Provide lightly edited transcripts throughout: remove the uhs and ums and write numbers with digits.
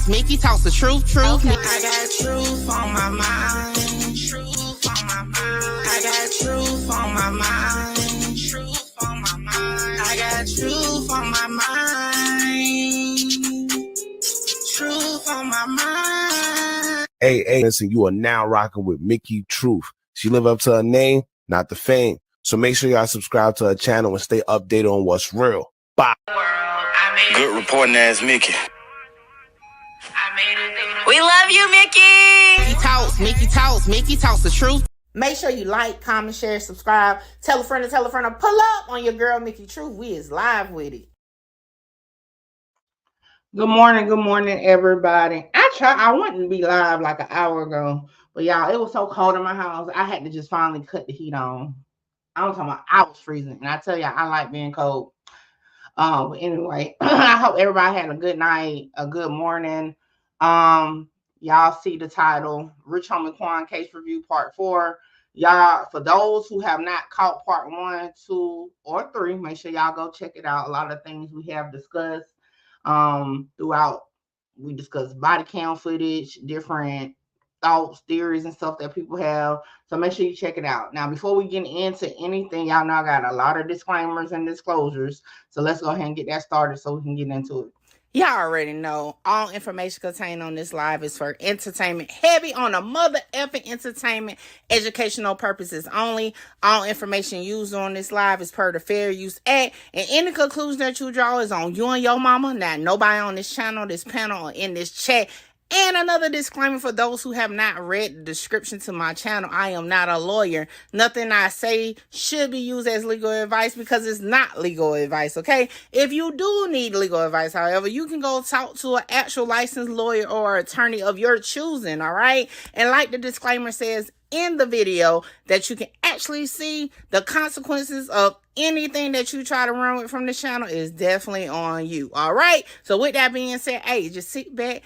Mickey talks the truth. Okay. I got truth on my mind. Truth on my mind. I got truth on my mind. Truth on my mind. I got truth on my mind. Truth on my mind. Hey, listen, you are now rocking with Mickey Truth. She live up to her name, not the fame. So make sure y'all subscribe to her channel and stay updated on what's real. Bye. Good reporting ass Mickey. We love you, Mickey. Mickey talks the truth. Make sure you like, comment, share, subscribe. Tell a friend to pull up on your girl, Mickey Truth. We is live with it. Good morning, everybody. I wanted to be live like an hour ago, but y'all, it was so cold in my house. I had to just finally cut the heat on. I'm talking about I was freezing, and I tell y'all, I like being cold. But anyway, I hope everybody had a good night, a good morning. Y'all see the title, Rich Homie Quan Case Review Part 4. Y'all, for those who have not caught Part 1, 2, or 3, make sure y'all go check it out. A lot of things we have discussed throughout. We discussed body cam footage, different thoughts, theories, and stuff that people have. So make sure you check it out. Now, before we get into anything, y'all know I got a lot of disclaimers and disclosures. So let's go ahead and get that started so we can get into it. Y'all already know all information contained on this live is for entertainment, heavy on a mother effing entertainment, educational purposes only. All information used on this live is per the Fair Use Act, and any conclusion that you draw is on you and your mama. Not nobody on this channel, this panel, or in this chat. And another disclaimer for those who have not read the description to my channel, I am not a lawyer. Nothing I say should be used as legal advice because it's not legal advice, okay? If you do need legal advice, however, you can go talk to an actual licensed lawyer or attorney of your choosing, all right? And like the disclaimer says in the video, that you can actually see the consequences of anything that you try to run with from the channel is definitely on you, all right? So with that being said, hey, just sit back,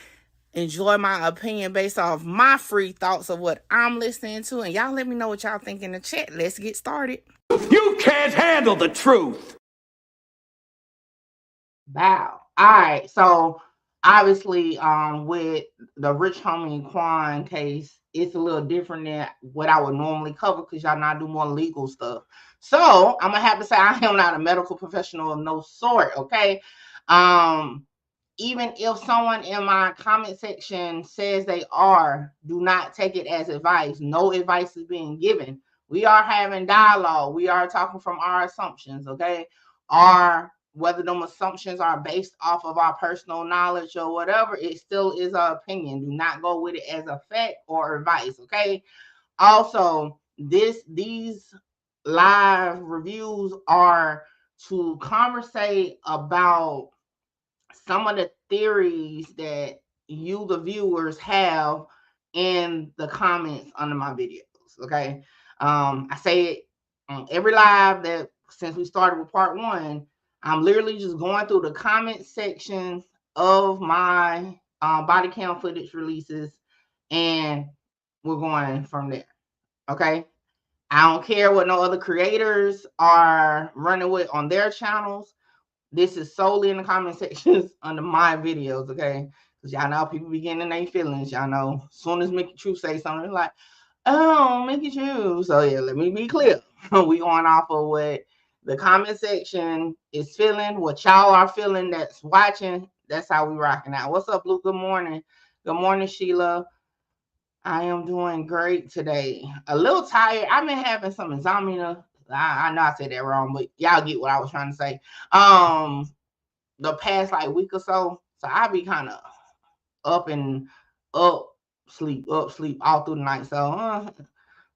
enjoy my opinion based off my free thoughts of what I'm listening to, and y'all let me know what y'all think in the chat. Let's get started. You can't handle the truth. Wow. All right. So obviously, with the Rich Homie Quan case, it's a little different than what I would normally cover because y'all know I do more legal stuff. So I'm gonna have to say I am not a medical professional of no sort. Okay. Even if someone in my comment section says they are, do not take it as advice. No advice is being given. We are having dialogue. We are talking from our assumptions, okay? Whether them assumptions are based off of our personal knowledge or whatever, it still is our opinion. Do not go with it as a fact or advice, okay? Also, these live reviews are to conversate about some of the theories that you, the viewers, have in the comments under my videos. Okay. I say it on every live that since we started with Part 1, I'm literally just going through the comment sections of my body cam footage releases, and we're going from there. Okay. I don't care what no other creators are running with on their channels. This is solely in the comment sections under my videos, okay? Because y'all know people be getting in their feelings. Y'all know as soon as Mickey Truth say something, like, oh, Mickey Truth. So yeah, let me be clear. We going off of what the comment section is feeling, what y'all are feeling that's watching. That's how we rocking out. What's up, Luke? Good morning. Good morning, Sheila. I am doing great today. A little tired. I've been having some insomnia. I know I said that wrong, but y'all get what I was trying to say. The past like week or so. So I be kind of up, sleep all through the night. So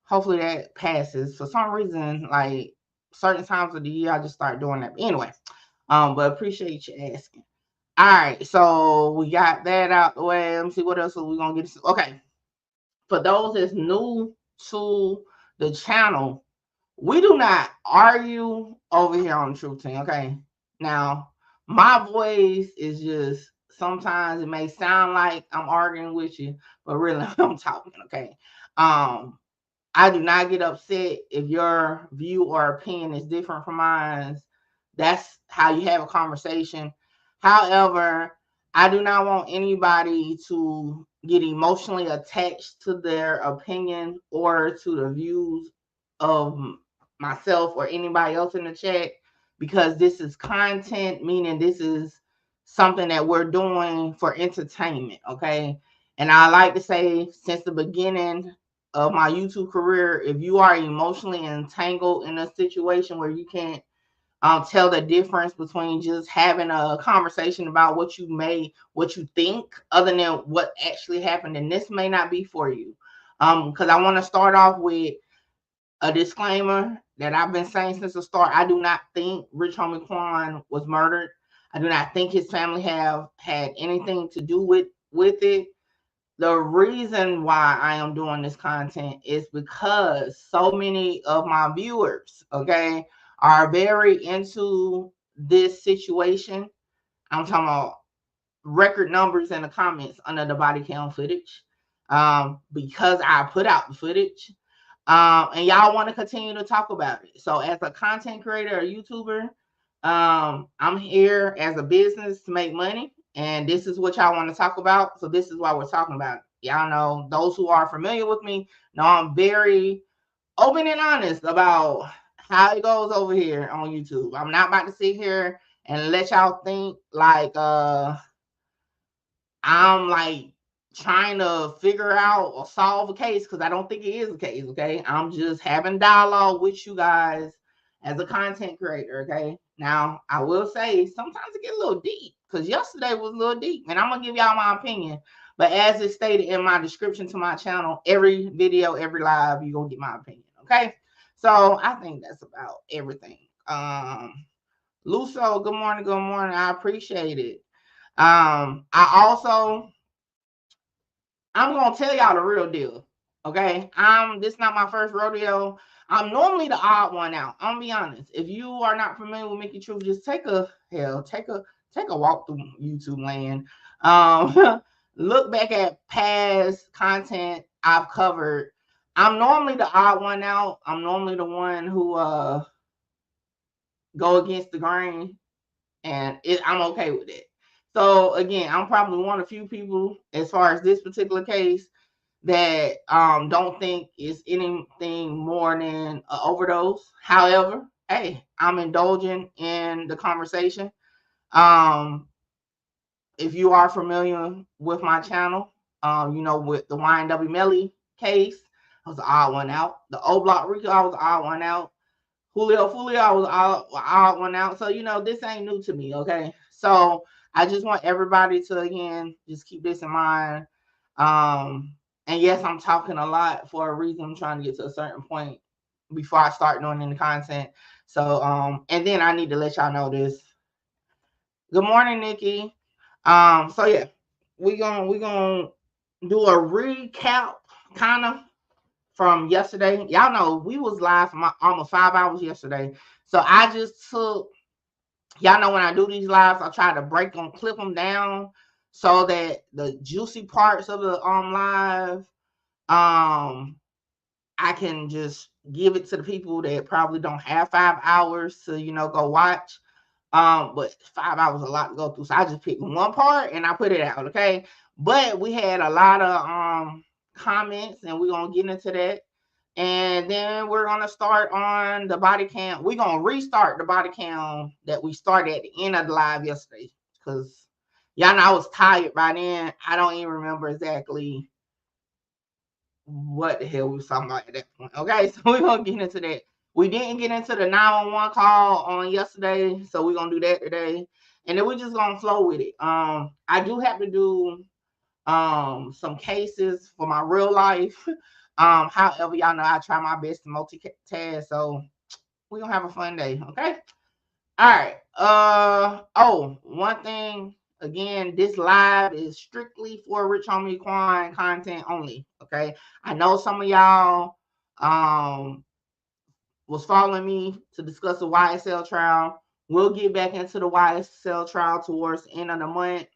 hopefully that passes. For some reason, like certain times of the year, I just start doing that. But anyway, but appreciate you asking. All right, so we got that out the way. Let me see what else are we gonna get. Okay, for those that's new to the channel, we do not argue over here on the Truth Team, okay? Now, my voice is just, sometimes it may sound like I'm arguing with you, but really I'm talking, okay? I do not get upset if your view or opinion is different from mine. That's how you have a conversation. However, I do not want anybody to get emotionally attached to their opinion or to the views of myself or anybody else in the chat, because this is content, meaning this is something that we're doing for entertainment, okay? And I like to say, since the beginning of my YouTube career, if you are emotionally entangled in a situation where you can't tell the difference between just having a conversation about what you think, other than what actually happened, and this may not be for you. Because I want to start off with a disclaimer that I've been saying since the start. I do not think Rich Homie Quan was murdered. I do not think his family have had anything to do with it. The reason why I am doing this content is because so many of my viewers, okay, are very into this situation. I'm talking about record numbers in the comments under the body cam footage, because I put out the footage, and y'all want to continue to talk about it. So as a content creator or YouTuber, I'm here as a business to make money, and this is what y'all want to talk about. So this is why we're talking about it. Y'all know, those who are familiar with me know I'm very open and honest about how it goes over here on YouTube. I'm not about to sit here and let y'all think like I'm like trying to figure out or solve a case, because I don't think it is a case, okay? I'm just having dialogue with you guys as a content creator, okay? Now, I will say sometimes it gets a little deep, because yesterday was a little deep, and I'm going to give y'all my opinion. But as it's stated in my description to my channel, every video, every live, you're going to get my opinion, okay? So I think that's about everything. Luso, good morning, good morning. I appreciate it. I'm gonna tell y'all the real deal. Okay. This is not my first rodeo. I'm normally the odd one out. I'm gonna be honest. If you are not familiar with Mickey Truth, just take a walk through YouTube land. Look back at past content I've covered. I'm normally the odd one out. I'm normally the one who go against the grain, and I'm okay with it. So again, I'm probably one of few people, as far as this particular case, that don't think it's anything more than an overdose. However, hey, I'm indulging in the conversation. If you are familiar with my channel, you know, with the YNW Melly case, I was the odd one out. The O Block Rico, I was the odd one out. Julio, I was odd one out. So, you know, this ain't new to me, okay? So I just want everybody to, again, just keep this in mind. And yes, I'm talking a lot for a reason. I'm trying to get to a certain point before I start doing any content. So, and then I need to let y'all know this. Good morning, Nikki. So yeah, we're gonna do a recap kind of from yesterday. Y'all know we was live for almost 5 hours yesterday. So I just took, y'all know when I do these lives, I try to break them, clip them down so that the juicy parts of the live, I can just give it to the people that probably don't have 5 hours to, you know, go watch. But 5 hours is a lot to go through. So I just picked one part and I put it out, okay? But we had a lot of comments, and we're gonna get into that. And then we're gonna start on the body cam. We're gonna restart the body cam that we started at the end of the live yesterday, because y'all know I was tired by then. I don't even remember exactly what the hell we was talking about at that point. Okay, so we're gonna get into that. We didn't get into the 911 call on yesterday, so we're gonna do that today. And then we're just gonna flow with it. I do have to do some cases for my real life. However, y'all know I try my best to multitask, so we're gonna have a fun day, okay? All right. Oh, one thing again, this live is strictly for Rich Homie Quan content only. Okay. I know some of y'all was following me to discuss the YSL trial. We'll get back into the YSL trial towards the end of the month,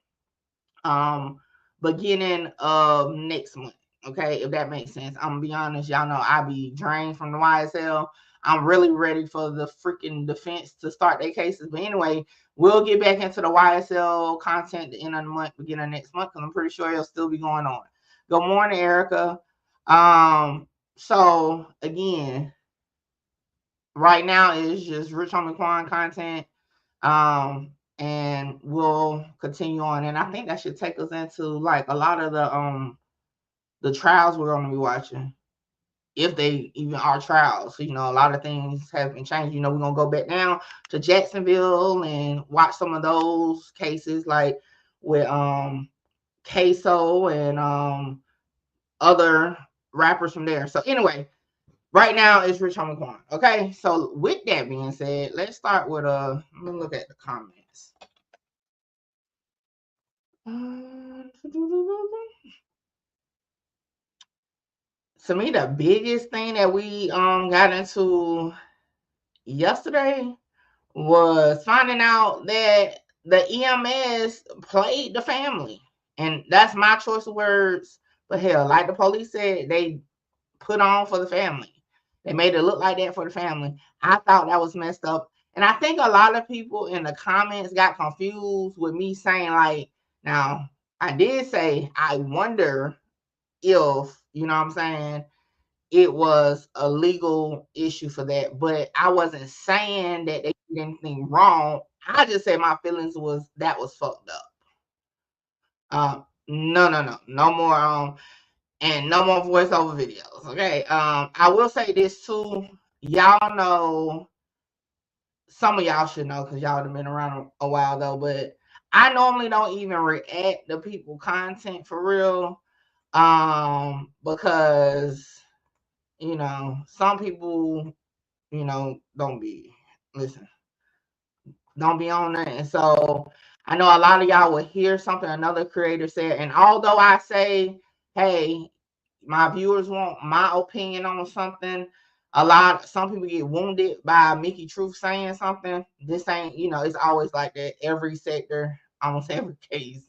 beginning of next month. Okay, if that makes sense. I'm gonna be honest, y'all know I be drained from the YSL. I'm really ready for the freaking defense to start their cases. But anyway, we'll get back into the YSL content at the end of the month, beginning of next month, because I'm pretty sure it'll still be going on. Good morning, Erica. So again, right now is just Rich Homie Quan content. And we'll continue on. And I think that should take us into like a lot of the trials we're going to be watching, if they even are trials. You know, a lot of things have been changed. You know, we're going to go back down to Jacksonville and watch some of those cases, like with Queso and other rappers from there. So anyway, right now it's Rich Homie Quan. Okay, so with that being said, let's start with let me look at the comments. To me, the biggest thing that we got into yesterday was finding out that the EMS played the family. And that's my choice of words. But hell, like the police said, they put on for the family. They made it look like that for the family. I thought that was messed up. And I think a lot of people in the comments got confused with me saying, like, now, I did say, I wonder if, you know what I'm saying, it was a legal issue for that. But I wasn't saying that they did anything wrong. I just said my feelings was that was fucked up. No more and no more voiceover videos. Okay. I will say this too. Y'all know, some of y'all should know because y'all have been around a while though, but I normally don't even react to people content for real. Because you know, some people, you know, don't be on that. And so I know a lot of y'all will hear something another creator said. And although I say, hey, my viewers want my opinion on something, some people get wounded by Mickey Truth saying something. This ain't, you know, it's always like that. Every sector, almost every case.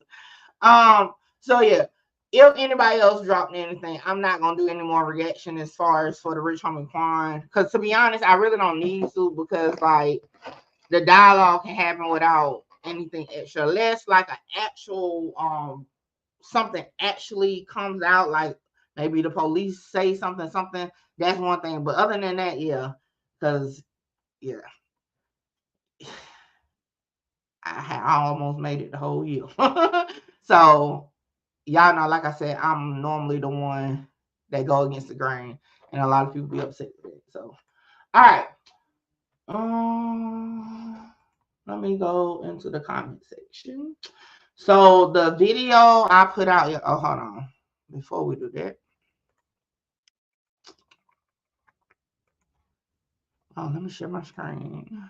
So yeah, if anybody else dropped anything, I'm not gonna do any more reaction as far as for the Rich Homie Quan. Because to be honest, I really don't need to, because like the dialogue can happen without anything extra, unless like an actual something actually comes out, like maybe the police say something, that's one thing. But other than that, yeah, because yeah, I almost made it the whole year. So y'all know, like I said, I'm normally the one that go against the grain, and a lot of people be upset with it. So all right, let me go into the comment section. So the video I put out, oh, hold on. Before we do that. Oh, let me share my screen.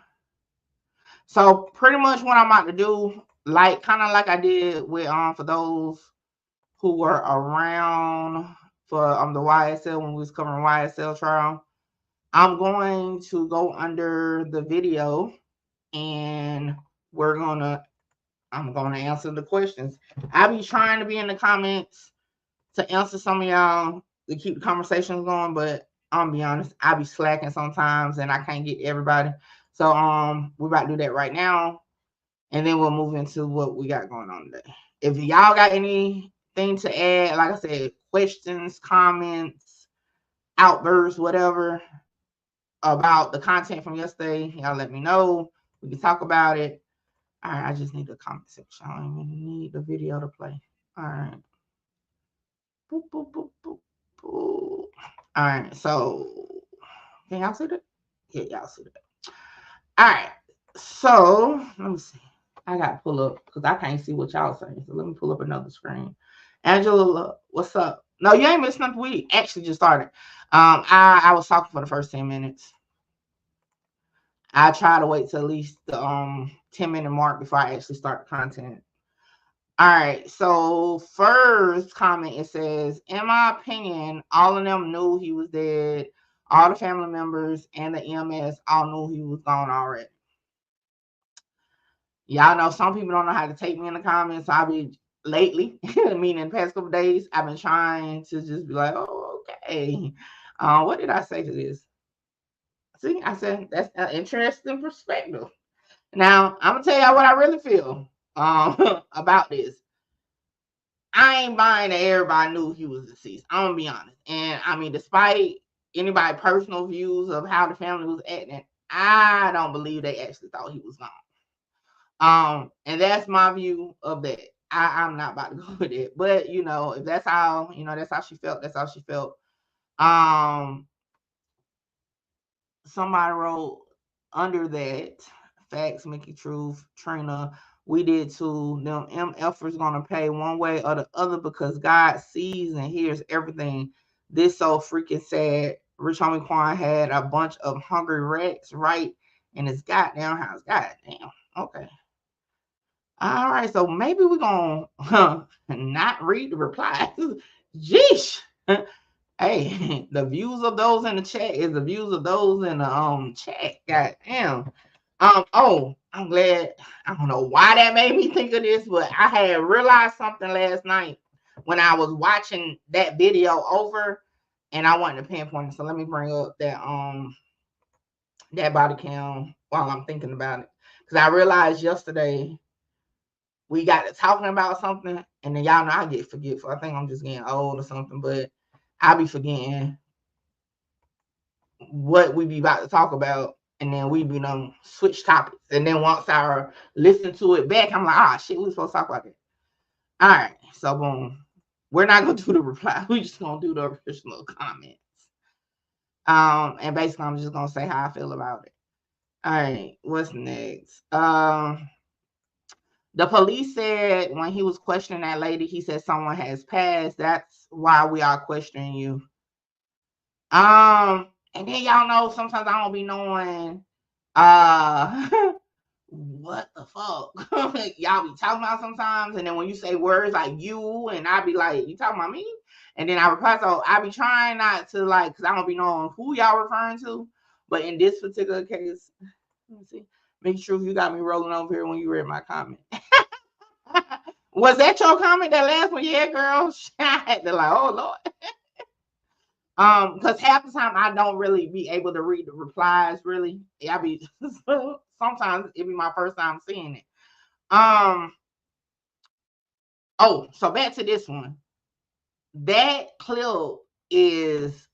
So pretty much what I'm about to do, like kind of like I did with for those who were around for the YSL when we was covering YSL trial, I'm going to go under the video and I'm gonna answer the questions. I be trying to be in the comments to answer some of y'all to keep the conversations going, but I'm gonna be honest, I be slacking sometimes and I can't get everybody. So we're about to do that right now, and then we'll move into what we got going on today. If y'all got anything to add, like I said, questions, comments, outbursts, whatever about the content from yesterday, y'all let me know. We can talk about it. All right, I just need the comment section. I don't even need the video to play. All right. Boop, boop, boop, boop, boop. All right, so can y'all see that? Yeah, y'all see that. All right, so let me see. I got to pull up because I can't see what y'all saying. So let me pull up another screen. Angela, what's up? No, you ain't missed nothing. We actually just started. I was talking for the first 10 minutes. I try to wait till at least the 10-minute mark before I actually start the content. All right, so first comment, it says, in my opinion, all of them knew he was dead. All the family members and the EMS all knew he was gone already. Y'all know some people don't know how to take me in the comments. So I be lately, meaning the past couple days, I've been trying to just be like, oh, okay. What did I say to this? See, I said that's an interesting perspective. Now, I'm gonna tell y'all what I really feel about this. I ain't buying that everybody knew he was deceased. I'm gonna be honest. And I mean, despite anybody's personal views of how the family was acting, I don't believe they actually thought he was gone. And that's my view of that. I'm not about to go with it. But you know, if that's how, that's how she felt, that's how she felt. Somebody wrote under that, facts, Mickey Truth, Trina, we did too. Them MFers gonna pay one way or the other because God sees and hears everything. This so freaking sad. Rich Homie Quan had a bunch of hungry rats right in his goddamn house. Goddamn. Okay. All right, so maybe we're gonna not read the replies. Jeesh. Hey, the views of those in the chat is the views of those in the chat. God damn. Oh, I'm glad. I don't know why that made me think of this, but I had realized something last night when I was watching that video over, and I wanted to pinpoint it. So let me bring up that body cam while I'm thinking about it. Because I realized yesterday we got to talking about something, and then y'all know I get forgetful. I think I'm just getting old or something, but I'll be forgetting what we be about to talk about, and then we be switch topics. And then once I listen to it back, I'm like, shit, we were supposed to talk about that. All right, so boom. We're not gonna do the reply. We're just gonna do the original comments. And basically I'm just gonna say how I feel about it. All right, what's next? The police said when he was questioning that lady, he said someone has passed. That's why we are questioning you. And then y'all know sometimes I don't be knowing what the fuck y'all be talking about sometimes, and then when you say words like you, and I be like, you talking about me? And then I reply, so I be trying not to, like, because I don't be knowing who y'all referring to. But in this particular case, let me see. Make sure you got me rolling over here when you read my comment. Was that your comment, that last one? Yeah, girl. I had to like, oh Lord. Because half the time I don't really be able to read the replies. Really, I be sometimes it be my first time seeing it. Oh, so back to this one. That clip is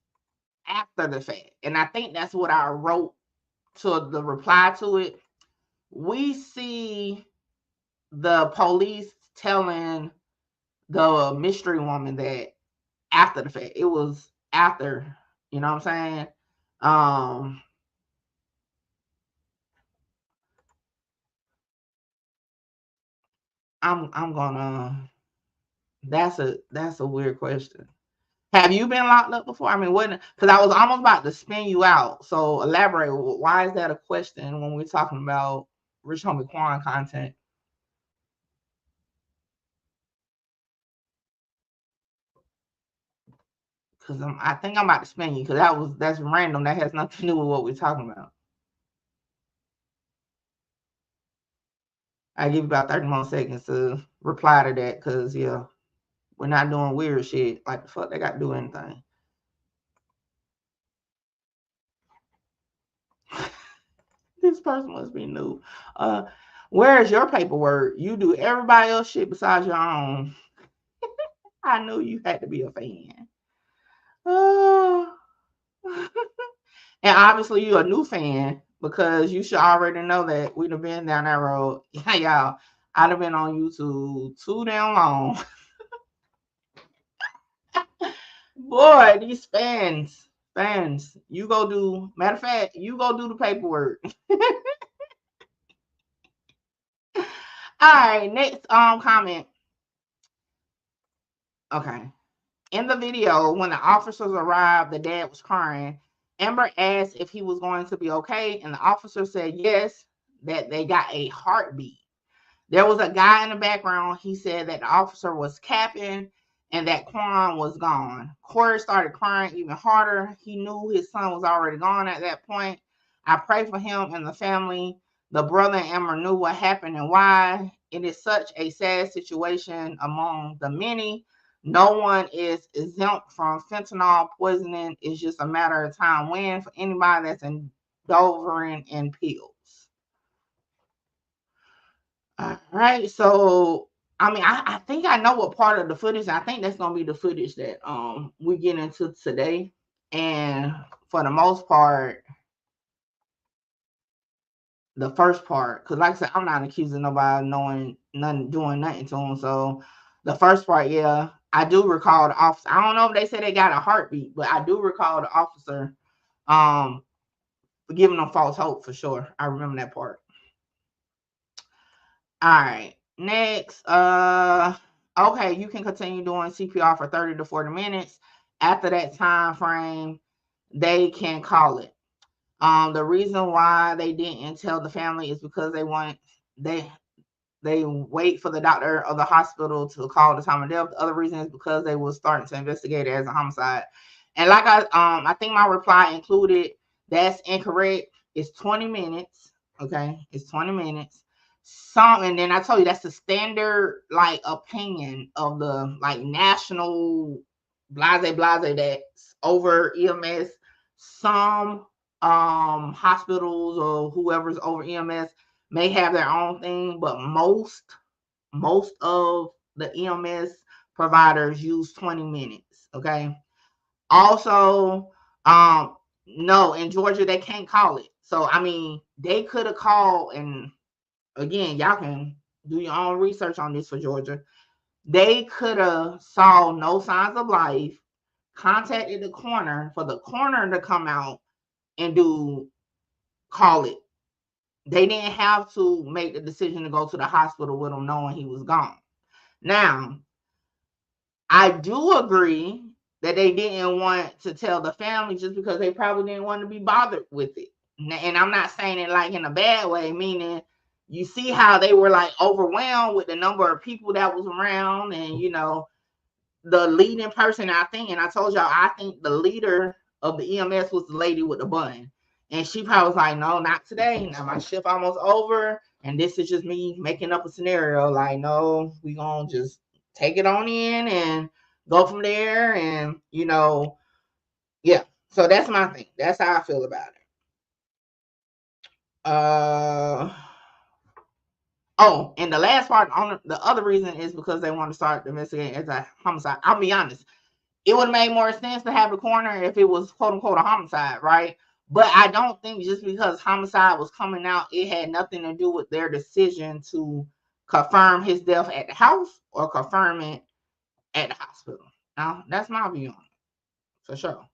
after the fact, and I think that's what I wrote to the reply to it. We see the police telling the mystery woman that after the fact. It was after, you know what I'm saying? I'm gonna, that's a weird question. Have you been locked up before? I mean, what, because I was almost about to spin you out. So elaborate. Why is that a question when we're talking about Rich Homie Quan content? Because I think I'm about to spin you, because that's random. That has nothing to do with what we're talking about. I give you about 30 more seconds to reply to that, because yeah, we're not doing weird shit. Like the fuck they got to do anything. This person must be new. Where's your paperwork? You do everybody else shit besides your own. I knew you had to be a fan. And obviously you're a new fan, because you should already know that we'd have been down that road. Yeah, y'all. I'd have been on YouTube too damn long. Boy, these fans. You go do, matter of fact, you go do the paperwork. All right, next comment. Okay. In the video, when the officers arrived, the dad was crying. Amber asked if he was going to be okay, and the officer said yes, that they got a heartbeat. There was a guy in the background. He said that the officer was capping and that Quan was gone. Corey started crying even harder. He knew his son was already gone at that point. I pray for him and the family. The brother and Amber knew what happened and why. it is such a sad situation among the many. No one is exempt from fentanyl poisoning. It's just a matter of time when for anybody that's indulging in pills. All right, so I mean, I think I know what part of the footage. I think that's gonna be the footage that we get into today, and for the most part, the first part, because like I said, I'm not accusing nobody knowing nothing, doing nothing to them. So the first part, yeah, I do recall the officer. I don't know if they said they got a heartbeat, but I do recall the officer giving them false hope for sure. I remember that part. All right, next, okay, you can continue doing CPR for 30 to 40 minutes. After that time frame, they can call it. The reason why they didn't tell the family is because they wait for the doctor or the hospital to call the time of death. The other reason is because they were starting to investigate it as a homicide. And like I think my reply included, that's incorrect. It's 20 minutes. Okay, it's 20 minutes. And then I told you that's the standard like opinion of the like national blase that's over EMS. Some hospitals or whoever's over EMS may have their own thing, but most of the EMS providers use 20 minutes. Okay. Also, no, in Georgia they can't call it. So I mean, they could have called, and again, y'all can do your own research on this for Georgia. They could have saw no signs of life, contacted the coroner for the coroner to come out and call it. They didn't have to make the decision to go to the hospital with him knowing he was gone. Now, I do agree that they didn't want to tell the family just because they probably didn't want to be bothered with it. And I'm not saying it like in a bad way, meaning you see how they were like overwhelmed with the number of people that was around, and you know, the leading person, I think, and I told y'all, I think the leader of the EMS was the lady with the bun. And she probably was like, no, not today. Now my shift almost over. And this is just me making up a scenario. Like, no, we gonna just take it on in and go from there. And, you know, yeah. So that's my thing. That's how I feel about it. Oh, and the last part, on the other reason is because they want to start investigating as a homicide. I'll be honest. It would have made more sense to have the coroner if it was quote unquote a homicide, right? But I don't think just because homicide was coming out, it had nothing to do with their decision to confirm his death at the house or confirm it at the hospital. Now, that's my view on it, for sure.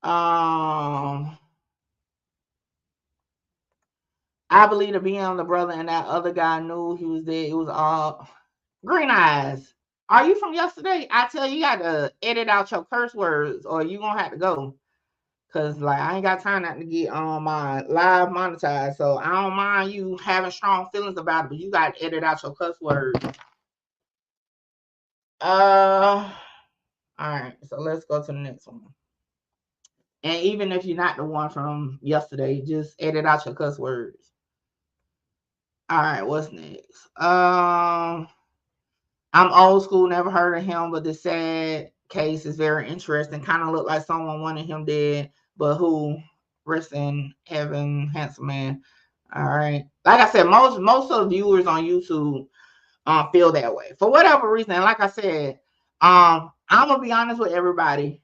I believe the BM, the brother, and that other guy knew he was dead. It was all green eyes. Are you from yesterday? I tell you, you got to edit out your curse words or you're going to have to go. Because, like, I ain't got time not to get on my live monetized. So, I don't mind you having strong feelings about it, but you got to edit out your cuss words. All right. So, let's go to the next one. And even if you're not the one from yesterday, just edit out your cuss words. All right. What's next? I'm old school. Never heard of him, but the sad case is very interesting. Kind of looked like someone wanted him dead. But who? Rest in heaven, handsome man. All right. Like I said, most of the viewers on YouTube feel that way for whatever reason. And like I said, I'm gonna be honest with everybody.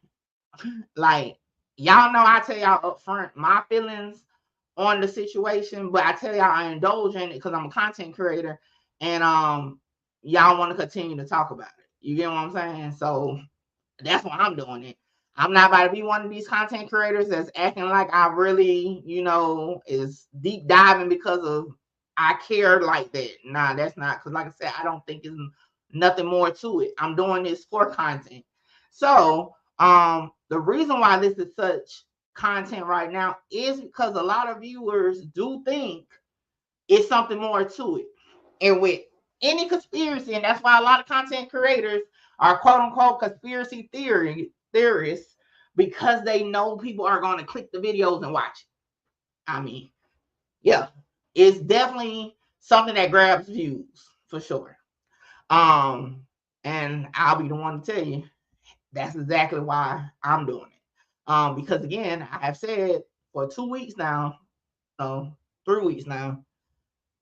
Like, y'all know I tell y'all up front my feelings on the situation, but I tell y'all I indulge in it because I'm a content creator, and y'all want to continue to talk about it. You get what I'm saying? So that's why I'm doing it. I'm not about to be one of these content creators that's acting like I really, you know, is deep diving because of I care like that. Nah, that's not, because like I said, I don't think there's nothing more to it. I'm doing this for content. So the reason why this is such content right now is because a lot of viewers do think it's something more to it. And with any conspiracy, and that's why a lot of content creators are quote unquote conspiracy theorists, because they know people are going to click the videos and watch it. I mean, yeah, it's definitely something that grabs views. for sure. And I'll be the one to tell you that's exactly why I'm doing it. Because again, I have said for 2 weeks now, 3 weeks now,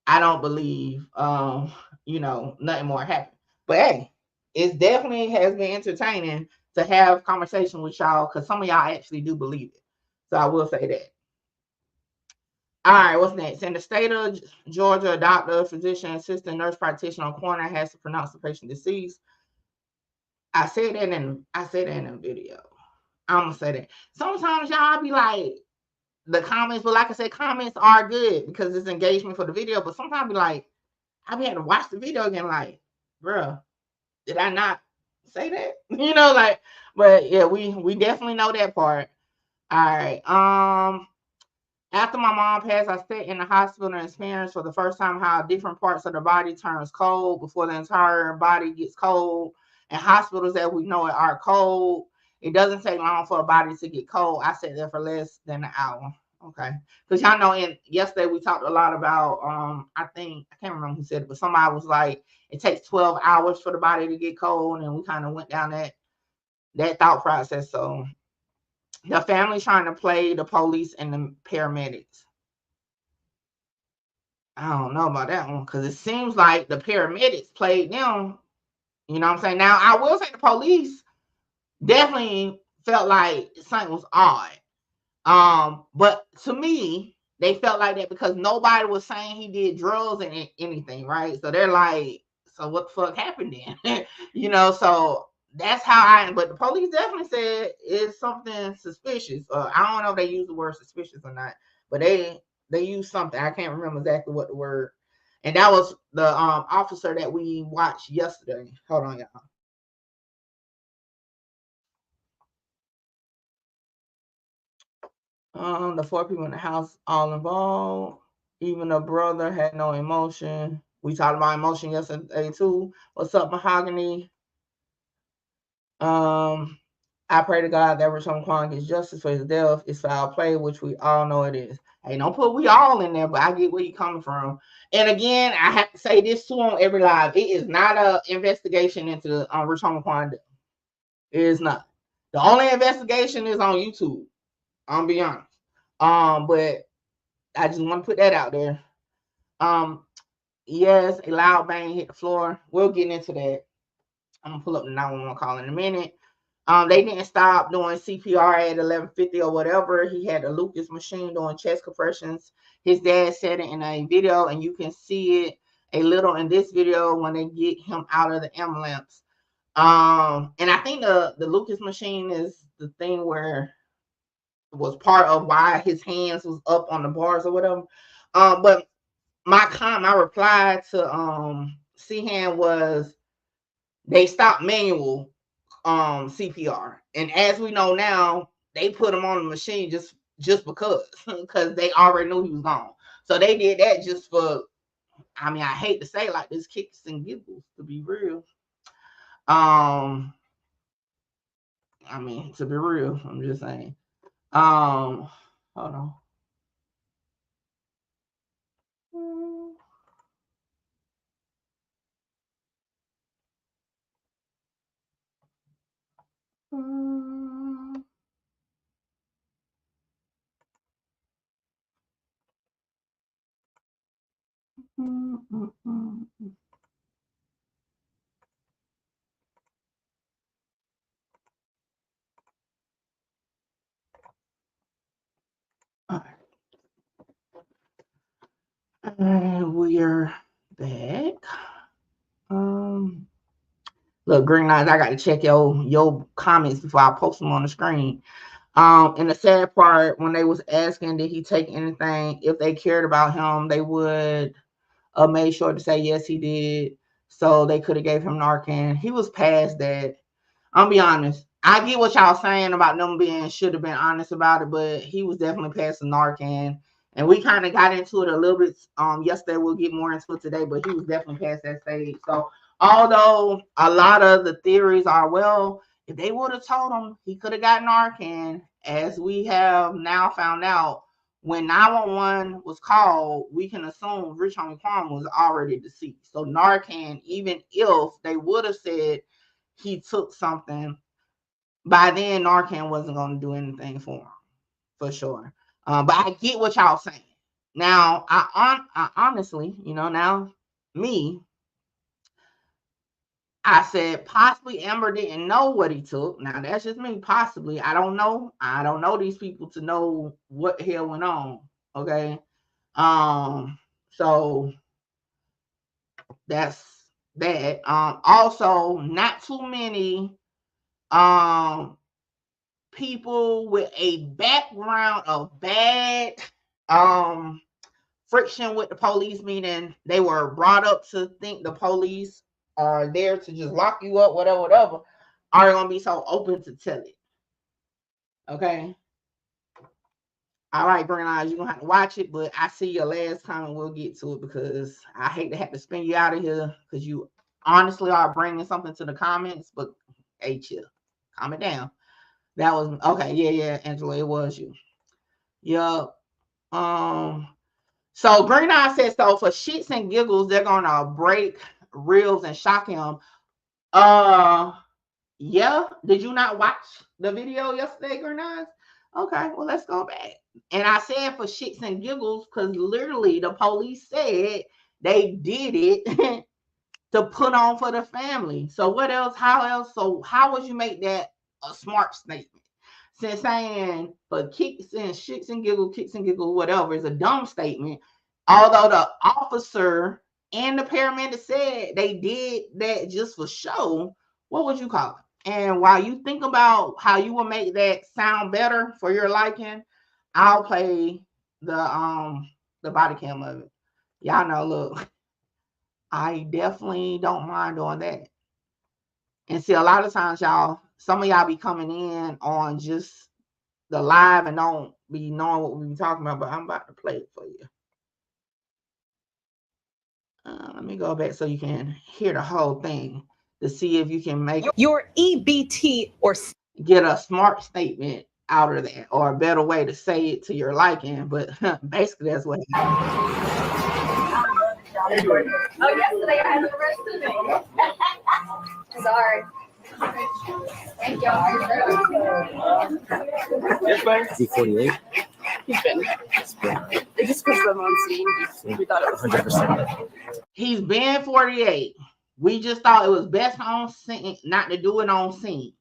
I don't believe nothing more happened. But hey, it definitely has been entertaining to have conversation with y'all because some of y'all actually do believe it. So I will say that. All right, what's next? In the state of Georgia, a doctor, physician, assistant, nurse practitioner on Quan has to pronounce the patient deceased. I said that in the video. I'm gonna say that. Sometimes y'all be like the comments, but like I said, comments are good because it's engagement for the video. But sometimes be like, I be had to watch the video again, like, bruh, did I not say that? But yeah, we definitely know that part. All right. After my mom passed, I sat in the hospital and experienced for the first time how different parts of the body turns cold before the entire body gets cold. And hospitals that we know are cold. It doesn't take long for a body to get cold. I sat there for less than an hour. Okay. Because y'all know yesterday we talked a lot about I can't remember who said it, but somebody was like, it takes 12 hours for the body to get cold, and we kind of went down that thought process. So the family's trying to play the police and the paramedics. I don't know about that one because it seems like the paramedics played them. You know what I'm saying? Now, I will say the police definitely felt like something was odd. But to me, they felt like that because nobody was saying he did drugs and anything, right? So they're like, so what the fuck happened then? So that's how but the police definitely said it's something suspicious. I don't know if they use the word suspicious or not, but they used something. I can't remember exactly what the word. And that was the officer that we watched yesterday. Hold on, y'all. The 4 people in the house all involved. Even the brother had no emotion. We talked about emotion yesterday too. What's up, Mahogany? I pray to God that Rashawn Quan gets justice for his death. It's foul play, which we all know it is. Hey, don't put we all in there, but I get where you're coming from. And again, I have to say this too on every live. It is not an investigation into Rashawn Quan death. It is not. The only investigation is on YouTube. I'll be honest. But I just want to put that out there. Yes, a loud bang hit the floor. We'll get into that. I'm gonna pull up the 911 call in a minute. They didn't stop doing CPR at 11:50 or whatever. He had a Lucas machine doing chest compressions. His dad said it in a video, and you can see it a little in this video when they get him out of the ambulance. And I think the Lucas machine is the thing where it was part of why his hands was up on the bars or whatever. But my reply to Sehan was they stopped manual CPR, and as we know now, they put him on the machine just because they already knew he was gone. So they did that just for. I mean, I hate to say like this, kicks and giggles, to be real. I mean, to be real, I'm just saying. Hold on. All right. We're back. Look, Green Eyes, I got to check your comments before I post them on the screen. And the sad part, when they was asking did he take anything, if they cared about him, they would have made sure to say yes, he did. So they could have gave him Narcan. He was past that. I'll be honest. I get what y'all saying about them should have been honest about it, but he was definitely past the Narcan. And we kind of got into it a little bit yesterday. We'll get more into it today, but he was definitely past that stage. So although a lot of the theories are, well, if they would have told him he could have gotten Narcan, as we have now found out, when 911 was called, we can assume Rich Homie Quan was already deceased. So Narcan, even if they would have said he took something, by then Narcan wasn't going to do anything for him, for sure. But I get what y'all saying. Now, I honestly, now me, I said possibly Amber didn't know what he took. Now that's just me. Possibly, I don't know. I don't know these people to know what the hell went on. Okay, so that's that. Also, not too many people with a background of bad friction with the police, meaning they were brought up to think the police are there to just lock you up, whatever, are going to be so open to tell it. Okay. All right, Green Eyes, you're going to have to watch it, but I see your last comment. We'll get to it because I hate to have to spin you out of here because you honestly are bringing something to the comments, but hey, chill. Calm it down. That was, okay, yeah, Angela, it was you. Yup. So Green Eye says, so for shits and giggles, they're gonna break reels and shock him. Yeah. Did you not watch the video yesterday, Green Eyes? Okay, well, let's go back. And I said for shits and giggles, because literally the police said they did it to put on for the family. So what else? How else? So how would you make that a smart statement? Since saying for kicks and shits and giggles, whatever, is a dumb statement. Although the officer and the paramedic said they did that just for show, what would you call it? And while you think about how you will make that sound better for your liking, I'll play the body cam of it. Y'all know, look, I definitely don't mind doing that. And see, a lot of times, y'all, some of y'all be coming in on just the live and don't be knowing what we be talking about, but I'm about to play it for you. Let me go back so you can hear the whole thing to see if you can make your EBT or get a smart statement out of that, or a better way to say it to your liking. But basically, that's what happened. Oh, yesterday I had the rest of it. Sorry. Thank y'all. Yes, ma'am. Is he 48? He's been. It just because the mom scene, we thought it was 100%. He's been 48. We just thought it was best on scene not to do it on scene.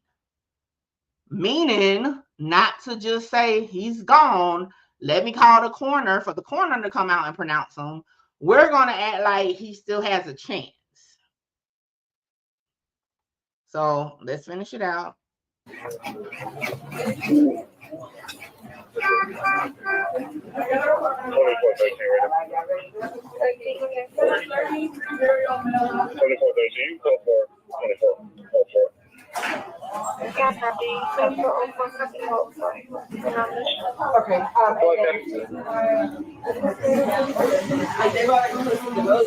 Meaning not to just say he's gone. Let me call the coroner for the coroner to come out and pronounce him. We're going to act like he still has a chance. So let's finish it out.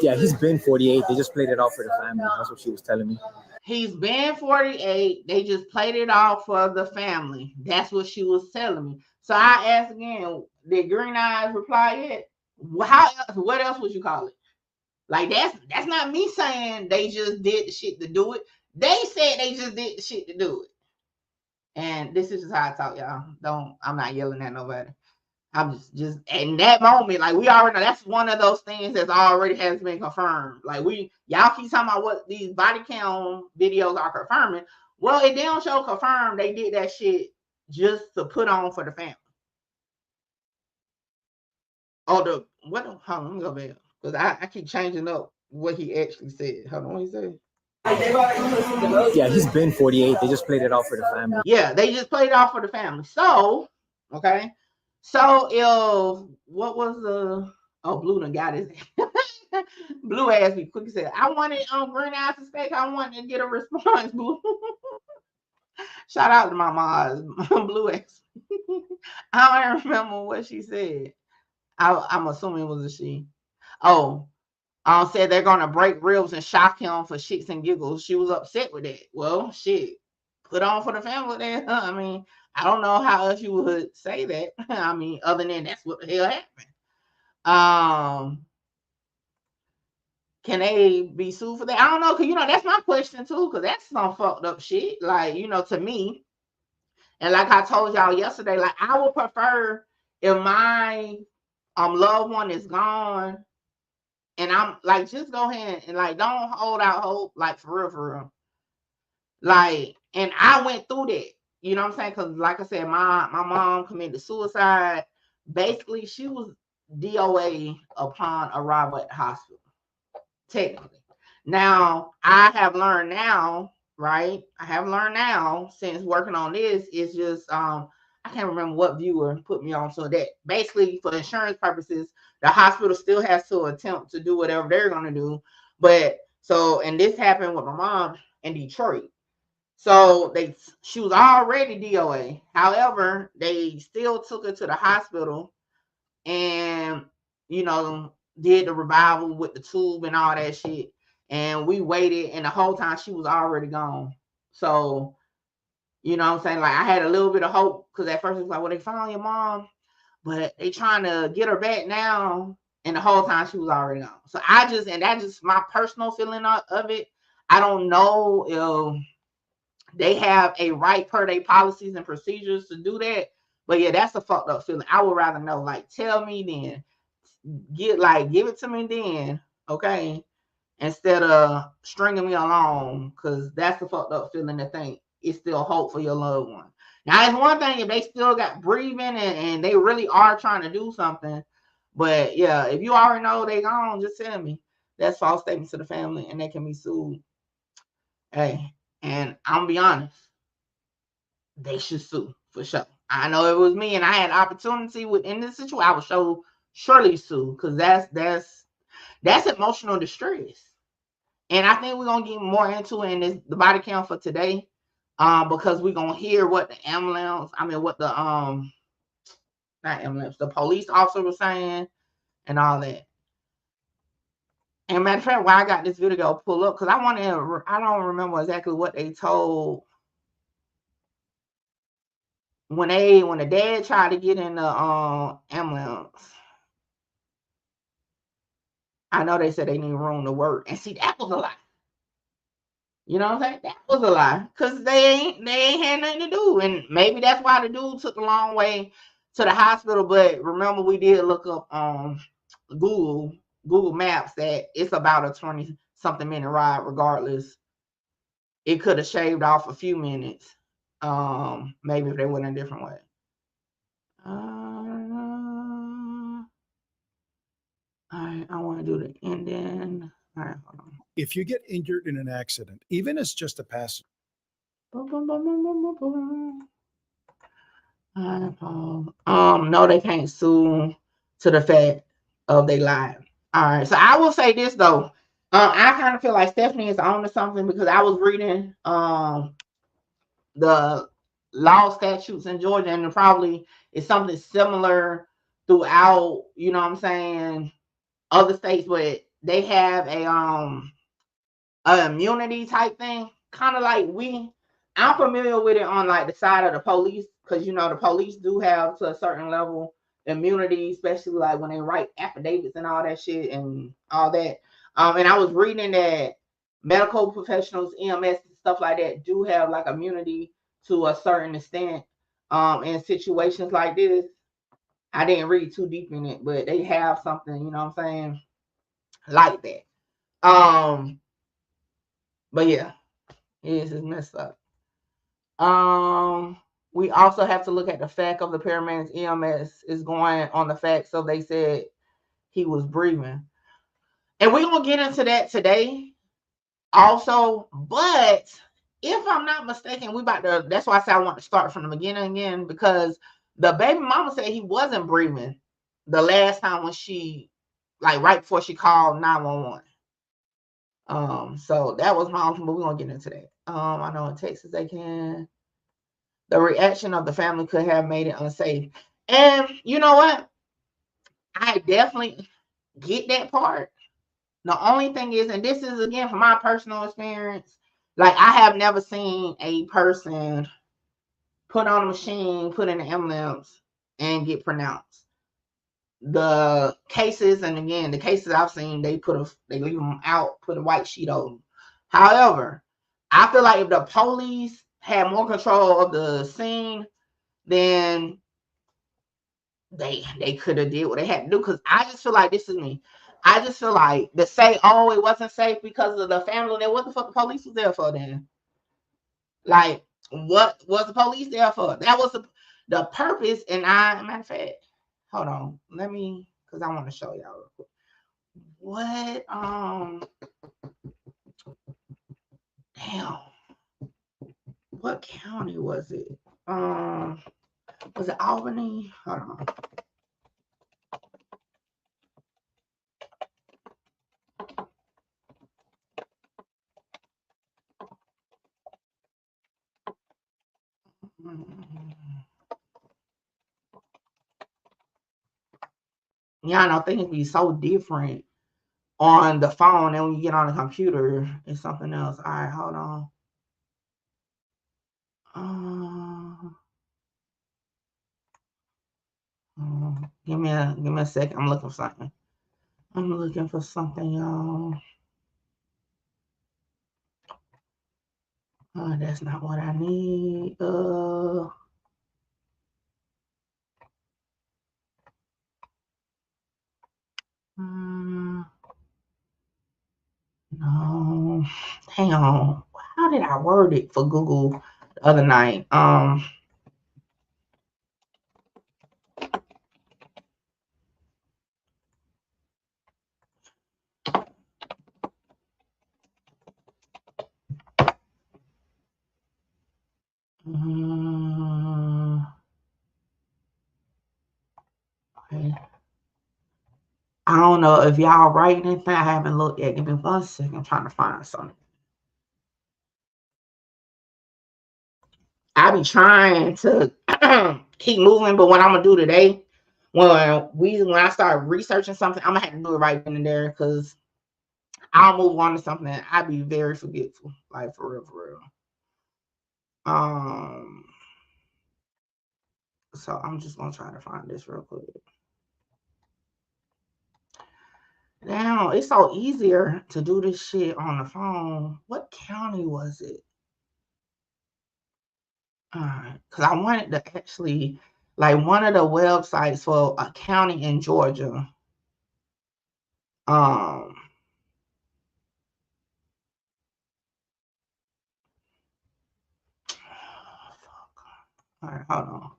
Yeah, he's been 48. They just played it off for the family. That's what she was telling me. He's been 48. They just played it off for the family. That's what she was telling me. So I asked again, did Green Eyes reply yet? What else would you call it? Like that's not me saying they just did the shit to do it. They said they just did the shit to do it. And this is just how I talk, y'all. I'm not yelling at nobody. I'm just in that moment, like we already know that's one of those things that already has been confirmed. Like y'all keep talking about what these body cam videos are confirming. Well, it don't show confirmed they did that shit just to put on for the family. Oh, hold on, let me go back. Because I keep changing up what he actually said. Hold on, what he said? Yeah, he's been 48. They just played it off for the family. Yeah, they just played it off for the family. So, okay. So if what was Blue done got his Blue asked me quick, said, I wanted Green Eyes to speak. I wanted to get a response, Blue. Shout out to my mom. Blue asked me. I don't remember what she said. I'm assuming it was a she. Said they're gonna break ribs and shock him for shits and giggles. She was upset with that. Well, shit. put on for the family then. I mean, I don't know how else you would say that. I mean, other than that's what the hell happened. Can they be sued for that? I don't know, because that's my question too, because that's some fucked up shit. Like, to me, and like I told y'all yesterday, like I would prefer if my loved one is gone, and I'm like, just go ahead and like don't hold out hope, like for real. Like, and I went through that, you know what I'm saying? Because like I said, my mom committed suicide. Basically, she was DOA upon arrival at the hospital. Technically. Now, I have learned now, right? I have learned now since working on this, it's just I can't remember what viewer put me on, so that basically for insurance purposes, the hospital still has to attempt to do whatever they're gonna do. But and this happened with my mom in Detroit. So she was already DOA. However, they still took her to the hospital and did the revival with the tube and all that shit. And we waited, and the whole time she was already gone. So, you know what I'm saying? Like, I had a little bit of hope, because at first it was like, well, they found your mom, but they trying to get her back now. And the whole time she was already gone. So and that's just my personal feeling of it. I don't know if they have a right per their policies and procedures to do that. But yeah, that's a fucked up feeling. I would rather know, like, tell me then. Give it to me then, okay? Instead of stringing me along, because that's the fucked up feeling to think it's still hope for your loved one. Now, it's one thing if they still got breathing and they really are trying to do something. But yeah, if you already know they gone, just tell me. That's false statements to the family, and they can be sued. Hey, and I'm gonna be honest, they should sue for sure. I know it was me and I had opportunity within this situation. I would surely sue, because that's emotional distress. And I think we're gonna get more into it in the body count for today. Because we're gonna hear what the the police officer was saying and all that. And matter of fact, why I got this video pulled up, because I don't remember exactly what they told when the dad tried to get in the ambulance. I know they said they need room to work, and see, that was a lie. You know what I'm saying? That was a lie, because they ain't had nothing to do, and maybe that's why the dude took a long way to the hospital. But remember, we did look up on Google Maps that it's about a 20-something minute ride. Regardless, it could have shaved off a few minutes. Maybe if they went a different way. All right, I want to do the ending. All right, hold on. If you get injured in an accident, even as just a passenger. No, they can't sue to the fact of they lied. All right, so I will say this though. I kind of feel like Stephanie is on to something, because I was reading the law statutes in Georgia, and it probably is something similar throughout, you know what I'm saying, other states, but they have a immunity type thing, kind of like I'm familiar with it on like the side of the police, because the police do have to a certain level immunity, especially like when they write affidavits and all that shit and all that. And I was reading that medical professionals, EMS, stuff like that, do have like immunity to a certain extent in situations like this. I didn't read too deep in it, but they have something, you know what I'm saying, like that. But yeah, it is messed up. We also have to look at the fact of the paramedics. EMS is going on the fact, so they said he was breathing, and we're gonna get into that today also. But if I'm not mistaken, that's why I say I want to start from the beginning again, because the baby mama said he wasn't breathing the last time when she, like right before she called 911. So that was my but we're gonna get into that. I know in Texas the reaction of the family could have made it unsafe. And you know what? I definitely get that part. The only thing is, and this is again from my personal experience, Like, I have never seen a person put on a machine, put in the emblems, and get pronounced. The cases, and again, the cases I've seen, they leave them out, put a white sheet over them. However, I feel like if the police had more control of the scene, then they could have did what they had to do. Because I just feel like, this is me, I just feel like to say, oh, it wasn't safe because of the family, then what the fuck the police was there for then? Like, what was the police there for? That was the purpose. And matter of fact, hold on, let me, because I want to show y'all real quick. What damn, what county was it? Was it Albany? Hold on. Yeah, I know things be so different on the phone, and when you get on the computer, it's something else. All right, hold on. Give me a second. I'm looking for something. Y'all. That's not what I need. No. Hang on. How did I word it for Google the other night? Okay. I don't know if y'all writing anything. I haven't looked yet. Give me 1 second. I'm trying to find something. I be trying to keep moving, but what I'm gonna do today, when I start researching something, I'm gonna have to do it right then and there, because I'll move on to something. I be very forgetful, like for real, for real. So I'm just gonna try to find this real quick. Now it's so easier to do this shit on the phone. What county was it? Because I wanted to actually, like, one of the websites for a county in Georgia. Oh, all right, hold on.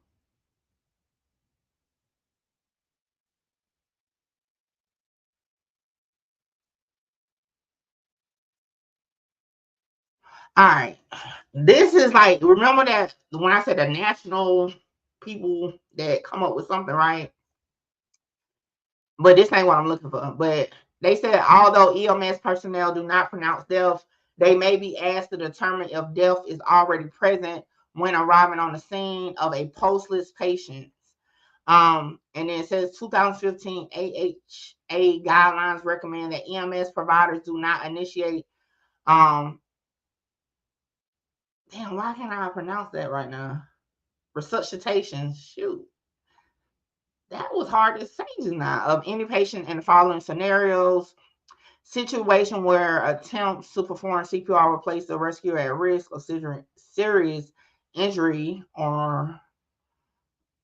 All right. This is like, remember that when I said the national people that come up with something, right? But this ain't what I'm looking for. But they said, although EMS personnel do not pronounce death, they may be asked to determine if death is already present when arriving on the scene of a pulseless patient. And then it says 2015 AHA guidelines recommend that EMS providers do not initiate. Damn, why can't I pronounce that right now? Resuscitation. Shoot. That was hard to say just now. Of any patient in the following scenarios: situation where attempts to perform CPR will place the rescuer at risk of serious injury, or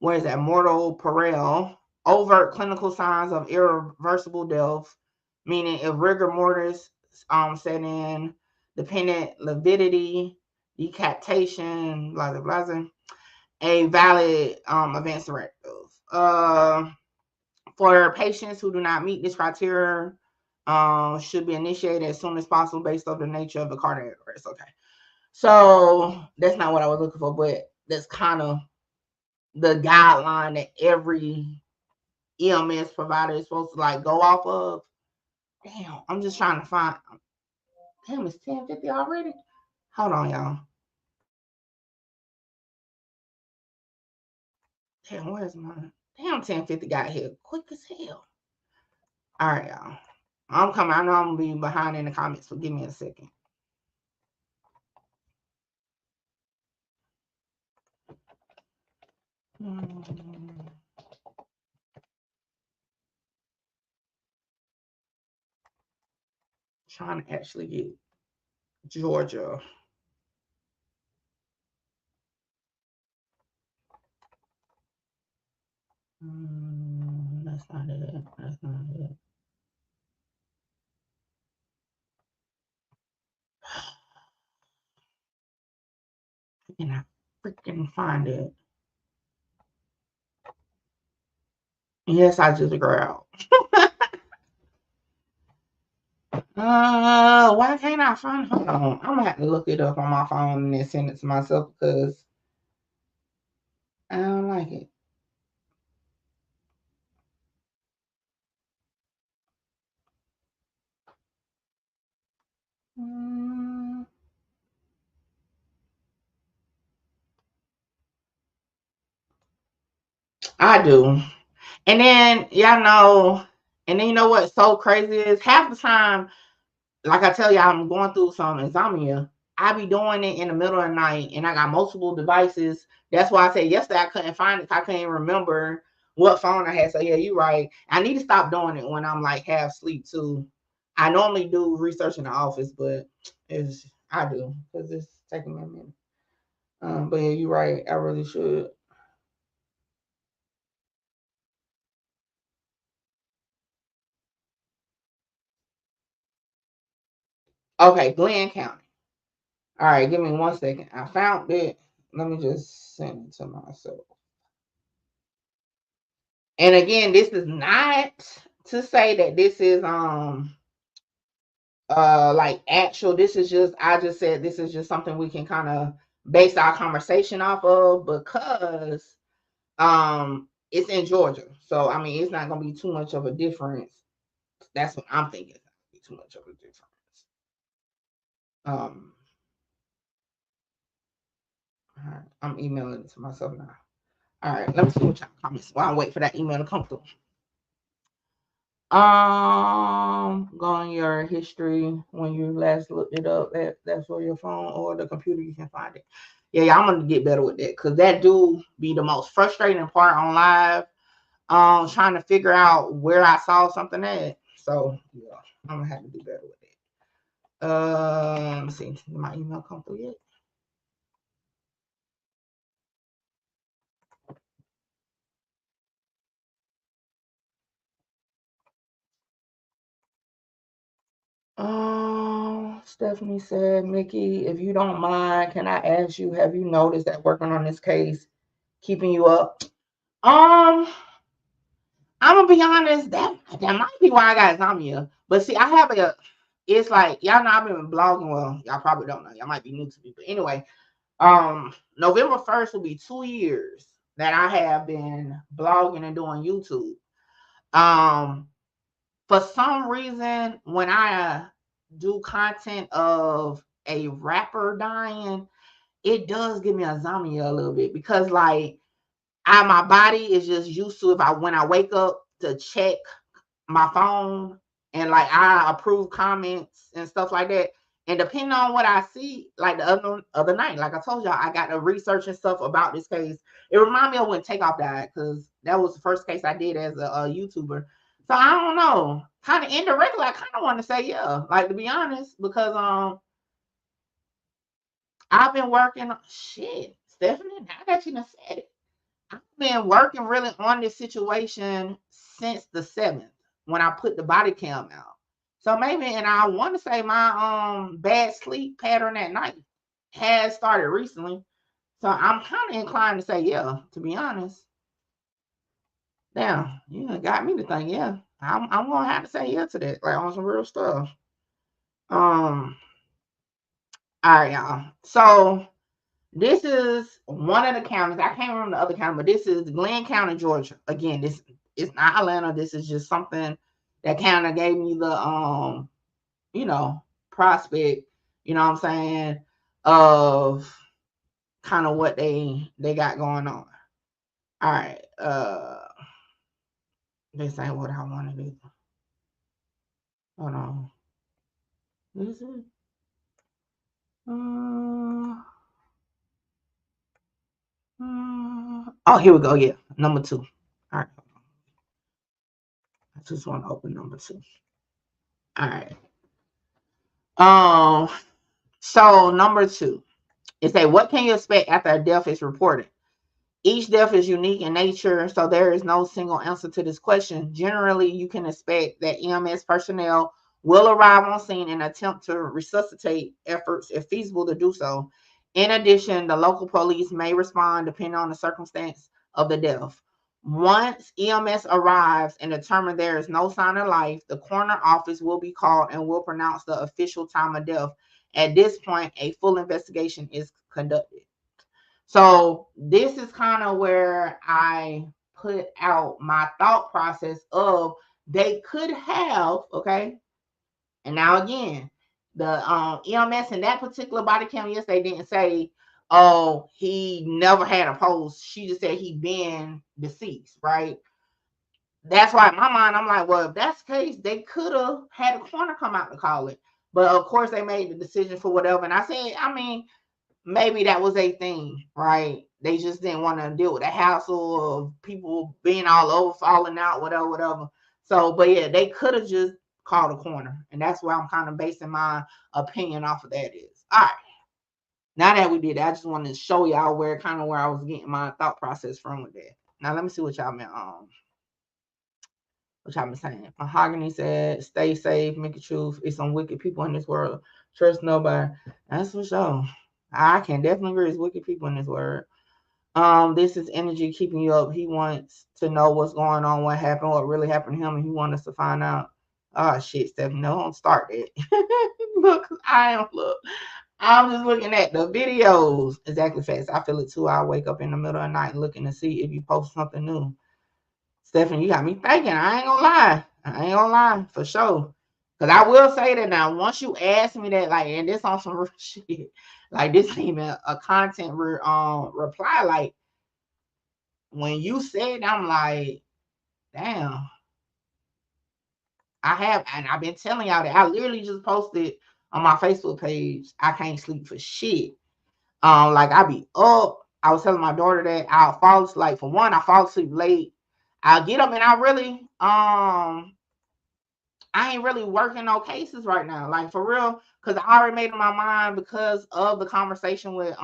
mortal peril. Overt clinical signs of irreversible death, meaning if rigor mortis set in, dependent lividity, decapitation, blah, blah, blah, a valid advance directive. For patients who do not meet this criteria, should be initiated as soon as possible based on the nature of the cardiac arrest. Okay. So that's not what I was looking for, but that's kind of the guideline that every EMS provider is supposed to like go off of. Damn, I'm just trying to find. Damn, it's 10:50 already. Hold on, y'all. Damn, where's my damn 10:50 got here quick as hell. All right, y'all. I'm coming. I know I'm gonna be behind in the comments, so give me a second. Trying to actually get Georgia. That's not it. That's not it. Can I freaking find it? Yes, I just growled. Why can't I find? Hold on, I'm gonna have to look it up on my phone and then send it to myself because I don't like it. I do. And then y'all know, and then you know what's so crazy is half the time, like I tell y'all, I'm going through some insomnia. I be doing it in the middle of the night and I got multiple devices. That's why I said yesterday I couldn't find it. I couldn't remember what phone I had. So yeah, you're right. I need to stop doing it when I'm like half asleep too. I normally do research in the office, but I do because it's taking me a minute. But yeah, you're right. I really should. Okay, Glenn County. All right, give me 1 second. I found it. Let me just send it to myself. And again, this is not to say that this is like actual. This is just I just said this is just something we can kind of base our conversation off of because it's in Georgia. So I mean it's not gonna be too much of a difference. That's what I'm thinking. It's not gonna be too much of a difference. All right, I'm emailing it to myself now. All right, let me see what y'all comments while I wait for that email to come through. Go in your history when you last looked it up. That's where your phone or the computer you can find it. Yeah, I'm gonna get better with that because that do be the most frustrating part on live. Trying to figure out where I saw something at. So yeah, I'm gonna have to do better with it. Let me see. Did my email come through yet? Stephanie said, Mickey, if you don't mind, can I ask you, have you noticed that working on this case keeping you up? I'm gonna be honest, that might be why I got insomnia. But see, I have it's like y'all know I've been blogging. Well, y'all probably don't know. Y'all might be new to me, but anyway, November 1st will be 2 years that I have been blogging and doing YouTube. For some reason, when I do content of a rapper dying, it does give me insomnia a little bit because like my body is just used to when I wake up to check my phone and like I approve comments and stuff like that. And depending on what I see, like the other night, like I told y'all, I got to research and stuff about this case. It reminded me of when Takeoff died because that was the first case I did as a YouTuber. So I don't know, kind of indirectly, I kind of want to say yeah, like to be honest, because I've been working. Shit, Stephanie, now that you done said it, I've been working really on this situation since the 7th when I put the body cam out. So maybe, and I want to say my bad sleep pattern at night has started recently. So I'm kind of inclined to say yeah, to be honest. Damn, you got me to think, yeah. I'm gonna have to say yeah to that, like on some real stuff. All right, y'all. So this is one of the counties. I can't remember the other county, but this is Glenn County, Georgia. Again, this is not Atlanta. This is just something that kind of gave me the prospect, you know what I'm saying, of kind of what they got going on. All right. This ain't what I want to do. Hold on. Is it? Oh, here we go. Yeah, number 2. All right. I just want to open number 2. All right. So number 2, it say, what can you expect after a death is reported? Each death is unique in nature, so there is no single answer to this question. Generally, you can expect that EMS personnel will arrive on scene and attempt to resuscitate efforts if feasible to do so. In addition, the local police may respond depending on the circumstance of the death. Once EMS arrives and determine there is no sign of life, the coroner office will be called and will pronounce the official time of death. At this point, a full investigation is conducted. So this is kind of where I put out my thought process of they could have, okay. And now again, the EMS in that particular body cam yesterday didn't say, oh, he never had a pulse. She just said he been deceased, right? That's why in my mind, I'm like, well, if that's the case, they could have had a coroner come out to call it. But of course, they made the decision for whatever. And I said, I mean, maybe that was a thing, right? They just didn't want to deal with the hassle of people being all over, falling out, whatever. So, but yeah, they could have just called a coroner. And that's where I'm kind of basing my opinion off of that is. All right. Now that we did that, I just wanted to show y'all where I was getting my thought process from with that. Now let me see what y'all meant. What y'all been saying. Mahogany said, stay safe, make it truth. It's some wicked people in this world. Trust nobody. That's for sure. I can definitely agree. It's wicked people in this world. This is energy keeping you up. He wants to know what's going on, what happened, what really happened to him, and he wants us to find out. Oh shit, Stephanie, no, don't start that. Look, I'm just looking at the videos. Exactly fast. I feel it too. I wake up in the middle of the night looking to see if you post something new. Stephanie, you got me thinking. I ain't gonna lie for sure. Cause I will say that now, once you ask me that, like, and this on some real shit, like this ain't even a content reply. Like when you said, I'm like, damn. I've been telling y'all that I literally just posted on my Facebook page. I can't sleep for shit. Like I be up. I was telling my daughter that I'll fall asleep. Like for one, I fall asleep late. I'll get up and I ain't really working no cases right now, like for real, because I already made up my mind because of the conversation with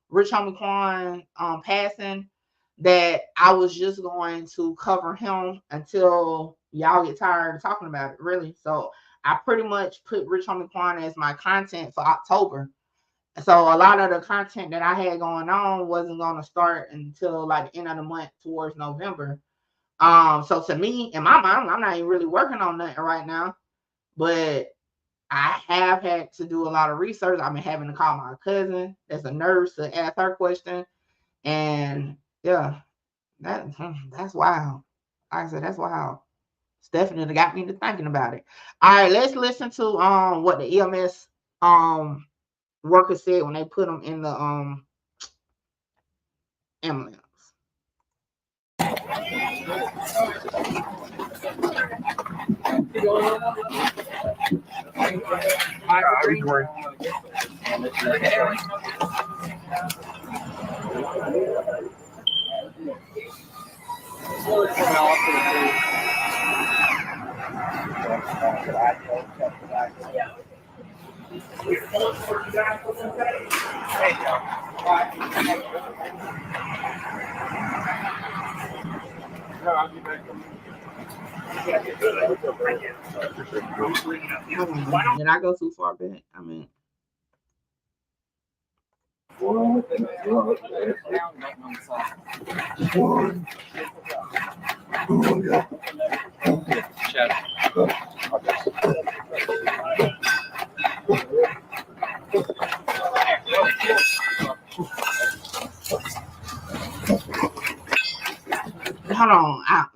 Rich Homie Quan passing, that I was just going to cover him until y'all get tired of talking about it, really. So I pretty much put Rich Homie Quan as my content for October. So a lot of the content that I had going on wasn't going to start until like the end of the month towards November. So to me, in my mind, I'm not even really working on nothing right now, but I have had to do a lot of research. I've been having to call my cousin that's a nurse to ask her question. And yeah, that's wild. Like I said, that's wild. Stephanie got me to thinking about it. All right, let's listen to what the EMS workers said when they put them in the ambulance. Did I go too far back? I mean, hold on.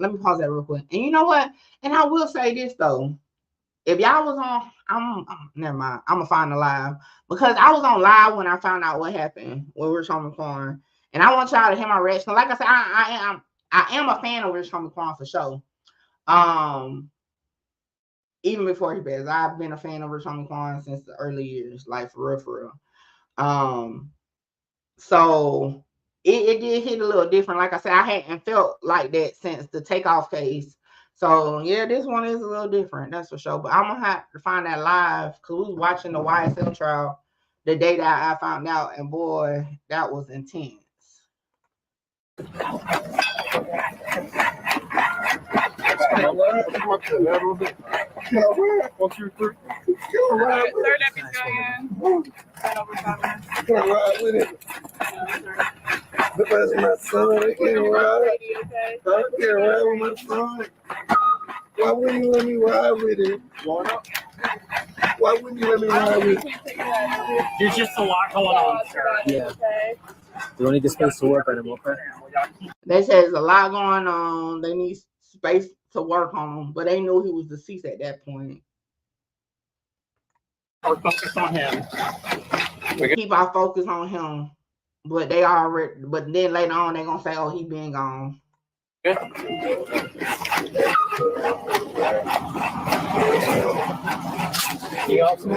Let me pause that real quick. And you know what? And I will say this though. If y'all was on, never mind. I'm gonna find the live because I was on live when I found out what happened with Rich Homie Quan, and I want y'all to hear my reaction. Like I said, I am a fan of Rich Homie Quan for sure. Even before he passed, I've been a fan of Rich Homie Quan since the early years, like for real. So it did hit a little different. Like I said, I hadn't felt like that since the Takeoff case. So yeah, this one is a little different, that's for sure. But I'm gonna have to find that live because we was watching the YSL trial the day that I found out, and boy, that was intense. That's my son. I can't ride. I can't ride with my son. Why wouldn't you let me ride with him? Why wouldn't you let me ride with him? There's just a lot going on, sir. Yeah. You don't need the space to work on him, okay? They said there's a lot going on. They need space to work on him, but they knew he was deceased at that point. Our focus on him. Keep our focus on him, but they already. But then later on, they're gonna say, "Oh, he been gone." You also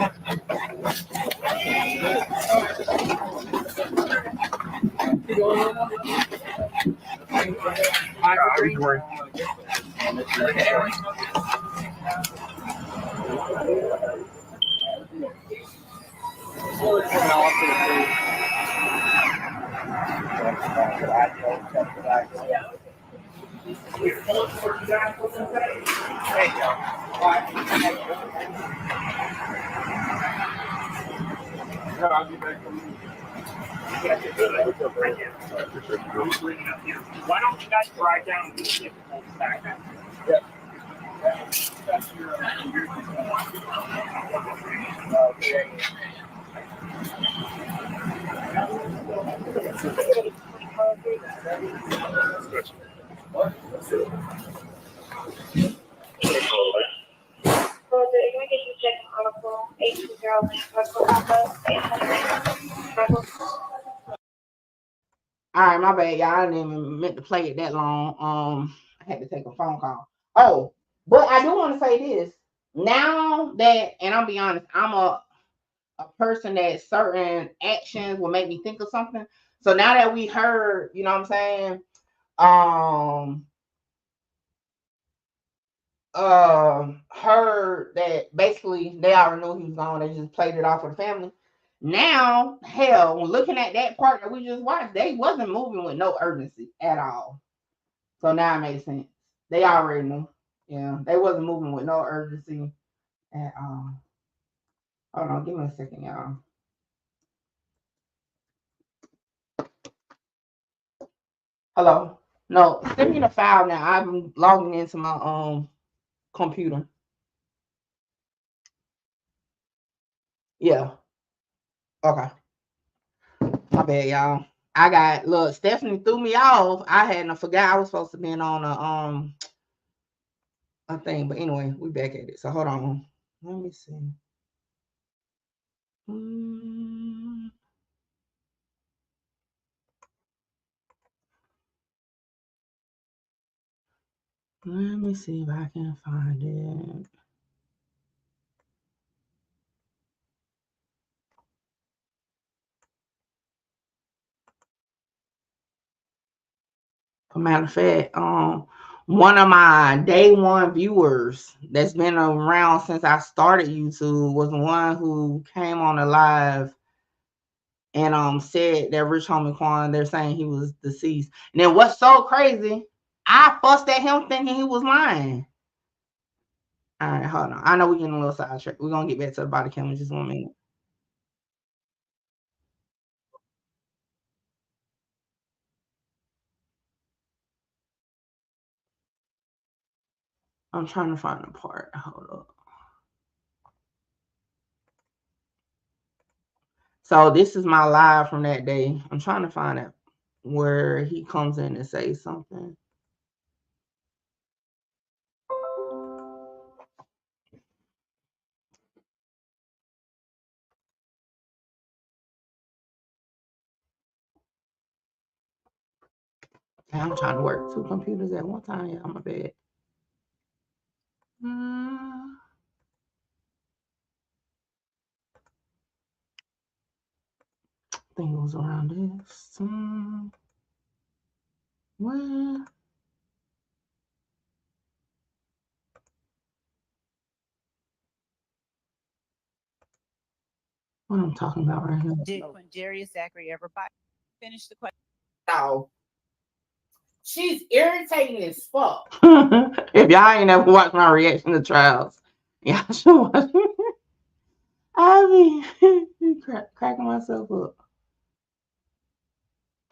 why don't you guys drive down and see if it's back then? All right, my bad, y'all. I didn't even meant to play it that long. I had to take a phone call. Oh, but I do want to say this. Now that, and I'll be honest, I'm a person that certain actions will make me think of something. So now that we heard, you know what I'm saying, heard that basically they already knew he was gone. They just played it off for the family. Now, hell, when looking at that part that we just watched, they wasn't moving with no urgency at all. So now it makes sense. They already knew. Yeah, they wasn't moving with no urgency at all. Hold on, give me a second, y'all. Hello. No, send me the file now. I'm logging into my computer. Yeah. Okay. My bad, y'all. I got look. Stephanie threw me off. I hadn't forgot I was supposed to be on a thing, but anyway, we back at it. So hold on. Let me see. Let me see if I can find it. For matter of fact, one of my day one viewers that's been around since I started YouTube was one who came on a live and said that Rich Homie Quan, they're saying he was deceased. And then what's so crazy, I fussed at him thinking he was lying. All right, hold on. I know we're getting a little sidetracked. We're gonna get back to the body cam in just 1 minute. I'm trying to find the part. Hold up. So this is my live from that day. I'm trying to find it where he comes in and says something. I'm trying to work 2 computers at one time. Yeah, I'm a bad. I think it was around this. What? What I'm talking about right here? Did Jerry Zachary ever finish the question? No. She's irritating as fuck. If y'all ain't never watched my reaction to trials, y'all should watch. I be cracking myself up.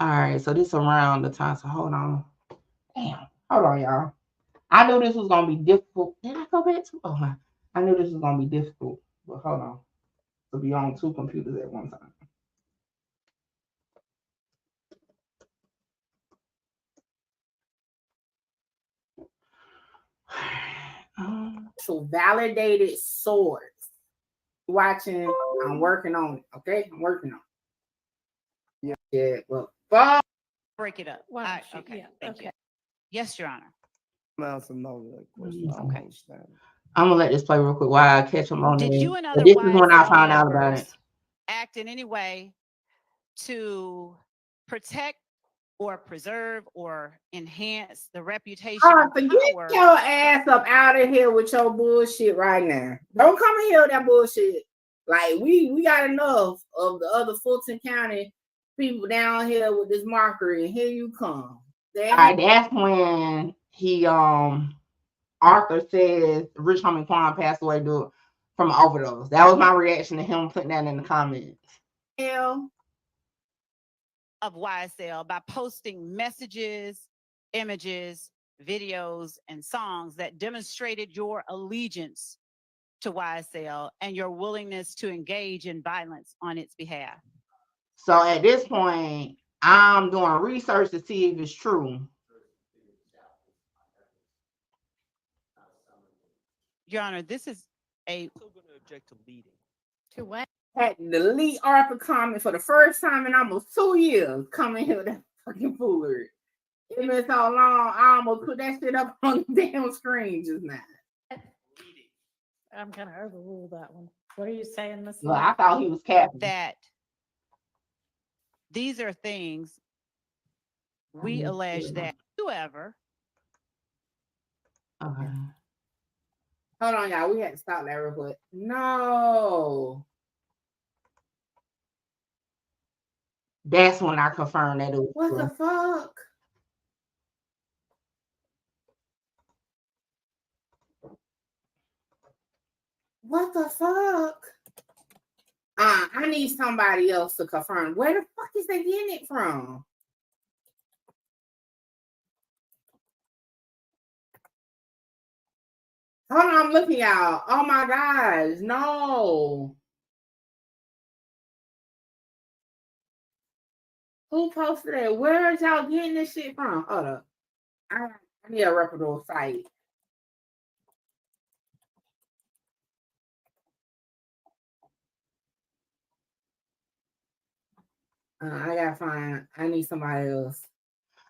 All right, so this around the time. So hold on. Damn, hold on, y'all. I knew this was gonna be difficult. Did I go back to? Oh, I knew this was gonna be difficult. But hold on, to be on two computers at one time. So validated source. Watching, I'm working on it. Okay, I'm working on it. Yeah. Well, Break it up. Okay. Yeah, Thank you. Yes, Your Honor. That's another question. I don't understand. I'm gonna let this play real quick while I catch them on Did there. you and other This is when I found out about it. act in any way to protect or preserve or enhance the reputation and get power? your ass up out of here with your bullshit right now. Don't come in here with that bullshit. Like we got enough of the other Fulton County people down here with this mockery, and here you come. All right, that's when he Arthur says Rich Homie Quan passed away from an overdose. That was my reaction to him putting that in the comments. Of YSL by posting messages, images, videos, and songs that demonstrated your allegiance to YSL and your willingness to engage in violence on its behalf. So at this point, I'm doing research to see if it's true. Your Honor, this is a... I'm going to object to leading. To what? Had to delete Arthur comment for the first time in almost 2 years. Coming here with that fucking foolery. It's been so long, I almost put that shit up on the damn screen just now. I'm gonna overrule that one. What are you saying, Miss? Well, I thought he was capping. That these are things we allege that whoever. Okay. Hold on, y'all. We had to stop that real quick. No. That's when I confirmed that it was What the fuck? What the fuck? I need somebody else to confirm. Where the fuck is they getting it from? Hold on, I'm looking, y'all. Oh my gosh, no. Who posted it? Where is y'all getting this shit from? Hold up. I need a reputable site. I gotta find. I need somebody else.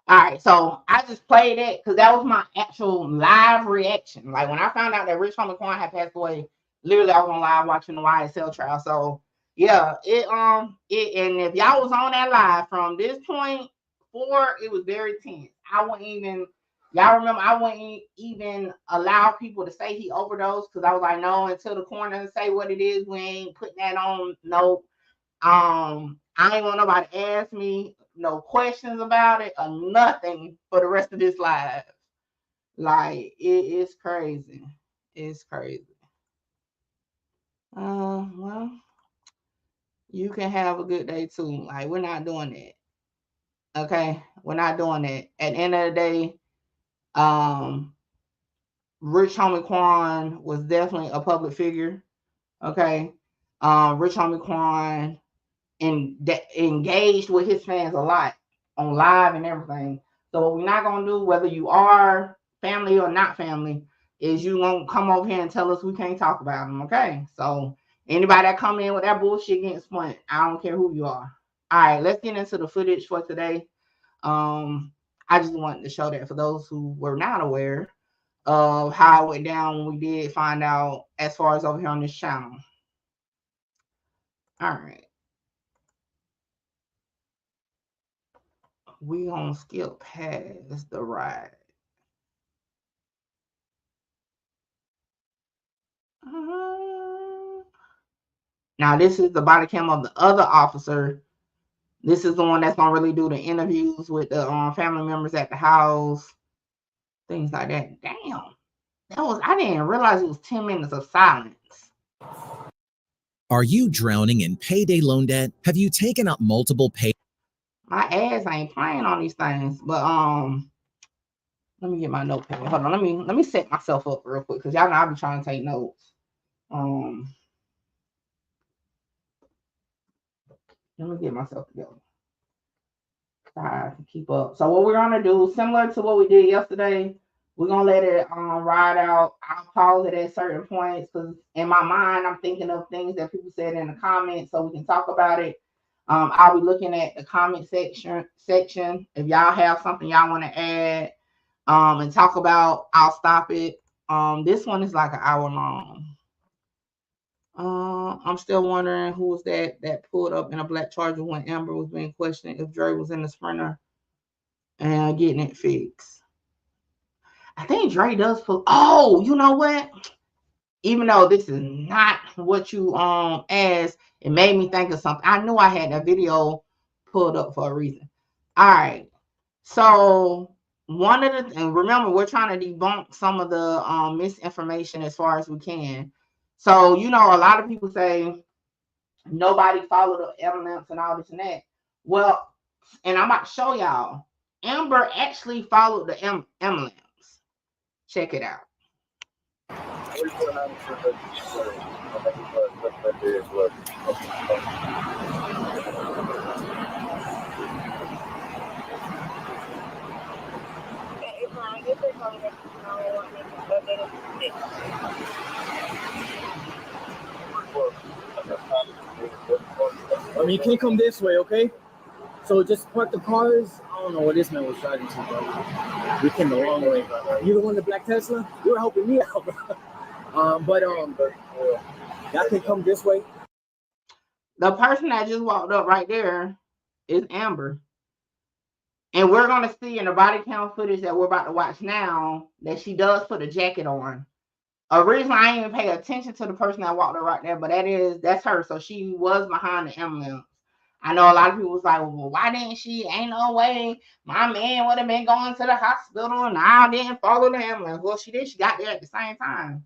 All right, so I just played it because that was my actual live reaction. Like when I found out that Rich Homie Quan had passed away, literally I was on live watching the YSL trial. So yeah, it and if y'all was on that live from this point forward, it was very tense. I wouldn't even. Y'all remember I wouldn't even allow people to say he overdosed because I was like, no, until the coroner say what it is, we ain't putting that on. Nope. I ain't want nobody to ask me no questions about it or nothing for the rest of this live. Like it's crazy. It's crazy. Well, you can have a good day too. Like we're not doing that. Okay, we're not doing that. At the end of the day, Rich Homie Quan was definitely a public figure. Okay, Rich Homie Quan engaged with his fans a lot on live and everything. So what we're not gonna do, whether you are family or not family, is you gonna come over here and tell us we can't talk about them. Okay. So anybody that come in with that bullshit getting spun, I don't care who you are. All right, let's get into the footage for today. I just wanted to show that for those who were not aware of how it went down when we did find out as far as over here on this channel. All right. we gonna skip past the ride. Now this is the body cam of the other officer. This is the one that's gonna really do the interviews with the family members at the house, things like that. Damn, I didn't realize it was 10 minutes of silence. Are you drowning in payday loan debt? Have you taken up multiple pay? My ass ain't playing on these things, but let me get my notepad. Hold on, let me set myself up real quick because y'all know I'll be trying to take notes. Let me get myself together. I can keep up. So what we're gonna do, similar to what we did yesterday, we're gonna let it ride out. I'll pause it at certain points because in my mind I'm thinking of things that people said in the comments, so we can talk about it. I'll be looking at the comment section. If y'all have something y'all want to add and talk about, I'll stop it. This one is like an hour long. I'm still wondering who was that pulled up in a black Charger when Amber was being questioned if Dre was in the Sprinter and getting it fixed. I think Dre does pull. Oh, you know what? Even though this is not what you asked, it made me think of something. I knew I had that video pulled up for a reason. All right. So one of the and remember, we're trying to debunk some of the misinformation as far as we can. So, you know, a lot of people say nobody followed the evidence and all this and that. Well, and I'm about to show y'all. Amber actually followed the emblems. Check it out. I mean, you can't come this way, okay? So just park the cars. I don't know what this man was driving to, bro. We came the wrong way. You the one in the black Tesla? You were helping me out, bro. Y'all can come this way. The person that just walked up right there is Amber. And we're going to see in the body cam footage that we're about to watch now that she does put a jacket on. Originally, I didn't even pay attention to the person that walked up right there, but that's her. So she was behind the emblems. I know a lot of people was like, well, why didn't she? Ain't no way. My man would have been going to the hospital and I didn't follow the ambulance. Well, she did. She got there at the same time.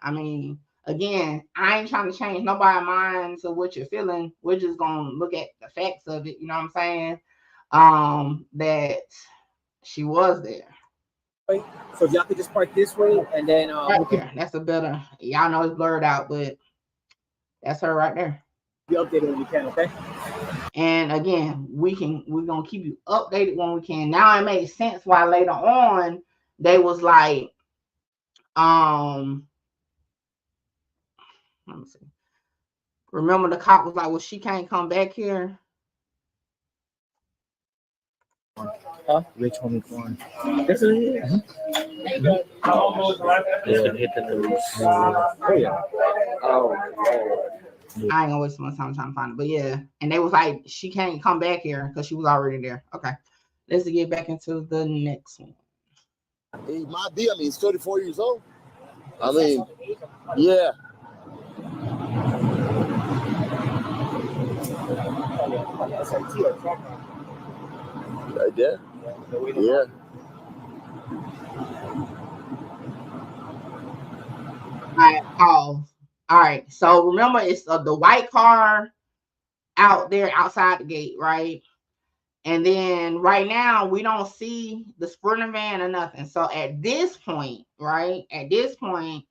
I mean, again, I ain't trying to change nobody's mind to what you're feeling. We're just going to look at the facts of it. You know what I'm saying? That she was there. So y'all could just park this way and then right there. That's a better. Y'all know it's blurred out, but that's her right there. Be updated when you can, okay? And again, we're gonna keep you updated when we can. Now it makes sense why later on they was like, let me see. Remember the cop was like, well, she can't come back here. Huh? Rich homie Quan. This is it. Oh yeah. Oh. I ain't gonna waste my time trying to find it, but yeah. And they was like, she can't come back here because she was already there. Okay, let's get back into the next one. He might be. I mean, he's 34 years old. I mean, yeah. Right there? Yeah. All right, pause. All right, so remember it's the white car out there outside the gate, right? And then right now we don't see the Sprinter van or nothing. So at this point, right? At this point,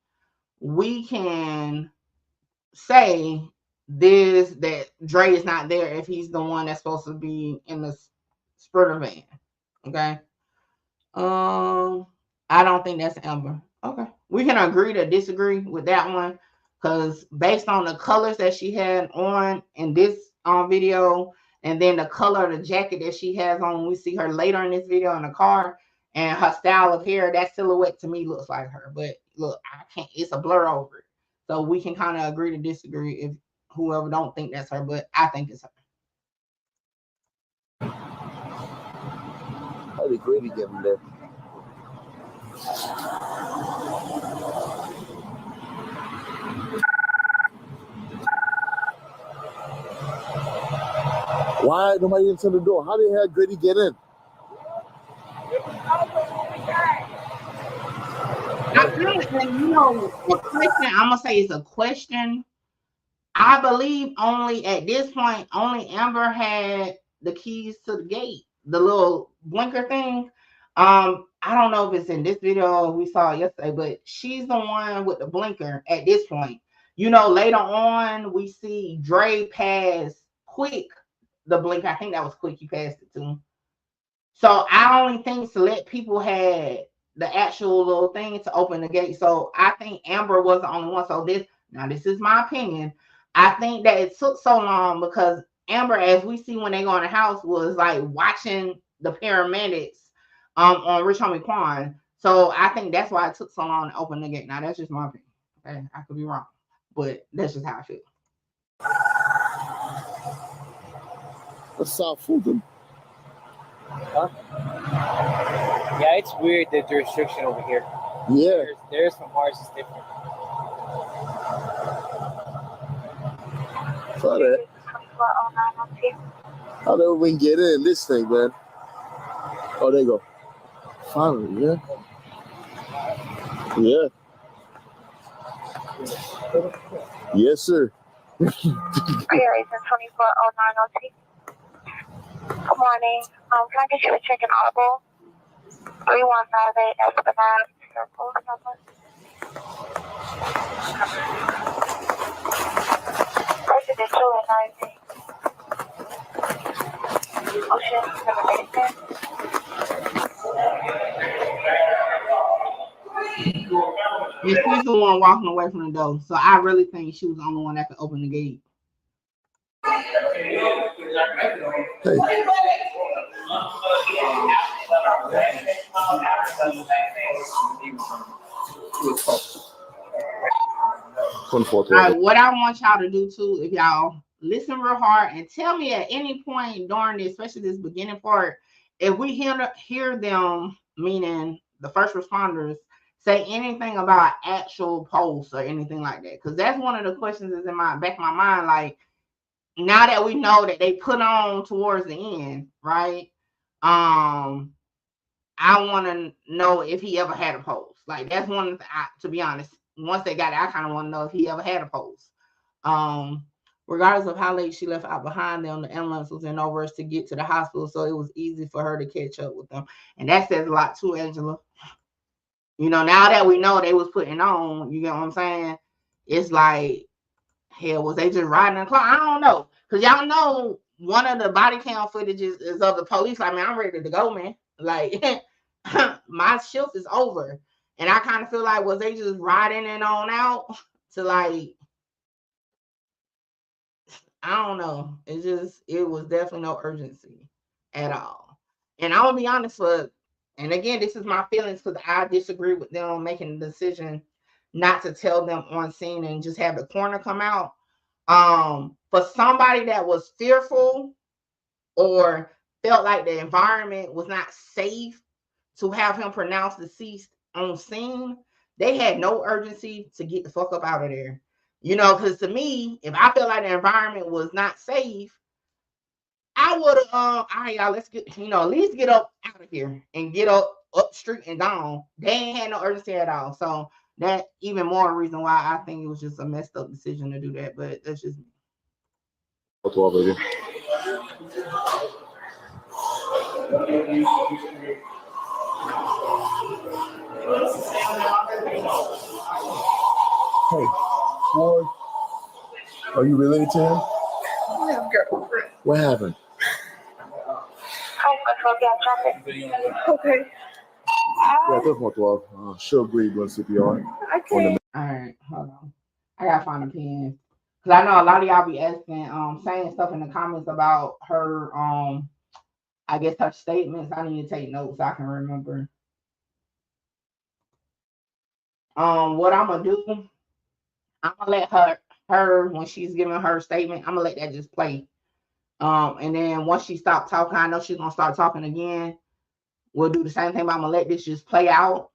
we can say that Dre is not there if he's the one that's supposed to be in the Sprinter van. Okay. I don't think that's Amber. Okay. We can agree to disagree with that one because based on the colors that she had on in this video and then the color of the jacket that she has on, we see her later in this video in the car and her style of hair, that silhouette to me looks like her. But look, I can't, it's a blur over it. So we can kind of agree to disagree if whoever don't think that's her, but I think it's her. Probably Grady getting there. Why nobody answered the door? How the hell Grady get in? I think, and you know, the question I'm gonna say is a question. I believe only at this point, only Amber had the keys to the gate, the little blinker thing. I don't know if it's in this video we saw yesterday, but she's the one with the blinker at this point. You know, later on we see Dre pass Quick the blinker. I think that was Quick. He passed it to him. So I only think Select People had the actual little thing to open the gate. So I think Amber was the only one. So this is my opinion. I think that it took so long because Amber, as we see when they go in the house, was like watching the paramedics on Rich Homie Quan. So I think that's why it took so long to open the gate. Now that's just my opinion. Okay, I could be wrong, but that's just how I feel. What's South Fulton? Huh? Yeah, it's weird the jurisdiction over here. Yeah. There's from ours is different. Saw that. How did we get in this thing, man? Oh, there you go. Finally, yeah. Yeah. Yes, sir. Good morning. Can I get you a check in Audible? 3158 Esplanade Circle number. Presidential and 19. Ocean, basement. And she's the one walking away from the door. So I really think she was the only one that could open the gate. Hey. 24. All right, what I want y'all to do too, if y'all listen real hard and tell me at any point during this, especially this beginning part, if we hear them, meaning the first responders, say anything about actual posts or anything like that, because that's one of the questions that's in my back of my mind. Like, now that we know that they put on towards the end, right? I want to know if he ever had a post. Like, that's one of the, to be honest, once they got it, I kind of want to know if he ever had a post. Regardless of how late she left out behind them, the ambulance was in no rush to get to the hospital, so it was easy for her to catch up with them. And that says a lot too, Angela. You know, now that we know they was putting on, you get what I'm saying? It's like, hell, was they just riding the clock? I don't know. Because y'all know one of the body cam footages is of the police. Like, man, I'm ready to go, man. Like, my shift is over. And I kind of feel like, was they just riding it on out to, like, I don't know. It was definitely no urgency at all. And I'm going to be honest and again, this is my feelings because I disagree with them making the decision not to tell them on scene and just have the coroner come out. For somebody that was fearful or felt like the environment was not safe to have him pronounced deceased on scene, they had no urgency to get the fuck up out of there. You know, because to me, if I felt like the environment was not safe, I would have, all right, y'all, let's get, at least get up out of here and get up street and gone. They ain't had no urgency at all. So that even more reason why I think it was just a messed up decision to do that. But that's just me. Hey, boy, are you related to him? What happened? Okay. Yeah, that's more 12. She'll agree to CPR. All right, hold on. I gotta find a pen. Because I know a lot of y'all be asking, saying stuff in the comments about her, I guess her statements. I need to take notes so I can remember. What I'm gonna do, I'm gonna let her when she's giving her statement, I'm gonna let that just play. And then once she stops talking, I know she's gonna start talking again. we'll do the same thing, but I'm gonna let this just play out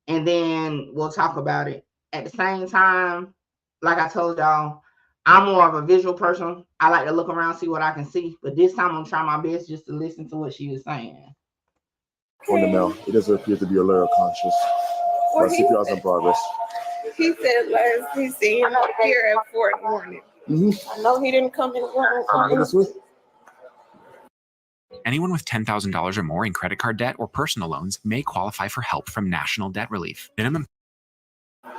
and then we'll talk about it. At the same time, like I told y'all, I'm more of a visual person. I like to look around, see what I can see, but this time I'm trying my best just to listen to what she was saying. On the mail, it doesn't appear to be alert or conscious. Well, But CPR is in progress. He said last he seen him here at 4 in the morning. I know he didn't come in the room. Anyone with $10,000 or more in credit card debt or personal loans may qualify for help from National Debt Relief. Minimum or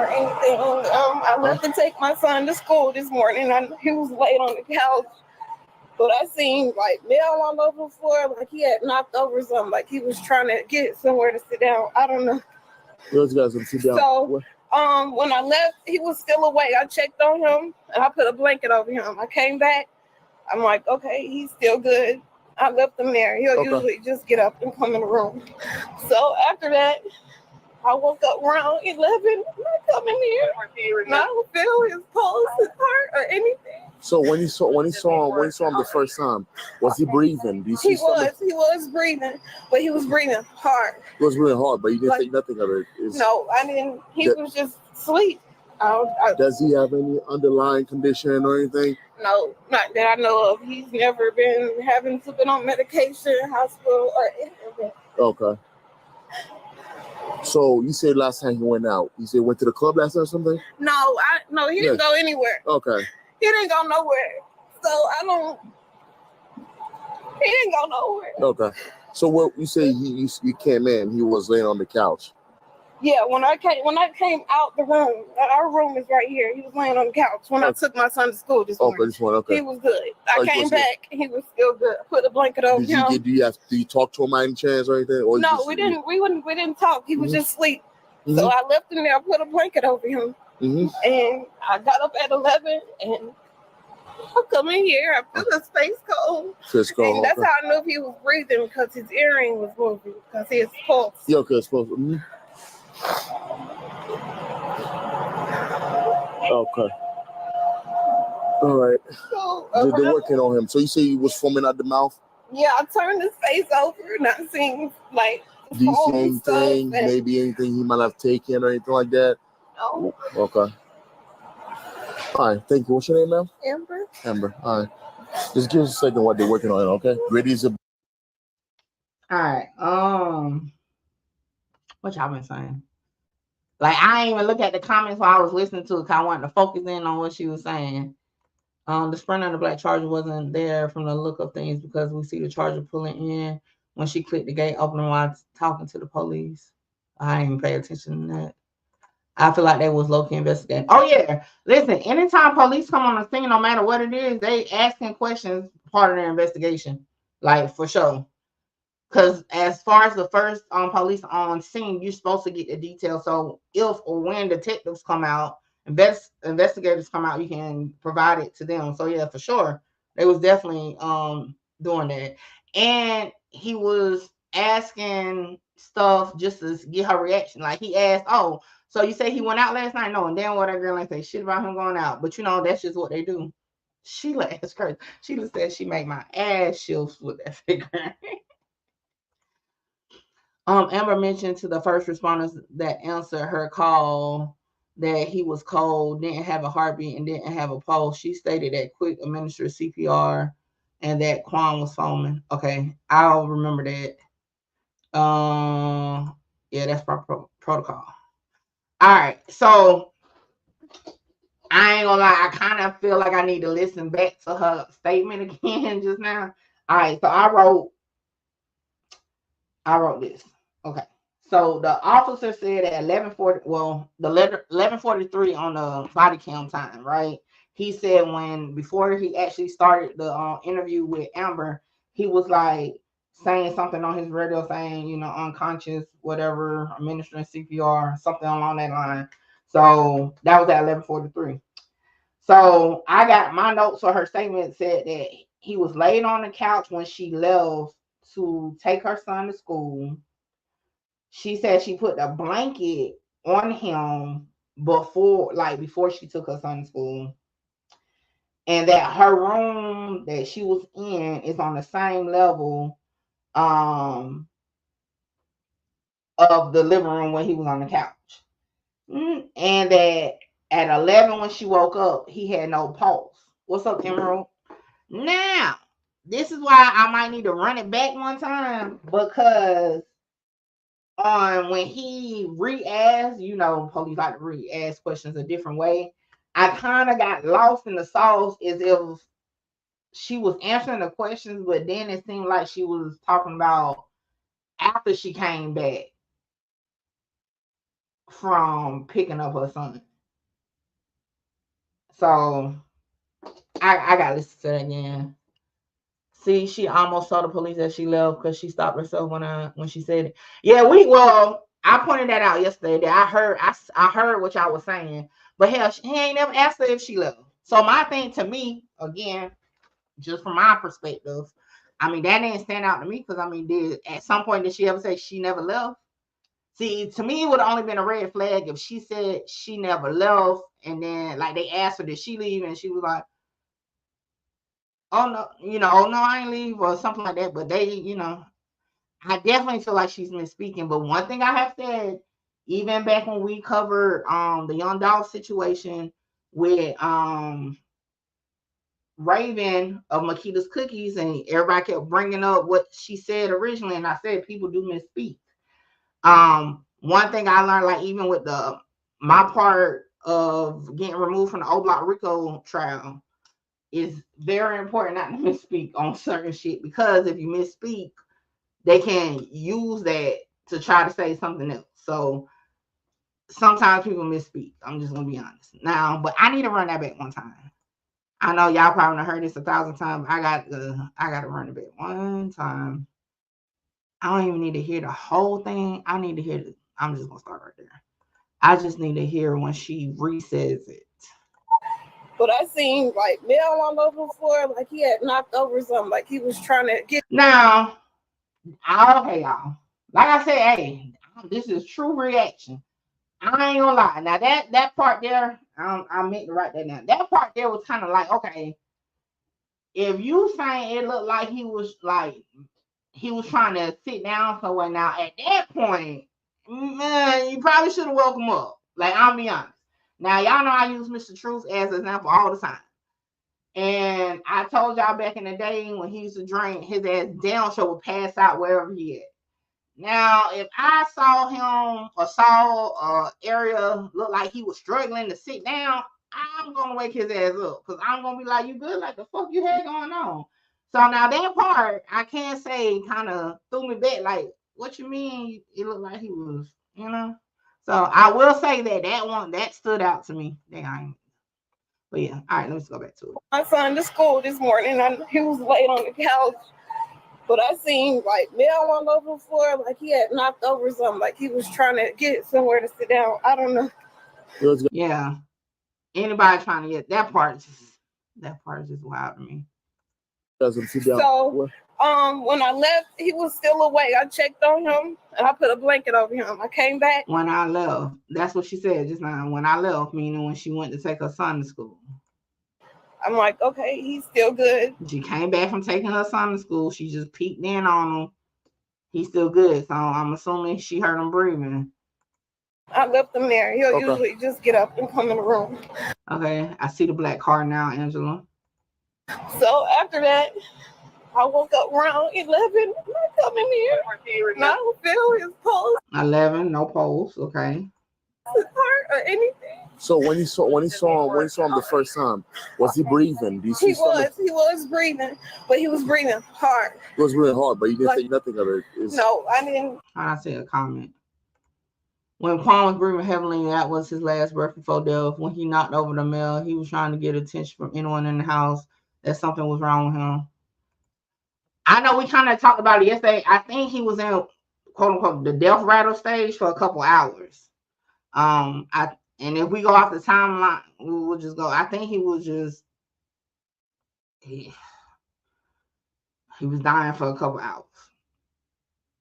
anything. I left to take my son to school this morning. He was laid on the couch, but I seen like mail all over the floor, like he had knocked over something, like he was trying to get somewhere to sit down. I don't know. Those guys can sit down. So when I left, he was still awake. I checked on him and I put a blanket over him. I came back. I'm like, okay, he's still good. I left him there. He'll usually just get up and come in the room. So after that, I woke up around 11. I come in here. And I don't feel his pulse, his heart, or anything. So when you saw him the first time, was he breathing? He was breathing, but he was breathing hard. He was breathing hard, but you didn't think nothing of it. No, I didn't. He was just asleep. Does he have any underlying condition or anything? No, not that I know of. He's never been having to be on medication, hospital, or anything. Okay. So you said last time he went out, you said went to the club last night or something? No, he didn't go anywhere. Okay. He didn't go nowhere. So he didn't go nowhere. Okay. So what you say you came in, he was laying on the couch. Yeah, when I came out the room, our room is right here. He was laying on the couch when I took my son to school this morning. Okay. He was good. I came back, he was still good. I put a blanket over him. Do you talk to him by any chance or anything? Or no, we didn't talk. He was just asleep. So I left him there, I put a blanket over him. And I got up at 11 and I come in here, I put a space code. And that's how I knew if he was breathing, because his earring was moving, because his pulse. Yeah, okay, it's pulse. Okay. All right. So, they're working on him. So you say he was foaming out the mouth? Yeah, I turned his face over and I seen like Do you see anything, maybe anything he might have taken or anything like that? No. Okay. All right, thank you. What's your name, ma'am? Amber. Amber. All right. Just give us a second what they're working on, okay? Ready as a... All right. What y'all been saying? Like, I ain't even look at the comments while I was listening to it, because I wanted to focus in on what she was saying. The Sprint on the black Charger wasn't there from the look of things, because we see the Charger pulling in when she clicked the gate opening while talking to the police. I ain't pay attention to that. I feel like they was low-key investigating. Oh, yeah. Listen, anytime police come on the scene, no matter what it is, they asking questions part of their investigation. Like, for sure. Because as far as the first police on scene, you're supposed to get the details. So if or when detectives come out, investigators come out, you can provide it to them. So yeah, for sure, they was definitely doing that. And he was asking stuff just to get her reaction. Like he asked, "Oh, so you say he went out last night?" No, and then what that girl ain't say shit about him going out. But you know, that's just what they do. Sheila asked her. Sheila said she make my ass shifts with that figure. Amber mentioned to the first responders that answered her call that he was cold, didn't have a heartbeat, and didn't have a pulse. She stated that quick administered CPR and that Quan was foaming. Okay, I'll remember that. Yeah, that's protocol. All right, so I ain't gonna lie, I kind of feel like I need to listen back to her statement again just now. All right, so I wrote this. Okay. So the officer said at 11:40, well, the letter 11:43 on the body cam time, right? He said before he actually started the interview with Amber, he was like saying something on his radio saying, you know, unconscious, whatever, administering CPR, something along that line. So that was at 11:43. So I got my notes for her statement said that he was laid on the couch when she left to take her son to school. She said she put a blanket on him before she took her son to school. and that her room that she was in is on the same level of the living room when he was on the couch. And that at 11 when she woke up, he had no pulse. What's up, Emerald? Now, this is why I might need to run it back one time, because when he re-asked, police like to re-ask questions a different way. I kind of got lost in the sauce as if she was answering the questions, but then it seemed like she was talking about after she came back from picking up her son. So I got to listen to that again. See, she almost saw the police as she left because she stopped herself when she said it. Yeah, I pointed that out yesterday. That I heard what y'all was saying, but hell, he ain't never asked her if she left. So my thing to me, again, just from my perspective, I mean, that didn't stand out to me because at some point did she ever say she never left? See, to me, it would have only been a red flag if she said she never left, and then like they asked her did she leave, and she was like, oh no, oh no, I ain't leave or something like that. But they, I definitely feel like she's misspeaking. But one thing I have said, even back when we covered the young dog situation with Raven of Makita's Cookies, and everybody kept bringing up what she said originally, and I said people do misspeak. One thing I learned, like even with my part of getting removed from the O Block Rico trial, is very important not to misspeak on certain shit, because if you misspeak, they can use that to try to say something else. So sometimes people misspeak. I'm just gonna be honest now, but I need to run that back one time. I know y'all probably heard this 1,000 times. I got to run it back one time. I don't even need to hear the whole thing. I need to hear I'm just gonna start right there. I just need to hear when she re-says it. But I seen like mail all over the floor, like he had knocked over something, like he was trying to get. Now, okay, y'all. Like I said, hey, this is true reaction. I ain't gonna lie. Now that part there, I meant to write that down. That part there was kind of like, okay, if you saying it looked like he was trying to sit down somewhere. Now at that point, you probably should have woke him up. Like, I'll be honest. Now y'all know I use Mr. Truth as an example all the time. And I told y'all back in the day when he used to drink, his ass down show would pass out wherever he at. Now, if I saw him or saw area look like he was struggling to sit down, I'm gonna wake his ass up, because I'm gonna be like, you good? Like, the fuck you had going on? So now that part, I can't say, kind of threw me back. Like, what you mean? It looked like he was, So I will say that one that stood out to me. But yeah, all right, let's go back to it. My son to school this morning, and he was laid on the couch. But I seen like mail all over the floor, like he had knocked over something, like he was trying to get somewhere to sit down. I don't know. Yeah. Anybody trying to get that part is just wild to me. So when I left, he was still awake. I checked on him and I put a blanket over him. I came back. When I left, that's what she said just now. When I left, meaning when she went to take her son to school. I'm like, okay, he's still good. She came back from taking her son to school. She just peeked in on him. He's still good. So I'm assuming she heard him breathing. I left him there. He'll usually just get up and come in the room. Okay, I see the black car now, Angela. So after that, I woke up around 11. I come in here. And I don't feel his pulse. 11, no pulse. Okay. His heart or anything. So when you saw him the first time, was he breathing? He was breathing, but he was breathing hard. It was really hard, but you didn't think nothing of it. No, I didn't. I say a comment. When Quan was breathing heavily, that was his last breath before death. When he knocked over the mail, he was trying to get attention from anyone in the house that something was wrong with him. I know we kind of talked about it yesterday. I think he was in, quote unquote, the death rattle stage for a couple hours. And if we go off the timeline, we will just go. I think he was just he was dying for a couple hours.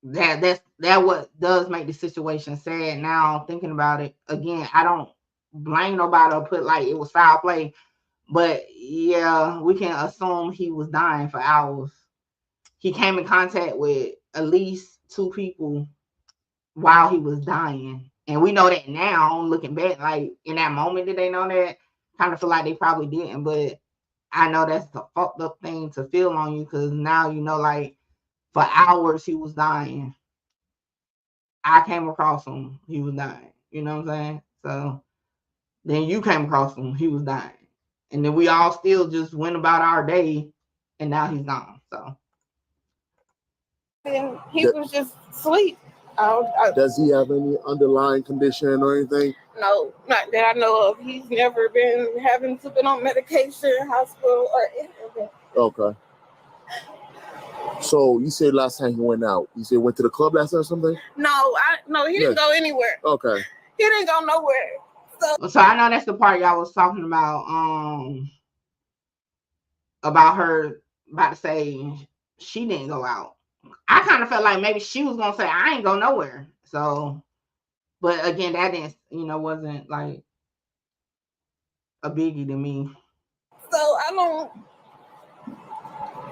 That what does make the situation sad. Now thinking about it again, I don't blame nobody or put like it was foul play, But yeah, we can assume he was dying for hours. He came in contact with at least 2 people while he was dying. And we know that now, looking back, like in that moment, did they know that? Kind of feel like they probably didn't, but I know that's a fucked up thing to feel on you because now you know, like for hours he was dying. I came across him, he was dying. You know what I'm saying? So then you came across him, he was dying. And then we all still just went about our day and now he's gone. So and he was just asleep. Does he have any underlying condition or anything? No, not that I know of. He's never been having to been on medication, hospital, or anything. Okay. So you said last time he went out, you said went to the club last night or something? No, he didn't go anywhere. Okay. He didn't go nowhere. So I know that's the part y'all was talking about her about to say she didn't go out. I kind of felt like maybe she was gonna say I ain't go nowhere. So, but again, that didn't, wasn't like a biggie to me. So I don't.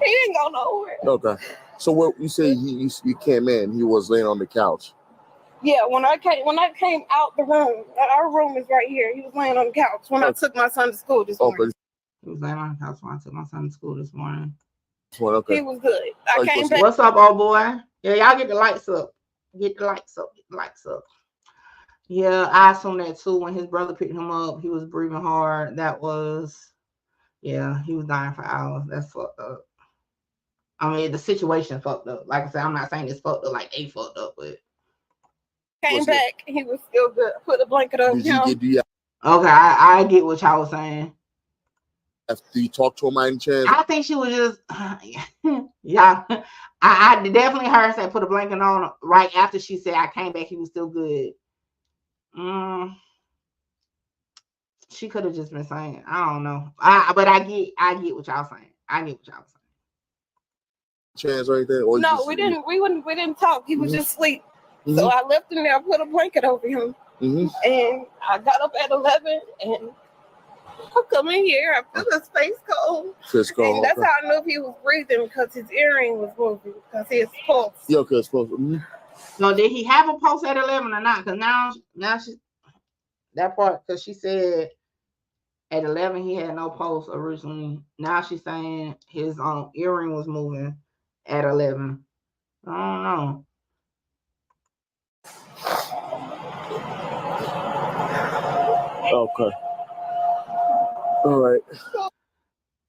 He didn't go nowhere. Okay. So what you say you came in, he was laying on the couch. Yeah, when I came out the room, our room is right here. He was laying on the couch when I took my son to school this morning. He was laying on the couch when I took my son to school this morning. Well, okay. He was good. I came back. What's up, old boy? Yeah, y'all get the lights up. Get the lights up. Get the lights up. Yeah, I assume that too. When his brother picked him up, he was breathing hard. That was, yeah, he was dying for hours. That's fucked up. I mean, the situation fucked up. Like I said, I'm not saying it's fucked up like they fucked up, but Came back, he was still good. Put a blanket over him. okay, I get what y'all was saying. Do you talk to him by any chance? I think she was just, yeah. I definitely heard her say put a blanket on right after she said I came back. He was still good. She could have just been saying, I don't know. But I get what y'all saying. I get what y'all saying. Chance or anything? Or no, we didn't. We didn't talk. He was just asleep. So I left him there. Put a blanket over him, and I got up at 11 and. I come in here, I feel his face cold. And that's how I knew he was breathing because his earring was moving because his pulse. Yeah, because pulse. So did he have a pulse at 11 or not? Because now she that part because she said at 11 he had no pulse originally. Now she's saying his earring was moving at 11. I don't know. Okay. All right.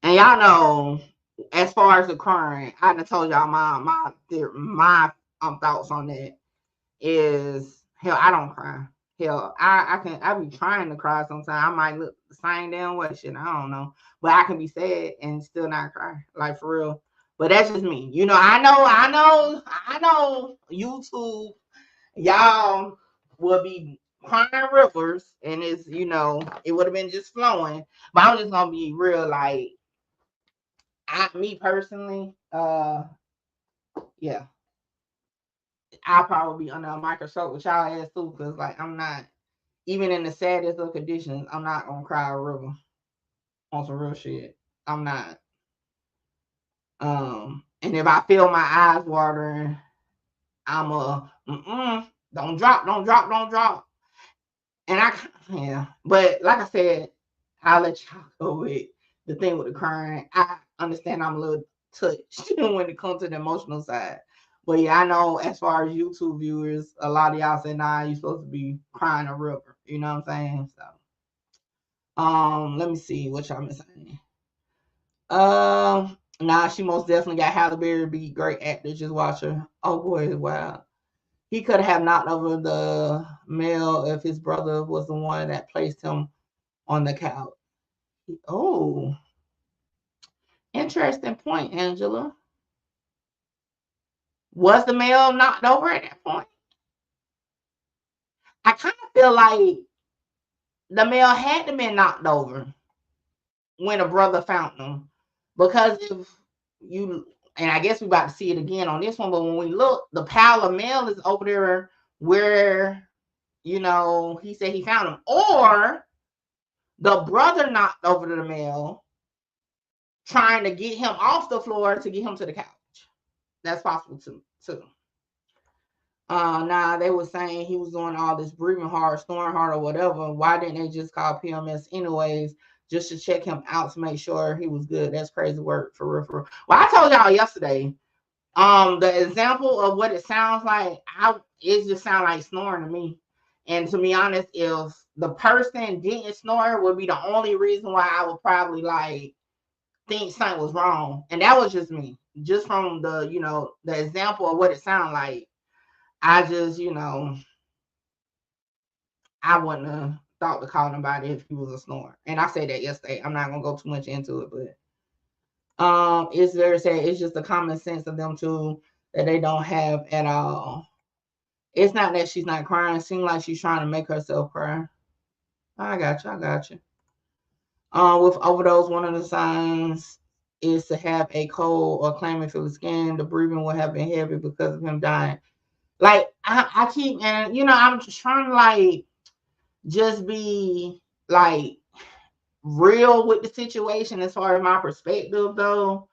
And y'all know, as far as the crying, I done told y'all my thoughts on that is hell. I don't cry. Hell, I be trying to cry sometimes. I might look the same damn way. Shit, I don't know, but I can be sad and still not cry, like for real. But that's just me. I know. YouTube, y'all will be crying rivers, and it's it would have been just flowing. But I'm just gonna be real, like. Me personally, yeah, I'll probably be under a microscope with y'all ass too, because like I'm not, even in the saddest of conditions, I'm not gonna cry a river on some real shit. I'm not. And if I feel my eyes watering, I'm don't drop. And but like I said, I'll let y'all go with the thing with the crying. I understand I'm a little touched when it comes to the emotional side. But yeah, I know as far as YouTube viewers, a lot of y'all say, nah, you're supposed to be crying a river. You know what I'm saying? So let me see what y'all been saying. Nah, she most definitely got Halle Berry be great actor. Just watch her. Oh boy, wow. He could have knocked over the male if his brother was the one that placed him on the couch. Oh, interesting point, Angela. Was the male knocked over at that point? I kind of feel like the male had to be knocked over when a brother found him. Because if you, and I guess we're about to see it again on this one, but when we look, the pile of mail is over there where, he said he found him. Or The brother knocked over the male, trying to get him off the floor to get him to the couch. That's possible too. Now they were saying he was doing all this breathing hard, snoring hard, or whatever. Why didn't they just call PMS anyways, just to check him out to make sure he was good? That's crazy work for real. Well, I told y'all yesterday. The example of what it sounds like, it just sounds like snoring to me. And to be honest, if the person didn't snore, would be the only reason why I would probably like think something was wrong. And that was just me, just from the the example of what it sounded like. I just I wouldn't have thought to call nobody if he was a snorer. And I said that yesterday. I'm not gonna go too much into it, but it's very sad. It's just the common sense of them too that they don't have at all. It's not that she's not crying. It seems like she's trying to make herself cry. I got you. With overdose, one of the signs is to have a cold or clammy feel the skin. The breathing will have been heavy because of him dying. Like I keep, and I'm just trying to like just be like real with the situation as far as my perspective though.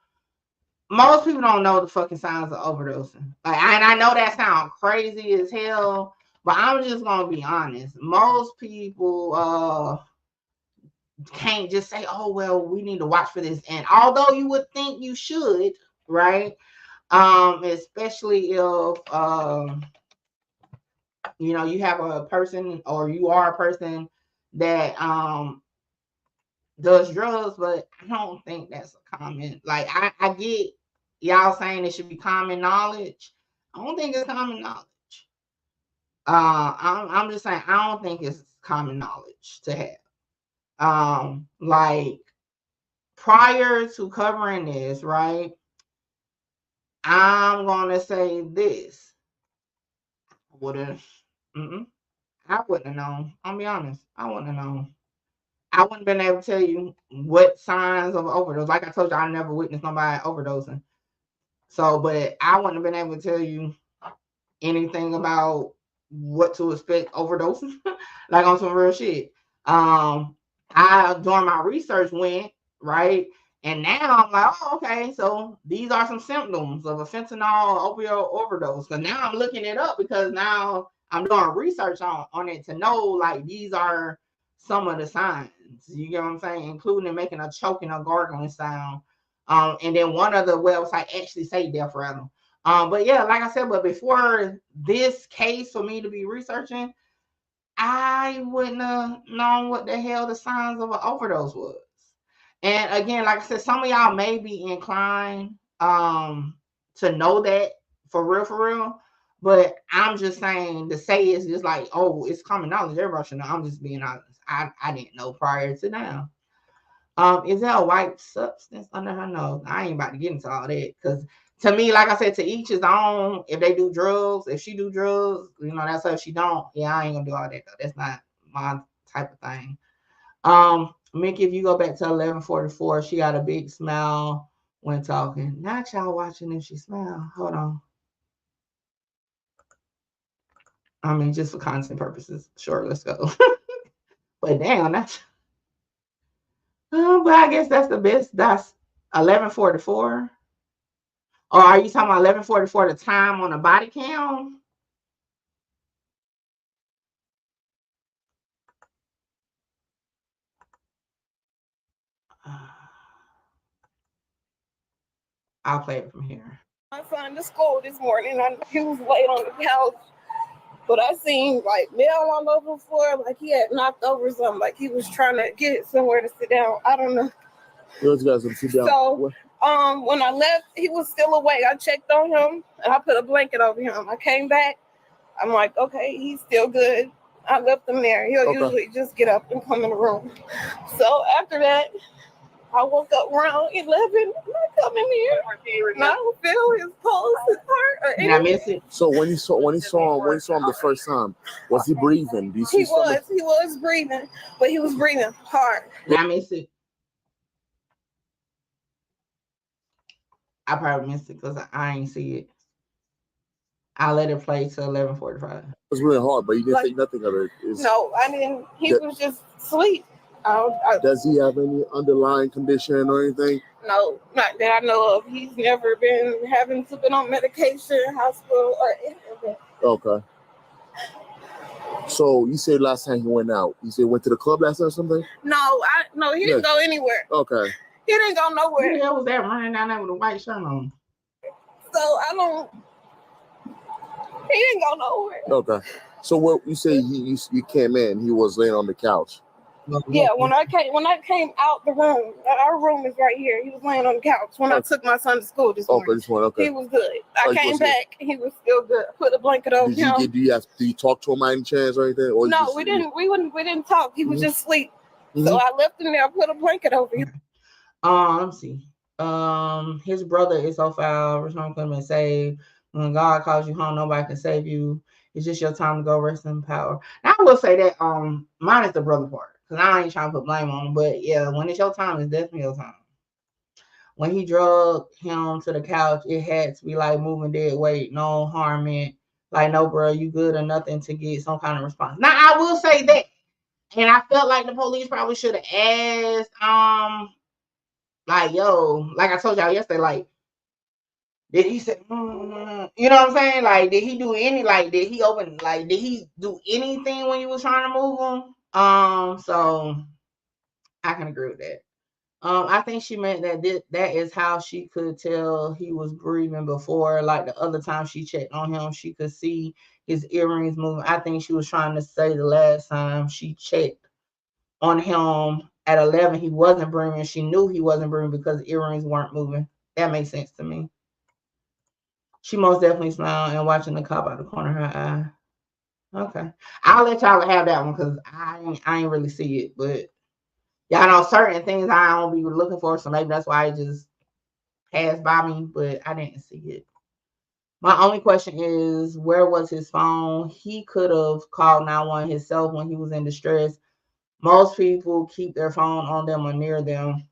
Most people don't know the fucking signs of overdosing. Like, and I know that sounds crazy as hell, but I'm just gonna be honest. Most people can't just say, "Oh well, we need to watch for this." And although you would think you should, right? Especially if you have a person or you are a person that does drugs, but I don't think that's a common. Like I get y'all saying it should be common knowledge. I don't think it's common knowledge. I'm just saying I don't think it's common knowledge to have. Like prior to covering this, right? I'm gonna say this. I wouldn't have known. I'll be honest. I wouldn't have known. I wouldn't have been able to tell you what signs of overdose. Like I told you, I never witnessed nobody overdosing. So, but I wouldn't have been able to tell you anything about what to expect overdosing, like on some real shit. I during my research went right, and now I'm like, oh, okay, so these are some symptoms of a fentanyl or opioid overdose. Because now I'm looking it up because now I'm doing research on it to know like these are some of the signs. You get what I'm saying, including making a choking or gargling sound. And then one of the websites actually say death rattle. But yeah, like I said, but before this case for me to be researching, I wouldn't have known what the hell the signs of an overdose was. And again, like I said, some of y'all may be inclined to know that for real. But I'm just saying to say it's just like, oh, it's common knowledge. Everybody should know. I'm just being honest. I didn't know prior to now. Is there a white substance under her nose? I ain't about to get into all that because to me, like I said, to each his own. If they do drugs, if she do drugs, that's her. If she don't, yeah, I ain't gonna do all that though. That's not my type of thing. Mickey, if you go back to 1144, she got a big smile when talking. Not y'all watching if she smile. Hold on. I mean, just for content purposes. Sure, let's go. But damn, that's. But I guess that's the best. That's 1144. Or are you talking about 1144 the time on the body cam? I'll play it from here. My son to school this morning. He was laying on the couch, but I seen like mail all over the floor, like he had knocked over something, like he was trying to get somewhere to sit down. I don't know. Those guys will sit down. So when I left, he was still awake. I checked on him and I put a blanket over him. I came back. I'm like, okay, he's still good. I left him there. He'll usually just get up and come in the room. So after that, I woke up around 11. I come in here. And I don't feel his pulse, his heart, or anything. Did I miss it? So when you saw him the first time, was he breathing? Did you see He was breathing, but he was breathing hard. Did I miss it? I probably missed it because I ain't see it. I let it play till 11:45. It was really hard, but you didn't think nothing of it. No, I didn't. He was just asleep. Does he have any underlying condition or anything? No, not that I know of. He's never been having to be on medication, hospital, or anything. Okay. So you said last time he went out, you said went to the club last night or something? No, he didn't go anywhere. Okay. He didn't go nowhere. Who the hell was that running down there with a white shirt on? So he didn't go nowhere. Okay. So what you say you came in, he was laying on the couch. Yeah, when I came out the room, our room is right here. He was laying on the couch when I took my son to school this morning. Okay. He was good. I came back, he was still good. Put a blanket over him. Do you talk to him by any chance or anything? Or no, we didn't. We didn't talk. He was just asleep. Mm-hmm. So I left him there. Put a blanket over him. Let's see. His brother is so foul. Return come and say, when God calls you home, nobody can save you. It's just your time to go rest in power. Now, I will say that mine is the brother part. Because I ain't trying to put blame on him. But yeah, when it's your time, it's definitely your time. When he drug him to the couch, it had to be like moving dead weight, no harm meant. Like, no, bro, you good or nothing to get some kind of response. Now, I will say that. And I felt like the police probably should have asked, like, yo, like I told y'all yesterday, like, did he say, you know what I'm saying? Like, did he do any, like, did he do anything when you was trying to move him? So I can agree with that. I think she meant that is how she could tell he was breathing before. Like the other time she checked on him, she could see his earrings moving. I think she was trying to say the last time she checked on him at 11, he wasn't breathing. She knew he wasn't breathing because earrings weren't moving. That makes sense to me. She most definitely smiled and watching the cop out the corner of her eye. Okay. I'll let y'all have that one because I ain't really see it, but y'all know certain things I don't be looking for, so maybe that's why it just passed by me, but I didn't see it. My only question is, where was his phone? He could have called 911 himself when he was in distress. Most people keep their phone on them or near them.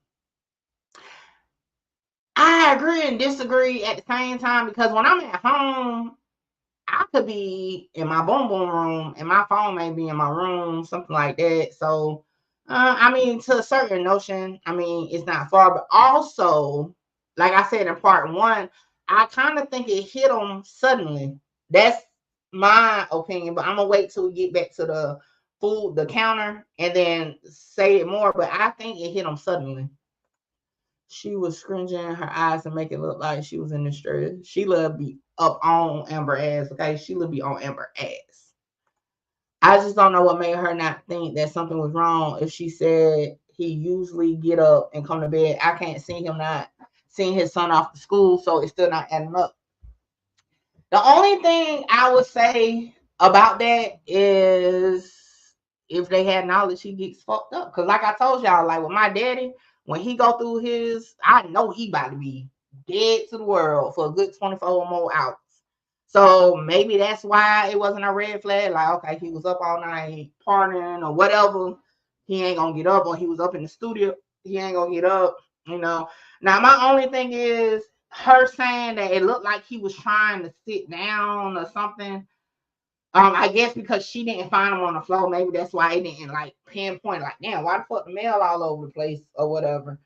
I agree and disagree at the same time because when I'm at home, I could be in my boom boom room and my phone may be in my room, something like that. So, I mean, to a certain notion, I mean, it's not far, but also, like I said in part one, I kind of think it hit him suddenly. That's my opinion, but I'm gonna wait till we get back to the counter, and then say it more. But I think it hit him suddenly. She was scrunching her eyes and make it look like she was in distress. Sheila be up on Amber ass, okay? Sheila be on Amber ass. I just don't know what made her not think that something was wrong. If she said he usually get up and come to bed, I can't see him not seeing his son off to school, so it's still not adding up. The only thing I would say about that is if they had knowledge, he gets fucked up. Because like I told y'all, like with my daddy, when he go through his, I know he about to be dead to the world for a good 24 more hours. So maybe that's why it wasn't a red flag. Like, okay, he was up all night partying or whatever. He ain't gonna get up, or he was up in the studio. He ain't gonna get up, you know. Now, my only thing is her saying that it looked like he was trying to sit down or something. I guess because she didn't find him on the floor, maybe that's why it didn't like pinpoint, like, damn, why the fuck the mail all over the place or whatever.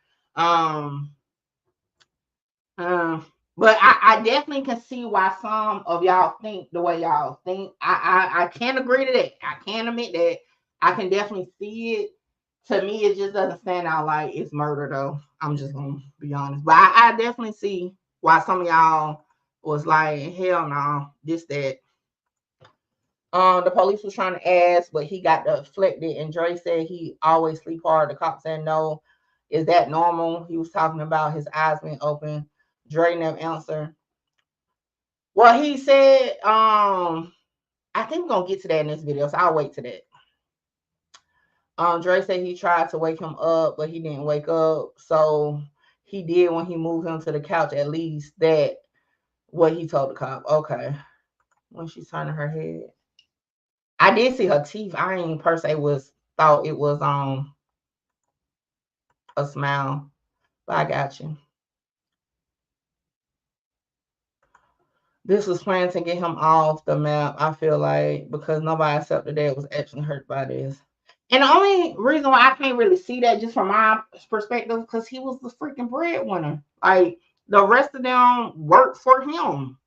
But I definitely can see why some of y'all think the way y'all think. I can agree to that. I can admit that. I can definitely see it. To me, it just doesn't stand out like it's murder, though. I'm just gonna be honest. But I definitely see why some of y'all was like, hell no, this, that. The police was trying to ask, but he got deflected. And Dre said he always sleep hard. The cop said no. Is that normal? He was talking about his eyes being open. Dre never answered. Well, he said, I think we're gonna get to that in this video, so I'll wait to that. Dre said he tried to wake him up, but he didn't wake up. So he did when he moved him to the couch, at least that what he told the cop. Okay. When she's turning her head. I did see her teeth. I ain't per se thought it was a smile. But I got you. This was planned to get him off the map, I feel like, because nobody except the dad was actually hurt by this. And the only reason why I can't really see that just from my perspective, because he was the freaking breadwinner. Like the rest of them work for him.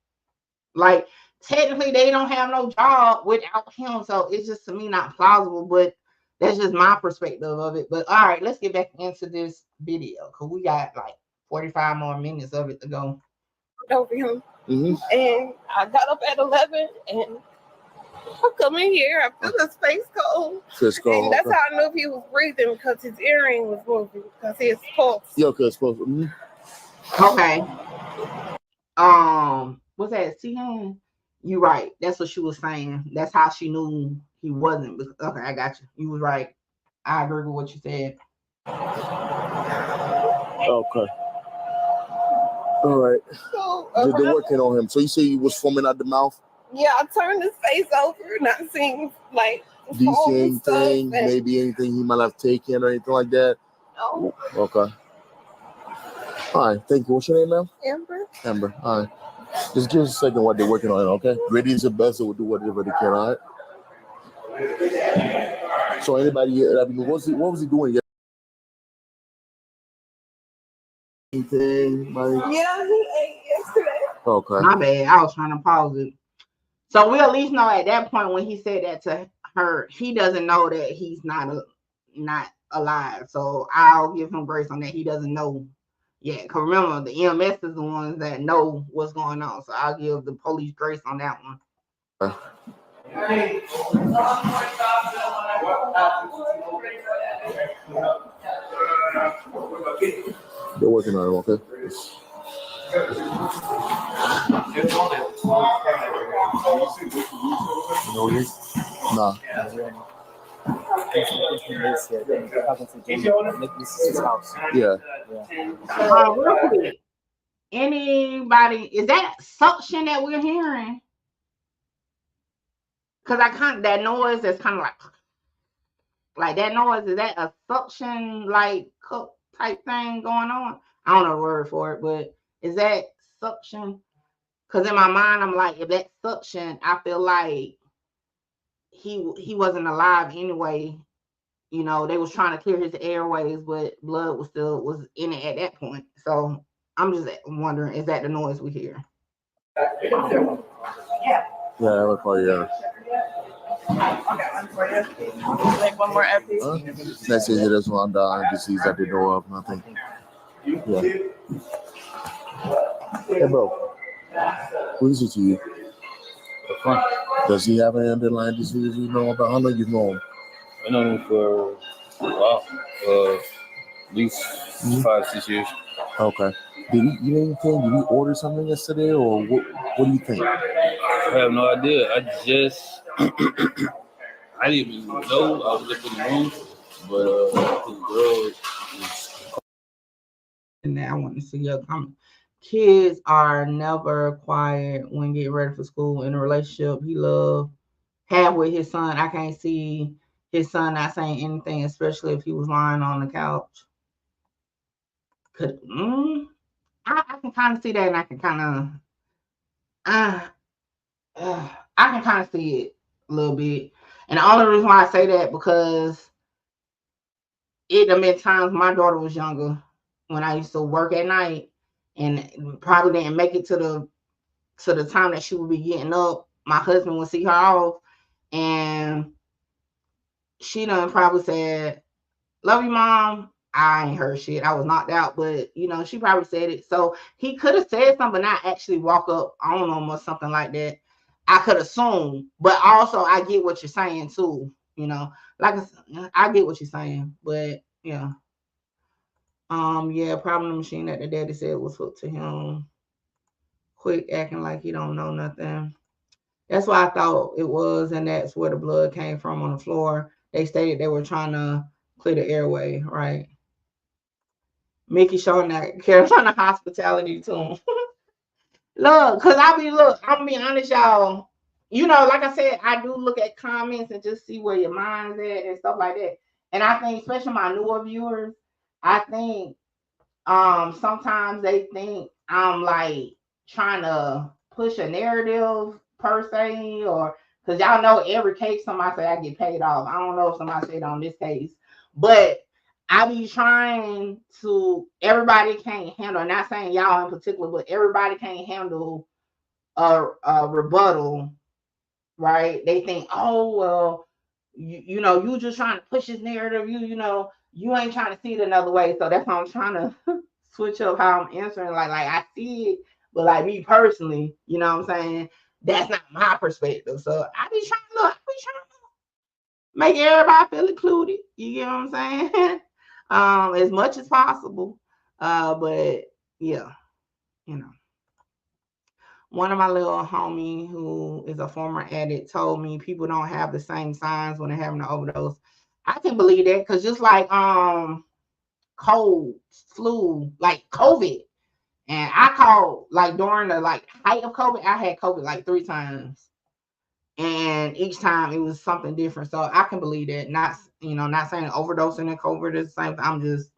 Like technically they don't have no job without him. So it's just to me not plausible, but that's just my perspective of it. But all right, let's get back into this video because we got like 45 more minutes of it to go. Over him. And I got up at 11 and I come in here, I feel his face cold. And that's how I knew if he was breathing because his earring was moving because his pulse. Okay. What's that? See, you right. That's what she was saying. That's how she knew he wasn't. Okay, I got you. You was right. I agree with what you said. Okay. All right. So They're working on him. So you say he was foaming out the mouth? Yeah, I turned his face over and I seen like Do you see anything? Maybe anything he might have taken or anything like that? No. Okay. All right. Thank you. What's your name, ma'am? Amber. Amber. All right. Just give us a second what they're working on, okay? Grady is the best, so we'll do whatever they can, all right? So anybody, I mean, what was he doing? Anything? Yeah, he ate yesterday. Okay. My bad. I was trying to pause it. So we at least know at that point when he said that to her, he doesn't know that he's not alive. So I'll give him grace on that. He doesn't know yet. Because remember, the EMS is the ones that know what's going on. So I'll give the police grace on that one. They're working on it, okay? Nah. Yeah. Real quick, anybody, is that suction that we're hearing? Because that noise that's kind of like that noise, is that a suction like cup type thing going on? I don't know the word for it, but is that suction? Because in my mind, I'm like, if that's suction, I feel like he wasn't alive anyway. You know, they was trying to clear his airways, but blood was in it at that point. So I'm just wondering, is that the noise we hear? Yeah, I would call you. Like one more epi. Next thing there's one disease that they know of, nothing. Yeah. Hey, bro. Who is it to you? Does he have any underlying disease you know about? How long you know him? I know him for a while. At least 5-6 years. Okay. Did he eat anything? Did he order something yesterday, or what do you think? I have no idea. I just I didn't even know I was up in the room, but his girl was. And I want to see your comment. Kids are never quiet when getting ready for school. In a relationship he have with his son, I can't see his son not saying anything, especially if he was lying on the couch. I can kind of see that, and I can kind of see it a little bit. And the only reason why I say that because it have been times my daughter was younger when I used to work at night and probably didn't make it to the time that she would be getting up. My husband would see her off, and she done probably said, "Love you, Mom." I ain't heard shit. I was knocked out, but she probably said it. So he could have said something, but not actually walk up on them or something like that. I could assume, but also I get what you're saying too. Like I get what you're saying, but yeah. Yeah, probably the machine that the daddy said was hooked to him. Quick acting like he don't know nothing. That's why I thought it was, and that's where the blood came from on the floor. They stated they were trying to clear the airway, right? Mickey showing that Carolina hospitality to him. I'm gonna be honest, y'all. Like I said, I do look at comments and just see where your mind's at and stuff like that. And I think, especially my newer viewers, I think sometimes they think I'm like trying to push a narrative per se or Because y'all know every case somebody say I get paid off. I don't know if somebody said on this case, but I be trying to, everybody can't handle, not saying y'all in particular, but everybody can't handle a rebuttal, right? They think, oh, well, you know, you just trying to push this narrative. You know, you ain't trying to see it another way. So that's why I'm trying to switch up how I'm answering. Like I see it, but like me personally, you know what I'm saying? That's not my perspective. So I be trying to make everybody feel included. You get what I'm saying? As much as possible. But yeah, you know. One of my little homie who is a former addict told me people don't have the same signs when they're having an overdose. I can believe that because just like cold, flu, like COVID. And I called like during the like height of COVID, I had COVID like 3 times. And each time it was something different. So I can believe that. Not, you know, not saying overdosing and COVID is the same. I'm just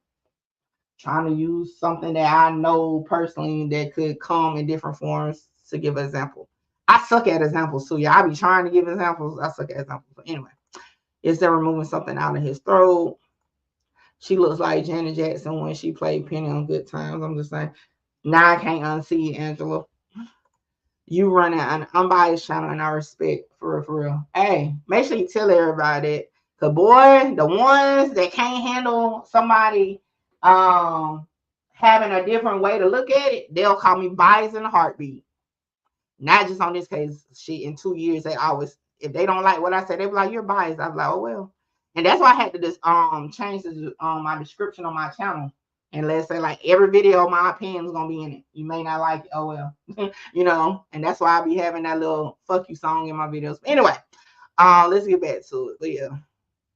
trying to use something that I know personally that could come in different forms to give an example. I suck at examples too. Yeah, I be trying to give examples. I suck at examples. But anyway, is there removing something out of his throat? She looks like Janet Jackson when she played Penny on Good Times. I'm just saying. Now I can't unsee it, Angela. You running an unbiased channel and I respect for real. Hey, make sure you tell everybody that. Cause boy, the ones that can't handle somebody having a different way to look at it, they'll call me biased in a heartbeat. Not just on this case. Shit, in 2 years, they always, if they don't like what I said, they be like, you're biased. I was like, oh well. And that's why I had to just change my description on my channel. And let's say like every video, my opinion is gonna be in it. You may not like it, oh well. You know, and that's why I be having that little fuck you song in my videos. But anyway, let's get back to it. But yeah.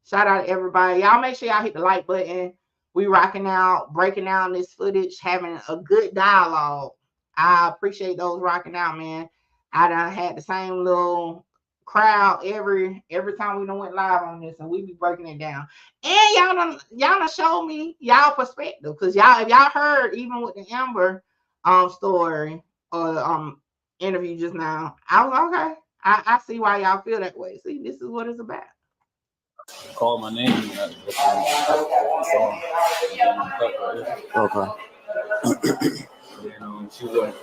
Shout out to everybody. Y'all make sure y'all hit the like button. We rocking out, breaking down this footage, having a good dialogue. I appreciate those rocking out, man. I done had the same little crowd every time we done went live on this, and we be breaking it down. And y'all done show me y'all perspective, because y'all, if y'all heard even with the Amber story or interview just now, I was okay. I see why y'all feel that way. See, this is what it's about. Call my name. Okay. And she was like,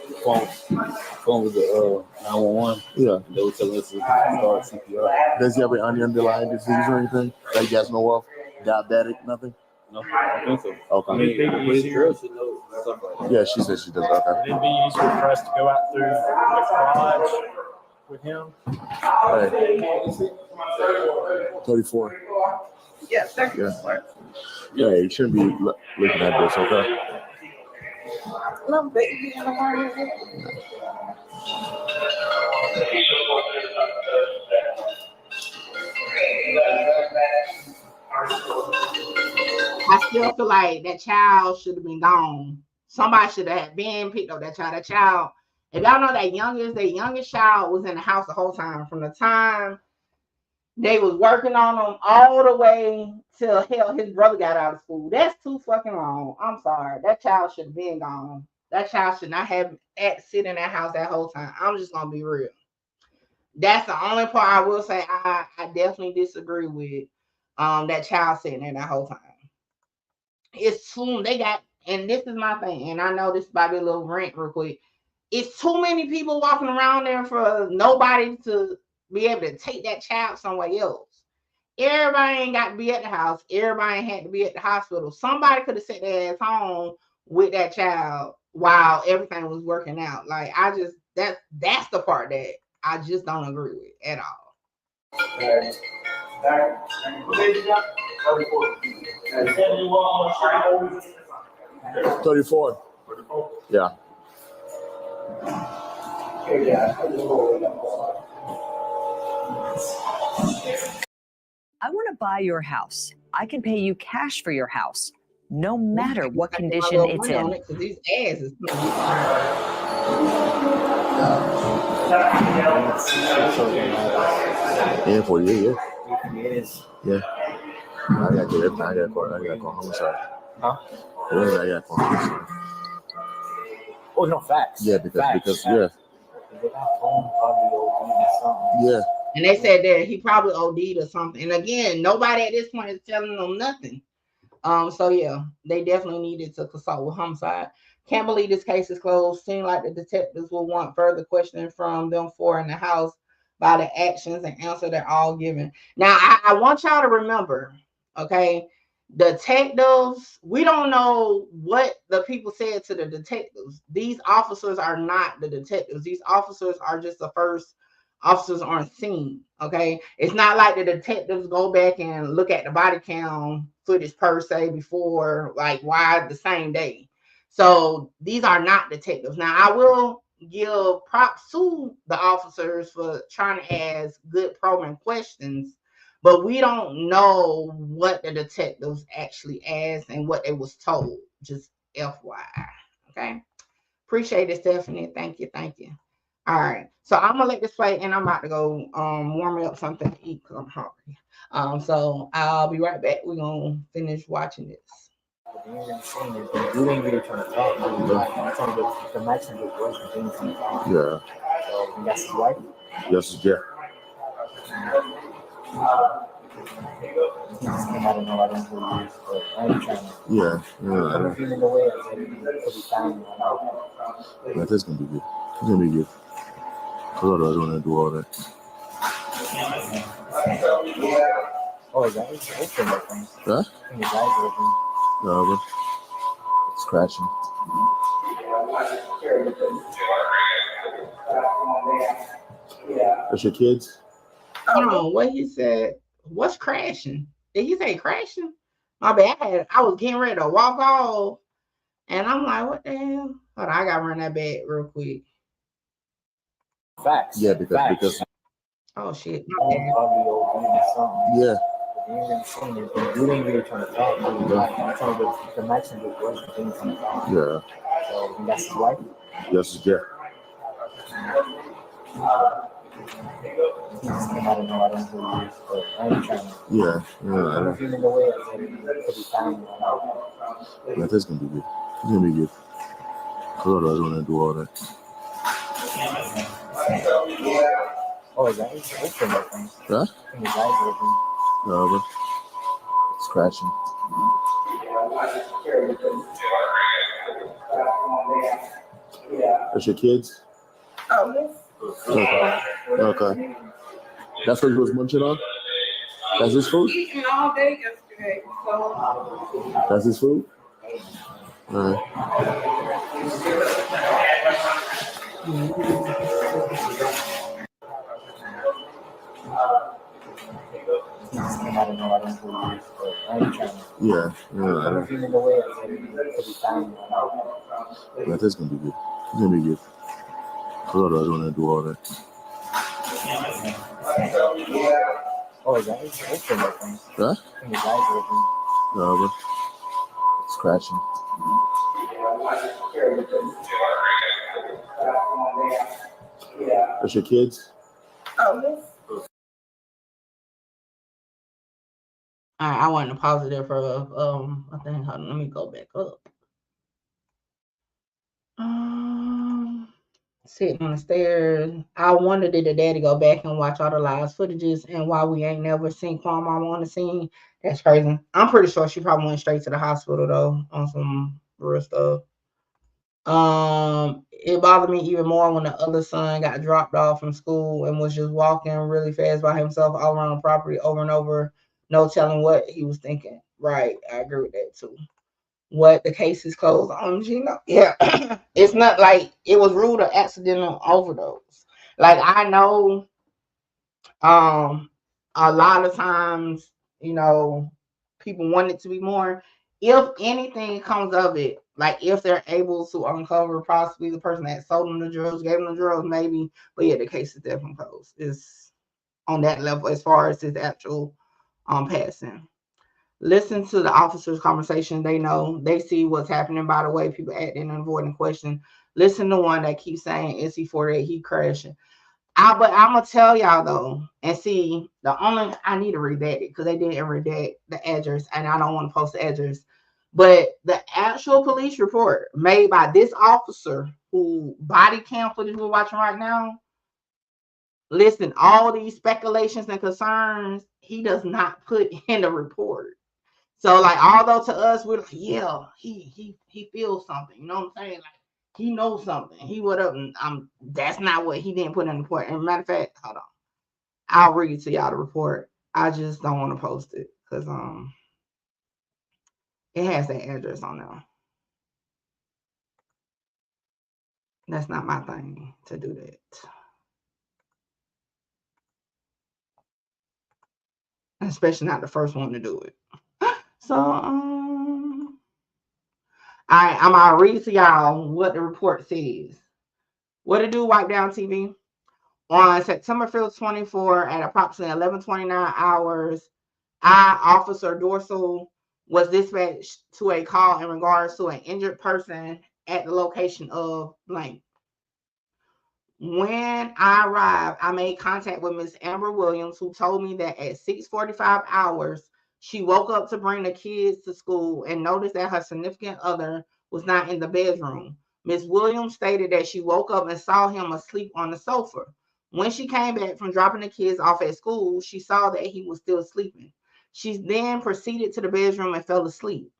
phone was 911. Yeah. They were telling us to start CPR. Does he have any underlying disease or anything that you guys know of? Diabetic, nothing? No, I don't think so. Okay. I mean, the girl should know stuff like that. Yeah, she said she does. Okay. It'd be easier for us to go out through the garage with him. Hey. 34. Yeah, 34. Yeah, you shouldn't be looking at this, okay? Little baby in the morning. I still feel like that child should have been gone. Somebody should have been picked up that child. That child, if y'all know that youngest child was in the house the whole time. From the time they was working on him all the way till hell his brother got out of school. That's too fucking long. I'm sorry. That child should have been gone. That child should not have sit in that house that whole time. I'm just gonna be real. That's the only part I will say I definitely disagree with. That child sitting there that whole time. It's too, they got, and this is my thing, and I know this might be a little rant real quick. It's too many people walking around there for nobody to be able to take that child somewhere else. Everybody ain't got to be at the house. Everybody had to be at the hospital. Somebody could have sat their ass home with that child while everything was working out. Like, I just, that's the part that I just don't agree with at all. 34. Yeah. I want to buy your house. I can pay you cash for your house, no matter what condition it's in. These asses. Yeah, for you, yeah. I gotta get everything. I gotta call homicide. Huh? Yeah, I gotta call homicide. Oh no, facts. Yeah, because yeah. Yeah. And they said that he probably OD'd or something. And again, nobody at this point is telling them nothing. So yeah, they definitely needed to consult with homicide. Can't believe this case is closed. Seems like the detectives will want further questioning from them four in the house by the actions and answer they're all given. Now, I want y'all to remember, okay, detectives, we don't know what the people said to the detectives. These officers are not the detectives. These officers are just the first officers on scene. Okay, it's not like the detectives go back and look at the body cam footage per se before, like, why the same day. So these are not detectives. Now, I will give props to the officers for trying to ask good probing questions, but we don't know what the detectives actually asked and what they was told. Just FYI. Okay. Appreciate it, Stephanie. Thank you. Thank you. All right. So I'm gonna let this play and I'm about to go warm me up something to eat because I'm hungry. So I'll be right back. We're gonna finish watching this. You ain't really trying to talk. I'm trying to get the maximum good question. Things trying to talk. Yeah. So that's his wife. Yes, yeah. I don't know. I don't know who he is, but I ain't trying to. Yeah. I'm feeling the way I said it could be fine. Yeah, this gonna be good. It's gonna be good. Otherwise, I want to do all that. Oh, his eyes open, I think. Huh? I think his eyes open. No, but it's crashing. That's your kids? Hold on, what he said? What's crashing? Did he say crashing? My bad. I was getting ready to walk off, and I'm like, what the hell? Hold on, I gotta run that back real quick. Facts. Yeah, because. Oh shit. Yeah. You ain't really trying to talk. I'm trying to get the maximum good question. Things trying to talk. Yeah. So that's his wife. Yes, yeah. I don't know. I don't know who he is, but I ain't trying to. Yeah. I'm feeling the way I said it could be fine. Yeah, this gonna be good. It's gonna be good. Otherwise, I want to do all that. Oh, his eyes open, I think. Huh? I think his eyes open. No, but it's crashing. That's your kids? Okay. Okay. That's what he was munching on? That's his food? Eating all day yesterday, so. That's his food? All right. I don't know. I don't know who he is, but I ain't trying to. Yeah. I'm feeling the way I said it could be fine. Yeah, this gonna be good. It's gonna be good. Otherwise, I want to do all that. Oh, his eyes open, I think. Huh? I think his eyes open. No, but it's crashing. That's your kids? All right, I wanted to pause it there for I think. Hold on, let me go back up. Sitting on the stairs. I wonder did the daddy go back and watch all the live footages and why we ain't never seen Quan mama on the scene. That's crazy. I'm pretty sure she probably went straight to the hospital though on some real stuff. It bothered me even more when the other son got dropped off from school and was just walking really fast by himself all around the property over and over, no telling what he was thinking. Right, I agree with that too. What the case is closed on Gino? Yeah, it's not like it was ruled an accidental overdose. Like I know, a lot of times, people want it to be more. If anything comes of it, like if they're able to uncover possibly the person that sold them the drugs, gave them the drugs, maybe. But yeah, the case is definitely closed. It's on that level as far as his actual passing. Listen to the officers' conversation. They know, they see what's happening by the way people acting and avoiding questions. Listen to one that keeps saying, "Is he 48? He crashing." But I'm gonna tell y'all though, and see, I need to redact it because they didn't redact the address, and I don't want to post the address. But the actual police report made by this officer who body cam footage we're watching right now, Listen, all these speculations and concerns, he does not put in the report. So, like, although to us we're like, yeah, he feels something. You know what I'm saying? Like, he knows something. He would have. That's not what he didn't put in the report. And matter of fact, hold on, I'll read to y'all the report. I just don't want to post it because it has that address on there. That's not my thing to do that. Especially not the first one to do it. So, all right, I'm gonna read to y'all what the report says. What it do, Wipe Down TV? On September 5th, 24, at approximately 11:29 hours, Officer Dorsal, was dispatched to a call in regards to an injured person at the location of blank. When I arrived, I made contact with Miss Amber Williams, who told me that at 6:45 hours, she woke up to bring the kids to school and noticed that her significant other was not in the bedroom. Miss Williams stated that she woke up and saw him asleep on the sofa. When she came back from dropping the kids off at school, she saw that he was still sleeping. She then proceeded to the bedroom and fell asleep.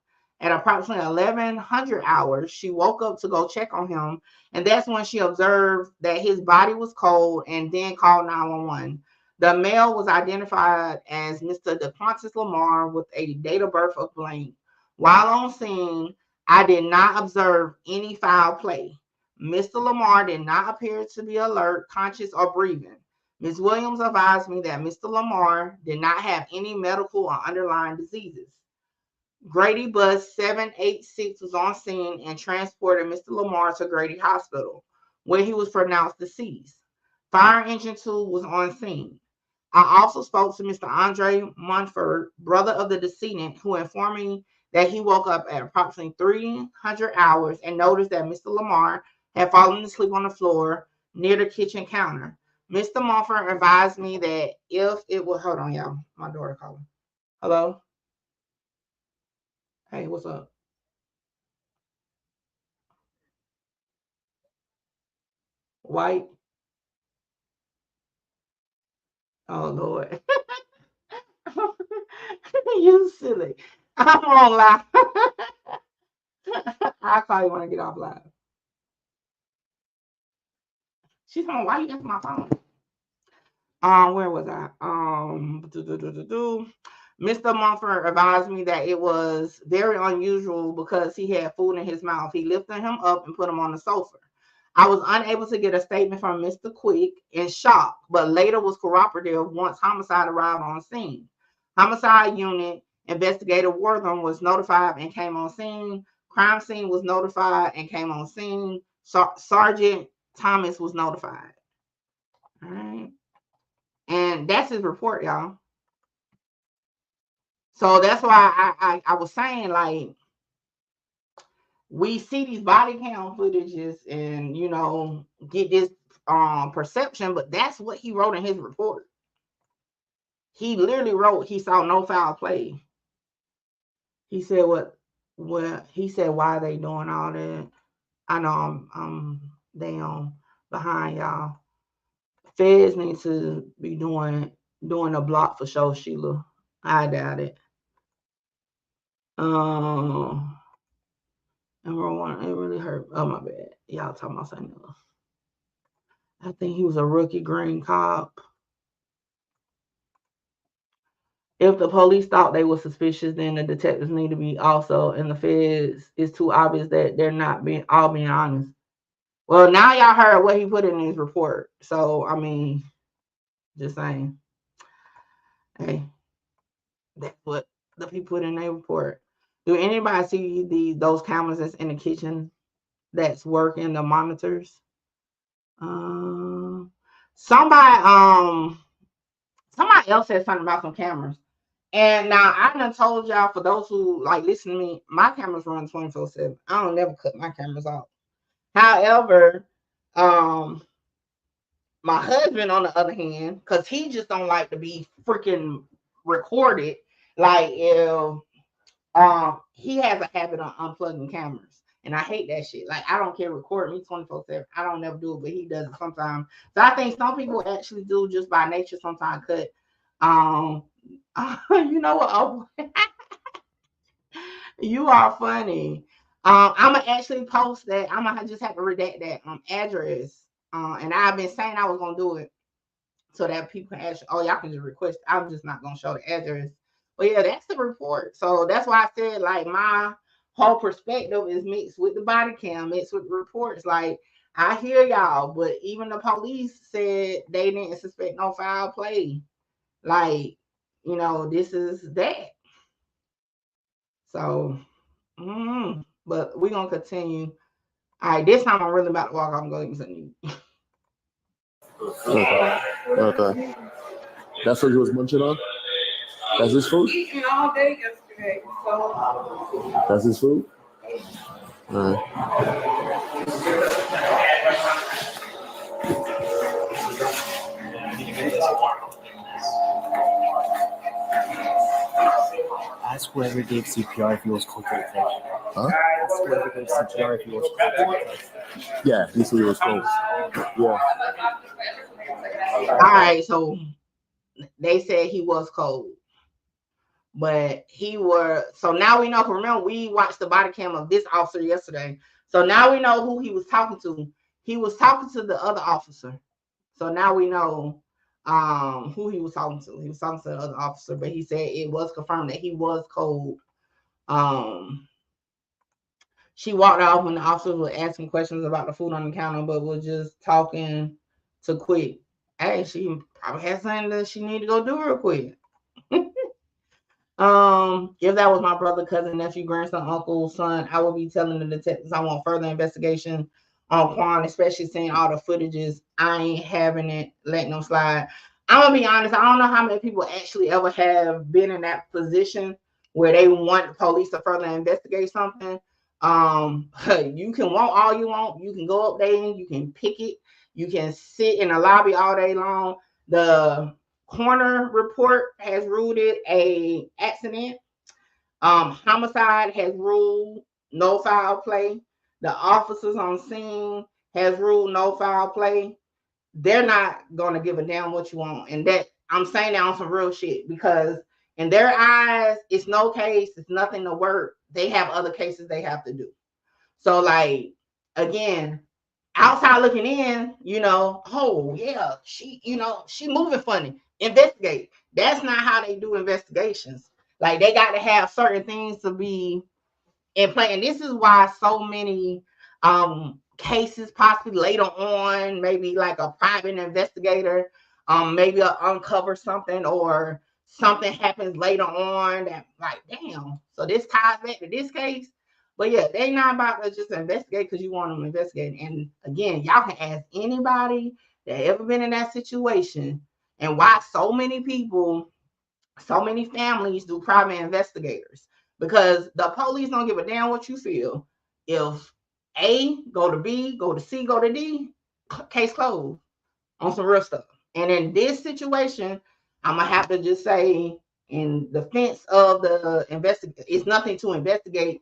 At approximately 1100 hours, she woke up to go check on him, and that's when she observed that his body was cold and then called 911. The male was identified as Mr. DeQuantis Lamar with a date of birth of blank. While on scene, I did not observe any foul play. Mr. Lamar did not appear to be alert, conscious, or breathing. Ms. Williams advised me that Mr. Lamar did not have any medical or underlying diseases. Grady Bus 786 was on scene and transported Mr. Lamar to Grady Hospital, where he was pronounced deceased. Fire engine 2 was on scene. I also spoke to Mr. Andre Munford, brother of the decedent, who informed me that he woke up at approximately 300 hours and noticed that Mr. Lamar had fallen asleep on the floor near the kitchen counter. Mr. Munford advised me that if it was, hold on, y'all, my daughter calling. Hello? Hey, what's up? White? Oh, Lord. You silly. I'm on live. I'll call you when I get off live. She's on, why you answer my phone? Where was I? Mr. Mumford advised me that it was very unusual because he had food in his mouth. He lifted him up and put him on the sofa. I was unable to get a statement from Mr. Quick in shock, but later was cooperative once homicide arrived on scene. Homicide unit investigator Wortham was notified and came on scene. Crime scene was notified and came on scene. Sergeant Thomas was notified. All right. And that's his report, y'all. So that's why I was saying, like, we see these body cam footages and, you know, get this perception, but that's what he wrote in his report. He literally wrote he saw no foul play. He said he said, why are they doing all that? I know I'm down behind y'all. Feds need to be doing a block for show, Sheila. I doubt it. Number one, it really hurt. Oh, my bad. Y'all talking about something else. I think he was a rookie green cop. If the police thought they were suspicious, then the detectives need to be also, and the feds, it's too obvious that they're not being honest. Well, now y'all heard what he put in his report. So, I mean, just saying. Hey, that's what the people put in their report. Do anybody see those cameras that's in the kitchen that's working, the monitors? Somebody else said something about some cameras. And now I done told y'all, for those who like listen to me, my cameras run 24/7. I don't never cut my cameras off. However, my husband, on the other hand, because he just don't like to be freaking recorded. Like if he has a habit of unplugging cameras. And I hate that shit. Like, I don't care, record me 24/7. I don't never do it, but he does it sometimes. So I think some people actually do just by nature sometimes cut. You know what? Oh, you are funny. I'm gonna actually post that. I'm gonna just have to redact that address. And I've been saying I was gonna do it so that people can actually, y'all can just request. I'm just not gonna show the address. But yeah, that's the report. So that's why I said, like, my whole perspective is mixed with the body cam, mixed with the reports. Like, I hear y'all, but even the police said they didn't suspect no foul play. Like, this is that. So, but we're gonna continue. All right, this time I'm really about to walk off and go eat something. Okay. That's what he was munching on? That's his food? Eating all day yesterday, so. That's his food? All right. Ask whoever gave CPR if he was cold to the touch. Huh? Ask whoever gave CPR if he was cold to the touch. Yeah, he said he was cold. Yeah. All right, so they said he was cold. But so now we know, remember, we watched the body cam of this officer yesterday. So now we know who he was talking to. He was talking to the other officer. So now we know who he was talking to. He was talking to the other officer, but he said it was confirmed that he was cold. She walked off when the officers were asking questions about the food on the counter, but was just talking to quit. Hey, she probably had something that she needed to go do real quick. If that was my brother, cousin, nephew, grandson, uncle, son, I would be telling the detectives I want further investigation on Quan, especially seeing all the footages. I ain't having it, letting them slide. I'm gonna be honest, I don't know how many people actually ever have been in that position where they want the police to further investigate something. You can want all you want, you can go up there and you can pick it, you can sit in the lobby all day long. The coroner report has ruled it a accident. Homicide has ruled no foul play. The officers on scene has ruled no foul play. They're not gonna give a damn what you want, and that I'm saying that on some real shit, because in their eyes, it's no case, it's nothing to work. They have other cases they have to do. So, like, again, outside looking in, oh yeah, she moving funny. Investigate. That's not how they do investigations. Like, they got to have certain things to be in play, and this is why so many cases possibly later on, maybe like a private investigator, maybe uncover something, or something happens later on that, like, damn, so this ties back to this case. But yeah, they not about to just investigate because you want them investigating. And again, y'all can ask anybody that ever been in that situation, and why so many people, so many families do private investigators, because the police don't give a damn what you feel. If A go to B, go to C, go to D, case closed on some real stuff. And in this situation, I'm gonna have to just say, in defense of the investigate, it's nothing to investigate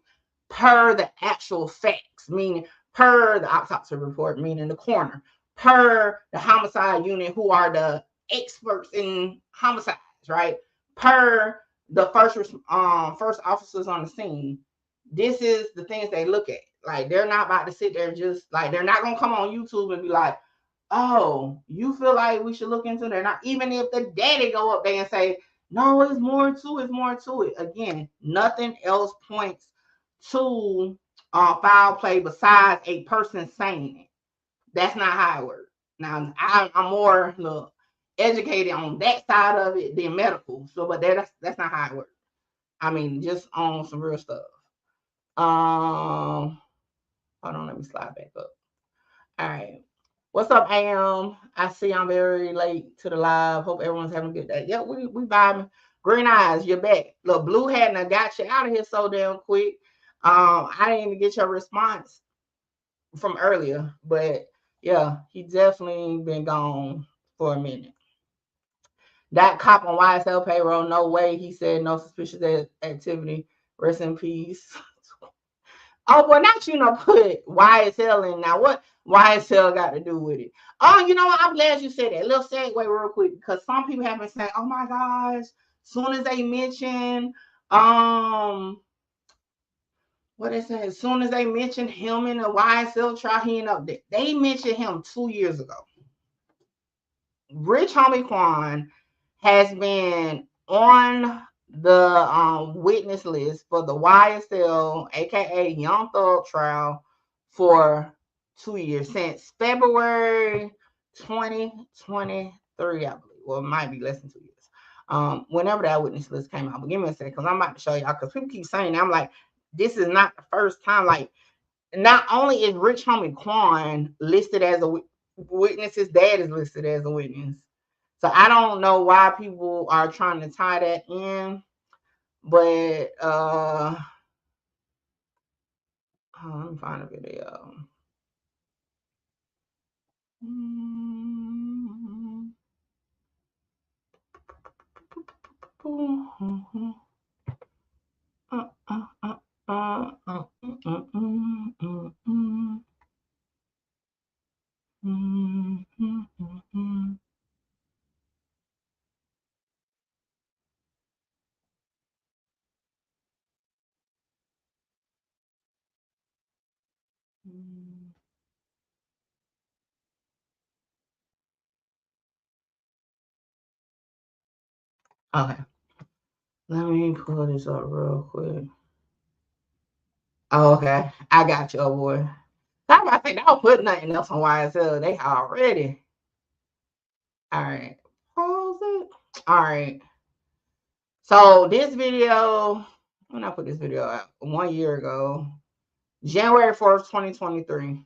per the actual facts, meaning per the autopsy report, meaning the coroner, per the homicide unit, who are the experts in homicides, right? Per the first officers on the scene. This is the things they look at. Like, they're not about to sit there and just, like, they're not gonna come on YouTube and be like, oh, you feel like we should look into it? Not even if the daddy go up there and say, no, it's more to it, it's more to it. Again, nothing else points to foul play besides a person saying it. That's not how it works. Now, I'm more educated on that side of it than medical. So, but that's not how it works. I mean, just on some real stuff. Hold on, let me slide back up. All right. What's up, Am? I see I'm very late to the live. Hope everyone's having a good day. Yeah, we vibing. Green Eyes, you're back. Look, Blue hadn't I got you out of here so damn quick. I didn't even get your response from earlier, but yeah, he definitely been gone for a minute. That cop on YSL payroll, no way. He said no suspicious activity. Rest in peace. Oh, well, not put YSL in. Now, what YSL got to do with it? Oh, you know what? I'm glad you said that. Little segue real quick, because some people have been saying, "Oh my gosh," soon as they mention, what they say? As soon as they mention him in the YSL trial, he ended up dead. They mentioned him 2 years ago. Rich Homie Quan has been on the witness list for the YSL, aka Young Thug trial, for 2 years, since February 2023, I believe. Well, it might be less than 2 years. Whenever that witness list came out. But give me a second, because I'm about to show y'all, because people keep saying that. I'm like, this is not the first time. Like, not only is Rich Homie Quan listed as a witness, his dad is listed as a witness. So I don't know why people are trying to tie that in, but let me find a video. Okay, let me pull this up real quick. Oh, okay, I got you, oh boy. I'm about to say, don't put nothing else on YSL. They already. All right, pause it. All right. So this video, when I put this video out 1 year ago, January 4th, 2023.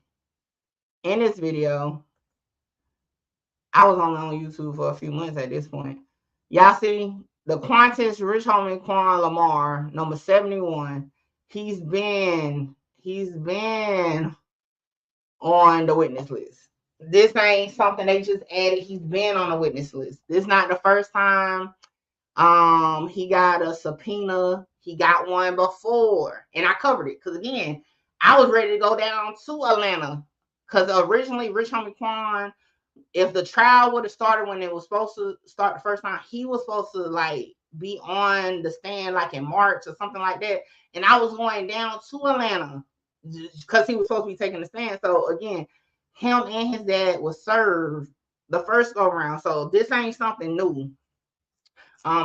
In this video, I was only on YouTube for a few months at this point. Y'all see the Qantas Rich Homie Quan Lamar, number 71. He's been on the witness list. This ain't something they just added. He's been on the witness list. This is not the first time. He got a subpoena. He got one before, and I covered it because again, I was ready to go down to Atlanta because originally Rich Homie Quan, if the trial would have started when it was supposed to start the first time, he was supposed to like be on the stand like in March or something like that, and I was going down to Atlanta because he was supposed to be taking the stand. So again, him and his dad was served the first go around. So this ain't something new.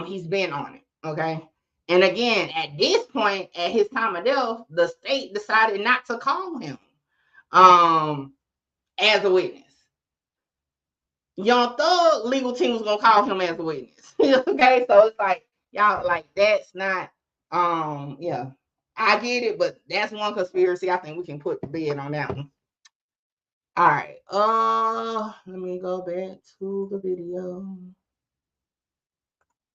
He's been on it. Okay. And again, at this point, at his time of death, the state decided not to call him as a witness. Young Thug legal team was gonna call him as a witness. Okay, so it's like y'all like that's not yeah. I get it, but that's one conspiracy I think we can put to bed on that one. All right. Let me go back to the video.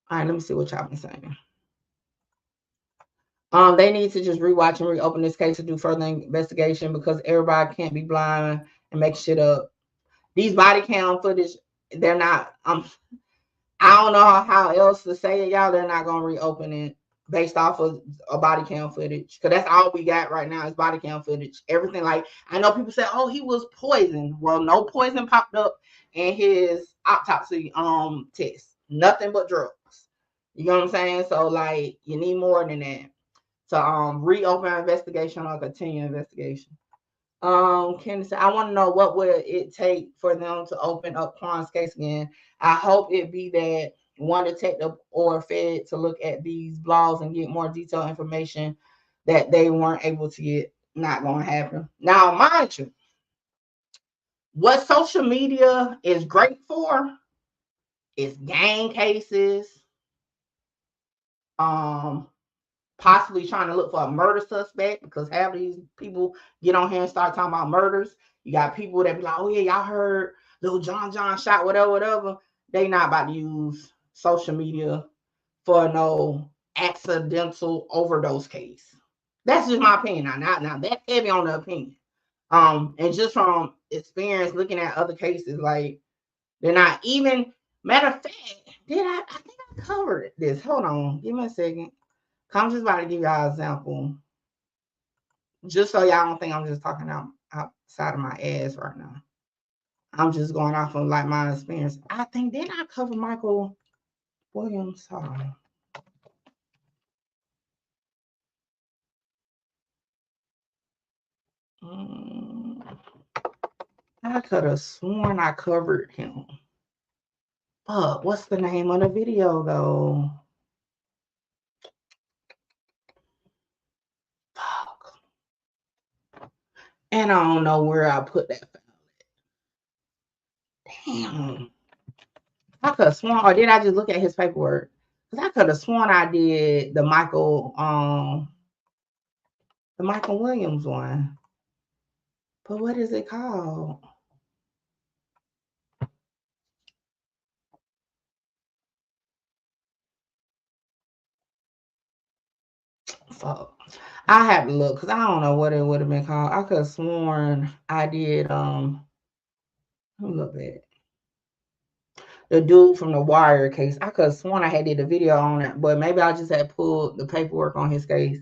All right, let me see what y'all been saying. They need to just rewatch and reopen this case to do further investigation because everybody can't be blind and make shit up. These body cam footage, they're not. I don't know how else to say it, y'all. They're not gonna reopen it based off of a body cam footage because that's all we got right now is body cam footage. Everything like I know people say, oh, he was poisoned. Well, no poison popped up in his autopsy test. Nothing but drugs. You know what I'm saying? So like, you need more than that. So reopen investigation or continue investigation. Kenny said, I want to know what would it take for them to open up Quan's case again. I hope it be that one detective or Fed to look at these blogs and get more detailed information that they weren't able to get. Not going to happen. Now, mind you, what social media is great for is gang cases, possibly trying to look for a murder suspect because half of these people get on here and start talking about murders. You got people that be like, oh yeah, y'all heard little John shot, whatever. They not about to use social media for no accidental overdose case. That's just my opinion. Now that's heavy on the opinion. And just from experience looking at other cases, like they're not even matter of fact, I think I covered this. Hold on, give me a second. I'm just about to give y'all an example. Just so y'all don't think I'm just talking outside of my ass right now. I'm just going off of like my experience. I think didn't I cover Michael Williams? Hold on. I could have sworn I covered him. But what's the name of the video though? Fuck. And I don't know where I put that. Damn. I could have sworn, or did I just look at his paperwork? Because I could have sworn I did the Michael Williams one. But what is it called? Fuck. I have to look because I don't know what it would have been called. I could have sworn I did let me look at the dude from the Wire case. I could have sworn I had did a video on it, but maybe I just had pulled the paperwork on his case.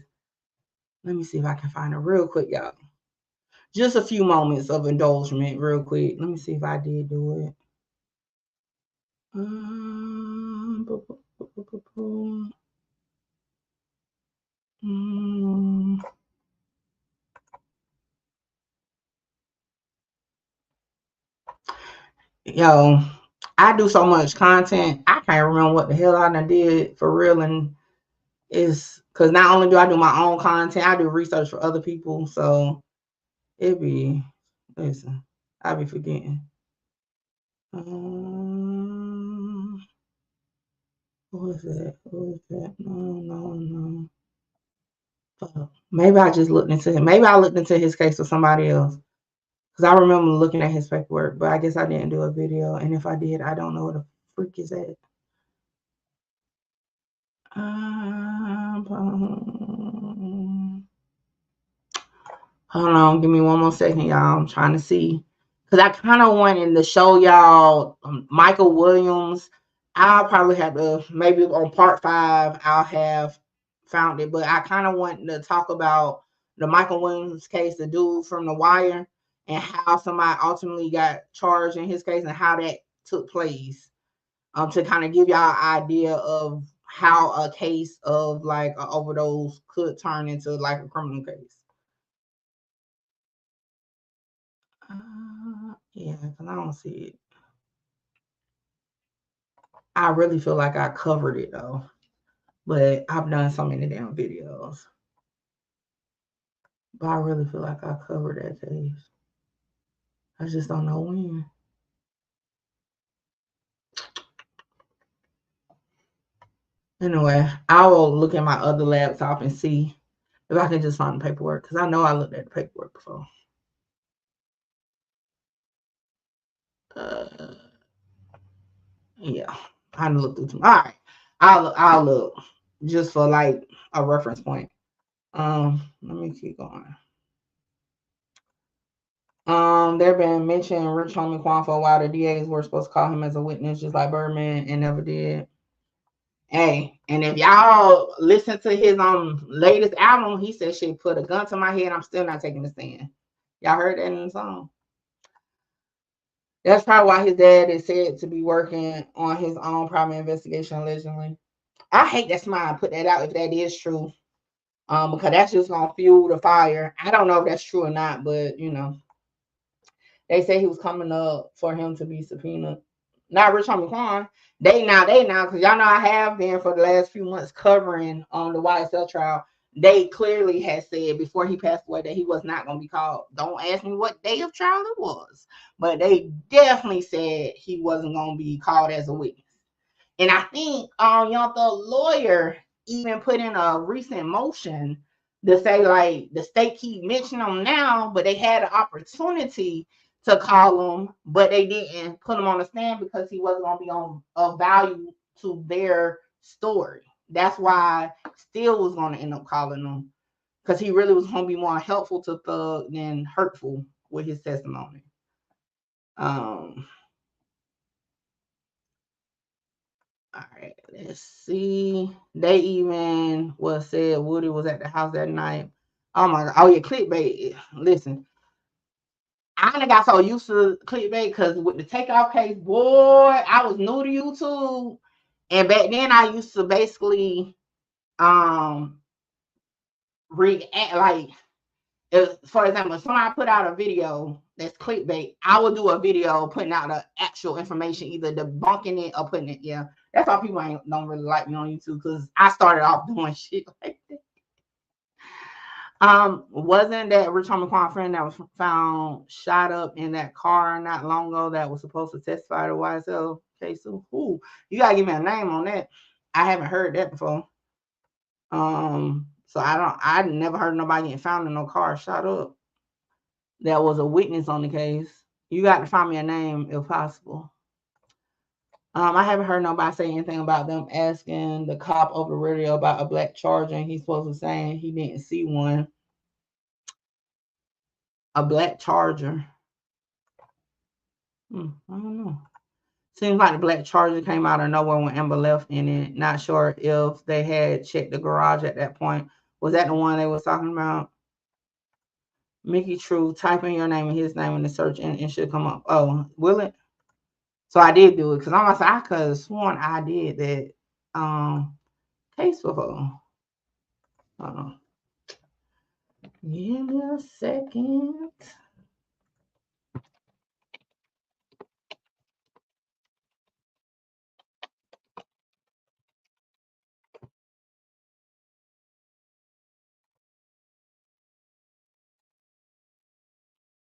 Let me see if I can find it real quick, y'all. Just a few moments of indulgement real quick. Let me see if I did do it. Yo, I do so much content. I can't remember what the hell I done did for real. And it's because not only do I do my own content, I do research for other people. So it be, listen, I be forgetting. Who is that? Who is that? No. Maybe I just looked into him. Maybe I looked into his case with somebody else. Because I remember looking at his paperwork, but I guess I didn't do a video. And if I did, I don't know where the freak is at. Hold on, give me one more second, y'all. I'm trying to see. Because I kind of wanted to show y'all Michael Williams. I'll probably have to, maybe on part 5, I'll have found it. But I kind of want to talk about the Michael Williams case, the dude from The Wire, and how somebody ultimately got charged in his case and how that took place. To kind of give y'all an idea of how a case of like an overdose could turn into like a criminal case. Yeah, because I don't see it. I really feel like I covered it though, but I've done so many damn videos. But I really feel like I covered that case. I just don't know when. Anyway, I will look at my other laptop and see if I can just find the paperwork because I know I looked at the paperwork before. Yeah, I looked through. All right, I'll look just for like a reference point. Let me keep going. They've been mentioning Rich Homie Quan for a while. The DAs were supposed to call him as a witness, just like Birdman, and never did. Hey, and if y'all listen to his latest album, he said she put a gun to my head. I'm still not taking the stand. Y'all heard that in the song. That's probably why his dad is said to be working on his own private investigation, allegedly. I hate that somebody put that out if that is true. Because that's just gonna fuel the fire. I don't know if that's true or not, but you know. They say he was coming up for him to be subpoenaed. Not Rich Homie Quan. They now, because y'all know I have been for the last few months covering on the YSL trial. They clearly had said before he passed away that he was not going to be called. Don't ask me what day of trial it was, but they definitely said he wasn't going to be called as a witness. And I think Young Thug lawyer even put in a recent motion to say like the state keep mentioning him now, but they had an opportunity to call him, but they didn't put him on the stand because he wasn't going to be on of value to their story. That's why Steele was going to end up calling him because he really was going to be more helpful to Thug than hurtful with his testimony. All right, let's see. They even said Woody was at the house that night. Oh my God. Oh yeah, clickbait. Listen, I done got so used to clickbait because with the takeoff case, boy, I was new to YouTube. And back then I used to basically react like if, for example, if somebody put out a video that's clickbait, I will do a video putting out the actual information, either debunking it or putting it. Yeah, that's why people don't really like me on YouTube because I started off doing shit like that. Wasn't that Rich Homie Quan friend that was found shot up in that car not long ago that was supposed to testify to YSL case? Ooh, you gotta give me a name on that. I haven't heard that before. So I never heard nobody getting found in no car shot up. That was a witness on the case. You got to find me a name if possible. I haven't heard nobody say anything about them asking the cop over the radio about a black Charger, and he's supposed to be saying he didn't see one. A black Charger. I don't know. Seems like the black Charger came out of nowhere when Amber left in it. Not sure if they had checked the garage at that point. Was that the one they was talking about? Mickey True, type in your name and his name in the search and it should come up. Oh, will it? So I did do it because I could have sworn I did that case before. Hold on. Give me a second.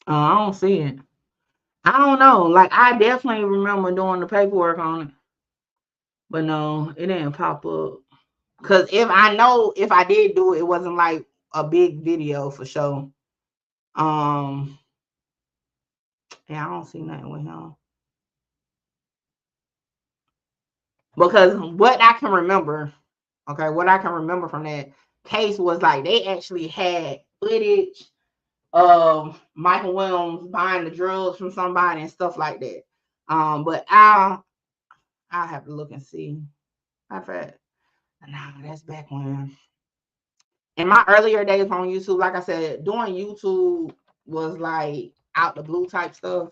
I don't see it. I don't know. Like I definitely remember doing the paperwork on it. But no, it didn't pop up. Cause if I did do it, it wasn't like a big video for sure. Yeah, I don't see nothing with him. Because what I can remember, okay, what I can remember from that case was like they actually had footage of Michael Williams buying the drugs from somebody and stuff like that. But I'll have to look and see. I've had that's back when in my earlier days on YouTube, like I said, doing YouTube was like out the blue type stuff.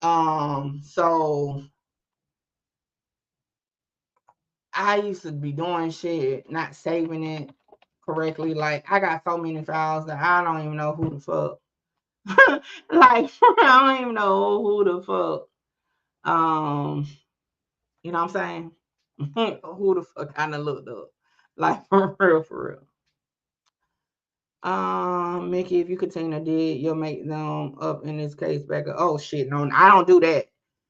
So I used to be doing shit, not saving it correctly. Like I got so many files that I don't even know who the fuck. Like I don't even know who the fuck. You know what I'm saying? Who the fuck kind of looked up? Like for real. Mickey, if you continue to dig, you'll make them up in this case back up. Oh shit, no, I don't do that.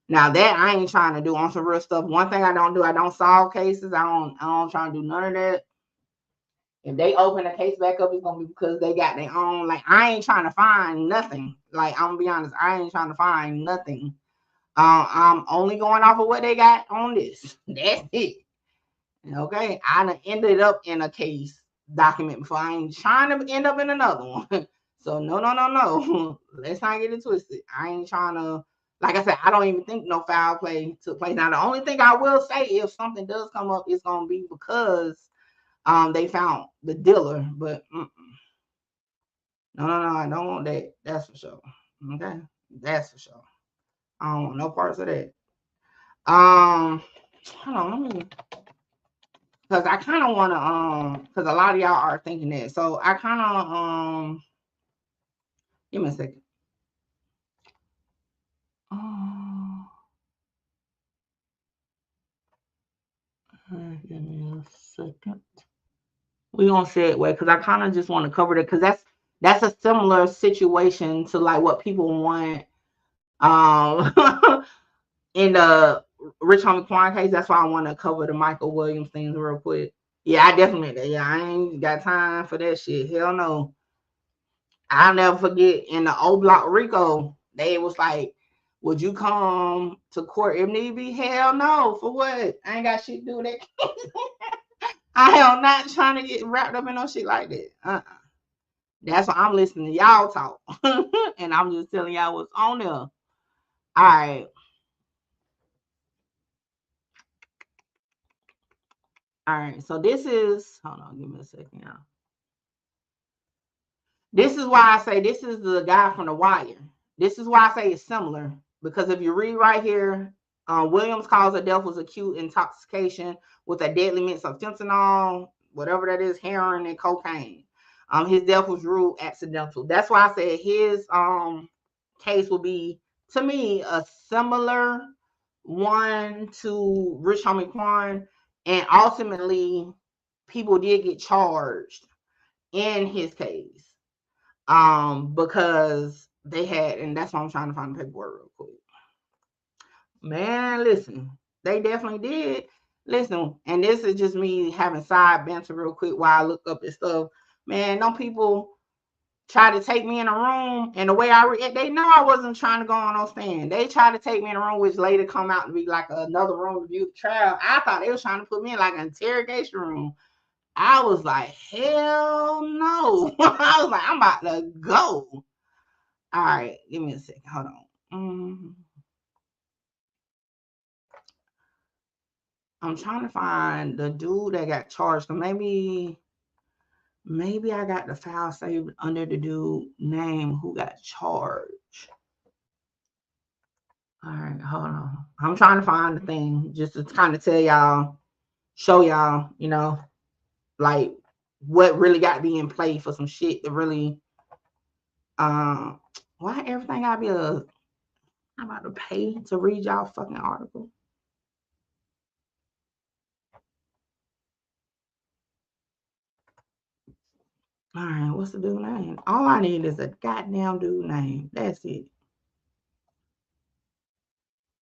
Now that I ain't trying to do on some real stuff. One thing I don't do, I don't solve cases. I don't try to do none of that. If they open a case back up, it's gonna be because they got their own. Like I ain't trying to find nothing. Like I'm gonna be honest, I ain't trying to find nothing. I'm only going off of what they got on this. That's it. Okay, I done ended up in a case document before. I ain't trying to end up in another one. So no. Let's not get it twisted. I ain't trying to. Like I said, I don't even think no foul play took place. Now the only thing I will say, if something does come up, it's gonna be because they found the dealer. But no, I don't want that. That's for sure. Okay, that's for sure. I don't want no parts of that. Hold on, let me. Because I kind of want to, because a lot of y'all are thinking that. So I kind of, give me a second. Give me a second. We're going to say it way because I kind of just want to cover it because that's a similar situation to like what people want in the Rich Homie Quan case. That's why I want to cover the Michael Williams things real quick. Yeah, I ain't got time for that shit. Hell no. I'll never forget in the old block Rico, they was like, would you come to court if need be? Hell no. For what? I ain't got shit to do with that. I am not trying to get wrapped up in no shit like that. That's why I'm listening to y'all talk. And I'm just telling y'all what's on there. All right. All right. So this is, hold on, give me a second, y'all. This is why I say this is the guy from The Wire. This is why I say it's similar, because if you read right here, Williams' cause of death was acute intoxication with a deadly mix of fentanyl, whatever that is, heroin, and cocaine. His death was ruled accidental. That's why I said his case will be, to me, a similar one to Rich Homie Quan, and ultimately people did get charged in his case. Because they had, and that's why I'm trying to find the paperwork real quick. Man, listen, they definitely did. Listen, and this is just me having side banter real quick while I look up this stuff. Man, no people try to take me in a room, and the way I read, they know I wasn't trying to go on no stand. They tried to take me in a room, which later come out to be like another room to view the trial. I thought they was trying to put me in like an interrogation room. I was like, hell no. I was like, I'm about to go. All right, give me a second. Hold on. I'm trying to find the dude that got charged. So maybe I got the file saved under the dude name who got charged. All right, hold on. I'm trying to find the thing just to kind of tell y'all, show y'all, you know, like what really got to be in play for some shit to really. Why everything gotta be I'm about to pay to read y'all fucking article? All right, what's the dude name? All I need is a goddamn dude name. That's it.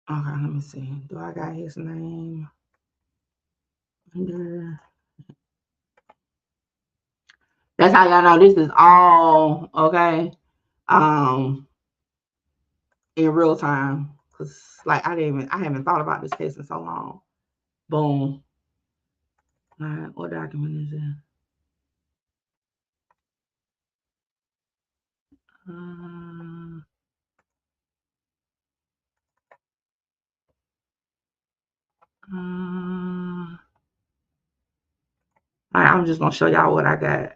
Okay, let me see. Do I got his name under? That's how y'all know this is all okay. In real time, cause like I haven't thought about this case in so long. Boom. All right, what document is it? All right, I'm just gonna show y'all what I got.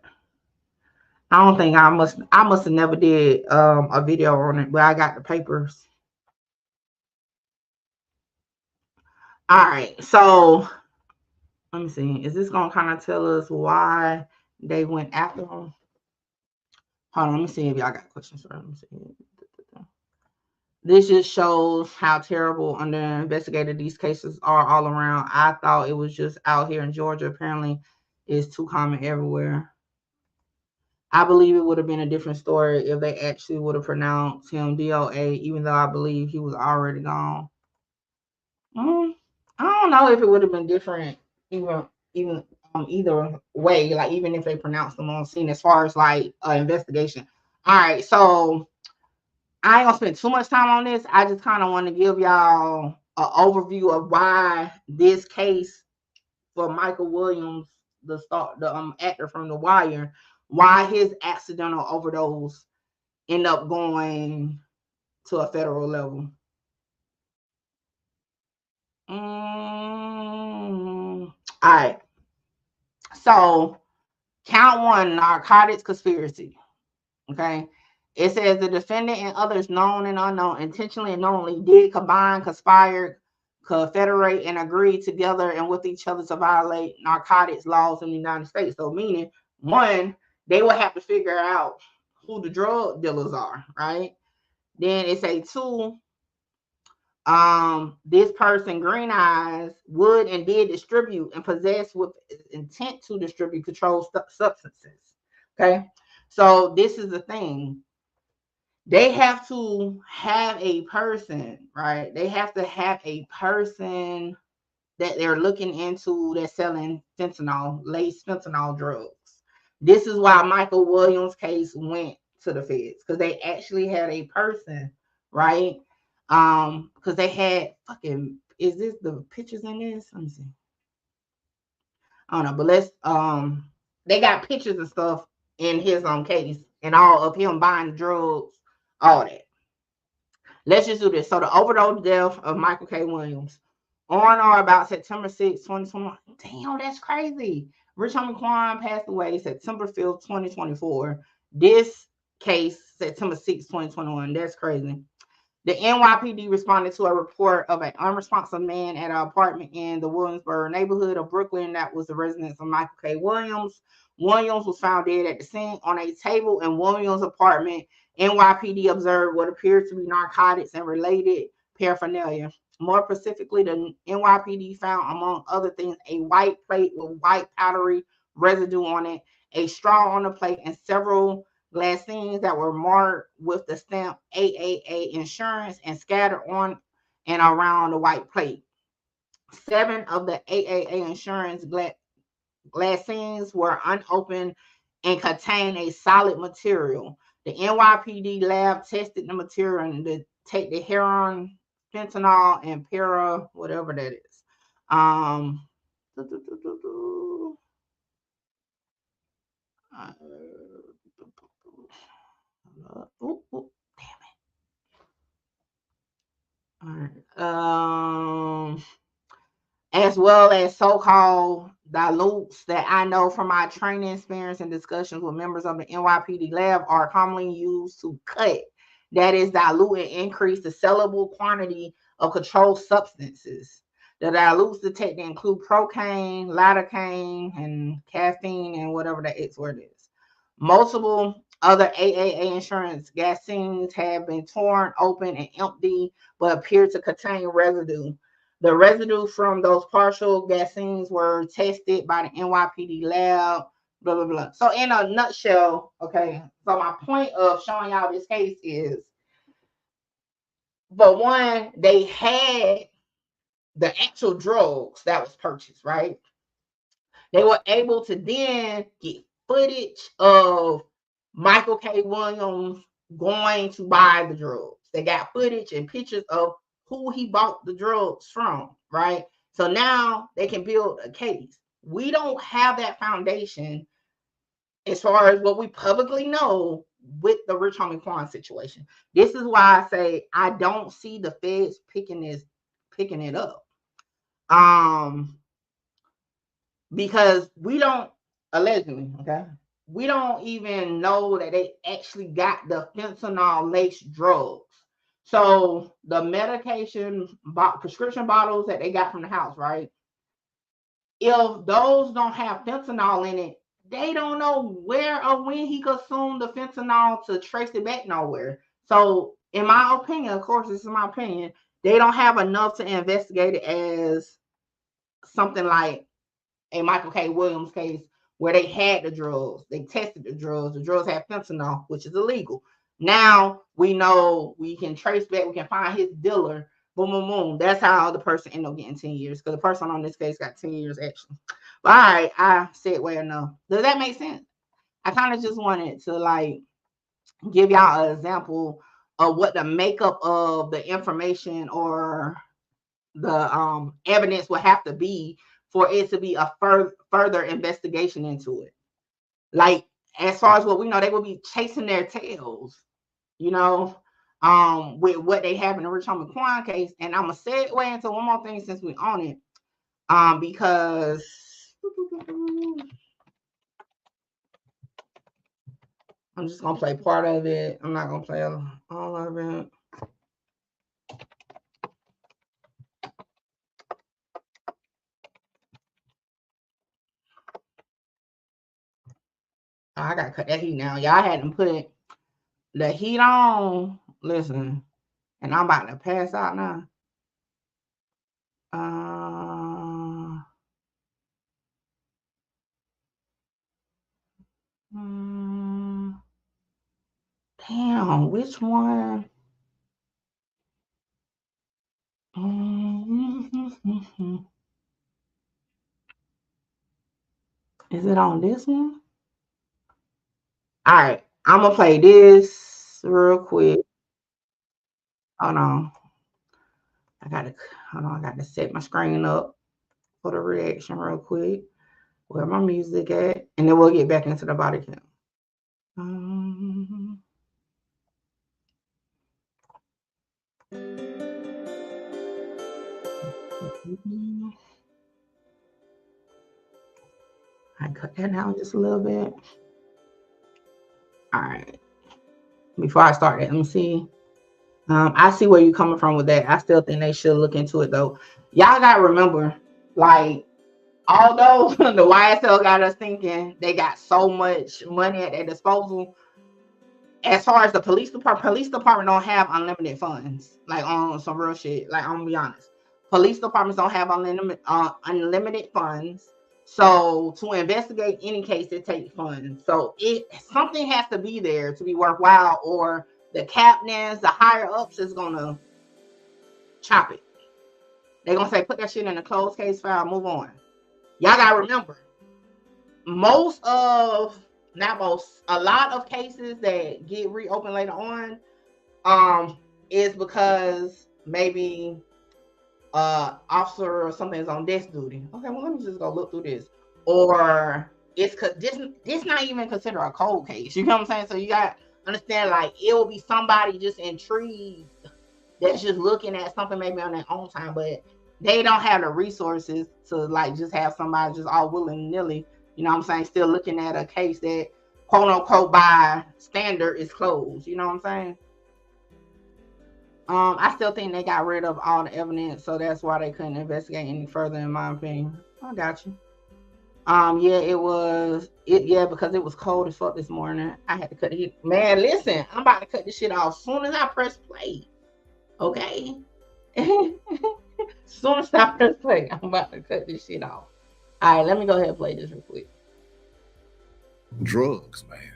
I don't think I must have never did a video on it, but I got the papers. All right, so let me see. Is this gonna kind of tell us why they went after him? Hold on, let me see if y'all got questions for him. Let me see. This just shows how terrible under investigated these cases are all around. I thought it was just out here in Georgia. Apparently, it's too common everywhere. I believe it would have been a different story if they actually would have pronounced him DOA, even though I believe he was already gone. I don't know if it would have been different, even either way. Like even if they pronounced him on scene, as far as like investigation. All right, so I ain't gonna spend too much time on this. I just kind of want to give y'all an overview of why this case for Michael Williams, the actor from The Wire, why his accidental overdose end up going to a federal level. All right. So, count one, narcotics conspiracy. Okay. It says the defendant and others known and unknown intentionally and knowingly did combine, conspire, confederate, and agree together and with each other to violate narcotics laws in the United States. So meaning, one, they will have to figure out who the drug dealers are, right? Then it say two, this person, Green Eyes, would and did distribute and possess with intent to distribute controlled substances. Okay, so this is the thing. They have to have a person, right? They have to have a person that they're looking into that's selling fentanyl, laced fentanyl drugs. This is why Michael Williams' case went to the feds, because they actually had a person, right? Because they had fucking, is this the pictures in this? Let me see. I don't know, but let's they got pictures and stuff in his case and all of him buying drugs, all that. Let's just do this. So the overdose death of Michael K. Williams on or about September 6, 2021. Damn, that's crazy. Rich Homie Quan passed away September 5th, 2024. This case, September 6, 2021. That's crazy. The NYPD responded to a report of an unresponsive man at an apartment in the Williamsburg neighborhood of Brooklyn that was the residence of Michael K. Williams. Williams was found dead at the scene on a table in Williams' apartment. NYPD observed what appeared to be narcotics and related paraphernalia. More specifically, the NYPD found, among other things, a white plate with white powdery residue on it, a straw on the plate, and several glassines that were marked with the stamp AAA insurance and scattered on and around the white plate. 7 of the AAA insurance glassines were unopened and contained a solid material. The NYPD lab tested the material and detected heroin, fentanyl, and whatever that is. As well as so-called dilutes that I know from my training experience and discussions with members of the NYPD lab are commonly used to cut, that is, dilute and increase the sellable quantity of controlled substances. The dilutes detected include procaine, lidocaine, and caffeine, and whatever the X word is. Multiple other AAA insurance glassines have been torn open and emptied, but appear to contain residue. The residue from those partial glassines were tested by the NYPD lab, blah, blah, blah. So in a nutshell, okay, so my point of showing y'all this case is, but one, they had the actual drugs that was purchased, right? They were able to then get footage of Michael K. Williams going to buy the drugs. They got footage and pictures of who he bought the drugs from, right? So now they can build a case. We don't have that foundation as far as what we publicly know with the Rich Homie Quan situation. This is why I say I don't see the feds picking it up. Because we don't, allegedly, okay, we don't even know that they actually got the fentanyl laced drugs. So the medication prescription bottles that they got from the house, right? If those don't have fentanyl in it, they don't know where or when he consumed the fentanyl to trace it back nowhere. So in my opinion, of course, this is my opinion, they don't have enough to investigate it as something like a Michael K. Williams case where they had the drugs, they tested the drugs had fentanyl, which is illegal. Now we know we can trace back, we can find his dealer, boom, boom, boom. That's how the person ended up getting 10 years, because the person on this case got 10 years actually. But all right, I said well enough. Does that make sense? I kind of just wanted to like give y'all an example of what the makeup of the information or the evidence would have to be for it to be a further investigation into it. Like, as far as what we know, they will be chasing their tails, you know, with what they have in the Rich Homie Quan case. And I'm gonna segue into one more thing since we own it, because I'm just gonna play part of it. I'm not gonna play all of it. I gotta cut that heat now. Y'all hadn't put the heat on. Listen, and I'm about to pass out now. Damn, which one? Is it on this one? All right, I'm gonna play this real quick. Hold on. I gotta set my screen up for the reaction real quick. Where my music at? And then we'll get back into the body count. I cut that down just a little bit. All right. Before I start that, let me see. I see where you're coming from with that. I still think they should look into it though. Y'all gotta remember, like, although the YSL got us thinking they got so much money at their disposal, as far as the police department don't have unlimited funds. Like, on some real shit. Like, I'm gonna be honest. Police departments don't have unlimited funds. So to investigate any case, it takes funds. So something has to be there to be worthwhile, or the captains, the higher ups is gonna chop it. They're gonna say, put that shit in a closed case file, move on. Y'all gotta remember, a lot of cases that get reopened later on is because maybe officer or something is on desk duty. Okay, well, let me just go look through this. Or it's because this not even considered a cold case. You know what I'm saying? So you got to understand, like, it will be somebody just intrigued that's just looking at something maybe on their own time, but they don't have the resources to, like, just have somebody just all willy-nilly, you know what I'm saying, still looking at a case that, quote unquote, by standard is closed. You know what I'm saying? I still think they got rid of all the evidence, so that's why they couldn't investigate any further, in my opinion. I got you. Yeah, because it was cold as fuck this morning. I had to cut it. Man, listen, I'm about to cut this shit off as soon as I press play. Okay? Soon as I press play, I'm about to cut this shit off. All right, let me go ahead and play this real quick. Drugs, man.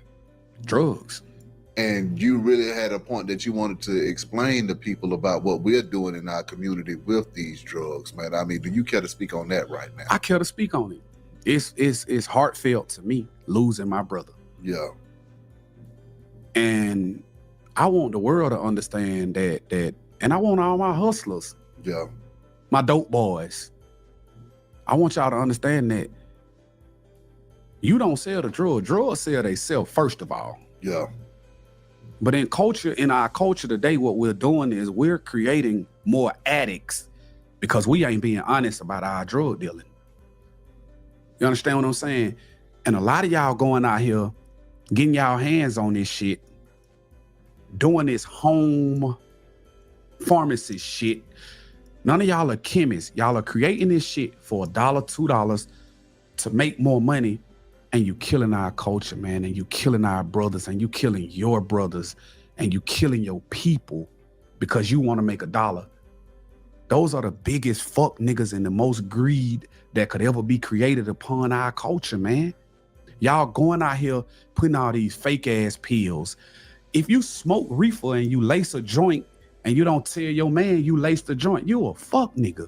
Drugs. And you really had a point that you wanted to explain to people about what we're doing in our community with these drugs, man. I mean, do you care to speak on that right now? I care to speak on it. It's heartfelt to me, losing my brother. Yeah. And I want the world to understand that, and I want all my hustlers, yeah, my dope boys. I want y'all to understand that you don't sell the drug. Drugs sell themselves first of all. Yeah. But in our culture today, what we're doing is we're creating more addicts because we ain't being honest about our drug dealing. You understand what I'm saying? And a lot of y'all going out here, getting y'all hands on this shit, doing this home pharmacy shit. None of y'all are chemists. Y'all are creating this shit for $1, $2 to make more money. And you killing our culture, man. And you killing our brothers, and you killing your brothers, and you killing your people because you want to make $1. Those are the biggest fuck niggas and the most greed that could ever be created upon our culture, man. Y'all going out here putting all these fake ass pills. If you smoke reefer and you lace a joint and you don't tell your man you laced the joint, you a fuck nigga.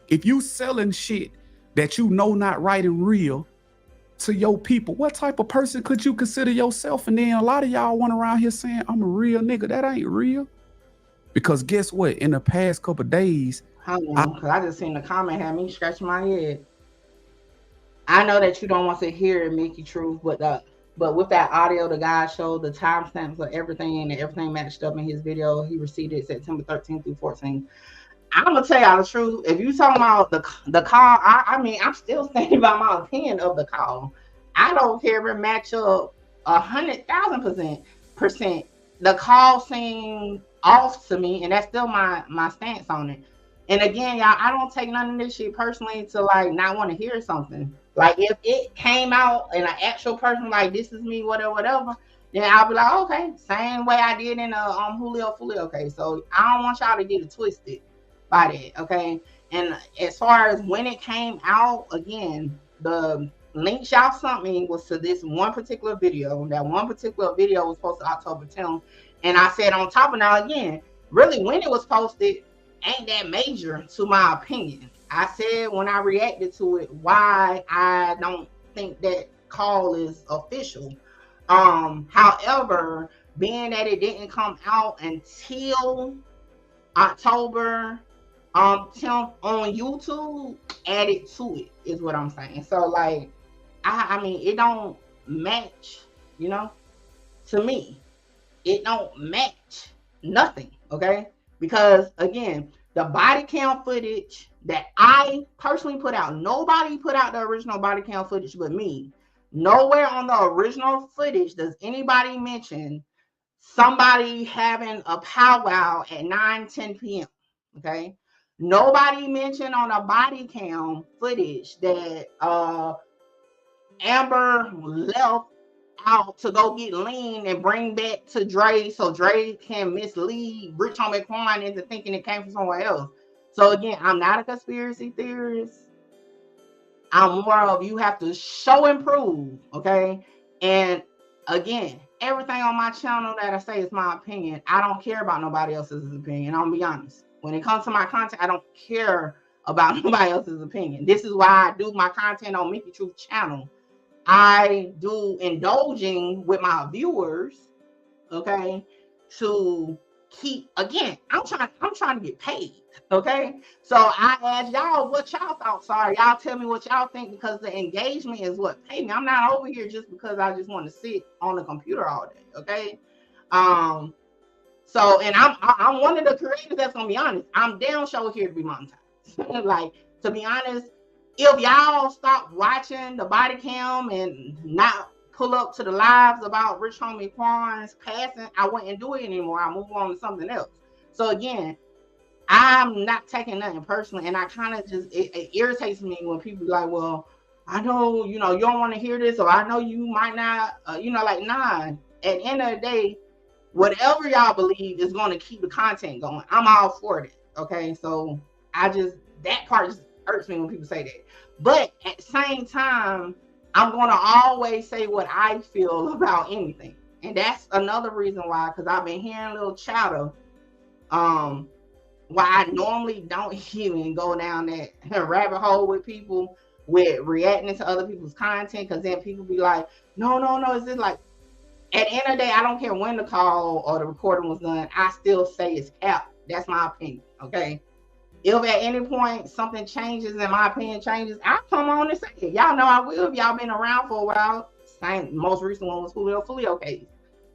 If you selling shit that you know not right and real to your people, what type of person could you consider yourself? And then a lot of y'all went around here saying, I'm a real nigga. That ain't real. Because guess what? In the past couple of days, hold on, because I just seen the comment had me scratching my head. I know that you don't want to hear it, Mickey Truth, but with that audio, the guy showed the timestamps of everything, and everything matched up in his video. He received it September 13th through 14th. I'm gonna tell y'all the truth. If you talking about the call, I mean, I'm still standing by my opinion of the call. I don't care if it match up 100,000%. The call seemed off to me, and that's still my stance on it. And again, y'all, I don't take none of this shit personally to, like, not want to hear something. Like, if it came out and an actual person like, this is me, whatever, then I'll be like, okay, same way I did in Julio Fulio case. So I don't want y'all to get it twisted by that, okay? And as far as when it came out, again, the link y'all sent me was to this one particular video. That one particular video was posted October 10th. And I said on top of now, again, really when it was posted ain't that major to my opinion. I said when I reacted to it why I don't think that call is official. However, being that it didn't come out until October 10th on YouTube, added to it is what I'm saying. So, like, I mean, it don't match, you know, to me. It don't match nothing, okay? Because again, the body cam footage that I personally put out, nobody put out the original body cam footage but me. Nowhere on the original footage does anybody mention somebody having a powwow at 9-10 p.m. Okay. Nobody mentioned on a body cam footage that Amber left out to go get lean and bring back to Dre so Dre can mislead Rich Homie Quan into thinking it came from somewhere else. So again, I'm not a conspiracy theorist. I'm more of you have to show and prove, okay? And again, everything on my channel that I say is my opinion. I don't care about nobody else's opinion. I'll be honest. When it comes to my content, I don't care about nobody else's opinion. This is why I do my content on Mickey Truth channel. I do indulging with my viewers, okay, to keep, again, I'm trying to get paid, okay? So I asked y'all what y'all thoughts are. Y'all tell me what y'all think, because the engagement is what paid me. I'm not over here just because I just want to sit on the computer all day, okay? So, and I'm one of the creators that's gonna be honest. I'm damn sure here to be monetized. Like, to be honest, if y'all stop watching the body cam and not pull up to the lives about Rich Homie Quan's passing, I wouldn't do it anymore. I move on to something else. So again, I'm not taking nothing personally, and I kind of just it irritates me when people be like, well, I know you don't want to hear this, or I know you might not, like, nah. At the end of the day, whatever y'all believe is going to keep the content going. I'm all for it. Okay, so that part just hurts me when people say that. But at the same time, I'm going to always say what I feel about anything, and that's another reason why, because I've been hearing a little chatter. Why I normally don't even go down that rabbit hole with people with reacting to other people's content, because then people be like, no, is this like, at the end of the day, I don't care when the call or the recording was done, I still say it's cap. That's my opinion, okay? If at any point something changes and my opinion changes, I'll come on and say it. Y'all know I will if y'all been around for a while. Same, most recent one was Julio case.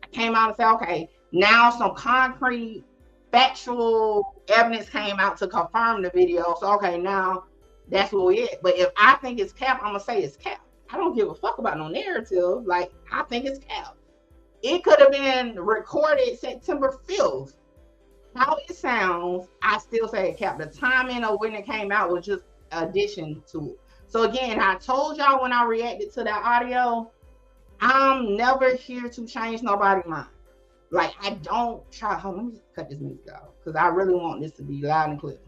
I came out and said, okay, now some concrete, factual evidence came out to confirm the video. So, okay, now that's what we at. But if I think it's cap, I'm going to say it's cap. I don't give a fuck about no narrative. Like, I think it's cap. It could have been recorded September 5th. How it sounds, I still say it cap. The timing of when it came out was just addition to it. So again, I told y'all when I reacted to that audio, I'm never here to change nobody's mind. Like, I don't try. Hold on, let me cut this music out, because I really want this to be loud and clear.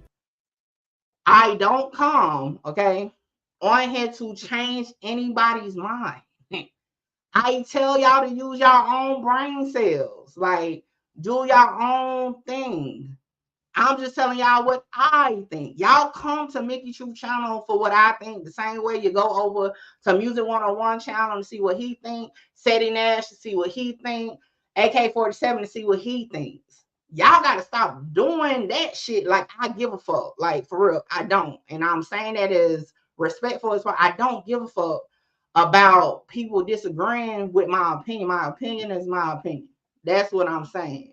I don't come, okay, on here to change anybody's mind. I tell y'all to use your own brain cells, like, do your own thing. I'm just telling y'all what I think. Y'all come to Mickey Truth channel for what I think, the same way you go over to Music 101 channel to see what he think, Seti Nash to see what he think, AK-47 to see what he thinks. Y'all got to stop doing that shit like I give a fuck. Like, for real, I don't. And I'm saying that as respectful as well. I don't give a fuck about people disagreeing with my opinion. My opinion is my opinion. That's what I'm saying.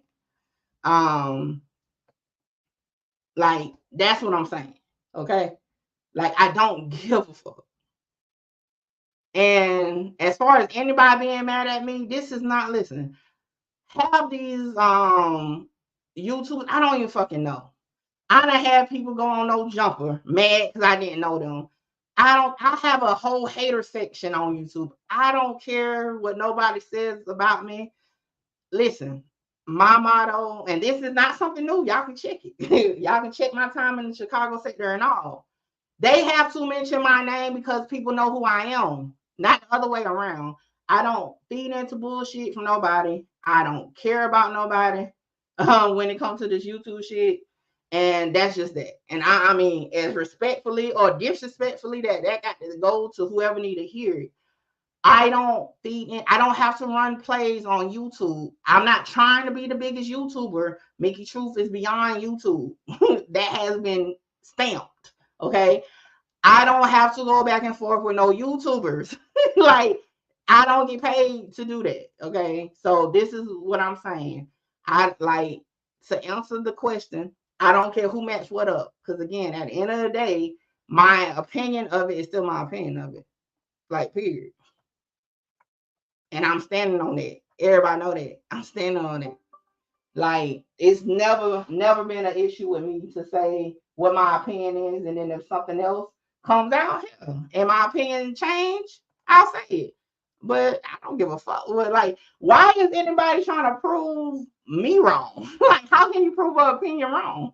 Like, that's what I'm saying. Okay? Like, I don't give a fuck. And as far as anybody being mad at me, this is not, listen, have these YouTube, I don't even fucking know. I done had people go on no jumper mad because I didn't know them. I have a whole hater section on YouTube. I don't care what nobody says about me. Listen, my motto, and this is not something new. Y'all can check it. Y'all can check my time in the Chicago sector and all. They have to mention my name because people know who I am, not the other way around. I don't feed into bullshit from nobody. I don't care about nobody when it comes to this YouTube shit. And that's just that. And I mean, as respectfully or disrespectfully that got to go to whoever need to hear it. I don't feed in. I don't have to run plays on YouTube. I'm not trying to be the biggest YouTuber. Mickey Truth is beyond YouTube. That has been stamped. Okay. I don't have to go back and forth with no YouTubers. Like, I don't get paid to do that. Okay. So this is what I'm saying. I like to answer the question. I don't care who matched what up. Because again, at the end of the day, my opinion of it is still my opinion of it. Like, period. And I'm standing on that. Everybody know that. I'm standing on it. Like, it's never been an issue with me to say what my opinion is, and then if something else comes out here and my opinion change, I'll say it. But I don't give a fuck. But like, why is anybody trying to prove me wrong? Like, how can you prove an opinion wrong?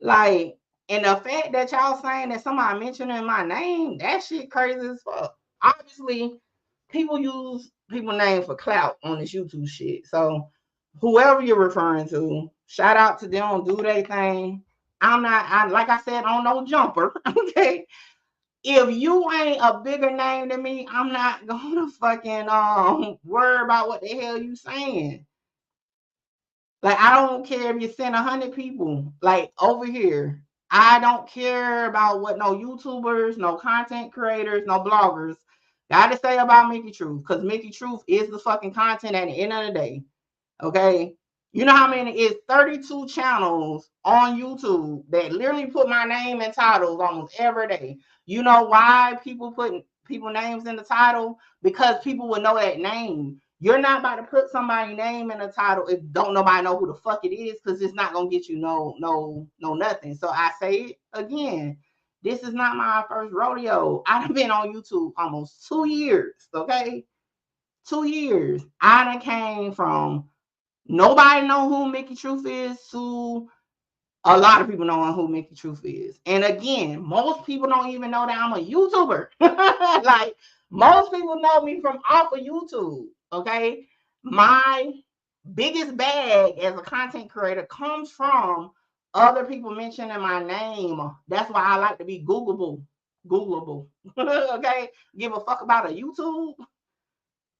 Like, and the fact that y'all saying that somebody mentioning my name, that shit crazy as fuck. Obviously, people use people's name for clout on this YouTube shit. So whoever you're referring to, shout out to them, do their thing. Like I said, on no jumper. Okay. If you ain't a bigger name than me, I'm not gonna fucking worry about what the hell you saying. Like, I don't care if you send 100 people, like, over here. I don't care about what no YouTubers, no content creators, no bloggers got to say about Mickey Truth, because Mickey Truth is the fucking content at the end of the day. Okay? You know how many? It's 32 channels on YouTube that literally put my name in titles almost every day. You know why people put people names in the title? Because people will know that name. You're not about to put somebody's name in the title if don't nobody know who the fuck it is, because it's not gonna get you no nothing. So I say it again. This is not my first rodeo. I've been on YouTube almost 2 years. Okay, 2 years. I done came from nobody know who Mickey Truth is to a lot of people knowing who Mickey Truth is. And again, most people don't even know that I'm a YouTuber. Like, most people know me from off of YouTube. Okay. My biggest bag as a content creator comes from other people mentioning my name. That's why I like to be Googleable. Okay. Give a fuck about a YouTube.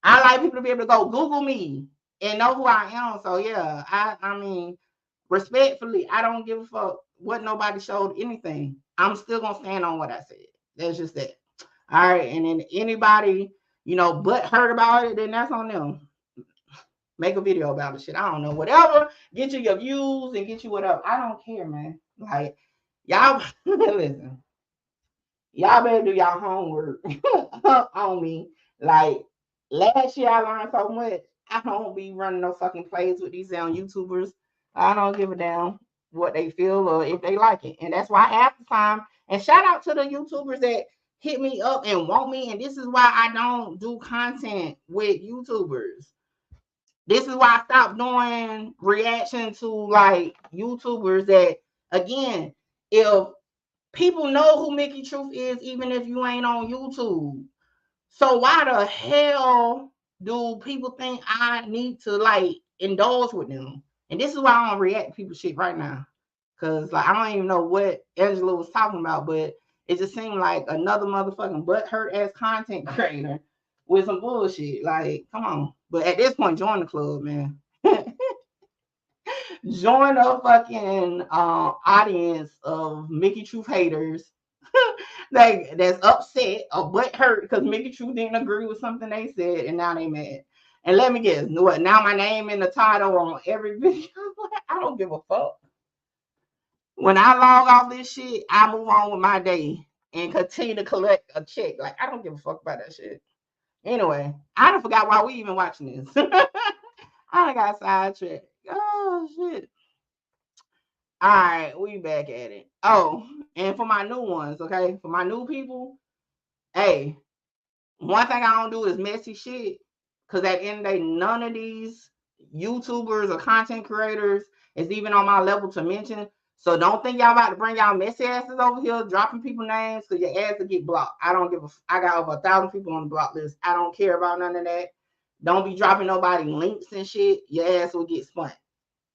I like people to be able to go Google me and know who I am. So yeah, I mean, respectfully, I don't give a fuck what nobody showed anything. I'm still gonna stand on what I said. That's just that. All right, and then anybody, but heard about it, then that's on them. Make a video about the shit. I don't know, whatever. Get you your views and get you whatever. I don't care, man. Like, y'all listen. Y'all better do y'all homework on me. Like, last year I learned so much. I don't be running no fucking plays with these damn YouTubers. I don't give a damn what they feel or if they like it. And that's why half the time, and shout out to the YouTubers that hit me up and want me. And this is why I don't do content with YouTubers. This is why I stopped doing reaction to like YouTubers that, again, if people know who Mickey Truth is, even if you ain't on YouTube. So why the hell do people think I need to like indulge with them? And this is why I don't react to people's shit right now. Cause like I don't even know what Angela was talking about, but it just seemed like another motherfucking butthurt ass content creator with some bullshit. Like, come on. But at this point, join the club, man. Join a fucking audience of Mickey Truth haters that's upset or butt hurt because Mickey Truth didn't agree with something they said and now they mad. And let me guess, what? Now my name in the title on every video. I don't give a fuck. When I log off this shit, I move on with my day and continue to collect a check. Like, I don't give a fuck about that shit. Anyway, I done forgot why we even watching this. I done got sidetracked. Oh shit. All right, we back at it. Oh, and for my new ones, okay? For my new people, hey, one thing I don't do is messy shit. Because at the end of the day, none of these YouTubers or content creators is even on my level to mention. So don't think y'all about to bring y'all messy asses over here, dropping people names because your ass will get blocked. I don't give a I got over 1,000 people on the block list. I don't care about none of that. Don't be dropping nobody links and shit. Your ass will get spun.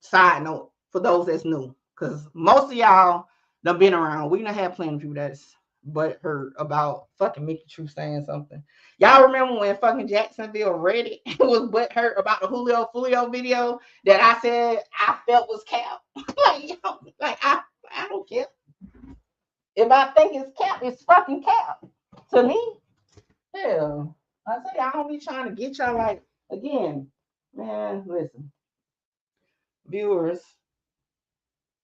Side note, for those that's new. Because most of y'all done been around. We done had plenty of people that's butthurt about fucking Mickey Truth saying something. Y'all remember when fucking Jacksonville Reddit was butthurt about the Julio Fulio video that I said I felt was cap? I don't care. If I think it's cap, it's fucking cap. To me, hell, I say I don't be trying to get y'all like, again, man, listen. Viewers,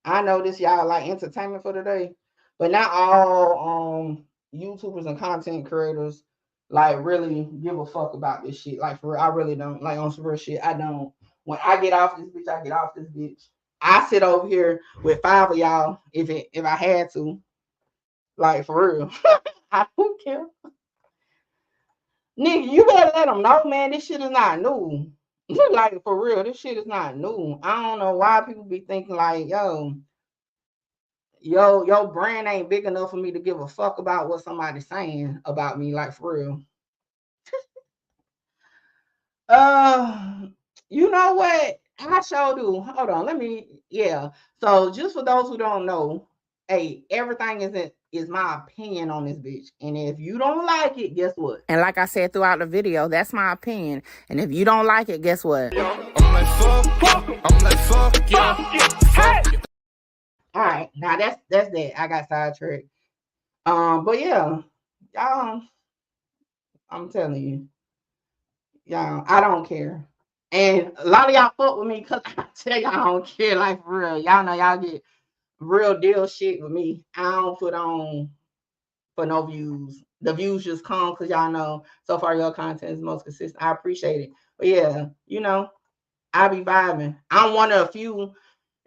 I know this y'all like entertainment for today, but not all YouTubers and content creators like really give a fuck about this shit. Like for real, I really don't. Like on some real shit, I don't. When I get off this bitch, I get off this bitch. I sit over here with 5 of y'all if I had to. Like for real. I don't care. Nigga, you better let them know, man. This shit is not new. Like for real, this shit is not new. I don't know why people be thinking like, your brand ain't big enough for me to give a fuck about what somebody's saying about me. Like for real. You know what? I sure do. Hold on, yeah. So just for those who don't know, hey, everything is my opinion on this bitch. And if you don't like it, guess what? And like I said throughout the video, that's my opinion. And if you don't like it, guess what? I'm like fuck yeah. All right, now that's that. I got sidetracked. But yeah, y'all, I'm telling you. Y'all, I don't care. And a lot of y'all fuck with me because I tell y'all I don't care, like for real. Y'all know y'all get real deal shit with me. I don't put on for no views. The views just come because y'all know so far your content is most consistent. I appreciate it. But yeah, I be vibing. I'm one of the few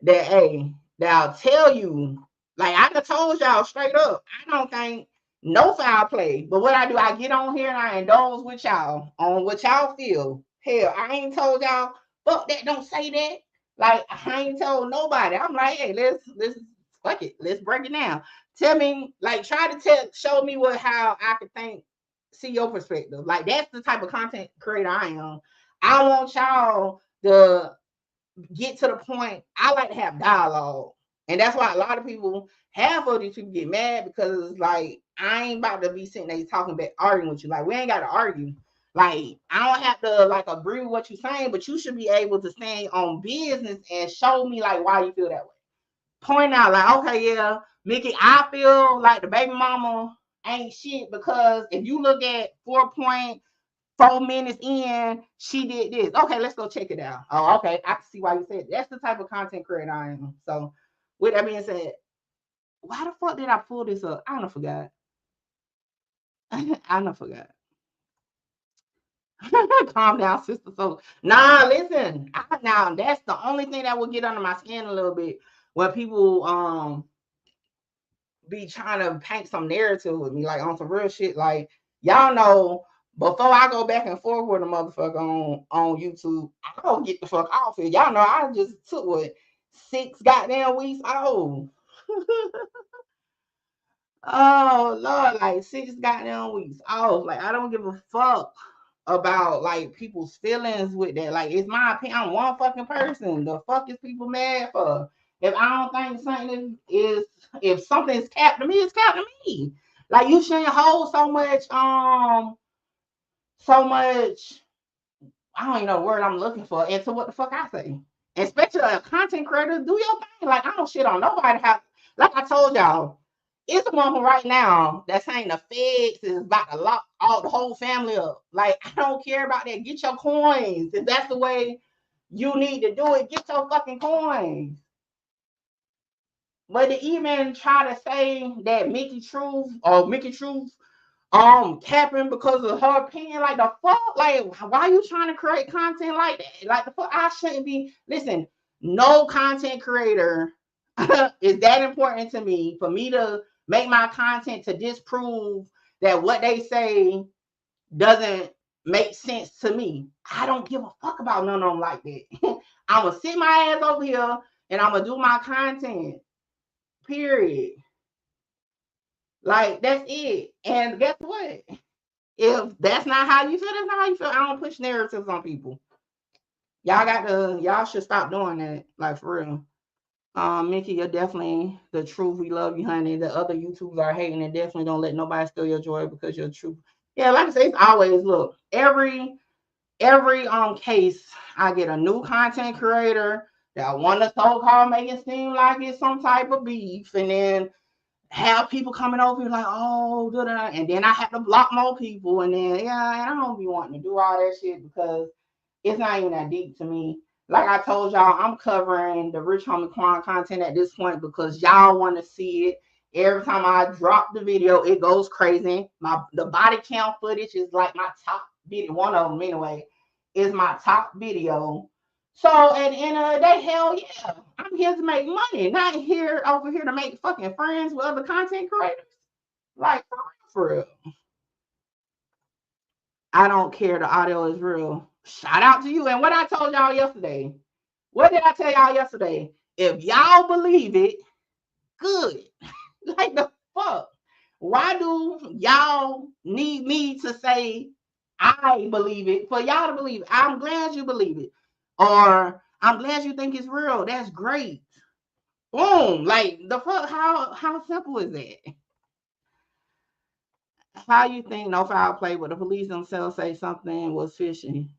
that'll tell you, like I done told y'all straight up, I don't think no foul play. But what I do, I get on here and I indulge with y'all on what y'all feel. Hell, I ain't told y'all, fuck that, don't say that. Like I ain't told nobody. I'm like, hey, let's fuck it. Let's break it down. Tell me, like try to show me how I could see your perspective. Like that's the type of content creator I am. I want y'all to get to the point. I like to have dialogue. And that's why a lot of people, half of these people get mad because it's like, I ain't about to be sitting there talking back, arguing with you. Like, we ain't got to argue. Like, I don't have to like agree with what you're saying, but you should be able to stand on business and show me like why you feel that way. Point out like, okay, yeah, Mickey, I feel like the baby mama ain't shit because if you look at 4 minutes in, she did this. Okay, let's go check it out. Oh, okay. I can see why you said that's the type of content creator I am. So, with that being said, why the fuck did I pull this up? I don't forgot. I don't forgot. Calm down, sister. So, nah, listen. Now that's the only thing that will get under my skin a little bit when people be trying to paint some narrative with me, like on some real shit. Like y'all know. Before I go back and forth with a motherfucker on YouTube, I don't get the fuck off here. Y'all know I just took 6 goddamn weeks off. Oh Lord, like 6 goddamn weeks off. Like I don't give a fuck about like people's feelings with that. Like it's my opinion. I'm one fucking person. The fuck is people mad for? If I don't think something if something is capped to me, it's capped to me. Like you shouldn't hold so much I don't even know the word I'm looking for into what the fuck I say. Especially a content creator, do your thing. Like I don't shit on nobody. Like I told y'all, it's a woman right now that's saying the feds is about to lock all the whole family up. Like I don't care about that. Get your coins. If that's the way you need to do it, get your fucking coins. But to even try to say that Mickey Truth capping because of her opinion, like the fuck, like why are you trying to create content like that? Like the fuck, I shouldn't be. Listen, no content creator is that important to me for me to make my content to disprove that what they say doesn't make sense to me. I don't give a fuck about none of them like that. I'm gonna sit my ass over here and I'm gonna do my content. Period. Like that's it. And guess what? If that's not how you feel, that's not how you feel. I don't push narratives on people. Y'all should stop doing that. Like for real. Mickey, you're definitely the truth. We love you, honey. The other YouTubers are hating and definitely don't let nobody steal your joy because you're true. Yeah, like I say, it's always look, every case, I get a new content creator that want to so-called make it seem like it's some type of beef, and then have people coming over like, oh, da-da, and then I have to block more people, and then I don't be wanting to do all that shit because it's not even that deep to me. Like I told y'all, I'm covering the Rich Homie Quan content at this point because y'all want to see it, Every time I drop the video, it goes crazy. The body cam footage is like my top video. One of them anyway is my top video. So at the end of the day, hell yeah, I'm here to make money, not over here to make fucking friends with other content creators. Like for real. I don't care. The audio is real. Shout out to you. And what I told y'all yesterday. What did I tell y'all yesterday? If y'all believe it, good. Like the fuck. Why do y'all need me to say I believe it for y'all to believe it? I'm glad you believe it. Or I'm glad you think it's real. That's great. Boom. Like the fuck, how simple is that? How you think no foul play, but the police themselves say something was fishy?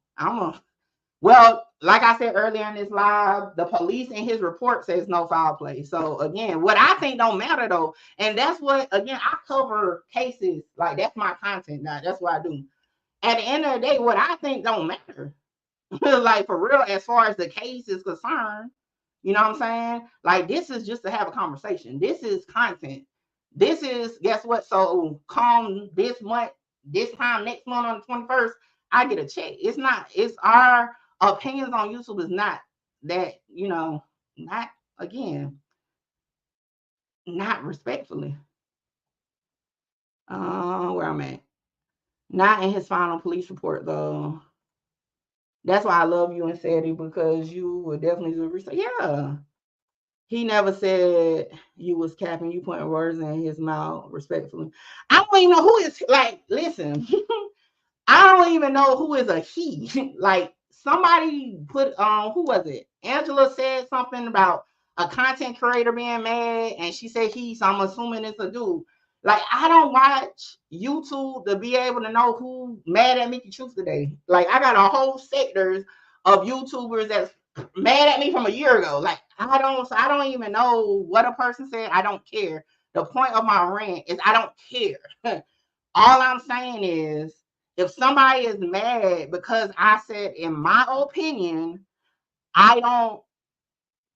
Well, like I said earlier in this live, the police in his report says no foul play. So again, what I think don't matter though, and that's what again I cover cases like that's my content now. That's what I do. At the end of the day, what I think don't matter, like for real, as far as the case is concerned. You know what I'm saying? Like this is just to have a conversation. This is content. This is guess what? So come this month, this time next month on the 21st, I get a check. It's not. It's our opinions on YouTube is not that, you know, not again, not respectfully. Where I'm at. Not in his final police report though. That's why I love you and Sadie, because you would definitely do research. Yeah. He never said you was capping, you putting words in his mouth respectfully. I don't even know who is like, listen, I don't even know who is a he. Like somebody put who was it? Angela said something about a content creator being mad, and she said he, so I'm assuming it's a dude. Like I don't watch YouTube to be able to know who mad at Mickey Truth today. Like I got a whole sectors of YouTubers that's mad at me from a year ago. Like I don't even know what a person said. I don't care. The point of my rant is I don't care. All I'm saying is if somebody is mad because I said, in my opinion, I don't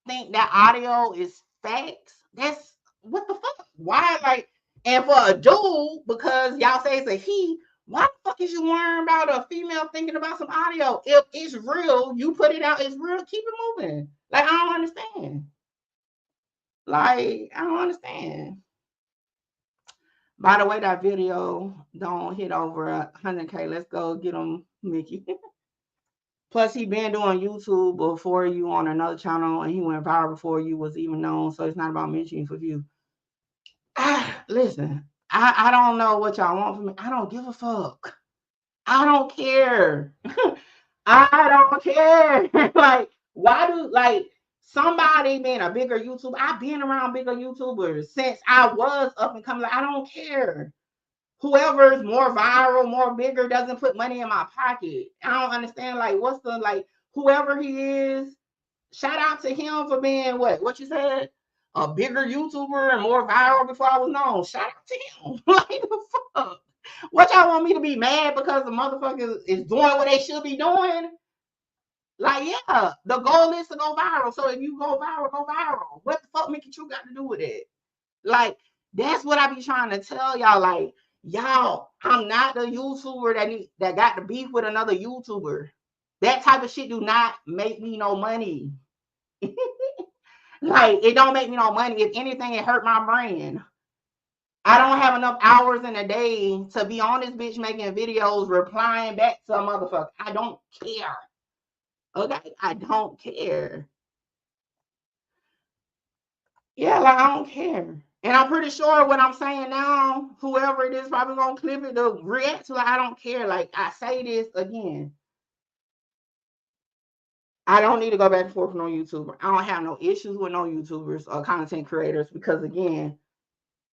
think that audio is facts, that's what the fuck? Why, like, and for a dude, because y'all say it's a he, why the fuck is you worrying about a female thinking about some audio? If it's real, you put it out, it's real, keep it moving. Like, I don't understand. Like, I don't understand. By the way, that video don't hit over 100K. Let's go get him, Mickey. Plus, he been doing YouTube before you on another channel, and he went viral before you was even known. So it's not about mentioning for you. Listen, I don't know what y'all want from me. I don't give a fuck. I don't care. I don't care. Like, why do like somebody being a bigger YouTuber? I've been around bigger YouTubers since I was up and coming. Like, I don't care. Whoever's more viral, more bigger, doesn't put money in my pocket. I don't understand. Like, what's the like? Whoever he is, shout out to him for being what you said, a bigger YouTuber and more viral before I was known. Shout out to him. Like, the fuck? What y'all want me to be mad because the motherfucker is doing what they should be doing? Like, yeah, the goal is to go viral. So if you go viral, go viral. What the fuck Mickey True got to do with it? Like, that's what I be trying to tell y'all. Like, y'all, I'm not the YouTuber that got the beef with another YouTuber. That type of shit do not make me no money. Like, it don't make me no money. If anything, it hurt my brand. I don't have enough hours in a day to be on this bitch making videos, replying back to a motherfucker. I don't care. Okay? I don't care. Yeah, like, I don't care. And I'm pretty sure what I'm saying now, whoever it is probably gonna clip it to react to. Like, I don't care. Like, I say this again. I don't need to go back and forth with no YouTuber. I don't have no issues with no YouTubers or content creators because again,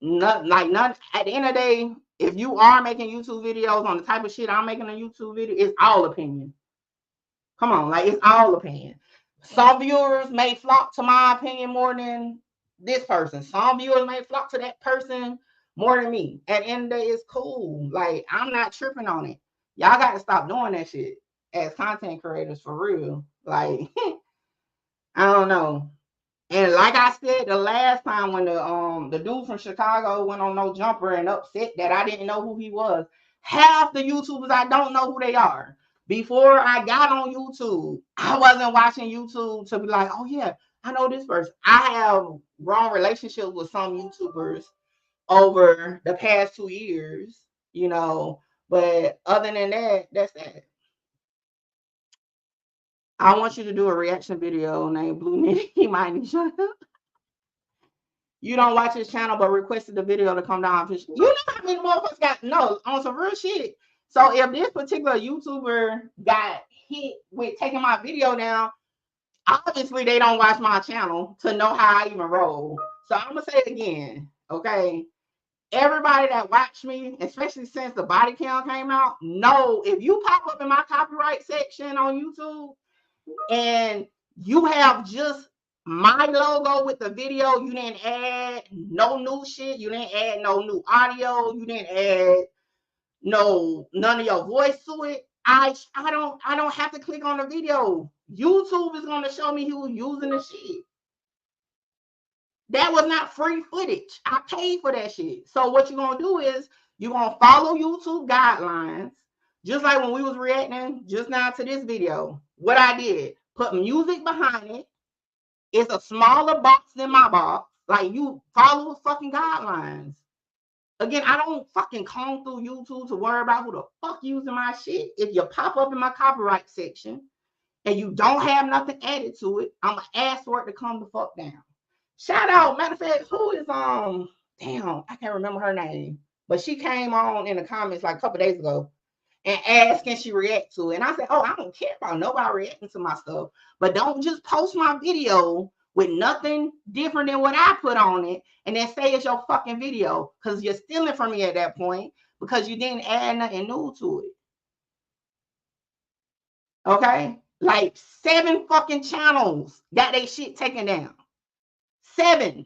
at the end of the day, if you are making YouTube videos on the type of shit I'm making a YouTube video, it's all opinion. Come on, like it's all opinion. Some viewers may flock to my opinion more than this person. Some viewers may flock to that person more than me. At the end of the day, it's cool. Like, I'm not tripping on it. Y'all got to stop doing that shit as content creators for real. Like, I don't know. And like I said the last time when the dude from Chicago went on No Jumper and upset that I didn't know who he was, half the YouTubers I don't know who they are. Before I got on YouTube, I wasn't watching YouTube to be like, oh yeah, I know this person. I have grown relationships with some YouTubers over the past 2 years, you know, but other than that, that's that. I want you to do a reaction video named Blue Nitty. He might need shut up. You don't watch his channel, but requested the video to come down. You know how many motherfuckers got no on some real shit. So if this particular YouTuber got hit with taking my video down, obviously they don't watch my channel to know how I even roll. So I'm gonna say it again, okay? Everybody that watched me, especially since the body count came out, know if you pop up in my copyright section on YouTube and you have just my logo with the video, you didn't add no new shit, you didn't add no new audio, you didn't add none of your voice to it. I don't have to click on the video. YouTube is gonna show me who's using the shit. That was not free footage. I paid for that shit. So what you're gonna do is you're gonna follow YouTube guidelines, just like when we was reacting just now to this video. What I did, put music behind it. It's a smaller box than my box. Like, you follow the fucking guidelines. Again, I don't fucking comb through YouTube to worry about who the fuck using my shit. If you pop up in my copyright section and you don't have nothing added to it, I'm gonna ask for it to come the fuck down. Shout out, matter of fact, who is damn, I can't remember her name, but she came on in the comments like a couple days ago and asked can she react to it. And I said, oh, I don't care about nobody reacting to my stuff, but don't just post my video with nothing different than what I put on it and then say it's your fucking video, because you're stealing from me at that point because you didn't add nothing new to it. Okay? Like 7 fucking channels got their shit taken down. 7.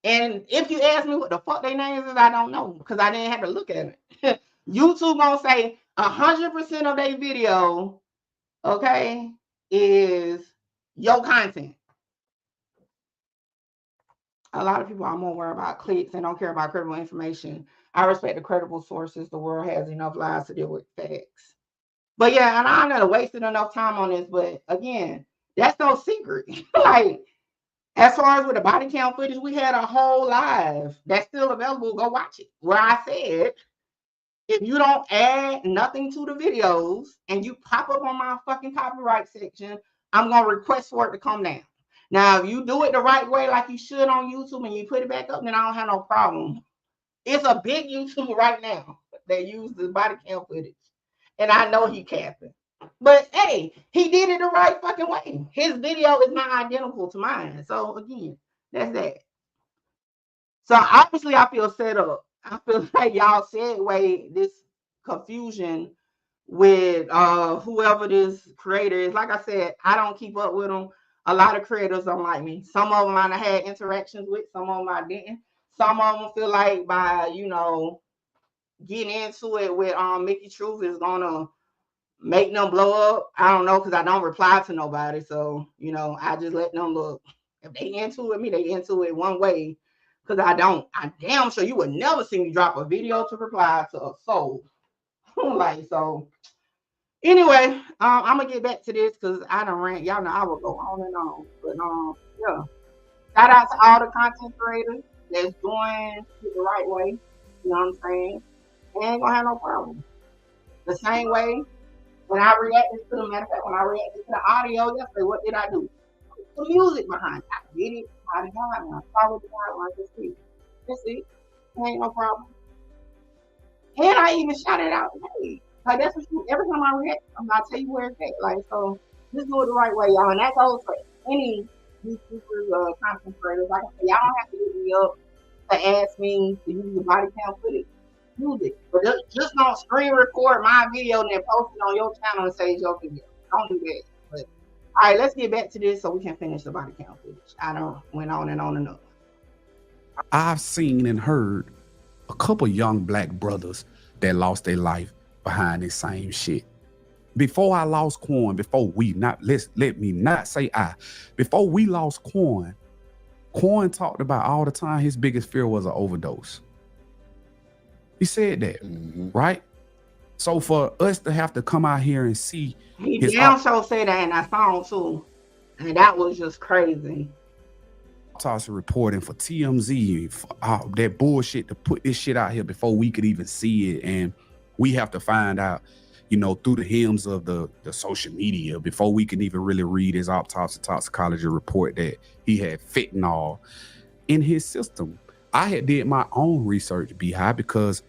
And if you ask me what the fuck their names is, I don't know because I didn't have to look at it. YouTube gonna say 100% of their video, okay, is your content. A lot of people are more worried about clicks and don't care about credible information. I respect the credible sources. The world has enough lies to deal with facts. But yeah, and I never wasted enough time on this. But again, that's no secret. Like, as far as with the body count footage, we had a whole live that's still available. Go watch it. Where I said, if you don't add nothing to the videos and you pop up on my fucking copyright section, I'm going to request for it to come down. Now, if you do it the right way, like you should on YouTube, and you put it back up, then I don't have no problem. It's a big YouTuber right now that uses the body count footage. And I know he capping. But hey, he did it the right fucking way. His video is not identical to mine. So again, that's that. So obviously I feel set up. I feel like y'all segue this confusion with whoever this creator is. Like I said, I don't keep up with them. A lot of creators don't like me. Some of them I had interactions with, some of them I didn't. Some of them feel like by, you know, getting into it with Mickey Truth is gonna make them blow up. I don't know, because I don't reply to nobody. So, you know, I just let them look. If they into it, me, they into it one way. Because I don't. I'm damn sure you would never see me drop a video to reply to a soul. Like, so anyway, I'm gonna get back to this because I don't rant. Y'all know I will go on and on. But yeah. Shout out to all the content creators that's doing it the right way. You know what I'm saying? They ain't gonna have no problem. The same way when I reacted to the matter of fact, when I reacted to the audio yesterday, what did I do? Put the music behind it. I did it by the guidelines. Follow the guidelines. That's it. Ain't no problem. And I even shouted out, hey, like that's what you, every time I react, I'm gonna tell you where it's at. Like, so just do it the right way, y'all. And that goes for any YouTubers, content creators. Like I said, y'all don't have to hit me up to ask me to use the body count footage. Use it. But just don't screen record my video and then post it on your channel and say it's your video. Don't do that. But all right, let's get back to this so we can finish the body count footage. I don't went on and on and on. I've seen and heard a couple young black brothers that lost their life behind this same shit. Before I lost Quan, before we lost Quan, Quan talked about all the time his biggest fear was an overdose. He said that, right? So for us to have to come out here and see He his damn sure said that in that song too. And that was just crazy. autopsy reporting for TMZ, for, that bullshit to put this shit out here before we could even see it. And we have to find out, you know, through the hymns of the social media before we can even really read his autopsy toxicology report that he had fentanyl in his system. I had did my own research, Beehive, because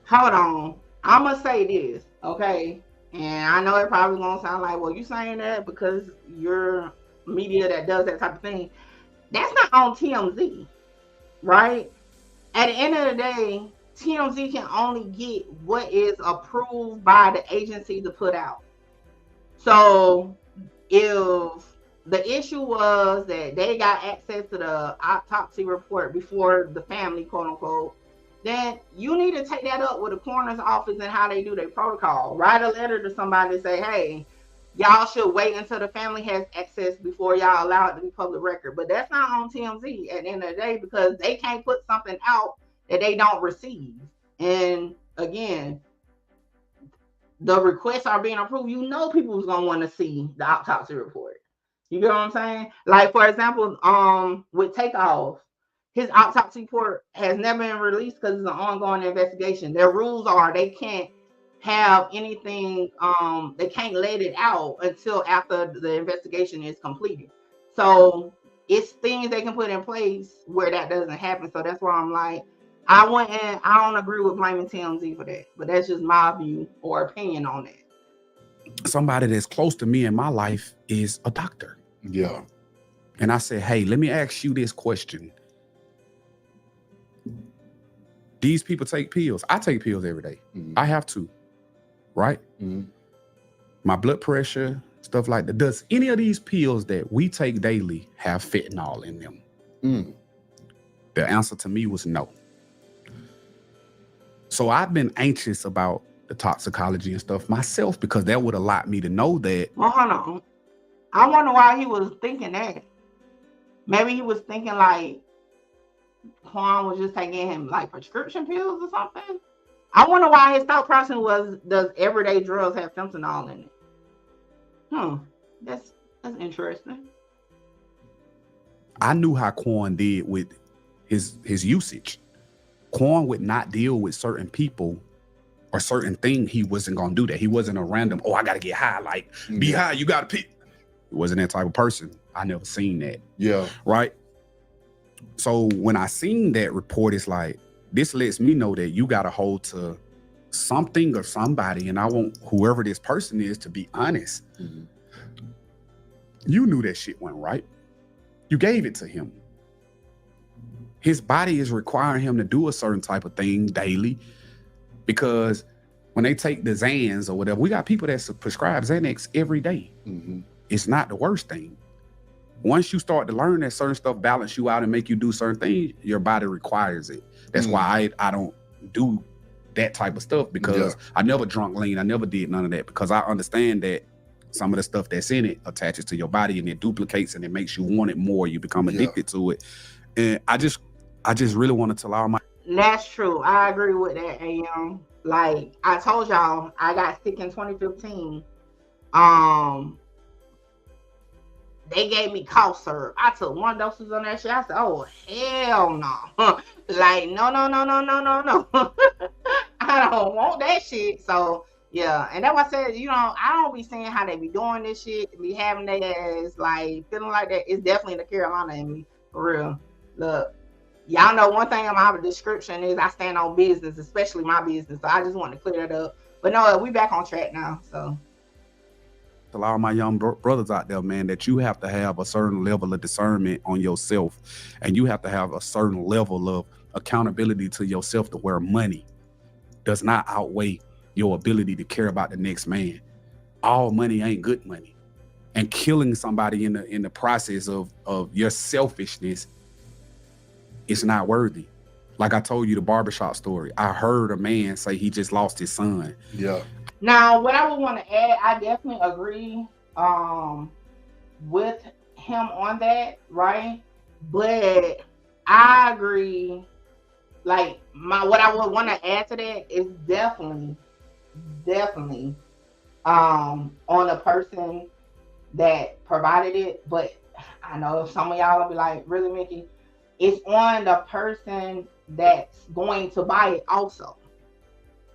hold on. I'm gonna say this, okay? And I know it probably gonna sound like, well, you saying that because you're media that does that type of thing. That's not on TMZ, right? At the end of the day, TMZ can only get what is approved by the agency to put out. So if the issue was that they got access to the autopsy report before the family, quote unquote, then you need to take that up with the coroner's office and how they do their protocol. Write a letter to somebody and say, hey, y'all should wait until the family has access before y'all allow it to be public record. But that's not on TMZ at the end of the day, because they can't put something out that they don't receive. And again, the requests are being approved. You know people's gonna want to see the autopsy report. You get what I'm saying? Like, for example, with Takeoff, his autopsy report has never been released because it's an ongoing investigation. Their rules are they can't have anything, they can't let it out until after the investigation is completed. So it's things they can put in place where that doesn't happen. So that's why I'm like, I don't agree with blaming TMZ for that, but that's just my view or opinion on that. somebody that's close to me in my life is a doctor. Yeah. And I said, hey, let me ask you this question. These people take pills. I take pills every day. I have to, right? My blood pressure, stuff like that. Does any of these pills that we take daily have fentanyl in them? The answer to me was no. So I've been anxious about the toxicology and stuff myself because that would allow me to know that. Well, hold on. I wonder why he was thinking that. Maybe he was thinking like Quan was just taking him like prescription pills or something. I wonder why his thought process was, does everyday drugs have fentanyl in it? That's interesting. I knew how Quan did with his usage. Quan would not deal with certain people or certain thing. He wasn't gonna do that. He wasn't a random, oh, I gotta get high, like be high, you gotta pick. He wasn't that type of person. I never seen that. Yeah. Right. So when I seen that report, it's like, this lets me know that you got to hold to something or somebody. And I want whoever this person is to be honest. You knew that shit went right. You gave it to him. His body is requiring him to do a certain type of thing daily, because when they take the Xans or whatever, we got people that prescribe Xanax every day. It's not the worst thing. Once you start to learn that certain stuff balance you out and make you do certain things, your body requires it. That's why I don't do that type of stuff, because I never drunk lean. I never did none of that, because I understand that some of the stuff that's in it attaches to your body and it duplicates and it makes you want it more. You become addicted to it. And I just really want to tell all my. That's true. I agree with that. Like I told y'all, I got sick in 2015. They gave me cough syrup. I took 1 dose on that shit. I said, oh, hell no. Like, no. I don't want that shit. So, yeah. And that's why I said, I don't be seeing how they be doing this shit, be having that as, like, feeling like that. It's definitely the Carolina in me, for real. Look, y'all know one thing about my description is I stand on business, especially my business. So I just want to clear that up. But no, we back on track now, so. A lot of my young brothers out there, man, that you have to have a certain level of discernment on yourself, and you have to have a certain level of accountability to yourself to where money does not outweigh your ability to care about the next man. All money ain't good money, and killing somebody in the process of your selfishness is not worthy. Like I told you the barbershop story. I heard a man say he just lost his son. Yeah. Now, what I would want to add, I definitely agree with him on that, right? But I agree, like what I would want to add to that is definitely on a person that provided it. But I know some of y'all will be like, really, Mickey? It's on the person that's going to buy it also.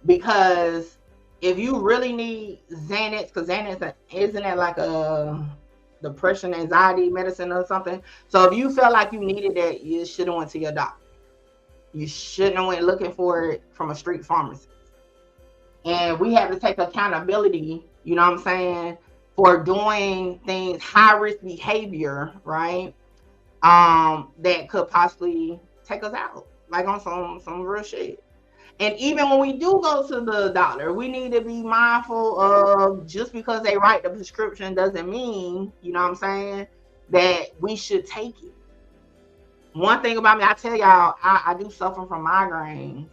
Because if you really need Xanax, because Xanax isn't it like a depression, anxiety medicine or something? So if you felt like you needed that, you should have went to your doctor. You shouldn't have went looking for it from a street pharmacist. And we have to take accountability, you know what I'm saying, for doing things, high risk behavior, right? That could possibly take us out, like on some real shit. And even when we do go to the doctor, we need to be mindful of, just because they write the prescription doesn't mean, you know what I'm saying, that we should take it. One thing about me, I tell y'all, I do suffer from migraines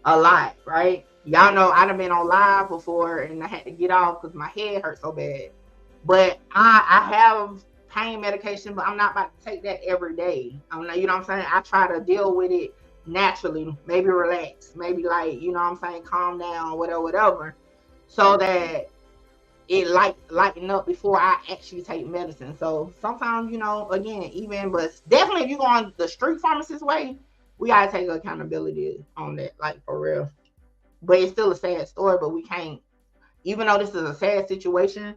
a lot, right? Y'all know I done been on live before and I had to get off because my head hurt so bad. But I have pain medication, but I'm not about to take that every day. I'm not, you know what I'm saying? I try to deal with it naturally, maybe relax, maybe like, you know what I'm saying, calm down, whatever, so that it lighten up before I actually take medicine. So sometimes, you know, again, even, but definitely if you're going the street pharmacist way, we gotta take accountability on that, like for real. But it's still a sad story, but we can't, even though this is a sad situation,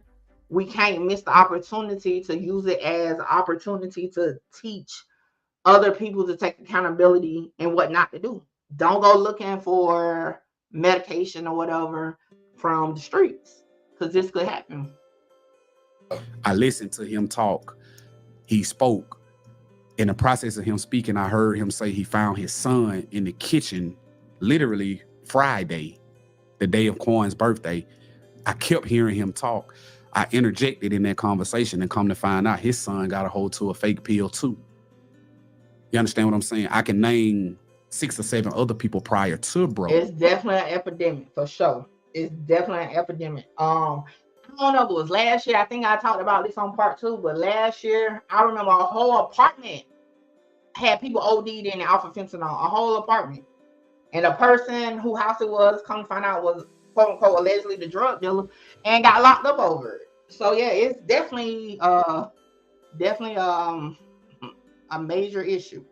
we can't miss the opportunity to use it as an opportunity to teach other people to take accountability and what not to do. Don't go looking for medication or whatever from the streets, because this could happen. I listened to him talk. He spoke. In the process of him speaking, I heard him say he found his son in the kitchen literally Friday, the day of Quan's birthday. I kept hearing him talk. I interjected in that conversation, and come to find out his son got a hold to a fake pill too. You understand what I'm saying? I can name 6 or 7 other people prior to bro. It's definitely an epidemic for sure. It's definitely an epidemic. I don't know if it was last year. I think I talked about this on part 2, but last year I remember a whole apartment had people OD'd in it off of fentanyl. A whole apartment, and the person who house it was, come to find out, was quote unquote allegedly the drug dealer and got locked up over it. So yeah, it's definitely a major issue.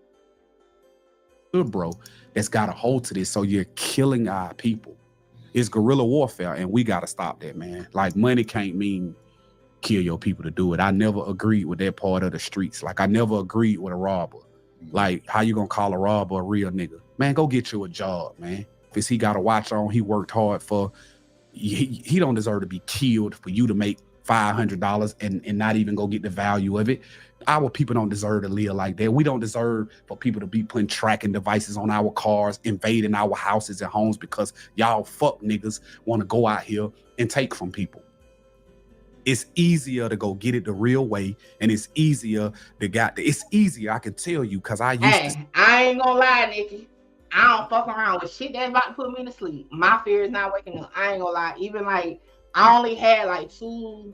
Good bro, that's got a hold to this. So you're killing our people. It's guerrilla warfare, and we gotta stop that, man. Like, money can't mean kill your people to do it. I never agreed with that part of the streets. Like, I never agreed with a robber. Like, how you gonna call a robber a real nigga? Man, go get you a job, man. If he got a watch on, he worked hard for, he don't deserve to be killed for you to make $500 and not even go get the value of it. Our people don't deserve to live like that. We don't deserve for people to be putting tracking devices on our cars, invading our houses and homes because y'all fuck niggas want to go out here and take from people. It's easier to go get it the real way, and it's easier it's easier, I can tell you, because I ain't gonna lie, Nikki. I don't fuck around with shit that's about to put me to sleep. My fear is not waking up. I ain't gonna lie. Even like, I only had like 3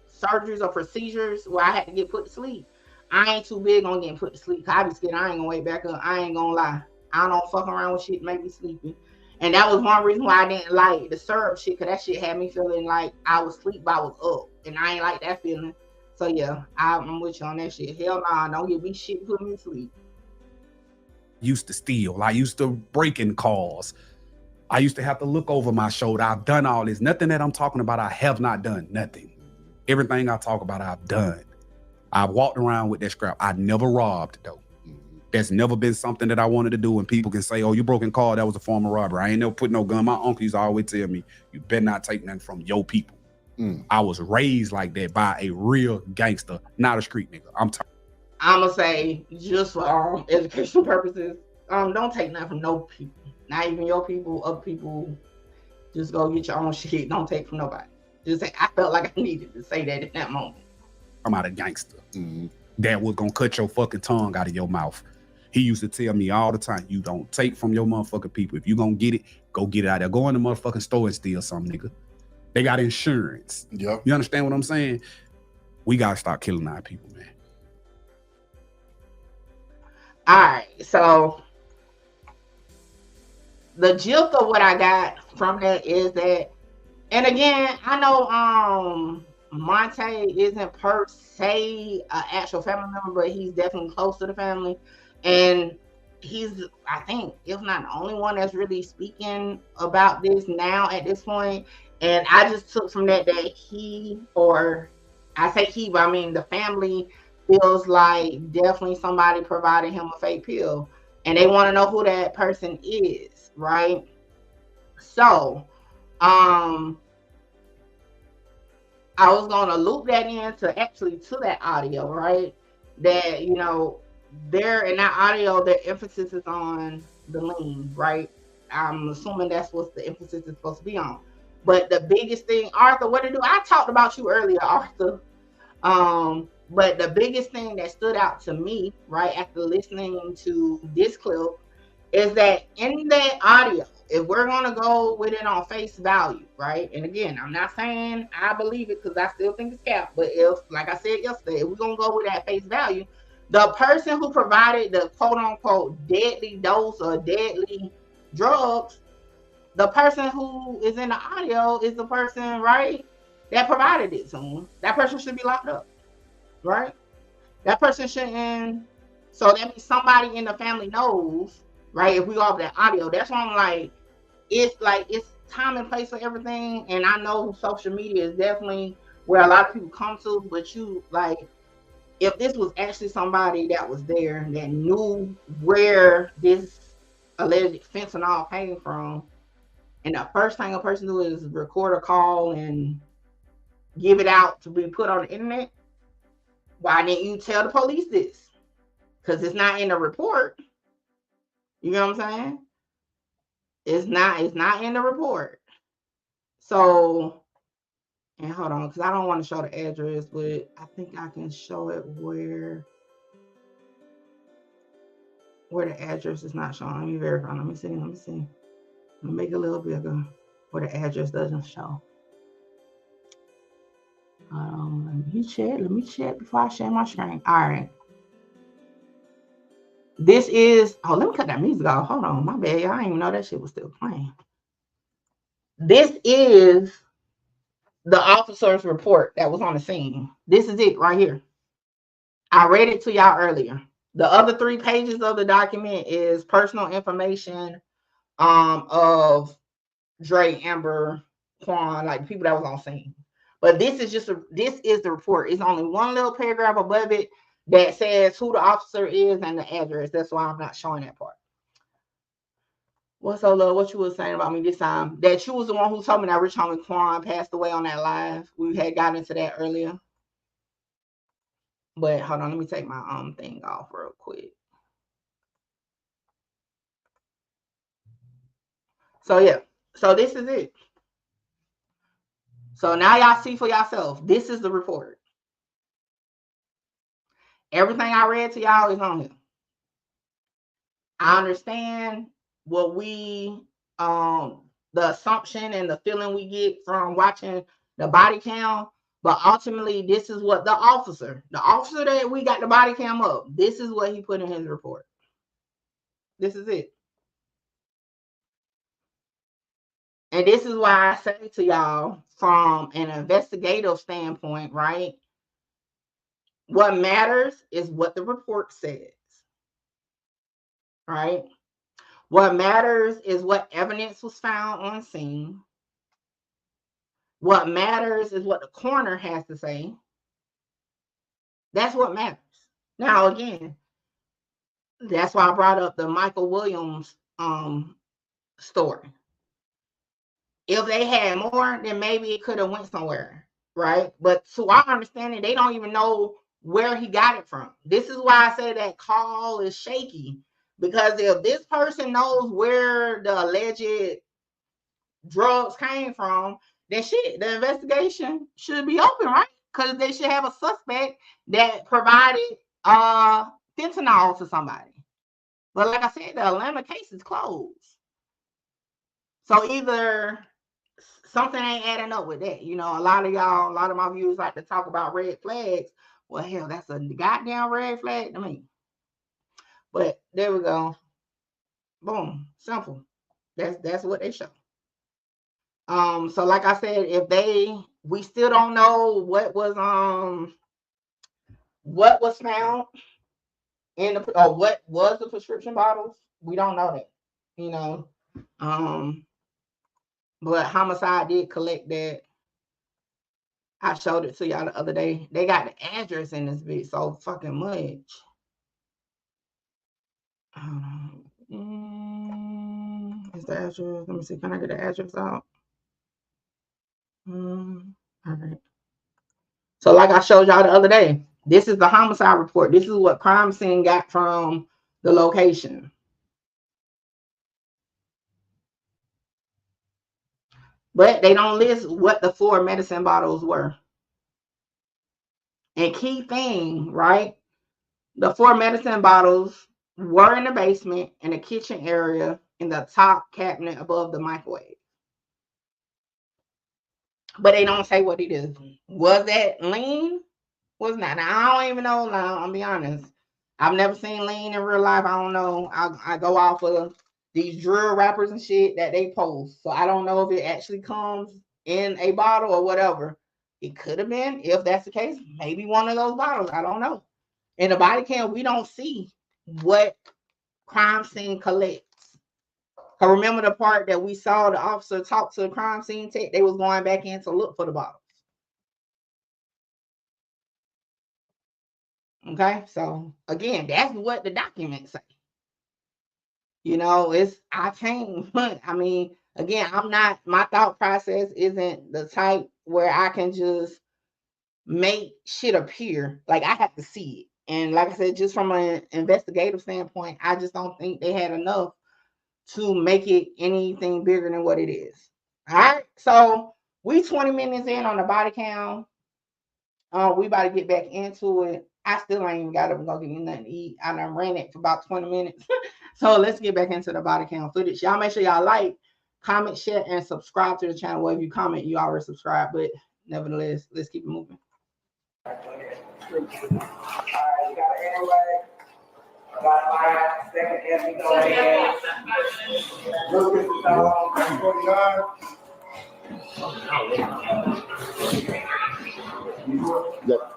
surgeries or procedures where I had to get put to sleep. I ain't too big on getting put to sleep, because I be scared I ain't gonna wake back up. I ain't gonna lie. I don't fuck around with shit make me sleepy. And that was one reason why I didn't like the syrup shit, because that shit had me feeling like I was asleep, but I was up. And I ain't like that feeling. So yeah, I'm with you on that shit. Hell nah, don't give me shit put me to sleep. Used to steal. I used to break in cars. I used to have to look over my shoulder. I've done all this. Nothing that I'm talking about I have not done. Nothing. Everything I talk about I've done. I've walked around with that scrap. I never robbed though. That's never been something that I wanted to do. And people can say, oh, you broke in car, that was a form of robbery. I ain't never put no gun. My uncle used to always tell me, you better not take nothing from your people. I was raised like that by a real gangster, not a street nigga. I'm gonna say, just for educational purposes, don't take nothing from no people. Not even your people, other people. Just go get your own shit. Don't take from nobody. Just say, I felt like I needed to say that in that moment. I'm out a gangster. That was gonna cut your fucking tongue out of your mouth. He used to tell me all the time, you don't take from your motherfucking people. If you gonna get it, Go get it out there. Go in the motherfucking store and steal something, nigga. They got insurance. Yep. You understand what I'm saying? We gotta start killing our people, man. All right, so the gist of what I got from that is that, and again, I know Monte isn't per se an actual family member, but he's definitely close to the family, and he's, I think, if not the only one that's really speaking about this now at this point. And I just took from that he, or I say he, but I mean the family, feels like definitely somebody provided him a fake pill, and they want to know who that person is, right? So I was gonna loop that into that audio, right? That, you know, there in that audio, the emphasis is on the lean, right? I'm assuming that's what the emphasis is supposed to be on. But the biggest thing, Arthur, what to do? I talked about you earlier, Arthur. But the biggest thing that stood out to me, right, after listening to this clip, is that in that audio, if we're gonna go with it on face value, right? And again, I'm not saying I believe it because I still think it's cap, but if, like I said yesterday, if we're gonna go with that face value, the person who provided the quote unquote deadly dose or deadly drugs, the person who is in the audio is the person, right, that provided it to him. That person should be locked up, right? That person shouldn't. So that means somebody in the family knows, right? If we go off that audio, that's why I'm like it's time and place for everything. And I know social media is definitely where a lot of people come to, but you, like, if this was actually somebody that was there that knew where this alleged fentanyl came from, and the first thing a person do is record a call and give it out to be put on the internet, why didn't you tell the police this? Because it's not in the report. You know what I'm saying? It's not in the report. So, and hold on, because I don't want to show the address, but I think I can show it where the address is not showing. Let me verify. Let me see. Let me make it a little bigger where the address doesn't show. Let me check before I share my screen. All right. This is, let me cut that music off. Hold on, my bad. I didn't even know that shit was still playing. This is the officer's report that was on the scene. This is it right here. I read it to y'all earlier. The other 3 pages of the document is personal information of Dre, Amber, Quan, like people that was on scene. But this is the report. It's only one little paragraph above it that says who the officer is and the address. That's why I'm not showing that part. What's so, love? What you was saying about me this time? That you was the one who told me that Rich Homie Quan passed away on that live. We had gotten into that earlier. But hold on, let me take my thing off real quick. So yeah, so this is it. So now y'all see for yourself. This is the report. Everything I read to y'all is on here. I understand what we the assumption and the feeling we get from watching the body cam, but ultimately this is what the officer that we got the body cam up, this is what he put in his report. This is it. And this is why I say to y'all, from an investigative standpoint, right? What matters is what the report says, right? What matters is what evidence was found on scene. What matters is what the coroner has to say. That's what matters. Now, again, that's why I brought up the Michael Williams story. If they had more, then maybe it could have went somewhere, right? But to our understanding, they don't even know where he got it from. This is why I say that call is shaky, because if this person knows where the alleged drugs came from, then shit, the investigation should be open, right? Because they should have a suspect that provided fentanyl to somebody. But like I said, the Atlanta case is closed. So either something ain't adding up with that. You know, a lot of my viewers like to talk about red flags. Well, hell, that's a goddamn red flag to me. But there we go. Boom. Simple. That's what they show. So like I said, we still don't know what was found in or what was the prescription bottles. We don't know that, you know. But homicide did collect that. I showed it to y'all the other day. They got the address in this bit so fucking much. Is the address? Let me see. Can I get the address out? All right. So like I showed y'all the other day, this is the homicide report. This is what crime scene got from the location. But they don't list what the 4 medicine bottles were. And key thing, right? The 4 medicine bottles were in the basement, in the kitchen area, in the top cabinet above the microwave. But they don't say what it is. Was that lean? Was not. Now, I don't even know. Now, I'll be honest. I've never seen lean in real life. I don't know. I go off of these drill rappers and shit that they post. So I don't know if it actually comes in a bottle or whatever. It could have been. If that's the case, maybe one of those bottles. I don't know. In the body cam, we don't see what crime scene collects. Cause remember the part that we saw the officer talk to the crime scene tech? They was going back in to look for the bottles. Okay, so again, that's what the documents say. You know, I mean, again, my thought process isn't the type where I can just make shit appear. Like I have to see it. And like I said, just from an investigative standpoint, I just don't think they had enough to make it anything bigger than what it is. All right, so we 20 minutes in on the body count. We about to get back into it. I still ain't even got up and go get me nothing to eat. I done ran it for about 20 minutes. So let's get back into the body count footage. Y'all make sure y'all like, comment, share, and subscribe to the channel. Well, if you comment, you already subscribe, but nevertheless, let's keep it moving.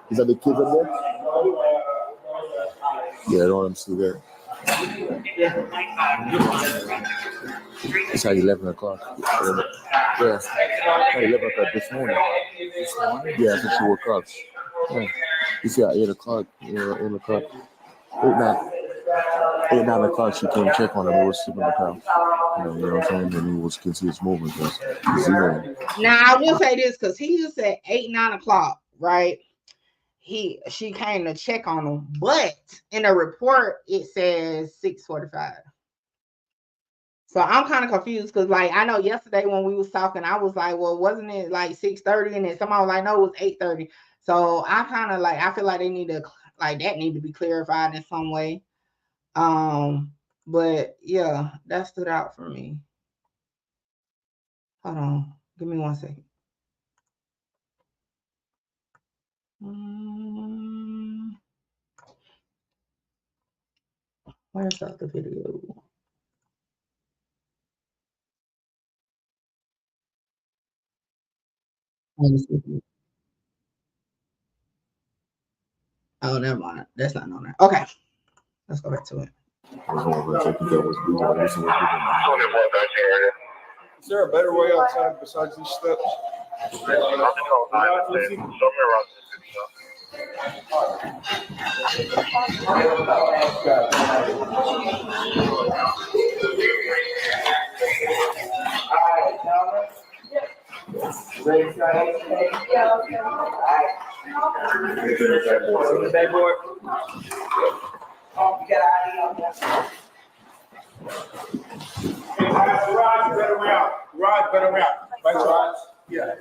Is that the kids up there? Yeah, I don't want them to see that. It's at 11 o'clock. Yeah. At 11 o'clock this morning. Yeah, I think she woke up. Yeah. You see at 8 o'clock, 8 o'clock. 8, 9 o'clock, she came check on him. He was sleeping on the couch. You know what I'm saying? And he was can see his movement. Now, I will say this because he just said 8, 9 o'clock, right? She came to check on him, but in a report it says 6:45. So I'm kind of confused because, like, I know yesterday when we was talking, I was like, well, wasn't it like 6:30? And then somebody was like, no, it was 8:30. So I kind of like, I feel like they need to, like, that need to be clarified in some way. But yeah, that stood out for me. Hold on, give me 1 second. Where's the video? Oh, never mind. That's not on there. Okay, let's go back to it. Is there a better way outside besides these steps? Rod, better route. Right, Rod? Yeah.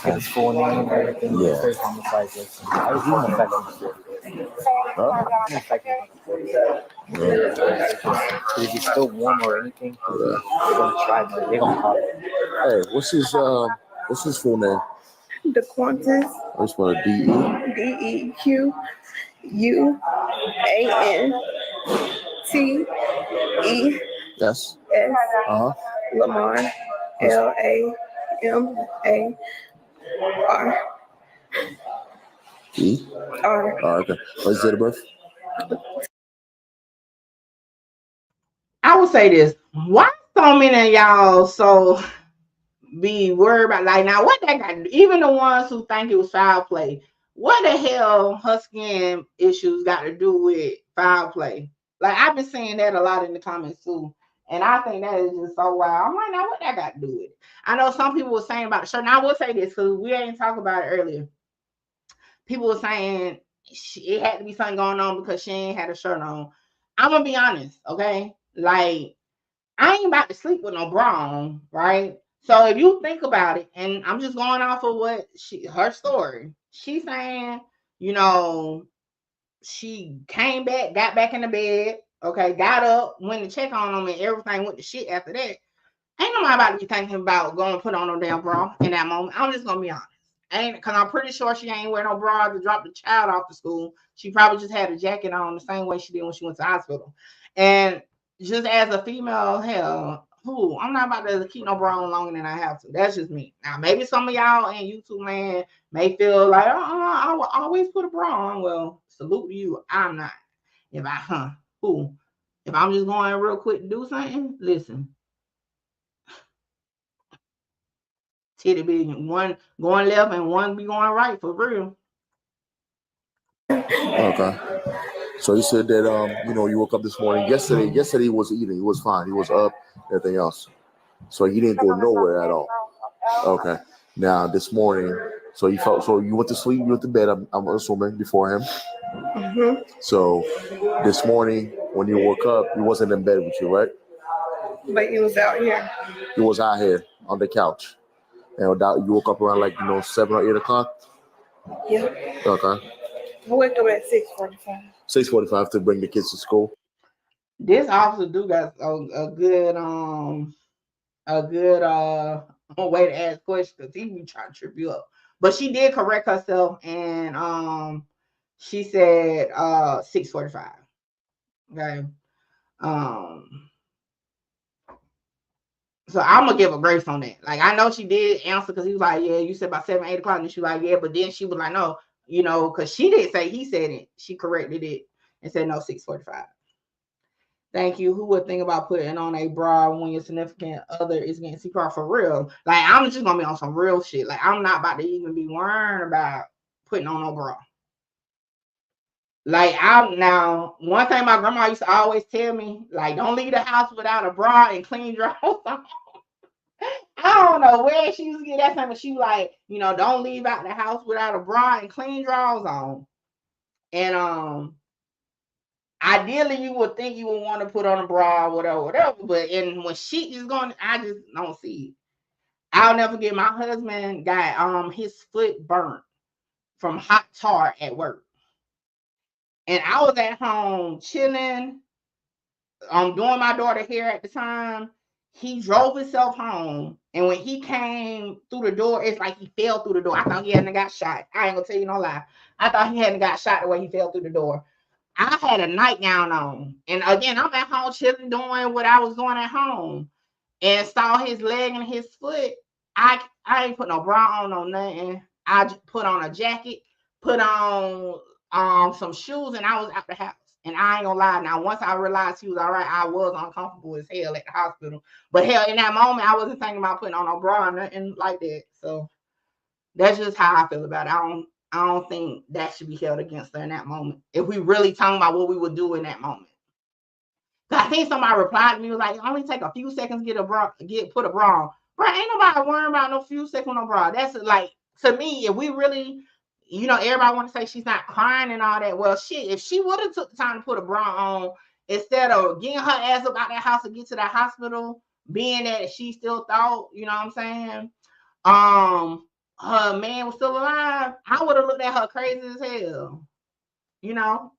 His full name and everything. Yeah. Says homicide. I was even affected. Huh? If it's still warm or anything, they're gonna try, but they don't call it. Hey, what's his full name? The Quantas. I just want to DEQUANTE. Yes. Lamar. LAMAR. E. R. Oh, okay. What's his date of birth? I would say this. Why so many of y'all so be worried about, like, now what that got, even the ones who think it was foul play, what the hell her skin issues got to do with foul play? Like, I've been seeing that a lot in the comments too, and I think that is just so wild. I'm like, now what that got to do with it? I know some people were saying about the shirt. Now I will say this, because we ain't talking about it earlier. People were saying it had to be something going on because she ain't had a shirt on. I'm gonna be honest, okay? Like, I ain't about to sleep with no bra on, right? So if you think about it, and I'm just going off of what her story, she's saying, you know, she came back, got back in the bed, okay, got up, went to check on them, and everything went to shit after that. Ain't nobody about to be thinking about going to put on no damn bra in that moment. I'm just gonna be honest. Because I'm pretty sure she ain't wear no bra to drop the child off to school. She probably just had a jacket on the same way she did when she went to the hospital. And just as a female, hell, I'm not about to keep no bra on longer than I have to. That's just me. Now, maybe some of y'all in YouTube land may feel like, I will always put a bra on. Well, salute to you. I'm not. If I'm just going real quick to do something, listen. Titty be one going left and one be going right, for real. Okay. So he said that you woke up this morning. Yesterday he was eating. He was fine. He was up. Everything else. So he didn't go nowhere at all. Okay. Now this morning, so you went to sleep. You went to bed. I'm assuming before him. Mm-hmm. So this morning when you woke up, he wasn't in bed with you, right? But he was out here. He was out here on the couch. And you woke up around 7 or 8 o'clock? Yeah. Okay. I wake up at 6:45. 6:45 to bring the kids to school. This officer do got a good way to ask questions, because he be trying to trip you up. But she did correct herself, and she said 6:45. Okay. So I'm gonna give a grace on that. Like, I know she did answer, because he was like, yeah, you said about 7, 8 o'clock, and she was like, yeah, but then she was like, no, because she didn't say he said it. She corrected it and said no, 6:45. Thank you. Who would think about putting on a bra when your significant other is getting CPR for real? Like, I'm just gonna be on some real shit. Like, I'm not about to even be worrying about putting on no bra. Like, one thing my grandma used to always tell me, like, don't leave the house without a bra and clean drawers on. I don't know where she used to get that from, but she was like, don't leave out the house without a bra and clean drawers on. And ideally, you would think you would want to put on a bra, whatever. But when shit is going, I just don't see it. I'll never forget, my husband got his foot burnt from hot tar at work, and I was at home chilling, doing my daughter hair at the time. He drove himself home, and when he came through the door, it's like he fell through the door. I thought he hadn't got shot. I ain't gonna tell you no lie. I thought he hadn't got shot the way he fell through the door. I had a nightgown on, and again, I'm at home chilling, doing what I was doing at home, and saw his leg and his foot. I ain't put no bra on, no nothing. I just put on a jacket, put on some shoes, and I was out the house. And I ain't gonna lie, now once I realized he was all right, I was uncomfortable as hell at the hospital. But hell, in that moment, I wasn't thinking about putting on no bra or nothing like that. So that's just how I feel about it. I don't think that should be held against her in that moment, if we really talking about what we would do in that moment. I think somebody replied to me, was like, it only take a few seconds to put a bra on. Bro, ain't nobody worrying about no few seconds no bra. That's like, to me, if we really, everybody want to say she's not crying and all that. Well, shit, if she would have took the time to put a bra on instead of getting her ass up out that house to get to that hospital, being that she still thought, you know what I'm saying, her man was still alive, I would have looked at her crazy as hell.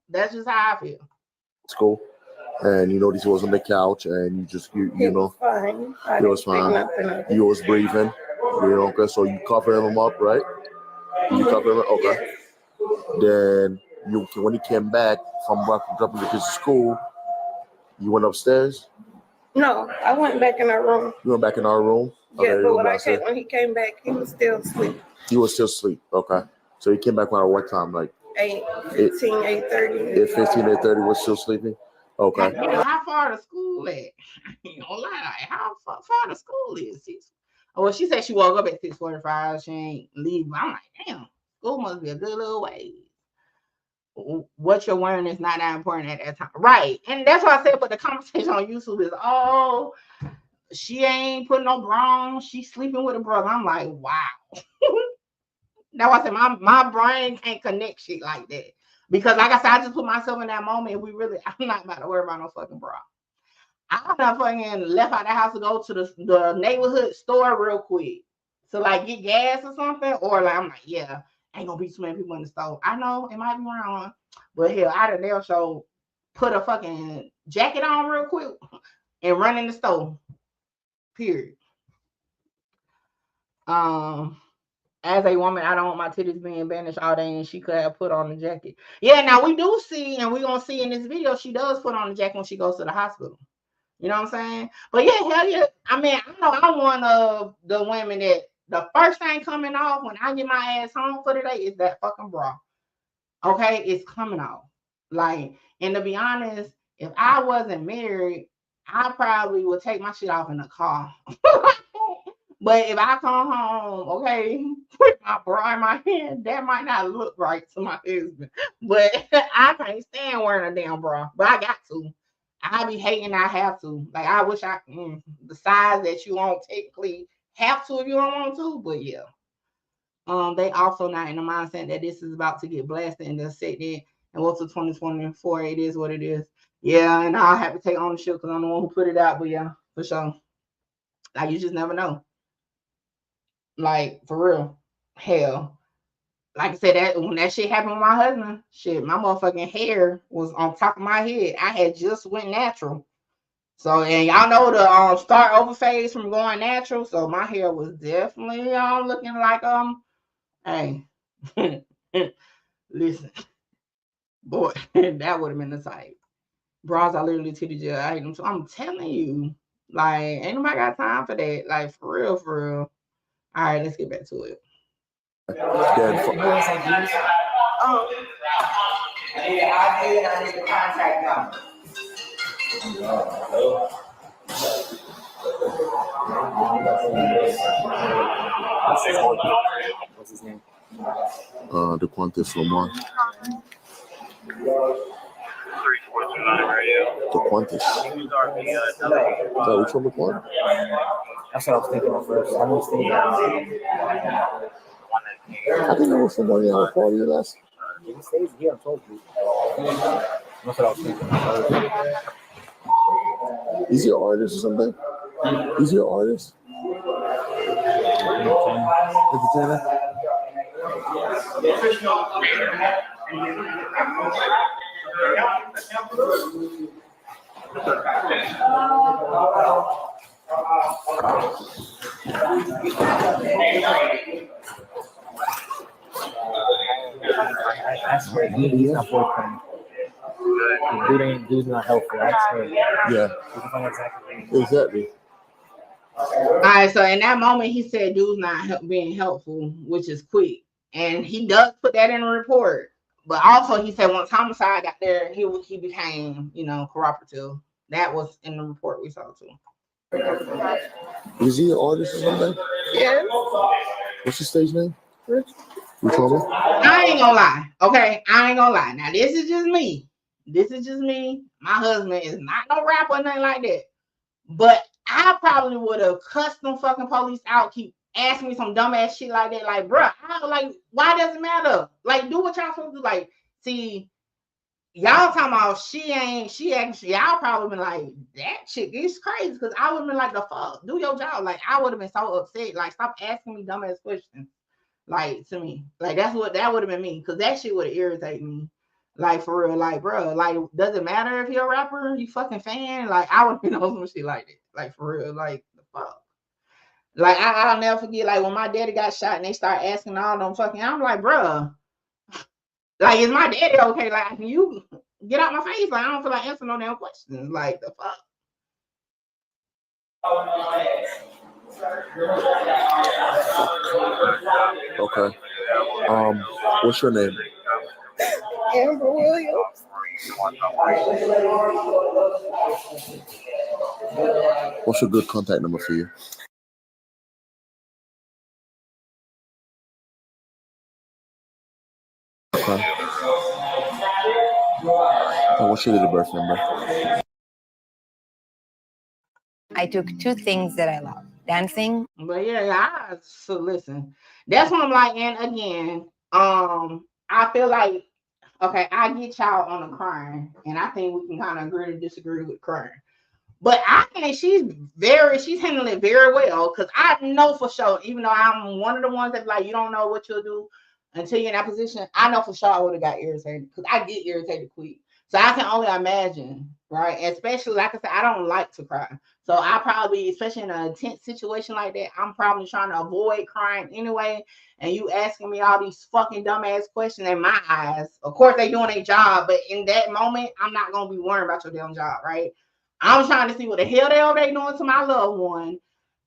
That's just how I feel. School. And you know he was on the couch, and you just you know Fine. he was fine. He was breathing. You know, okay. So you cover him up, right? You cover him, okay. Then you when he came back from dropping the kids to school, you went upstairs. No, I went back in our room. You went back in our room. Yeah, Okay, but when he came back, he was still asleep. He was still asleep. Okay. So he came back around what time? Like 8:15, 8:30. 8:15, 8:30 was still sleeping? Okay. How far to school at? You know, like how far the school is? Well, she said she woke up at 6:45. She ain't leaving. I'm like, damn, school must be a good little way. What you're wearing is not that important at that time. Right. And that's why I said, but the conversation on YouTube is, oh, she ain't putting no bra on. She's sleeping with a brother. I'm like, wow. That's why I said my brain can't connect shit like that. Because like I said, I just put myself in that moment. I'm not about to worry about no fucking bra. I done fucking left out the house to go to the neighborhood store real quick to like get gas or something. Or like, I'm like, yeah, ain't gonna be too many people in the store. I know it might be wrong, but hell, I done there show put a fucking jacket on real quick and run in the store. Period. As a woman, I don't want my titties being banished all day, and she could have put on the jacket. Yeah, now we do see, and we're gonna see in this video, she does put on the jacket when she goes to the hospital. You know what I'm saying? But yeah, hell yeah. I mean, I know I'm one of the women that the first thing coming off when I get my ass home for the day is that fucking bra. Okay, it's coming off. Like, and to be honest, if I wasn't married, I probably would take my shit off in the car. But if I come home, okay, with my bra in my hand, that might not look right to my husband. But I can't stand wearing a damn bra. But I got to. I be hating I have to. Like, I wish the size that you won't technically have to if you don't want to. But yeah. They also not in the mindset that this is about to get blasted and they'll sit there and what's to 2024. It is what it is. Yeah, and I'll have to take ownership because I'm the one who put it out. But yeah, for sure. Like, you just never know. Like, for real. Hell. Like I said, that when that shit happened with my husband, shit, my motherfucking hair was on top of my head. I had just went natural. So, and y'all know the start over phase from going natural. So my hair was definitely looking like hey. Listen. Boy, that would have been the type. Bras are literally titty gel. I hate them. So I'm telling you, like, ain't nobody got time for that. Like, for real, for real. All right, let's get back to it. I need the contact number. What's his name? The Qantas Lamar. The Qantas. Is that which one, the Quan? That's what I was thinking at first. I don't think I think there was somebody on the party last. He stays here, I told you. That's what I was thinking at first. Is he an artist or something? Is he an artist? Entertainer? I swear, he's not boyfriend. Dude's not helpful. I swear. Yeah. Exactly. All right, so in that moment, he said dude's not being helpful, which is quick. And he does put that in the report. But also, he said once homicide got there, he became, cooperative. That was in the report we saw, too. Is he an artist or something? Yes. What's his stage name? You told me? I ain't gonna lie. Okay, I ain't gonna lie. Now, this is just me. My husband is not no rapper or nothing like that. But I probably would have cussed them fucking police out, keep asking me some dumbass shit like that. Like, bruh, why does it matter? Like, do what y'all supposed to do. Like, see, y'all talking about she actually, y'all probably been like, that chick is crazy. Because I would have been like, the fuck, do your job. Like, I would have been so upset. Like, stop asking me dumbass questions. Like, to me. Like, that would have been me. Because that shit would have irritated me. Like for real, like bro, like does it matter if you're a rapper, you fucking fan? Like I would know some shit like that. Like for real, like the fuck. Like I'll never forget, like when my daddy got shot and they start asking all them fucking, I'm like, bro, like is my daddy okay? Like can you get out my face? Like I don't feel like answering no damn questions. Like the fuck. Okay. What's your name? Amber Williams. What's a good contact number for you? Okay. And what's your date of birth number? I took two things that I love: dancing. But yeah, so listen, that's what I'm like. And again, I feel like okay, I get y'all on the crying, and I think we can kind of agree to disagree with crying. But I think she's handling it very well because I know for sure, even though I'm one of the ones that like you don't know what you'll do until you're in that position. I know for sure I would have got irritated because I get irritated quick. So I can only imagine, right? Especially like I said, I don't like to cry. So I probably, especially in an intense situation like that, I'm probably trying to avoid crying anyway. And you asking me all these fucking dumbass questions in my eyes. Of course, they doing their job, but in that moment, I'm not gonna be worrying about your damn job, right? I'm trying to see what the hell they doing to my loved one.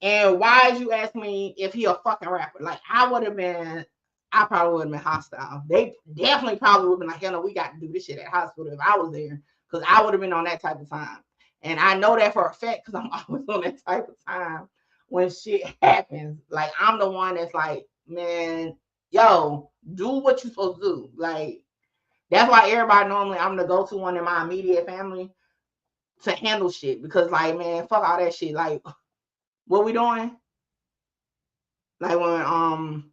And why is you asking me if he a fucking rapper? Like I probably would have been hostile. They definitely probably would have been like, hell no, we got to do this shit at hospital if I was there. Because I would have been on that type of time. And I know that for a fact because I'm always on that type of time when shit happens. Like I'm the one that's like, man, yo, do what you supposed to do. Like that's why everybody normally I'm the go-to one in my immediate family to handle shit. Because like, man, fuck all that shit. Like, what we doing? Like when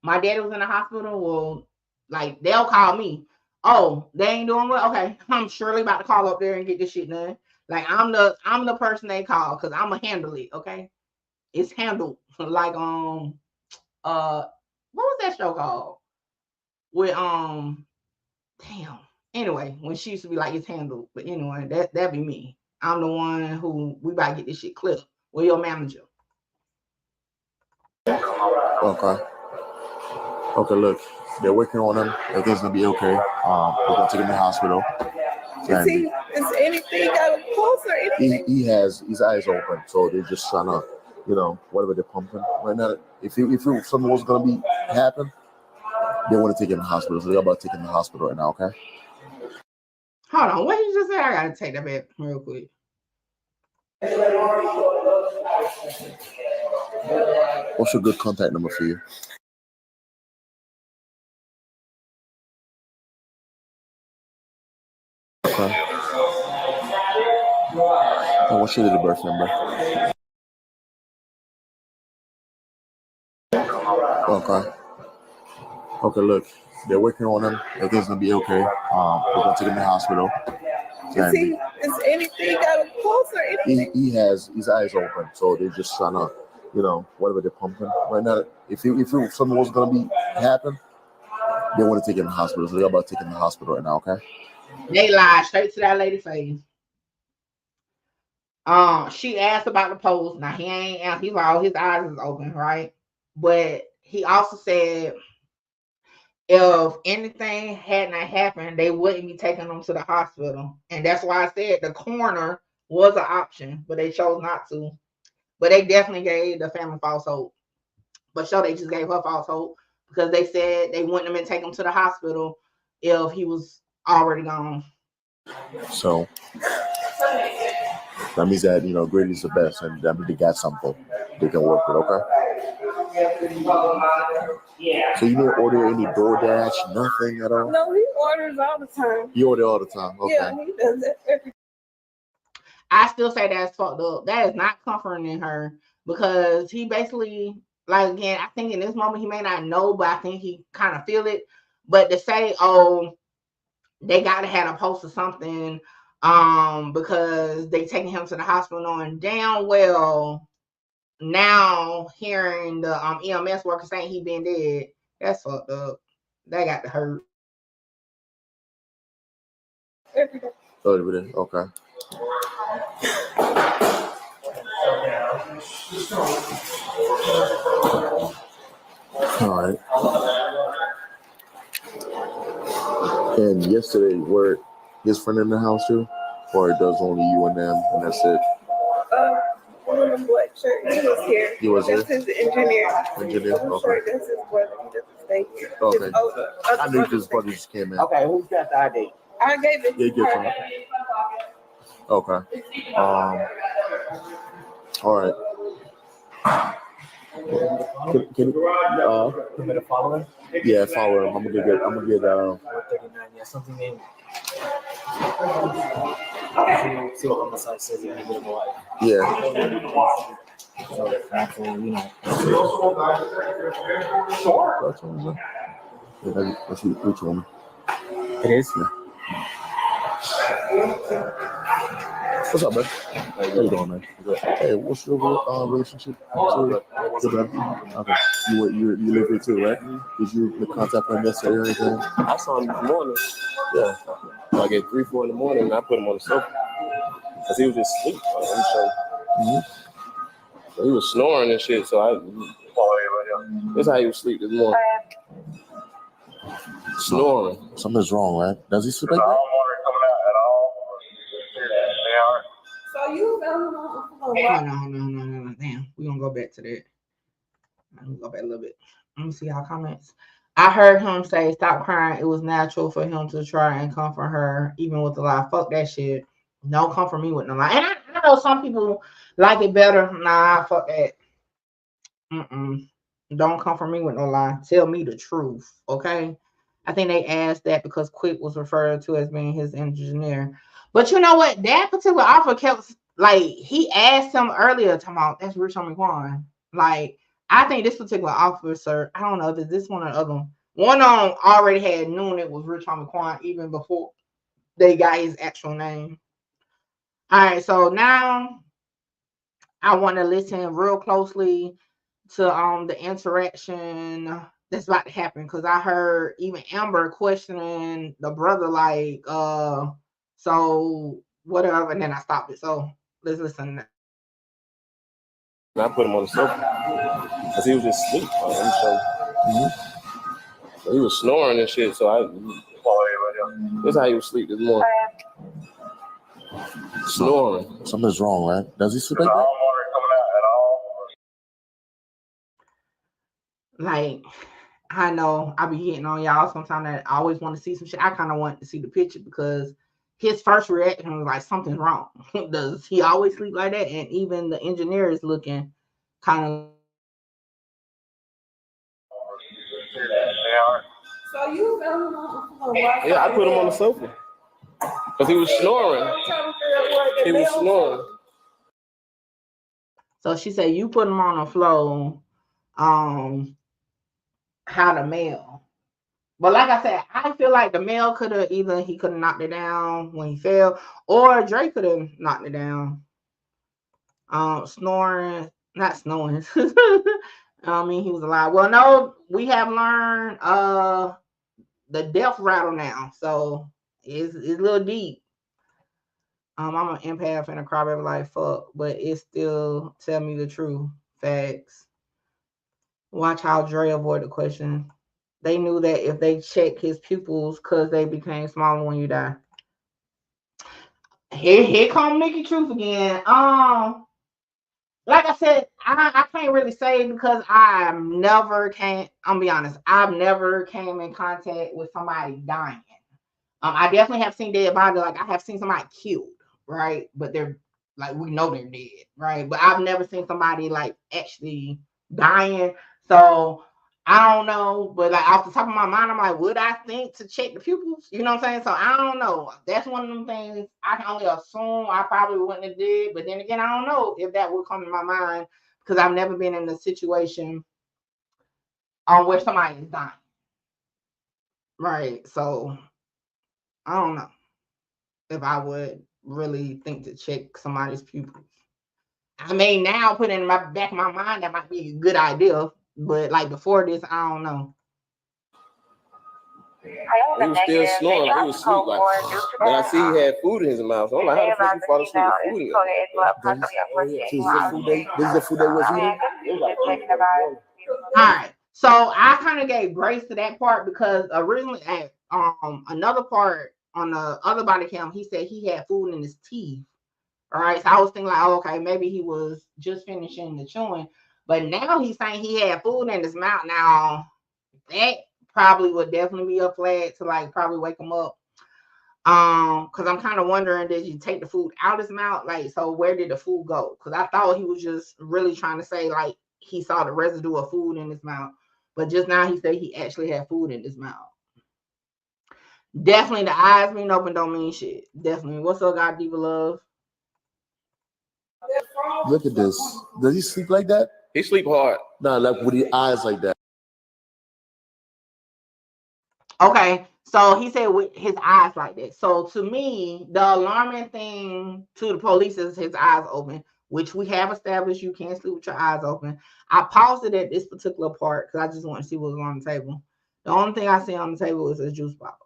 my daddy was in the hospital, well, like they'll call me. Oh, they ain't doing well. Okay, I'm surely about to call up there and get this shit done. Like I'm the person they call because I'ma handle it. Okay, it's handled. Like what was that show called? With damn. Anyway, when she used to be like it's handled, but anyway, that'd be me. I'm the one who we about to get this shit clipped. We're your manager. Okay. Okay, look, they're working on him. Everything's gonna be okay. We're gonna take him to the hospital. Is anything got a pulse or anything? He has his eyes open, so they're just trying to, whatever they're pumping right now. If something was gonna be happen, they want to take him to the hospital, so they're about to take him to the hospital right now. Okay. Hold on, what did you just say? I gotta take that back real quick. What's a good contact number for you? Okay. And what's your date of birth number? Okay. Okay, look, they're working on him. Everything's gonna be okay. We're gonna take him to the hospital. Is anything got a pulse or anything? He has his eyes open, so they're just trying to, whatever they're pumping right now. If something was gonna be happen, they want to take him to the hospital, so they're about to take him to the hospital right now. Okay. They lied straight to that lady's face. She asked about the post. Now he ain't out. He's like, oh, his eyes is open, right? But he also said if anything had not happened, they wouldn't be taking him to the hospital. And that's why I said the coroner was an option, but they chose not to. But they definitely gave the family false hope. But sure, they just gave her false hope because they said they wouldn't have been taking him to the hospital if he was already gone. So that means that great is the best, and that means they got something they can work with. Okay. So you didn't order any DoorDash, nothing at all? No, he orders all the time. You order all the time. Okay. Yeah, he does it. I still say that's fucked up. That is not comforting her because he basically, like again, I think in this moment he may not know, but I think he kind of feel it. But to say, oh, they gotta have a post or something, because they taking him to the hospital knowing damn well now hearing the EMS worker saying he been dead, that's fucked up. That got to hurt. Every day. Okay. All right. And yesterday, were his friend in the house too, or it does only you and them, and that's it? One in black shirt. He was here. He was That's here? his engineer. Engineer? I'm Okay. sure that's his brother. He doesn't stay here. Okay. His other I knew brother his brother just came in. Okay, who's got the ID? I gave it Yeah, to get her. some. Okay. All right. Can you Give it a follower? yeah, follow him. I'm gonna get 139, yeah, something in. See what on the site says you need to go out. yeah. So that's you know. That's one, yeah, that's which one? It is? Yeah. What's up, man? How you doing, man? Good. Hey, what's your relationship? Good, man. Okay. You live here too, right? Did you make contact with him yesterday or anything? I saw him this morning. Yeah. Like at 3, 4 in the morning, and I put him on the sofa because he was just asleep. So he was snoring and shit. So that's how he was asleep this morning. Snoring. Something's wrong, right? Does he sleep like that? So you found him on the phone. No. Damn, we're gonna go back to that. I'm gonna go back a little bit. Let me see y'all comments. I heard him say, "Stop crying." It was natural for him to try and comfort her, even with the lie. Fuck that shit. No comfort me with no lie. And I know some people like it better. Nah, fuck that. Don't comfort me with no lie. Tell me the truth, okay? I think they asked that because Quick was referred to as being his engineer. But you know what? That particular offer kept, like, he asked him earlier, talking about, that's Rich Homie Quan. Like, I think this particular officer, I don't know if it's this one or the other one. One on already had known it was Rich Homie Quan even before they got his actual name. All right, so now I want to listen real closely to the interaction that's about to happen, because I heard even Amber questioning the brother, like, so whatever, and then I stopped it. So let's listen to that. And I put him on the sofa because he was just asleep. So he was snoring and shit. So that's how he was asleep this morning. Snoring. Something's wrong, right? Does he sleep like that? Like, I know I be getting on y'all sometimes that I always want to see some shit. I kind of want to see the picture because his first reaction was like, something's wrong. Does he always sleep like that? And even the engineer is looking kind of. So you found him on the phone. Yeah, I put him on the sofa because he was snoring. He was snoring. So she said, you put him on the floor. How the male. But like I said, I feel like the male could have knocked it down when he fell, or Drake could have knocked it down. Snoring, not snoring. I mean, he was alive. Well, no, we have learned the death rattle now, so it's a little deep. I'm an empath and a crybaby like fuck, but it still tell me the truth. Facts. Watch how Dre avoid the question. They knew that if they check his pupils, because they became smaller when you die. Here come Mickey Truth again. Like I said, I can't really say because I'm gonna be honest, I've never came in contact with somebody dying. I definitely have seen dead body, like I have seen somebody killed, right? But they're like, we know they're dead, right? But I've never seen somebody like actually dying. So I don't know, but like off the top of my mind, I'm like, would I think to check the pupils? You know what I'm saying? So I don't know. That's one of them things I can only assume I probably wouldn't have did. But then again, I don't know if that would come to my mind because I've never been in a situation where somebody is dying. Right. So I don't know if I would really think to check somebody's pupils. I may now put in my back of my mind that might be a good idea, but like before this, I don't know. He was still snoring like he was asleep. Like, then I see he had food in his mouth. So I'm like, how the fuck you fall asleep with food in your mouth? This is the food they was eating. All right. So I kind of gave grace to that part because originally at another part on the other body cam, he said he had food in his teeth. All right. So I was thinking like, oh, okay, maybe he was just finishing the chewing. But now he's saying he had food in his mouth. Now that probably would definitely be a flag to like probably wake him up. Because I'm kind of wondering, did you take the food out his mouth? Like, so where did the food go? Because I thought he was just really trying to say like he saw the residue of food in his mouth. But just now he said he actually had food in his mouth. Definitely the eyes being open don't mean shit. Definitely. What's up, God Diva Love? Look at this. Does he sleep like that? He sleep hard. No, like with the eyes like that. Okay, so he said with his eyes like that. So to me, the alarming thing to the police is his eyes open, which we have established you can't sleep with your eyes open. I paused it at this particular part because I just want to see what was on the table. The only thing I see on the table is a juice box,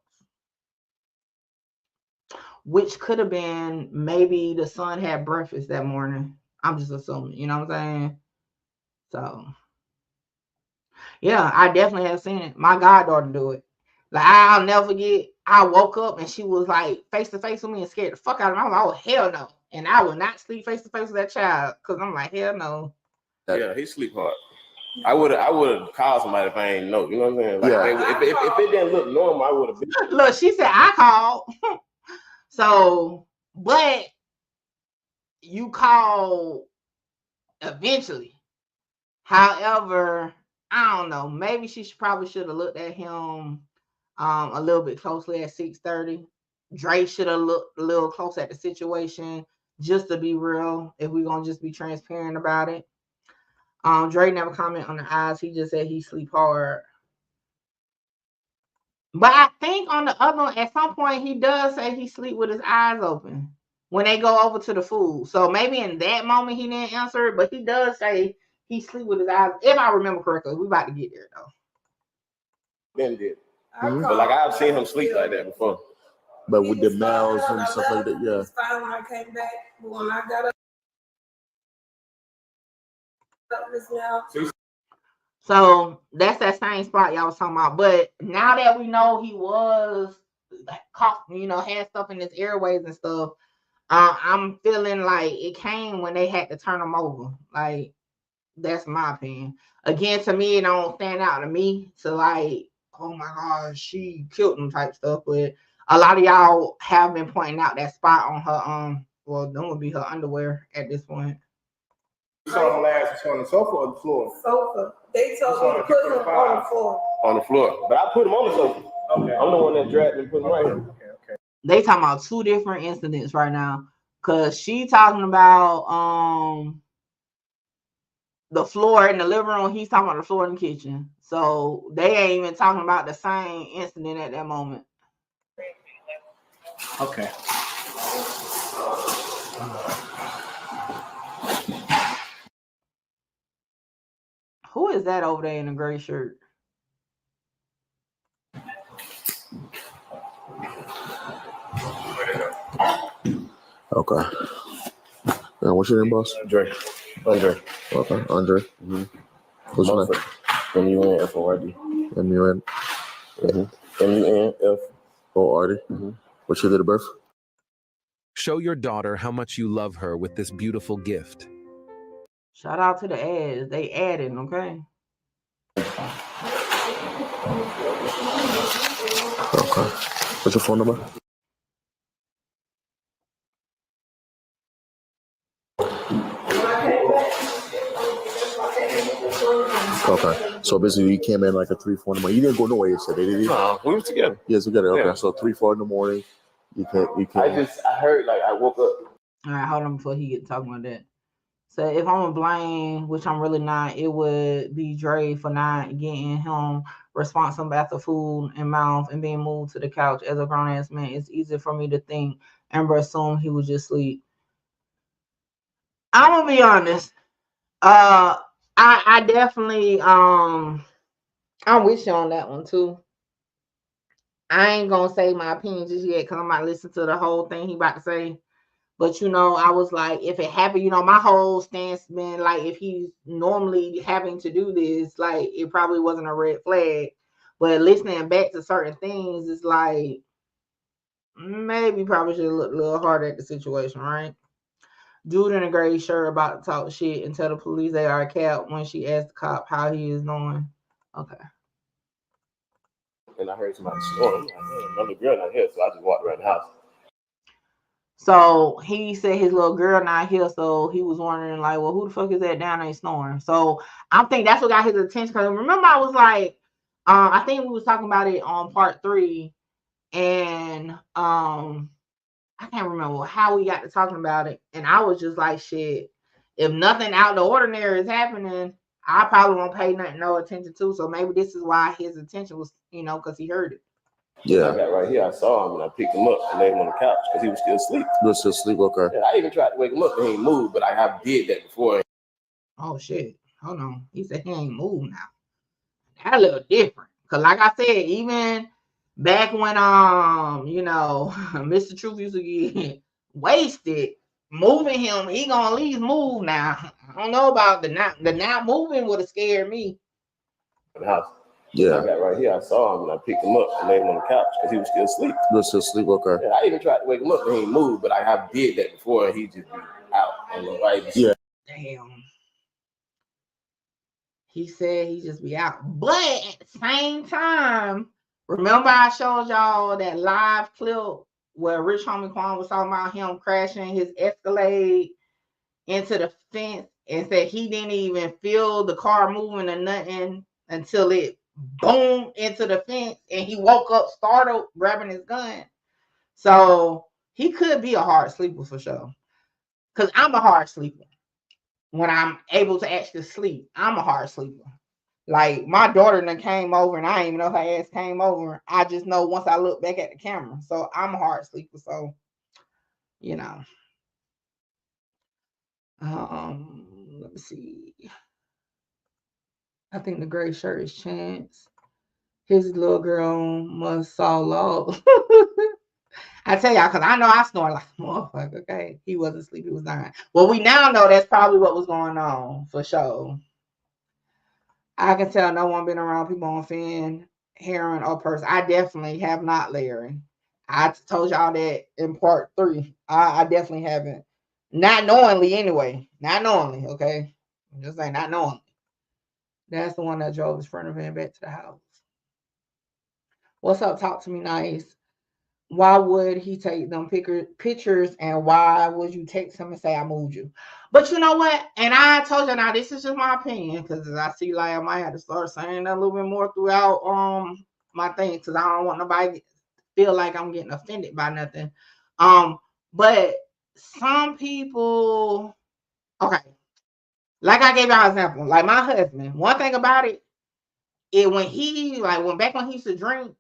which could have been maybe the son had breakfast that morning. I'm just assuming, you know what I'm saying? So, yeah, I definitely have seen it. My goddaughter do it. Like, I'll never forget, I woke up and she was like face to face with me and scared the fuck out of me. I was like, oh, hell no. And I would not sleep face to face with that child because I'm like, hell no. Yeah, he sleep hard. I would have called somebody if I ain't know. You know what I'm saying? Like, yeah. If it didn't look normal, I would have been. Look, she said I called. So, but you call eventually. However, I don't know. Maybe she probably should have looked at him a little bit closely at 6:30. Dre should have looked a little close at the situation just to be real. If we're gonna just be transparent about it. Dre never comment on the eyes. He just said he sleep hard. But I think on the other one, at some point he does say he sleep with his eyes open when they go over to the food. So maybe in that moment he didn't answer it, but he does say he sleep with his eyes. If I remember correctly, we about to get there though. Ben did. But like I've seen him sleep like that before. But with the mouths and stuff like that, yeah. Fine when I came back, but when I got up this now. So that's that same spot y'all was talking about. But now that we know he was caught, you know, had stuff in his airways and stuff, I'm feeling like it came when they had to turn him over. Like, that's my opinion. Again, to me, it don't stand out to me to like, oh my gosh, she killed him type stuff. But a lot of y'all have been pointing out that spot on her well, that would be her underwear at this point. You saw him last on the sofa or the floor? Sofa. They told me to put him on the floor. On the floor. But I put him on the sofa. Okay. I'm the one that dragged him and put him right here. Okay. They talking about two different incidents right now. Cause she talking about the floor in the living room, he's talking about the floor in the kitchen. So they ain't even talking about the same incident at that moment. Okay. Who is that over there in a gray shirt? Okay. What's your name, boss? Andre. Okay, Andre. Mm-hmm. What's your name? M-U-N-F-O-R-D. M-U-N. M-U-N-F-O-R-D. Mm-hmm. What's your date of birth? Show your daughter how much you love her with this beautiful gift. Shout out to the ads. They added, okay? Okay. What's your phone number? Okay. So basically you came in like a 3-4 in the morning. You didn't go nowhere yesterday, did you? No, we were together. Yes, together. Okay. Yeah. So 3-4 in the morning. You came. I heard like I woke up. All right, hold on before he get talking about that. So if I'm gonna blame, which I'm really not, it would be Dre for not getting him responsible after food and mouth and being moved to the couch as a grown ass man. It's easy for me to think Amber assumed he would just sleep. I'm gonna be honest. I definitely I'm with you on that one too. I ain't gonna say my opinion just yet because I'm not listening to the whole thing he about to say. But you know, I was like, if it happened, you know, my whole stance been like, if he's normally having to do this, like it probably wasn't a red flag. But listening back to certain things is like maybe probably should have looked a little harder at the situation, right? Dude in a gray shirt about to talk shit and tell the police they are a cap when she asked the cop how he is doing. Okay. And I heard somebody snoring. I'm like, man, another girl not here, so I just walked around the house. So he said his little girl not here, so he was wondering like, well, who the fuck is that down there snoring? So I think that's what got his attention. Because remember, I was like, I think we was talking about it on part 3, and I can't remember how we got to talking about it, and I was just like, shit, if nothing out of the ordinary is happening, I probably won't pay no attention to. So maybe this is why his attention was, you know, because he heard it. Yeah. I got right here. I saw him and I picked him up and laid him on the couch because he was still asleep. He was still asleep, okay. Yeah, I even tried to wake him up and he ain't moved, but I have did that before. Oh shit. Hold on. He said he ain't moved now. That a little different. Cause like I said, even back when you know, Mr. Truth used to get wasted, moving him, he gonna at least move now. I don't know about the not moving would have scared me. The house. Yeah. I got right here. I saw him and I picked him up and laid him on the couch because he was still asleep. He was still asleep, okay. Yeah, I even tried to wake him up and he ain't moved, but I have did that before and he just be out on the right. Yeah. Damn. He said he just be out. But at the same time, remember I showed y'all that live clip where Rich Homie Quan was talking about him crashing his Escalade into the fence and said he didn't even feel the car moving or nothing until it boomed into the fence and he woke up startled, grabbing his gun. So he could be a hard sleeper for sure. Because I'm a hard sleeper. When I'm able to actually sleep, I'm a hard sleeper. Like my daughter then came over and I didn't even know her ass came over. I just know once I look back at the camera. So I'm a hard sleeper. So, you know. Let me see. I think the gray shirt is Chance. His little girl must saw love. I tell y'all, because I know I snore like a motherfucker, okay? He wasn't asleep, he was dying. Well, we now know that's probably what was going on, for sure. I can tell no one been around people on fin, heroin, or person. I definitely have not, Larry. I told y'all that in part 3. I definitely haven't. Not knowingly, anyway. Not knowingly, okay? I'm just saying, not knowingly. That's the one that drove his friend van back to the house. What's up? Talk to me nice. Why would he take them pictures and why would you text him and say I moved you? But you know what? And I told you, now this is just my opinion because I see like I might have to start saying that a little bit more throughout my thing because I don't want nobody to feel like I'm getting offended by nothing. But some people, okay, like I gave y'all an example, like my husband. One thing about it, when he back when he used to drink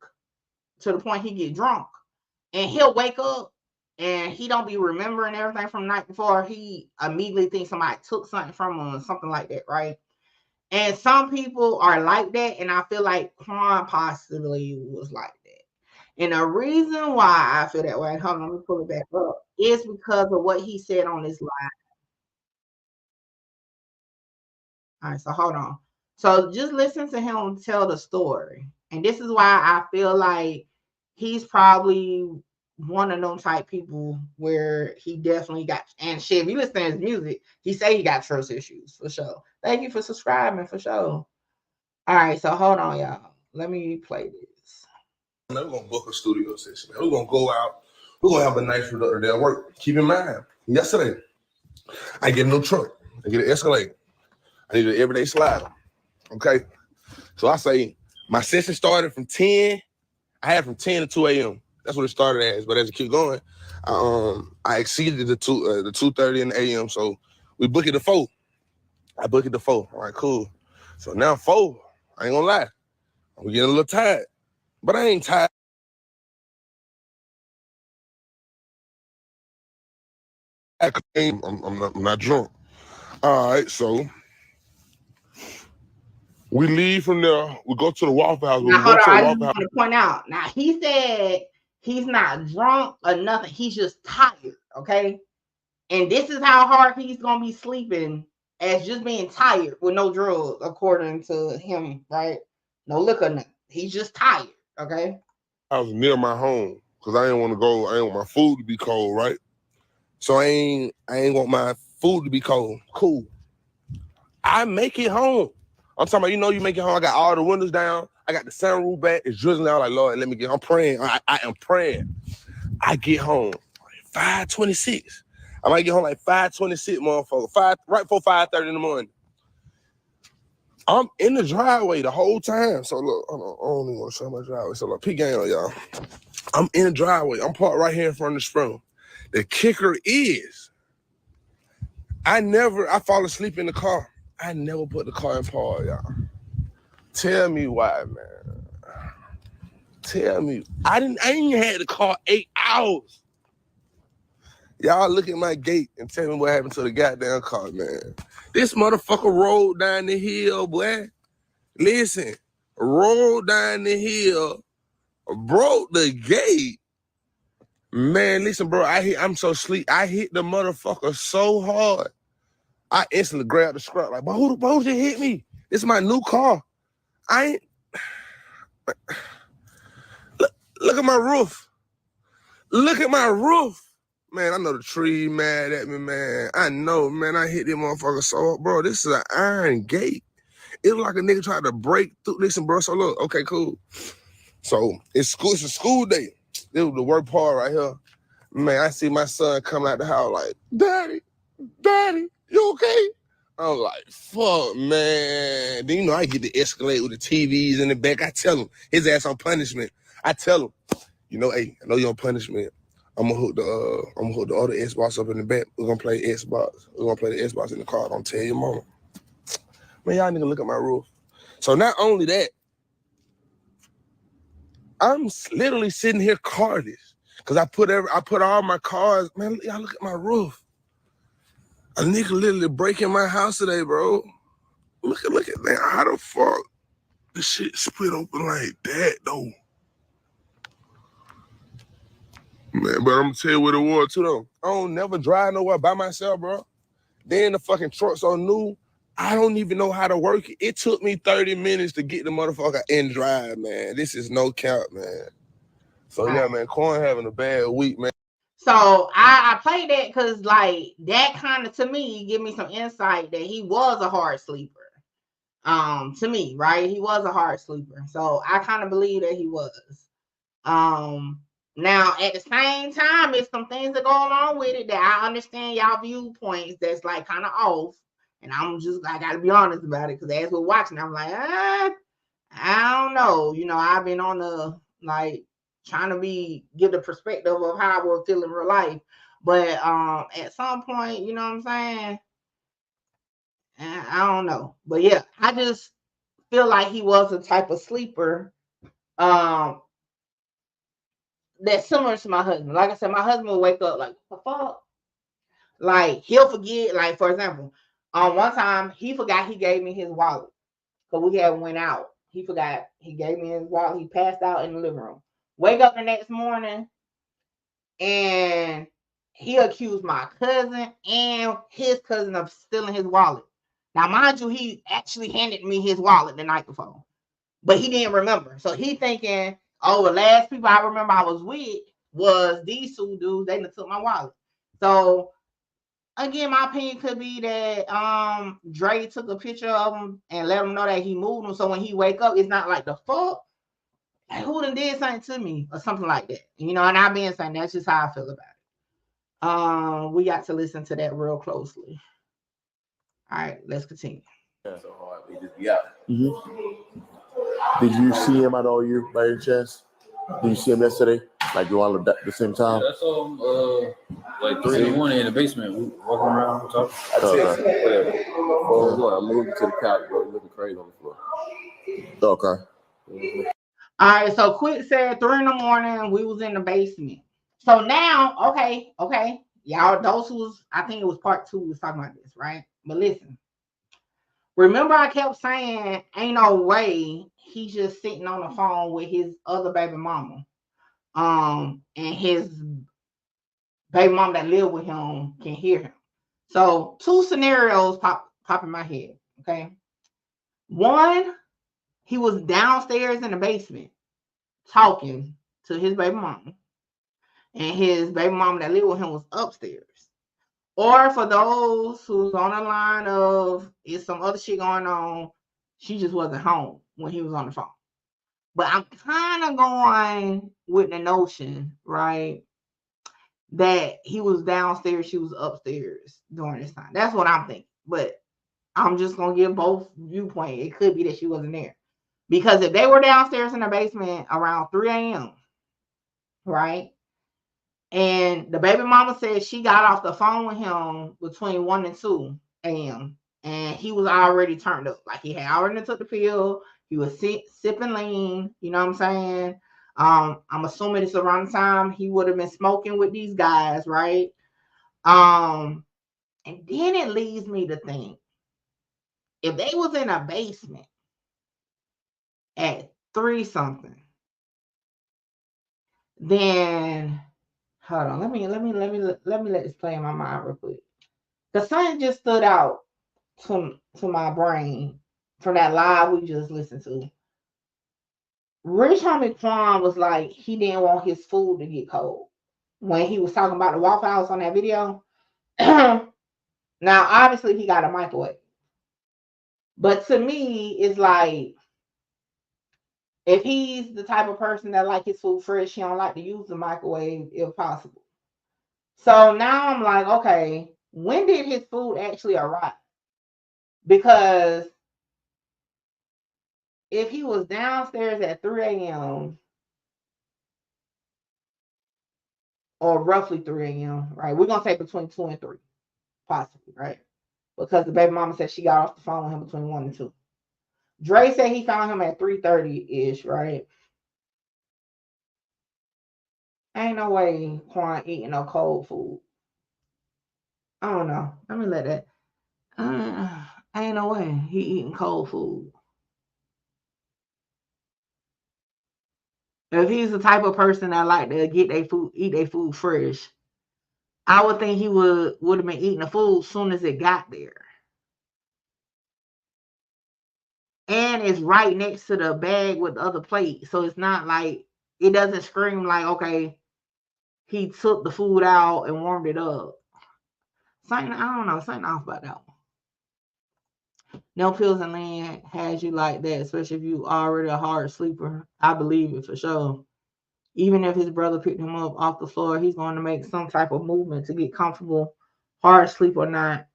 to the point he get drunk. And he'll wake up and he don't be remembering everything from the night before. He immediately thinks somebody took something from him or something like that, right? And some people are like that, and I feel like Quan possibly was like that. And the reason why I feel that way, hold on, let me pull it back up, is because of what he said on this live. All right, so hold on. So just listen to him tell the story. And this is why I feel like he's probably one of them type people where he definitely got, and shit, if you listen to his music, he say he got trust issues for sure. Thank you for subscribing for sure. All right, so hold on, y'all. Let me play this. We're gonna book a studio session. We're gonna go out. We're gonna have a nice productive day at work. Keep in mind, yesterday I get a new truck. I get an Escalade. I need an everyday slider. Okay, so I say my session started from 10. I had from 10 to 2 a.m. That's what it started as. But as it keep going, I exceeded the 2:30 in the a.m. So we book it to 4. I book it to 4. All right, cool. So now 4. I ain't gonna lie, I'm getting a little tired, but I ain't tired. I'm not drunk. All right, so We leave from there. We go to the Waffle House. When Now, we hold go on. to the I just Waffle House, want to point out. Now, he said he's not drunk or nothing. He's just tired, okay? And this is how hard he's going to be sleeping as just being tired with no drugs, according to him, right? No liquor, nothing. He's just tired, okay? I was near my home because I didn't want to go. I didn't want my food to be cold, right? So I ain't want my food to be cold. Cool. I make it home. I'm talking about, you make it home. I got all the windows down. I got the sunroof back. It's drizzling out. Like, Lord, let me get. I'm praying. I am praying. I get home 5:26. I might get home like 5:26, motherfucker. Right before 5:30 in the morning. I'm in the driveway the whole time. So look, hold on. I don't even want to show my driveway. So look, peek game on y'all. I'm in the driveway. I'm parked right here in front of the Sprung. The kicker is, I fall asleep in the car. I never put the car in park, y'all. Tell me why, man. Tell me. I ain't had the car 8 hours. Y'all look at my gate and tell me what happened to the goddamn car, man. This motherfucker rolled down the hill, boy. Listen, rolled down the hill, broke the gate. Man, listen, bro, I'm so sleep. I hit the motherfucker so hard. I instantly grabbed the scrap like, but who just hit me? It's my new car. I ain't. Look at my roof. Look at my roof. Man, I know the tree mad at me, man. I know, man. I hit this motherfucker so hard. Bro, this is an iron gate. It was like a nigga tried to break through. Listen, bro, so look, okay, cool. So it's a school day. This was the worst part right here. Man, I see my son come out the house like, Daddy, you okay? I was like, fuck, man. Then, I get to escalate with the TVs in the back. I tell him, his ass on punishment. I tell him, hey, I know you're on punishment. I'm gonna hook the other Xbox up in the back. We're gonna play Xbox. We're gonna play the Xbox in the car. Don't tell your mama. Man, y'all nigga look at my roof. So not only that, I'm literally sitting here carless. Cause I put all my cars, man, y'all look at my roof. A nigga literally breaking my house today, bro. Look at that. How the fuck this shit split open like that, though? Man, but I'm gonna tell you what it was, too, though. I don't never drive nowhere by myself, bro. Then the fucking truck so new, I don't even know how to work it. It took me 30 minutes to get the motherfucker in drive, man. This is no count, man. So, yeah, man, Quan having a bad week, man. So I played that because like that kind of to me give me some insight that he was a hard sleeper. To me, right? He was a hard sleeper. So I kind of believe that he was. Now at the same time, it's some things that go along with it that I understand y'all viewpoints that's like kind of off. And I gotta be honest about it because as we're watching, I'm like, I don't know. I've been on the like trying to give the perspective of how I would feel in real life. But at some point, you know what I'm saying? I don't know. But yeah, I just feel like he was a type of sleeper that's similar to my husband. Like I said, my husband will wake up like, what the fuck? Like he'll forget, like for example, one time he forgot he gave me his wallet. Because we had went out. He forgot. He gave me his wallet. He passed out in the living room. Wake up the next morning, and he accused my cousin and his cousin of stealing his wallet. Now, mind you, he actually handed me his wallet the night before, but he didn't remember. So he thinking, the last people I remember I was with was these two dudes. They took my wallet. So again, my opinion could be that Dre took a picture of him and let him know that he moved him. So when he wake up, it's not like the fuck. Like, who done did something to me or something like that. And I've been saying that's just how I feel about it. We got to listen to that real closely. All right, let's continue. Yeah, so hard. We just be out. Did you see him at all, you by any chance? Did you see him yesterday? Like you all at the same time? Yeah, I saw him like 3 in the morning in the basement. We walking around talking. I texted him, whatever. I'm moving to the couch, bro. Looking crazy on the floor. Okay. All right, so Quick said 3 in the morning, we was in the basement. So now, okay. Y'all, I think it was part 2 was talking about this, right? But listen, Remember, I kept saying, ain't no way he's just sitting on the phone with his other baby mama. And his baby mom that live with him can hear him. So 2 scenarios pop in my head. Okay. One, he was downstairs in the basement talking to his baby mama, and his baby mama that lived with him was upstairs. Or for those who's on the line of is some other shit going on, she just wasn't home when he was on the phone. But I'm kind of going with the notion, right, that he was downstairs, she was upstairs during this time. That's what I'm thinking. But I'm just gonna give both viewpoints. It could be that she wasn't there. Because if they were downstairs in the basement around 3 a.m., right? And the baby mama said she got off the phone with him between 1 and 2 a.m. And he was already turned up. Like he had already took the pill. He was sipping lean. You know what I'm saying? I'm assuming it's around the time he would have been smoking with these guys, right? And then it leads me to think, if they was in a basement at 3 something, then hold on, let me let this play in my mind real quick. The something just stood out to my brain from that live we just listened to. Rich Homie Quan was like he didn't want his food to get cold when he was talking about the Waffle House on that video. Now, obviously, he got a microwave, but to me, it's like if he's the type of person that like his food fresh, he don't like to use the microwave if possible. So now I'm like, okay, when did his food actually arrive? Because if he was downstairs at 3 a.m. or roughly 3 a.m., right? We're gonna say between 2 and 3, possibly, right? Because the baby mama said she got off the phone with him between 1 and 2. Dre said he found him at 3:30-ish, right? Ain't no way Quan eating no cold food. I don't know. Let me let that. Ain't no way he eating cold food. If he's the type of person that like to get their food, eat their food fresh, I would think he would have been eating the food as soon as it got there. And it's right next to the bag with the other plate. So it's not like it doesn't scream like, okay, he took the food out and warmed it up. Something, I don't know, something off about that one. No pills and lean has you like that, especially if you already a hard sleeper. I believe it for sure. Even if his brother picked him up off the floor, he's going to make some type of movement to get comfortable, hard sleep or not.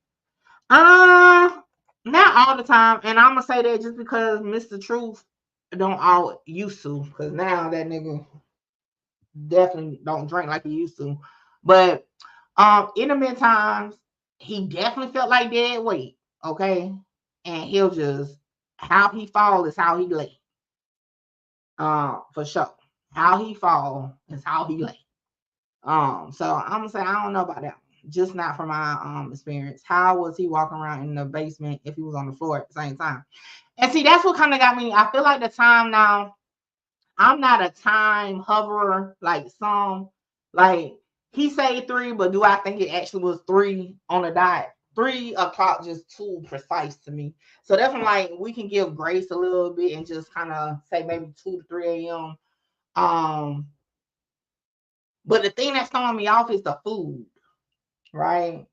Not all the time. And I'm gonna say that just because Mr. Truth don't all used to, because now that nigga definitely don't drink like he used to. But in the mid times, he definitely felt like dead weight. Okay. And he'll just how he fall is how he lay. For sure. How he fall is how he lay. So I'm gonna say I don't know about that. Just not from my experience. How was he walking around in the basement if he was on the floor at the same time? And see, that's what kind of got me. I feel like the time now, I'm not a time hoverer like some. Like he say 3, but do I think it actually was 3 on the dot? 3 o'clock just too precise to me. So that's when like we can give grace a little bit and just kind of say maybe 2 to 3 a.m. But the thing that's throwing me off is the food, right?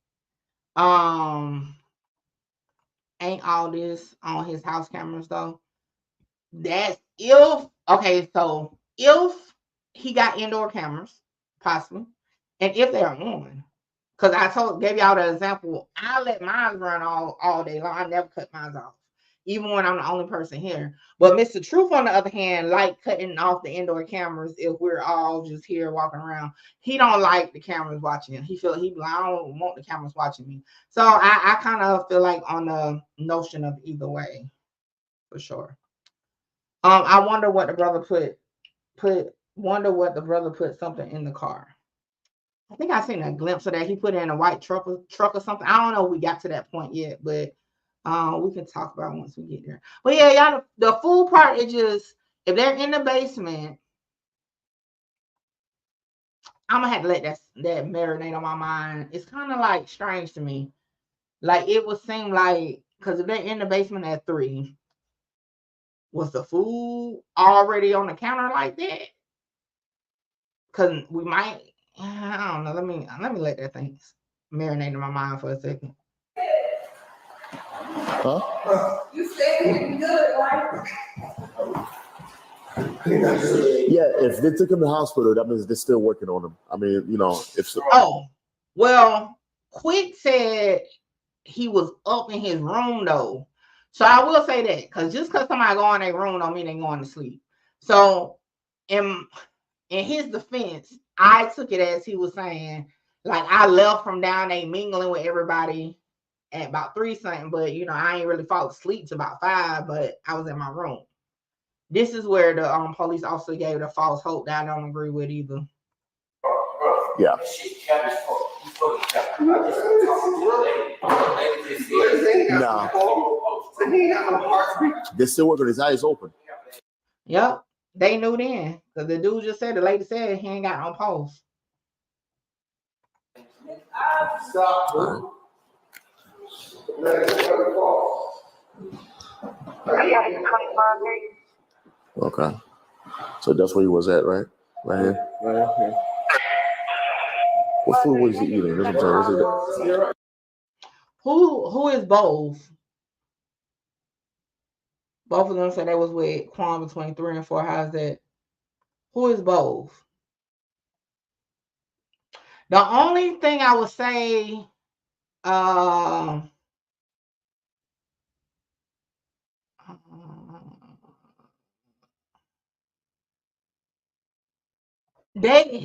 Ain't all this on his house cameras though. That's if okay, so if he got indoor cameras, possibly, and if they're on, because I gave y'all the example, I let mine run all day long. I never cut mine off, even when I'm the only person here. But Mr. Truth, on the other hand, like cutting off the indoor cameras if we're all just here walking around. He don't like the cameras watching him. He I don't want the cameras watching me. So I kind of feel like on the notion of either way, for sure. I wonder what the brother put something in the car. I think I seen a glimpse of that. He put in a white truck or something. I don't know if we got to that point yet, but We can talk about it once we get there. But yeah, y'all, the food part is just, if they're in the basement, I'm gonna have to let that marinate on my mind. It's kind of like strange to me. Like it would seem like, because if they're in the basement at 3, was the food already on the counter like that? Because we might, I don't know. Let me let that thing marinate in my mind for a second. Huh? You said it's good, right? Yeah, if they took him to the hospital, that means they're still working on him. I mean, you know, if so. Oh, well, Quick said he was up in his room though. So I will say that, because just because somebody go in their room don't mean they going to sleep. So in his defense, I took it as he was saying, like, I left from down there mingling with everybody at about 3 something, but you know, I ain't really fall asleep till about 5, but I was in my room. This is where the police officer gave the false hope that I don't agree with either. Yeah. Nah. They're still working. His eyes open. Yep. They knew then. Because the dude just said, the lady said he ain't got no pulse. Okay. So that's where he was at, right? Right here? Right here. What food was he eating? That's what I'm saying. Who is both? Both of them said they was with Quan between 3 and 4. How's that? Who is both? The only thing I would say,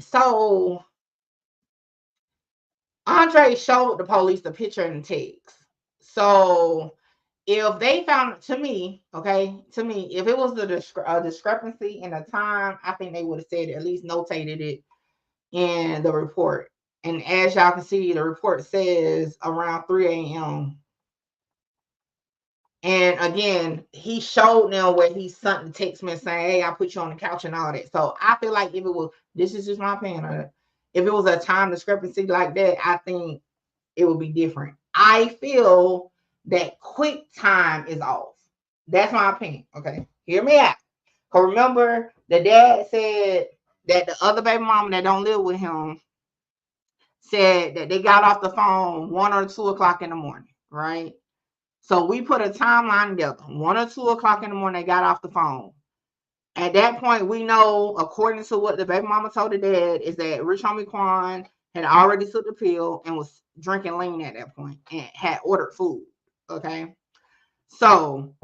so Andre showed the police the picture and the text. So if they found, to me, if it was a discrepancy in the time, I think they would have said it, at least notated it in the report. And as y'all can see, the report says around 3 a.m. And again, he showed them where he sent the text message saying, hey, I put you on the couch and all that. So I feel like if it was, this is just my opinion, if it was a time discrepancy like that, I think it would be different. I feel that quick time is off. That's my opinion. Okay. Hear me out. Because remember, the dad said that the other baby mama that don't live with him said that they got off the phone 1 or 2 o'clock in the morning, right? So we put a timeline together. 1 or 2 o'clock in the morning, they got off the phone. At that point, we know, according to what the baby mama told the dad, is that Rich Homie Quan had already took the pill and was drinking lean at that point and had ordered food. Okay. So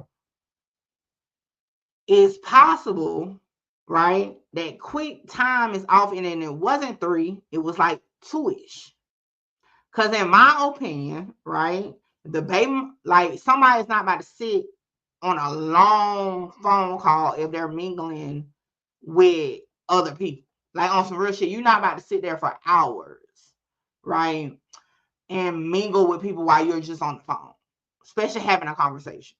it's possible, right, that quick time is off, and then it wasn't 3, it was like 2-ish. Because in my opinion, right, the baby, like, somebody's not about to sit on a long phone call if they're mingling with other people. Like, on some real shit, you're not about to sit there for hours, right, and mingle with people while you're just on the phone, especially having a conversation.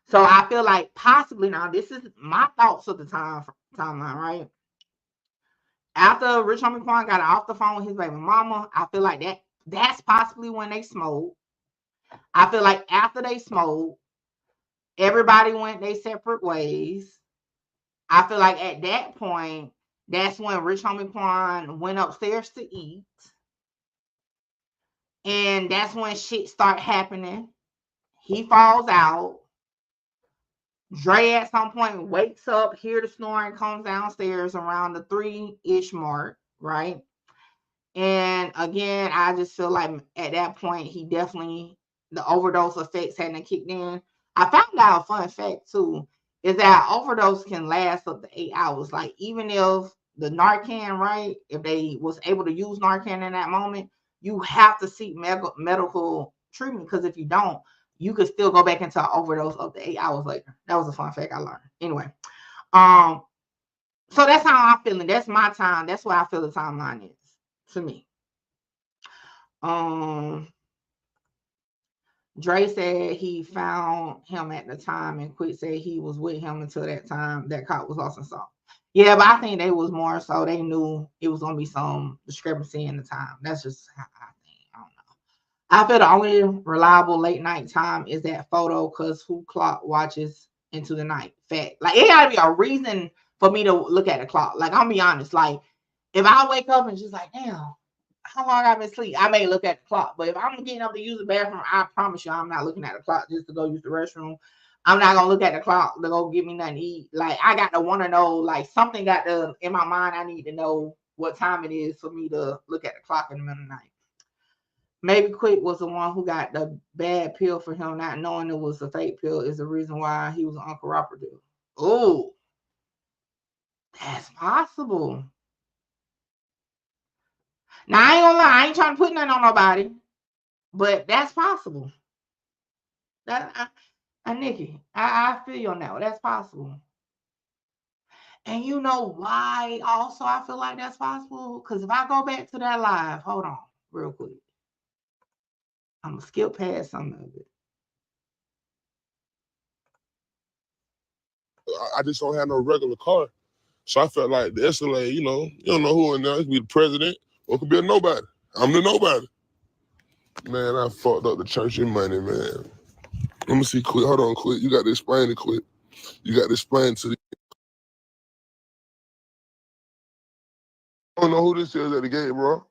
So I feel like possibly, now this is my thoughts of the timeline, right? After Rich Homie Quan got off the phone with his baby mama, I feel like that's possibly when they smoked. I feel like after they smoked, everybody went their separate ways. I feel like at that point, that's when Rich Homie Quan went upstairs to eat. And that's when shit start happening. He falls out. Dre at some point wakes up, hear the snoring, comes downstairs around the 3-ish mark, right? And again, I just feel like at that point, he definitely, the overdose effects hadn't kicked in. I found out a fun fact too, is that overdose can last up to 8 hours. Like, even if the Narcan, right, if they was able to use Narcan in that moment, you have to seek medical treatment, because if you don't, you could still go back into an overdose up to 8 hours later. That was a fun fact I learned. Anyway, so that's how I'm feeling. That's my time. That's what I feel the timeline is to me. Dre said he found him at the time, and Quick said he was with him until that time that cop was lost and saw. Yeah, but I think they was more so they knew it was gonna be some discrepancy in the time. That's just how I think. I don't know. I feel the only reliable late night time is that photo because who clock watches into the night? Fact. Like it gotta be a reason for me to look at the clock. Like I'll be honest. Like if I wake up and just like, damn, how long I've been asleep, I may look at the clock. But if I'm getting up to use the bathroom, I promise you I'm not looking at the clock just to go use the restroom. I'm not gonna look at the clock to go give me nothing to eat. Like I got to want to know, like something got to in my mind. I need to know what time it is for me to look at the clock in the middle of the night. Maybe Quick was the one who got the bad pill for him, not knowing it was a fake pill is the reason why he was uncooperative. Oh, that's possible. Now I ain't gonna lie, I ain't trying to put nothing on nobody, but that's possible. That Nikki, I feel you on that one. That's possible. And you know why also I feel like that's possible? Because if I go back to that live, hold on real quick. I'm gonna skip past some of it. I just don't have no regular car. So I felt like the Escalade, you know, you don't know who in there. It could be the president or it could be a nobody. I'm the nobody. Man, I fucked up the church in money, man. Let me see, Quick. Hold on, Quick. You got to explain it, Quick. You got to explain to the... I don't know who this is at the gate, bro.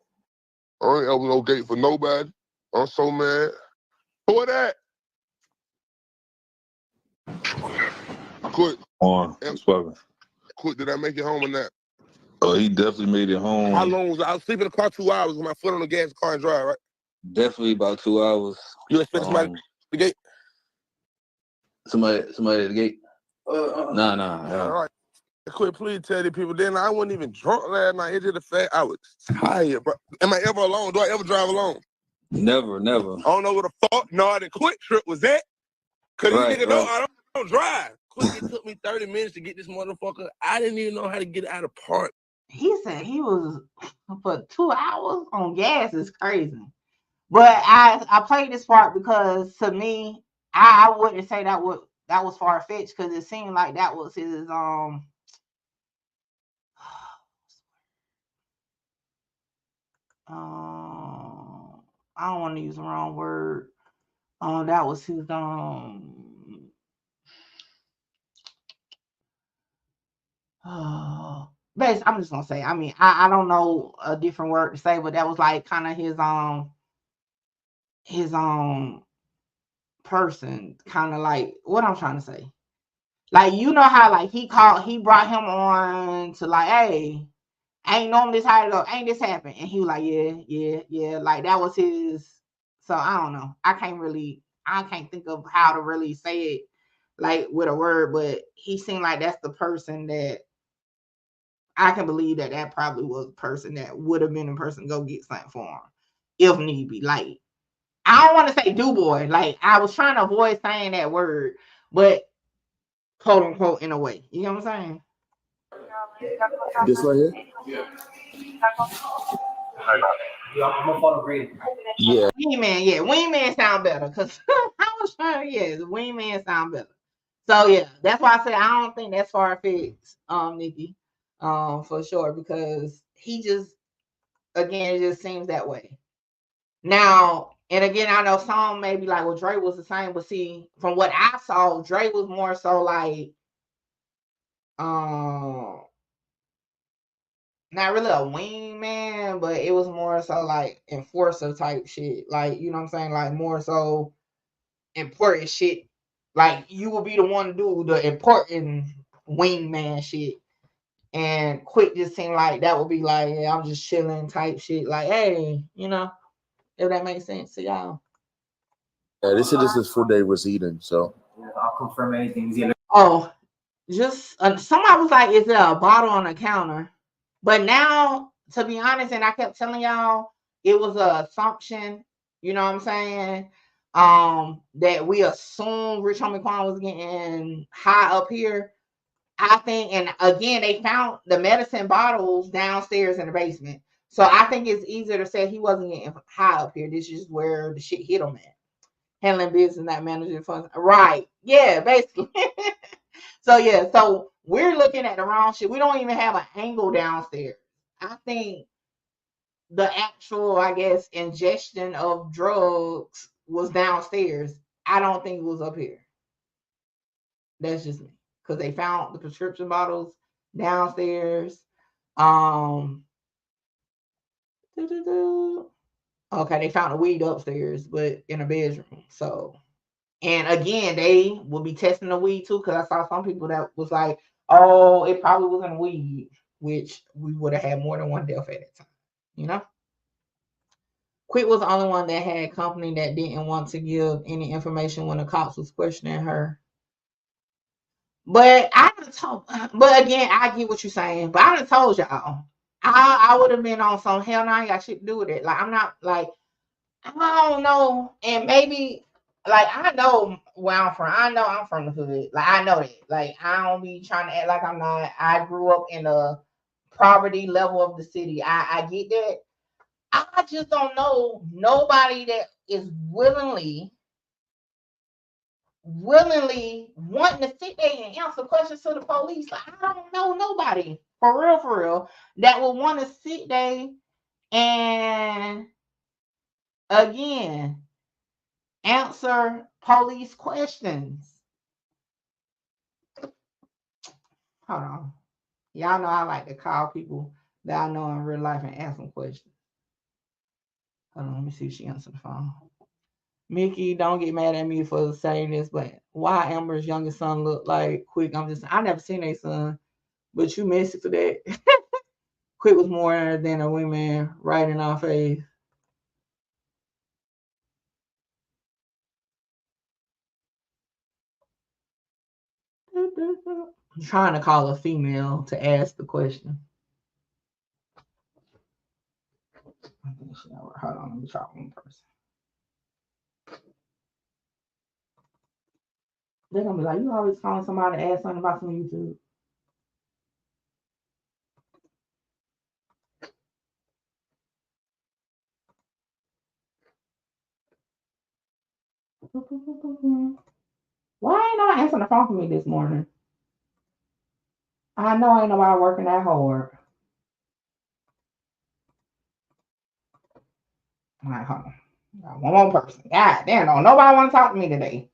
I ain't open no gate for nobody. I'm so mad. Who that? Quick. Quan, spoken. Quick, did I make it home or not? Oh, he definitely made it home. How long was I was sleeping in the car 2 hours with my foot on the gas, car and drive, right? Definitely about 2 hours. You expect somebody at the gate? Somebody at the gate? Nah. All right. Quick, please tell the people. Then I wasn't even drunk last night. It's just the fact I was tired, bro. Am I ever alone? Do I ever drive alone? Never. I don't know where the fuck the Quick trip was at. Cause these niggas know I don't drive. Quick, it took me 30 minutes to get this motherfucker. I didn't even know how to get out of park. He said he was for 2 hours on gas is crazy. But I played this part because to me, I wouldn't say that was far fetched because it seemed like that was his I don't want to use the wrong word. That was his base. I'm just gonna say. I mean, I don't know a different word to say, but that was like kind of his person, kind of like what I'm trying to say. Like you know how like he brought him on to like, hey, I ain't known this how to go, ain't this happened, and he was like, yeah, like that was his. So I don't know. I can't think of how to really say it like with a word, but he seemed like that's the person that I can believe that probably was the person that would have been the person to go get something for him if need be. Like I don't want to say do boy. Like I was trying to avoid saying that word, but quote unquote in a way. You know what I'm saying? This right here? I'm gonna follow green. Yeah. Wingman sound better because I was trying the wingman sound better. So yeah, that's why I said I don't think that's far fetched, Nikki, for sure, because he just again it just seems that way. Now, and again, I know some maybe like well Dre was the same, but see, from what I saw, Dre was more so like not really a wingman, but it was more so like enforcer type shit. Like, you know what I'm saying? Like more so important shit. Like you will be the one to do the important wingman shit. And Quick just seemed like that would be like, yeah, I'm just chilling type shit. Like, hey, you know, if that makes sense to y'all. Yeah, this is full day receiving, so. I'll confirm anything. Oh, just somebody was like, is there a bottle on the counter? But now, to be honest, and I kept telling y'all, it was an assumption, you know what I'm saying? That we assumed Rich Homie Quan was getting high up here. I think, and again, they found the medicine bottles downstairs in the basement. So I think it's easier to say he wasn't getting high up here. This is where the shit hit him at. handling business, not managing funds. Right. Yeah, basically. So we're looking at the wrong shit. We don't even have an angle downstairs. I think the actual, I guess, ingestion of drugs was downstairs. I don't think it was up here. That's just me. Because they found the prescription bottles downstairs. Okay, they found the weed upstairs, but in a bedroom. So, and again, they will be testing the weed too, because I saw some people that was like, oh, it probably wasn't weed, which we would have had more than one death at that time, you know? Quit was the only one that had company that didn't want to give any information when the cops was questioning her. But but again, I get what you're saying. But I done told y'all, I would have been on some hell. No, I ain't got shit to do with it. Like I'm not like I don't know, and maybe like I know where I'm from. I know I'm from the hood. Like I know that. Like I don't be trying to act like I'm not. I grew up in the poverty level of the city. I get that. I just don't know nobody that is willingly wanting to sit there and answer questions to the police. Like, I don't know nobody for real that will want to sit there and again answer police questions. Hold on. Y'all know I like to call people that I know in real life and ask them questions. Hold on, let me see if she answered the phone. Mickey, don't get mad at me for saying this, but why Amber's youngest son look like Quick? I never seen a son, but you messy for that. Quick was more than a woman right in our face. I'm trying to call a female to ask the question. Hold on, let me try one person. They're gonna be like, you always calling somebody to ask something about some YouTube. Why ain't nobody answering the phone for me this morning? I know ain't nobody working that hard. All right, hold on. Got one more person. God damn, don't nobody want to talk to me today.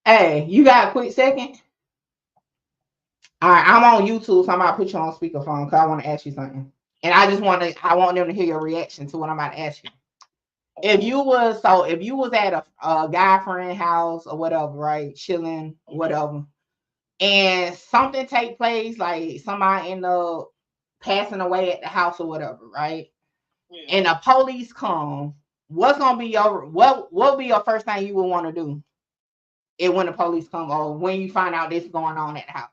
Hey, you got a quick second? All right, I'm on YouTube, so I'm about to put you on speakerphone because I want to ask you something. And I want them to hear your reaction to what I'm about to ask you. If you was at a guy friend house or whatever, right, chilling, whatever, and something take place, like somebody end up passing away at the house or whatever, right? Yeah. And the police come, what would be your first thing you would want to do? When the police come or when you find out this going on at the house?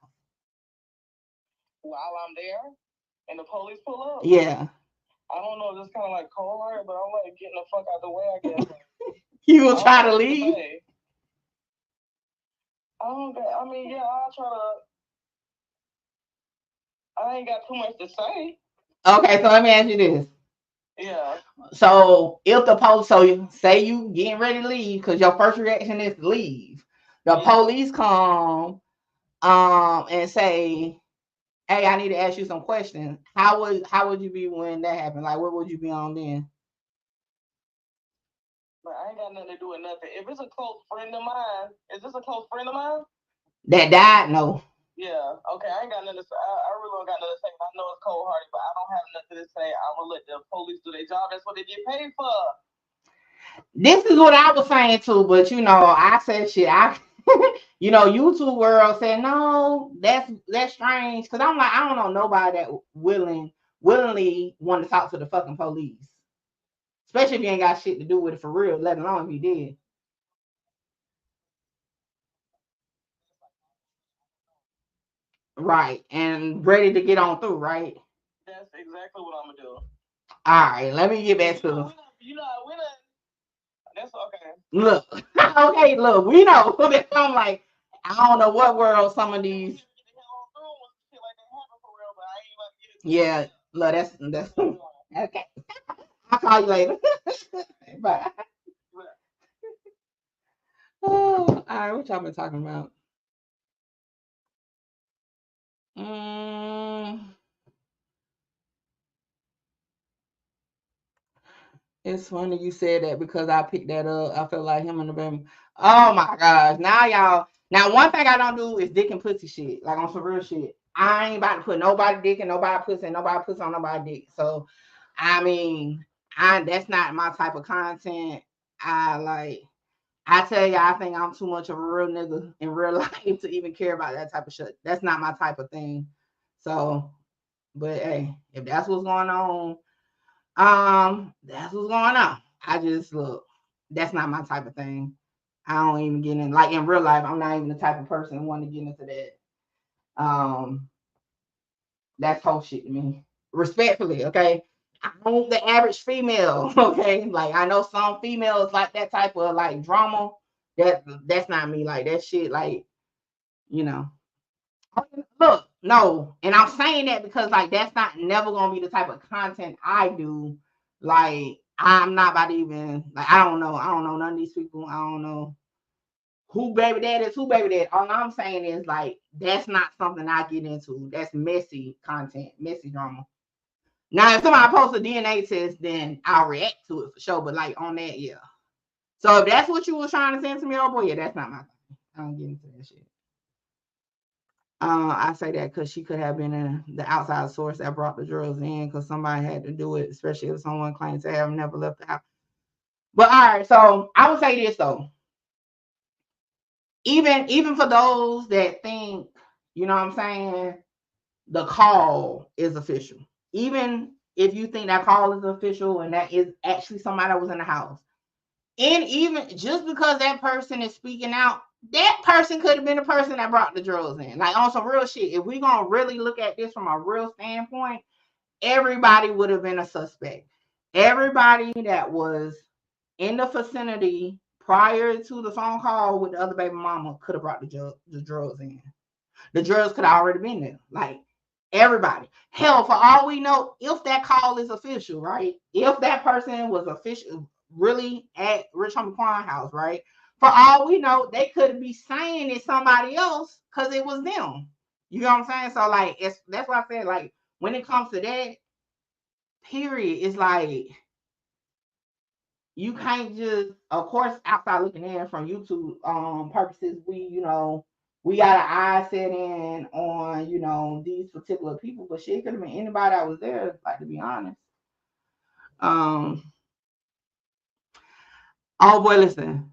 While I'm there and the police pull up? Yeah. I don't know, just kind of like cold heart, but I'm like getting the fuck out the way, I guess. You will try to leave? I'll try to. I ain't got too much to say. Okay, so let me ask you this. Yeah. So if the police, so you say you getting ready to leave because your first reaction is to leave. The police come and say, hey, I need to ask you some questions. How would you be when that happened? Like, what would you be on then? But I ain't got nothing to do with nothing. If it's a close friend of mine, is this a close friend of mine? That died? No. Yeah. Okay. I ain't got nothing to say. I really don't got nothing to say. I know it's cold hearted, but I don't have nothing to say. I will let the police do their job. That's what they get paid for. This is what I was saying too, but I said shit. YouTube world said no, that's strange. Because I'm like, I don't know nobody that willingly want to talk to the fucking police. Especially if you ain't got shit to do with it for real, let alone if you did. Right. And ready to get on through, right? That's exactly what I'm gonna do. All right, let me get back to You know, we done. That's okay. Look, okay, look, we know. I'm like, I don't know what world some of these. Yeah, look, that's okay. I'll call you later. Bye. Oh, all right, what y'all been talking about? It's funny you said that because I picked that up. I feel like him and the baby. Oh my gosh. Now y'all. Now one thing I don't do is dick and pussy shit. Like on some real shit. I ain't about to put nobody dick and nobody pussy and nobody pussy on nobody dick. So I mean, that's not my type of content. I tell you, I think I'm too much of a real nigga in real life to even care about that type of shit. That's not my type of thing. So, but hey, if that's what's going on, that's what's going on. I just look, that's not my type of thing. I don't even get in like in real life, I'm not even the type of person who want to get into that. That's whole shit to me. Respectfully, okay. I'm the average female, okay. Like I know some females like that type of like drama. That's not me. Like that shit, like, you know. Look, no, and I'm saying that because like that's not never gonna be the type of content I do. Like I'm not about to even like I don't know none of these people. I don't know who baby dad is, who baby dad. All I'm saying is like that's not something I get into. That's messy content, messy drama. Now if somebody posts a DNA test, then I'll react to it for sure. But like on that, yeah. So if that's what you were trying to send to me, oh boy, yeah, that's not my thing. I don't get into that shit. I say that because she could have been the outside source that brought the drugs in because somebody had to do it, especially if someone claims to have never left the house. But all right, so I would say this though. Even for those that think, you know what I'm saying, the call is official. Even if you think that call is official and that is actually somebody that was in the house. And even just because that person is speaking out, that person could have been the person that brought the drugs in. Like on some real shit. If we're gonna really look at this from a real standpoint, everybody would have been a suspect. Everybody that was in the vicinity prior to the phone call with the other baby mama could have brought the drugs in. The drugs could have already been there. Like everybody. Hell, for all we know, if that call is official, right? If that person was official, really at Rich Homie Quan house, right? For all we know, they could be saying it's somebody else because it was them. You know what I'm saying? So like, that's why I said like when it comes to that, period, it's like you can't just, of course, outside looking in from YouTube purposes, we got an eye set in on, these particular people, but shit could have been anybody that was there, like to be honest. Oh boy, listen.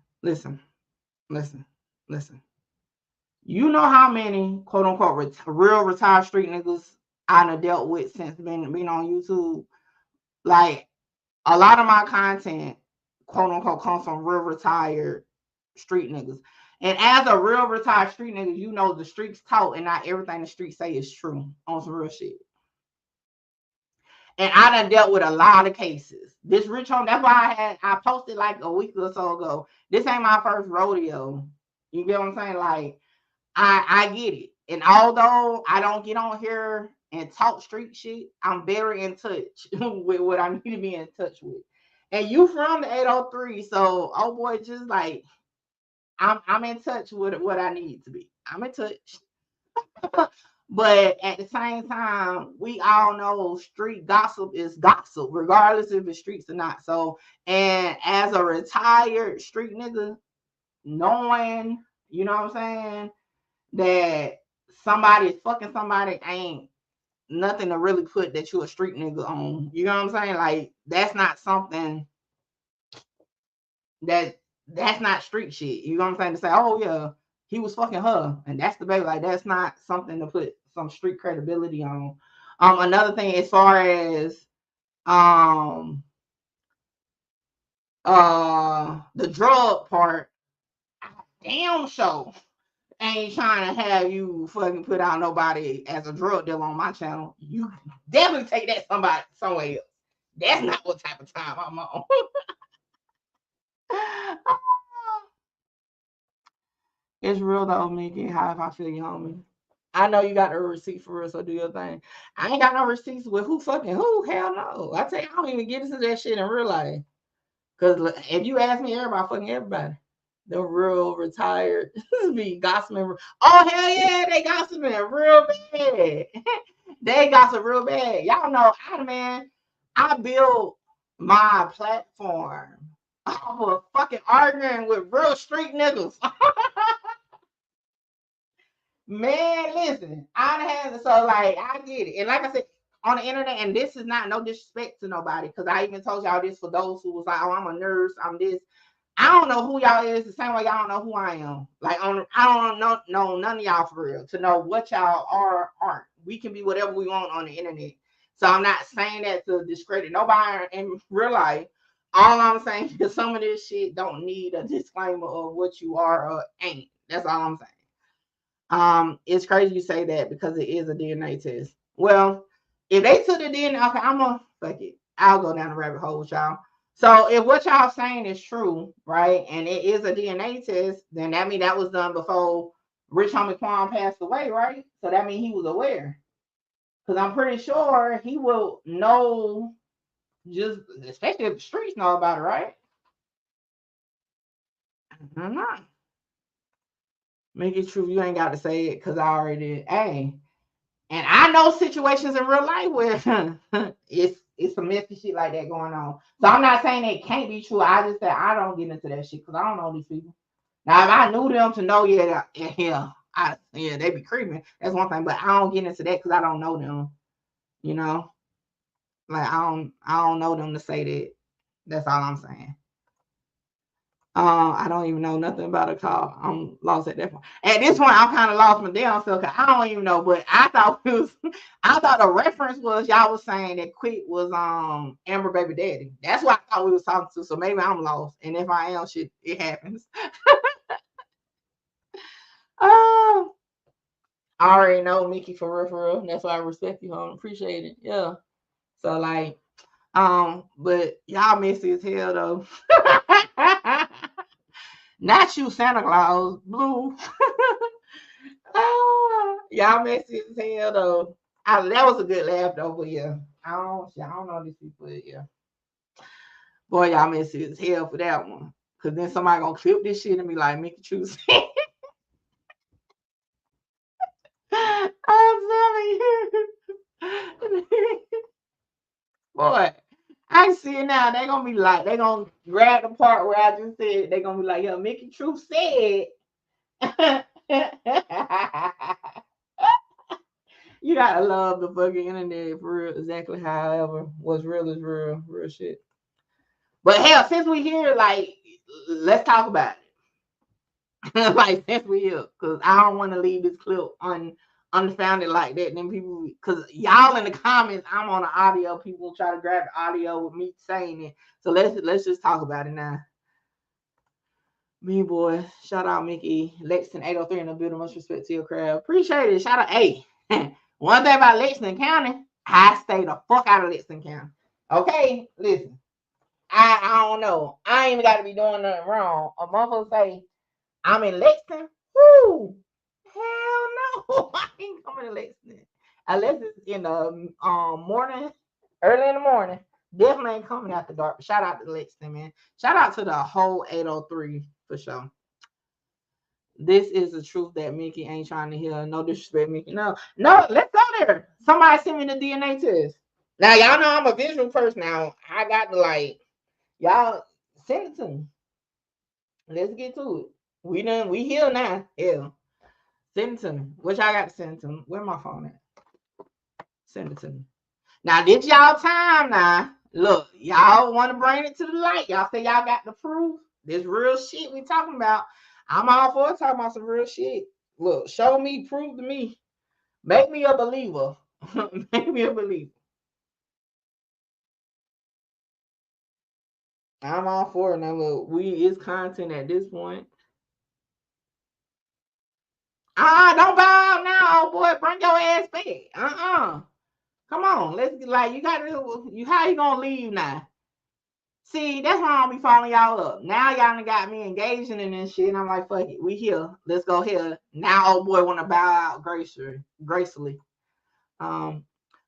You know how many quote unquote real retired street niggas I done dealt with since being on YouTube? Like a lot of my content, quote unquote, comes from real retired street niggas. And as a real retired street nigga, you know the streets talk and not everything the streets say is true on some real shit. And I done dealt with a lot of cases. This Rich Homie, that's why I posted like a week or so ago. This ain't my first rodeo. You get what I'm saying? Like, I get it. And although I don't get on here and talk street shit, I'm very in touch with what I need to be in touch with. And you from the 803, so oh boy, just like I'm in touch with what I need to be. I'm in touch. But at the same time, we all know street gossip is gossip, regardless if it's streets or not. So, and as a retired street nigga, knowing, you know what I'm saying, that somebody's fucking somebody ain't nothing to really put that you a street nigga on. You know what I'm saying? Like, that's not something that's not street shit. You know what I'm saying? To say, oh yeah, he was fucking her, and that's the baby. Like, that's not something to put some street credibility on. Another thing, as far as the drug part, damn sure ain't trying to have you fucking put out nobody as a drug dealer on my channel. You definitely take that somewhere else. That's not what type of time I'm on. It's real though, Mickey. How if I feel you, homie? I know you got a receipt for real, so do your thing. I ain't got no receipts with who fucking who. Hell no. I tell you, I don't even get into that shit in real life. Cause if you ask me, everybody fucking everybody. The real retired be gossiping. Oh hell yeah, they gossiping real bad. They gossip real bad. Y'all know, I built my platform off of fucking arguing with real street niggas. Man, listen, I get it. And like I said, on the internet, and this is not no disrespect to nobody, because I even told y'all this for those who was like, oh, I'm a nurse, I'm this. I don't know who y'all is the same way y'all don't know who I am. Like, I don't know none of y'all for real to know what y'all are or aren't. We can be whatever we want on the internet. So I'm not saying that to discredit nobody in real life. All I'm saying is some of this shit don't need a disclaimer of what you are or ain't. That's all I'm saying. It's crazy you say that because it is a DNA test. Well, if they took the DNA, okay, I'm gonna fuck it. I'll go down the rabbit hole with y'all. So if what y'all saying is true, right, and it is a DNA test, then that means that was done before Rich Homie Quan passed away, right? So that means he was aware. Because I'm pretty sure he will know, just especially if the streets know about it, right? I don't know. Make it true. You ain't got to say it because I already did. Hey. And I know situations in real life where it's some messy shit like that going on. So I'm not saying it can't be true. I just said I don't get into that shit because I don't know these people. Now, if I knew them to know, they be creeping. That's one thing. But I don't get into that because I don't know them. You know, like I don't know them to say that. That's all I'm saying. I don't even know nothing about a call. I'm lost at that point. At this point, I'm kind of lost my damn self because I don't even know. But I thought the reference was y'all was saying that Quick was Amber baby daddy. That's what I thought we was talking to. So maybe I'm lost. And if I am, shit, it happens. I already know Mickey for real. That's why I respect you, home. Appreciate it. Yeah. So like, but y'all messy as hell though. Not you, Santa Claus, Blue. Y'all messy as hell though. That was a good laugh though, but yeah. I don't know these people, yeah. Boy, y'all messy as hell for that one. Cause then somebody gonna clip this shit and be like, Mickey True. I'm telling you. Boy, I see it now. They gonna be like, they gonna grab the part where I just said, they gonna be like, yo, Mickey True said. You gotta love the fucking internet for real. Exactly. However, what's real is real shit. But hell, since we here, like, let's talk about it. Like, since we here, because I don't want to leave this clip unfounded like that. Then people, because y'all in the comments, I'm on the audio. People try to grab the audio with me saying it. So let's just talk about it now. Me boy, shout out Mickey, Lexington 803 in the building. Much respect to your crowd. Appreciate it. Shout out. Hey, one thing about Lexington County, I stay the fuck out of Lexington County. Okay, listen. I don't know. I ain't even got to be doing nothing wrong. A motherfucker say I'm in Lexington. Woo! Hell no, I ain't coming to Lexington unless it's in the morning, early in the morning. Definitely ain't coming after dark. But shout out to Lexington, man. Shout out to the whole 803 for sure. This is the truth that Mickey ain't trying to hear. No disrespect, Mickey. No, let's go there. Somebody send me the DNA test. Now, y'all know I'm a visual person. Now, I got to like, y'all send it to me. Let's get to it. We here now. Yeah. Send it to me. What y'all got to send it to me? Where my phone at? Send it to me. Now, this y'all time now. Look, y'all want to bring it to the light. Y'all say y'all got the proof. This real shit we talking about. I'm all for talking about some real shit. Look, show me, prove to me. Make me a believer. Make me a believer. I'm all for it now. Look, it's content at this point. Don't bow out now, boy. Bring your ass back. Come on, let's like you gotta you how you gonna leave now? See, that's why I don't be following y'all up. Now y'all done got me engaging in this shit. And I'm like, fuck it, we here. Let's go here. Now old boy wanna bow out gracefully.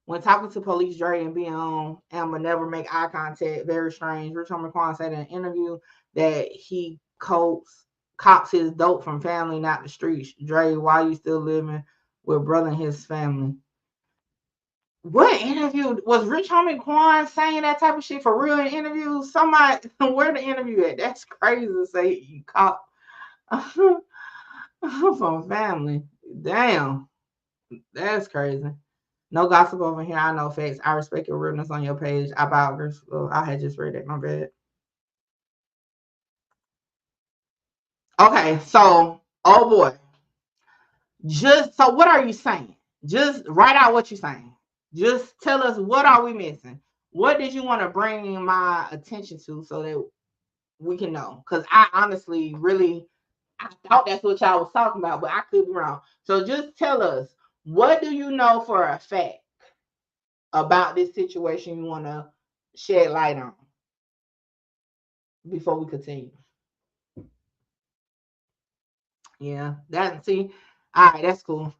When talking to police, Dre and being on Amber never make eye contact. Very strange. Rich Homie Quan said in an interview that he cops his dope from family, not the streets. Dre, why you still living with brother and his family? What interview was Rich Homie Quan saying that type of shit for real in interviews? Somebody, where the interview at? That's crazy to say you cop from family. Damn, that's crazy. No gossip over here. I know facts. I respect your realness on your page. I biography. Well, I had just read that. My bad. Okay, so oh boy. Just so what are you saying? Just write out what you're saying. Just tell us what are we missing? What did you want to bring my attention to so that we can know? Because I honestly really I thought that's what y'all was talking about, but I could be wrong. So just tell us, what do you know for a fact about this situation you want to shed light on before we continue? Yeah, see, all right, that's cool.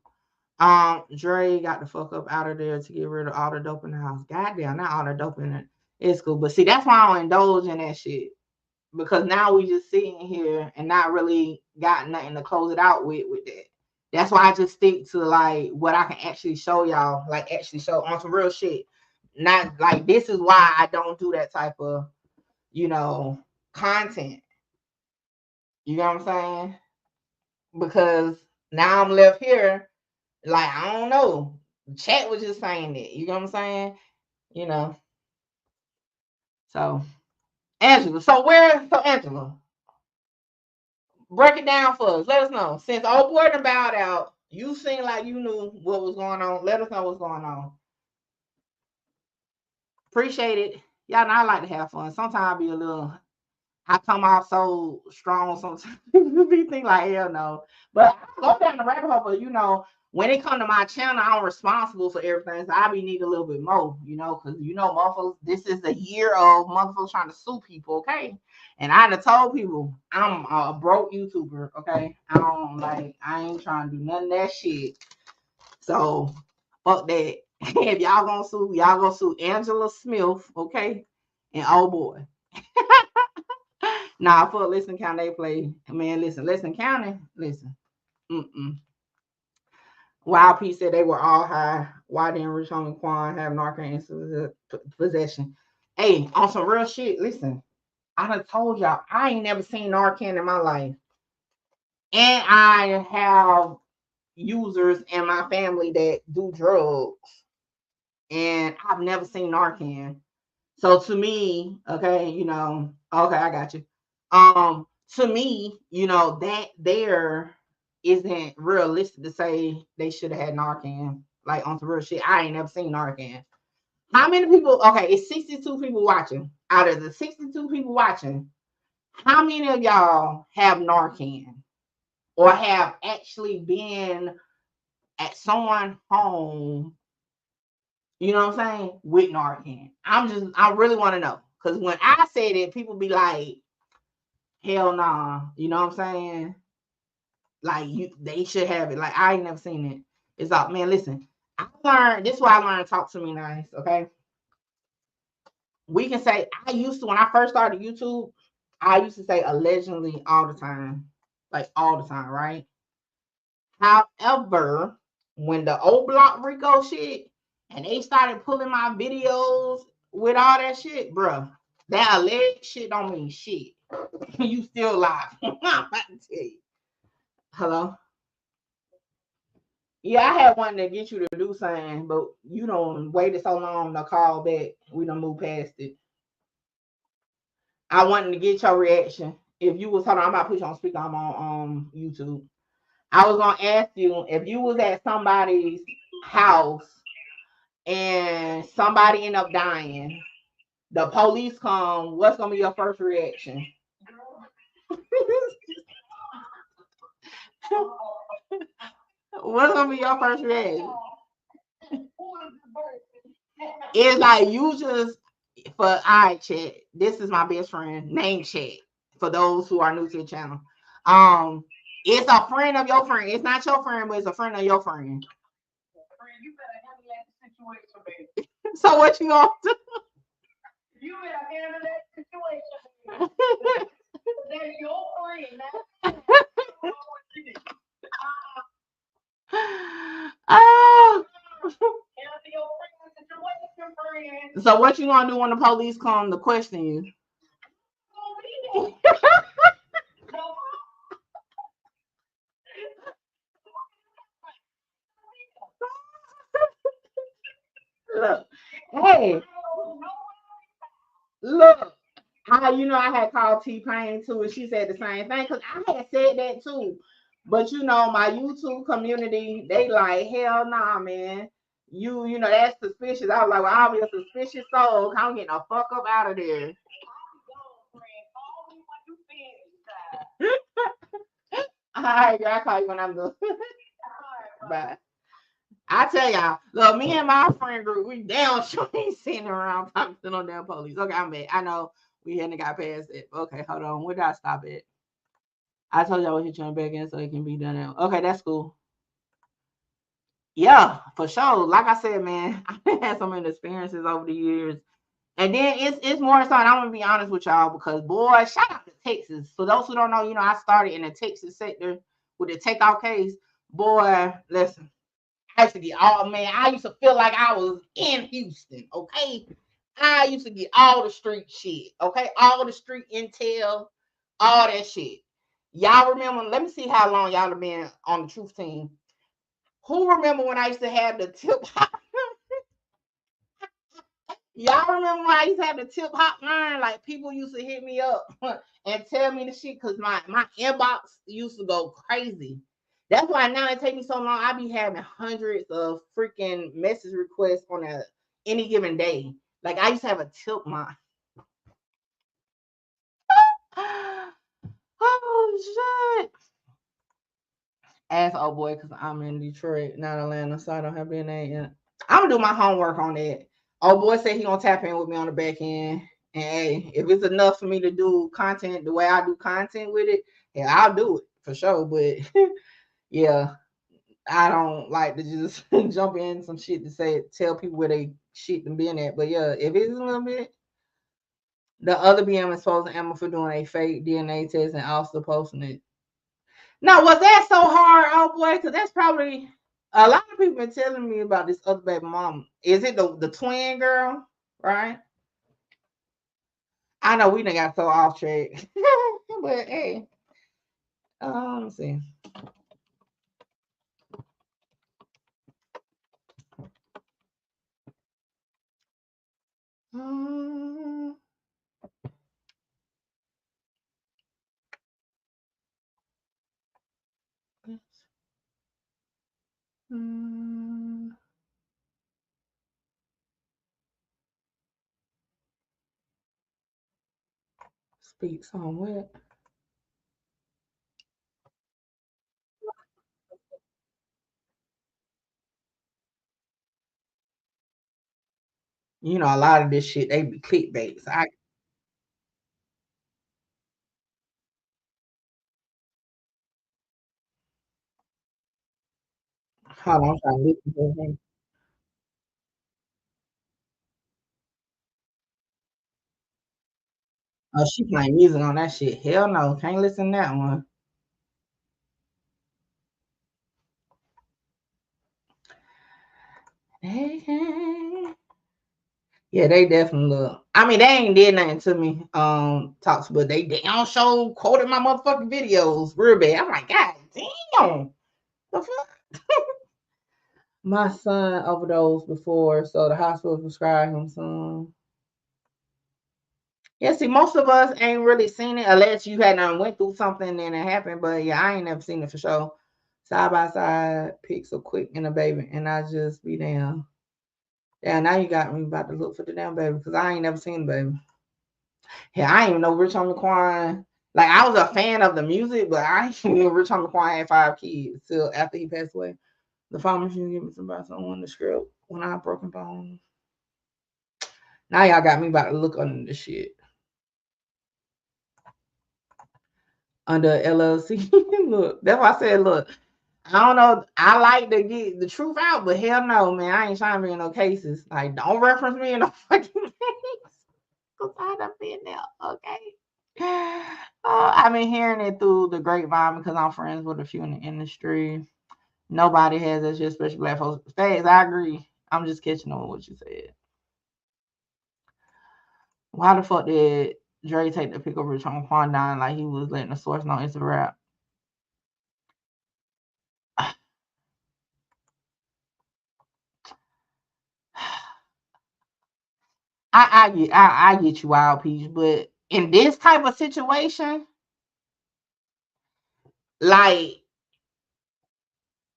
Dre got the fuck up out of there to get rid of all the dope in the house. Goddamn, not all the dope in it. It's cool. But see, that's why I don't indulge in that shit. Because now we just sitting here and not really got nothing to close it out with that. That's why I just stick to like what I can actually show y'all, like actually show on some real shit. Not like this is why I don't do that type of, content. You know what I'm saying? Because now I'm left here, like, I don't know. Chat was just saying that. You know what I'm saying? You know. So, Angela. So Angela, break it down for us. Let us know. Since old boy done bowed out, you seem like you knew what was going on. Let us know what's going on. Appreciate it. Y'all know I like to have fun. Sometimes I be a little, I come off so strong sometimes. You be think like, hell no. But I go down the rabbit hole, but when it come to my channel, I'm responsible for everything. So I be need a little bit more, because motherfuckers, this is the year of motherfuckers trying to sue people, okay? And I done told people I'm a broke YouTuber, okay? I ain't trying to do none of that shit. So fuck that. If y'all gonna sue Angela Smith, okay? And oh boy. Nah, for Listen County, they play. Man, Listen County, listen. Wild P said they were all high. Why didn't Rich Homie Quan have Narcan in possession? Hey, on some real shit, listen. I done told y'all, I ain't never seen Narcan in my life. And I have users in my family that do drugs. And I've never seen Narcan. So to me, okay, okay, I got you. To me, that there isn't realistic to say they should have had Narcan. Like on some real shit. I ain't never seen Narcan. How many people? Okay, it's 62 people watching. Out of the 62 people watching, how many of y'all have Narcan or have actually been at someone's home? You know what I'm saying? With Narcan. I really want to know. Because when I said it, people be like, hell nah. You know what I'm saying? Like, they should have it. Like, I ain't never seen it. It's like, man, listen. This is why I learned to talk to me nice, okay? We can say, when I first started YouTube, I used to say allegedly all the time. Like, all the time, right? However, when the old Block Rico shit, and they started pulling my videos with all that shit, bruh, that alleged shit don't mean shit. You still live. I'm about to tell you. Hello? Yeah, I had one that get you to do something, but you don't waited so long to call back. We don't move past it. I wanted to get your reaction. If you was, hold on, I'm about to put you on speaker. I'm on YouTube. I was gonna ask you if you was at somebody's house and somebody end up dying, the police come, what's gonna be your first reaction? What's gonna be your first reaction? It's like you just for I chat. This is my best friend. Name chat for those who are new to the channel. It's a friend of your friend. It's not your friend, but it's a friend of your friend. You better handle that situation, baby. So what you gonna do? You better handle that situation, baby. They're your friend. Oh. So what you gonna do when the police come to question you? Look, hey, look. How I had called T-Pain too, and she said the same thing because I had said that too. But my YouTube community, they like, hell nah, man. That's suspicious. I was like, well, I'll be a suspicious soul. I'm getting the fuck up out of there. All right, girl, I'll call you when I'm done. Bye. I tell y'all, look, me and my friend group, we down sure ain't sitting around talking to no damn police. Okay, I'm back. I know we hadn't got past it. Okay, hold on. Where did I stop at? I told y'all we should turn back in so it can be done now. Okay, that's cool. Yeah, for sure. Like I said, man, I've had so many experiences over the years. And then it's more so, and I'm gonna be honest with y'all because boy, shout out to Texas. For those who don't know, I started in the Texas sector with the takeoff case. Boy, listen, I used to get I used to feel like I was in Houston, okay? I used to get all the street shit, okay? All the street intel, all that shit. Y'all remember, let me see how long y'all have been on the truth team. Who remember when I used to have the tip hop? Y'all remember when I used to have the tip hotline? Like people used to hit me up and tell me the shit because my inbox used to go crazy. That's why now it takes me so long. I be having hundreds of freaking message requests on any given day. Like I used to have a tip line. Oh shit. Ask old boy because I'm in Detroit, not Atlanta, so I don't have BNA yet. I'm gonna do my homework on that. Old boy said he gonna tap in with me on the back end. And hey, if it's enough for me to do content the way I do content with it, yeah, I'll do it for sure. But yeah, I don't like to just jump in some shit to tell people where they shit them being at. But yeah, if it's a little bit, the other BM is supposed to Emma for doing a fake DNA test and also posting it. Now, was that so hard, oh boy? Because that's probably a lot of people been telling me about this other baby mom. Is it the twin girl, right? I know we done got so off track, but hey, let's see. Speaks on what? A lot of this shit, they be clickbait. So hold on, I'm trying to listen to him. Oh, she playing music on that shit. Hell no, can't listen to that one. Yeah, they definitely look. I mean, they ain't did nothing to me. Talks, but they don't show quoted my motherfucking videos real bad. I'm like, God damn, the fuck. My son overdosed before, so the hospital prescribed him some. Yeah, see, most of us ain't really seen it unless you had went through something and it happened. But yeah, I ain't never seen it for sure. Side by side, pixel quick and a baby, and I just be down. Yeah, now you got me about to look for the damn baby because I ain't never seen the baby. Yeah, I didn't even know Rich Homie Quan. Like I was a fan of the music, but I didn't know Rich Homie Quan had 5 kids till after he passed away. The pharmacy gave me some script when I had broken bones. Now y'all got me about to look under the shit. Under LLC. Look, that's why I said, look, I don't know. I like to get the truth out, but hell no, man. I ain't trying to be in no cases. Like, don't reference me in no fucking case. Because I done been there, okay? I've been hearing it through the grapevine because I'm friends with a few in the industry. Nobody has that shit, especially black folks. Facts, I agree. I'm just catching on what you said. Why the fuck did Dre take the pick of Rich on Quan down like he was letting the source know it's a rap? I get you, Wild Peach, but in this type of situation, like,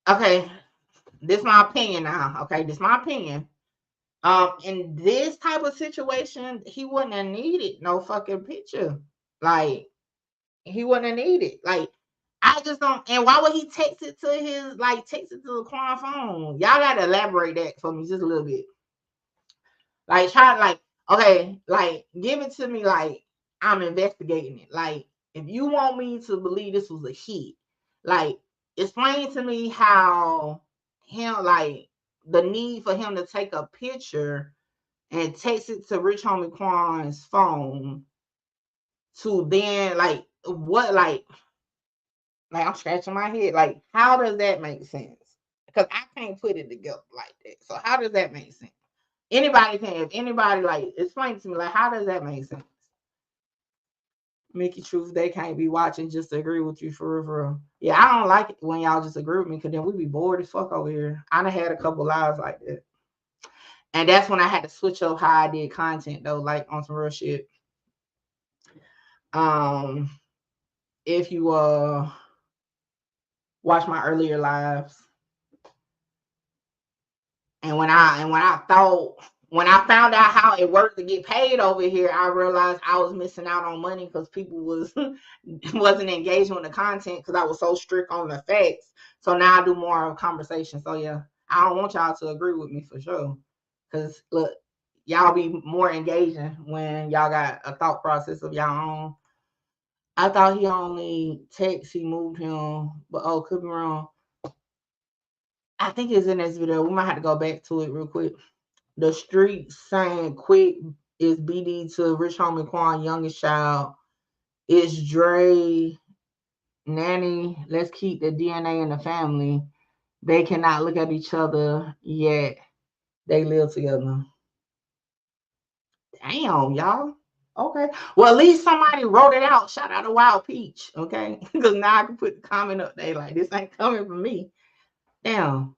okay, this my opinion now. Okay, this my opinion. In this type of situation, he wouldn't have needed no fucking picture. Like, he wouldn't have needed. Like, I just don't. And why would he text it to his text it to the Quan phone? Y'all gotta elaborate that for me just a little bit. Like, try okay, like give it to me like I'm investigating it. Like, if you want me to believe this was a hit, like explain to me how him the need for him to take a picture and text it to Rich Homie Quan's phone to then what I'm scratching my head. Like, how does that make sense? Because I can't put it together like that. So how does that make sense? Anybody can. If anybody explain to me, how does that make sense? Mickey Truth, they can't be watching just to agree with you for real. Yeah, I don't like it when y'all just agree with me because then we be bored as fuck over here. I done had a couple lives like that. And that's when I had to switch up how I did content though, like on some real shit. If you watch my earlier lives, and when I found out how it worked to get paid over here, I realized I was missing out on money because people wasn't engaging with the content because I was so strict on the facts. So now I do more of a conversation. So yeah, I don't want y'all to agree with me for sure. Because look, y'all be more engaging when y'all got a thought process of y'all own. I thought he only he moved him, but could be wrong. I think it's in this video. We might have to go back to it real quick. The street saying quick is BD to Rich Homie Quan, youngest child. It's Dre, Nanny. Let's keep the DNA in the family. They cannot look at each other yet. They live together. Damn, y'all. Okay. Well, at least somebody wrote it out. Shout out to Wild Peach. Okay. Because now I can put the comment up there like this ain't coming from me. Damn.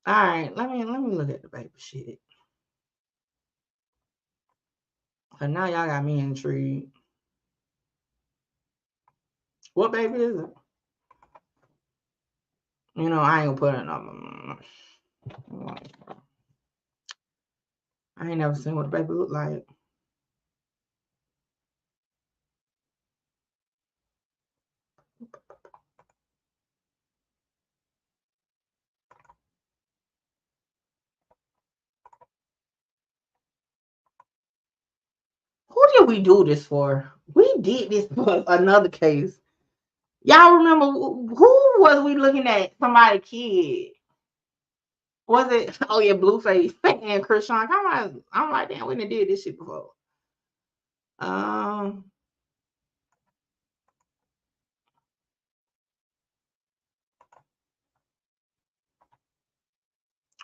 All right. Let me look at the paper shit. Cause now y'all got me intrigued. What baby is it? You know, I ain't gonna put it on. I ain't never seen what the baby look like. Who did we do this for? We did this for another case. Y'all remember who was we looking at? Somebody kid. Was it? Oh yeah, Blueface and Krishan. Come on, I'm like, damn, we done did this shit before.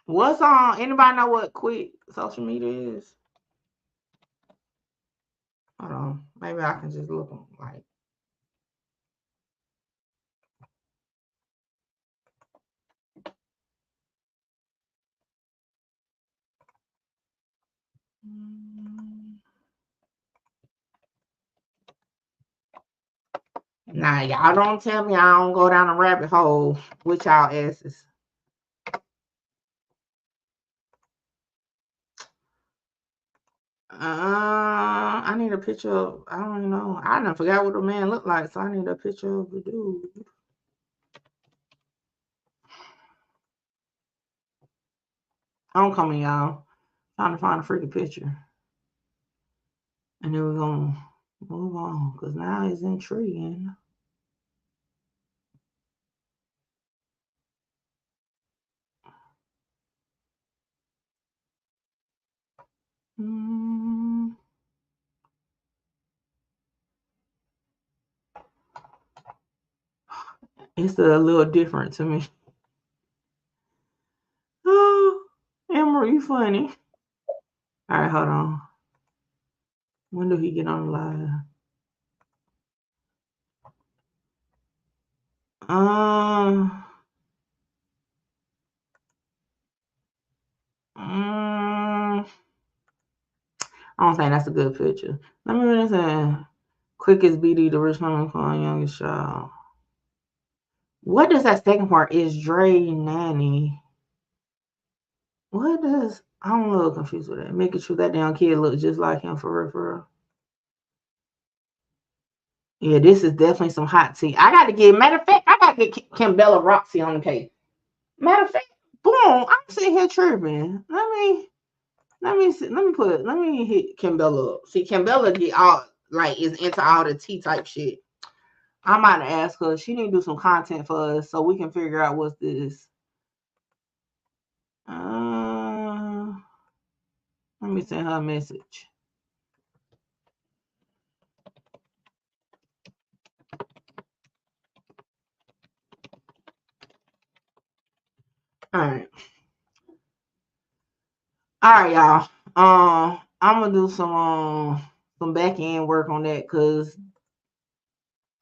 What's on? Anybody know what quick social media is? Hold on, maybe I can just look them like. Nah, y'all don't tell me I don't go down a rabbit hole with y'all asses. I need a picture of, I don't know. I done forgot what the man looked like, so I need a picture of the dude. Homecoming, y'all. Trying to find a freaking picture. And then we're going to move on because now it's intriguing. It's a little different to me. Oh, Emery, you funny. All right, hold on. When do he get on live? I don't think that's a good picture. Let me read this. Quickest BD, the rich woman, Quan, youngest child. What does that second part? Is Dre nanny? What does? I'm a little confused with that. Making sure that damn kid look just like him for real, for real. Yeah, this is definitely some hot tea. I got to get. Matter of fact, I got to get Kimbella Roxy on the case. Matter of fact, boom, I'm sitting here tripping. Let me hit Kimbella up. See, Kimbella get all like is into all the tea type shit. I might ask her. She need to do some content for us so we can figure out what's this. Let me send her a message. All right, y'all. I'm gonna do some back end work on that because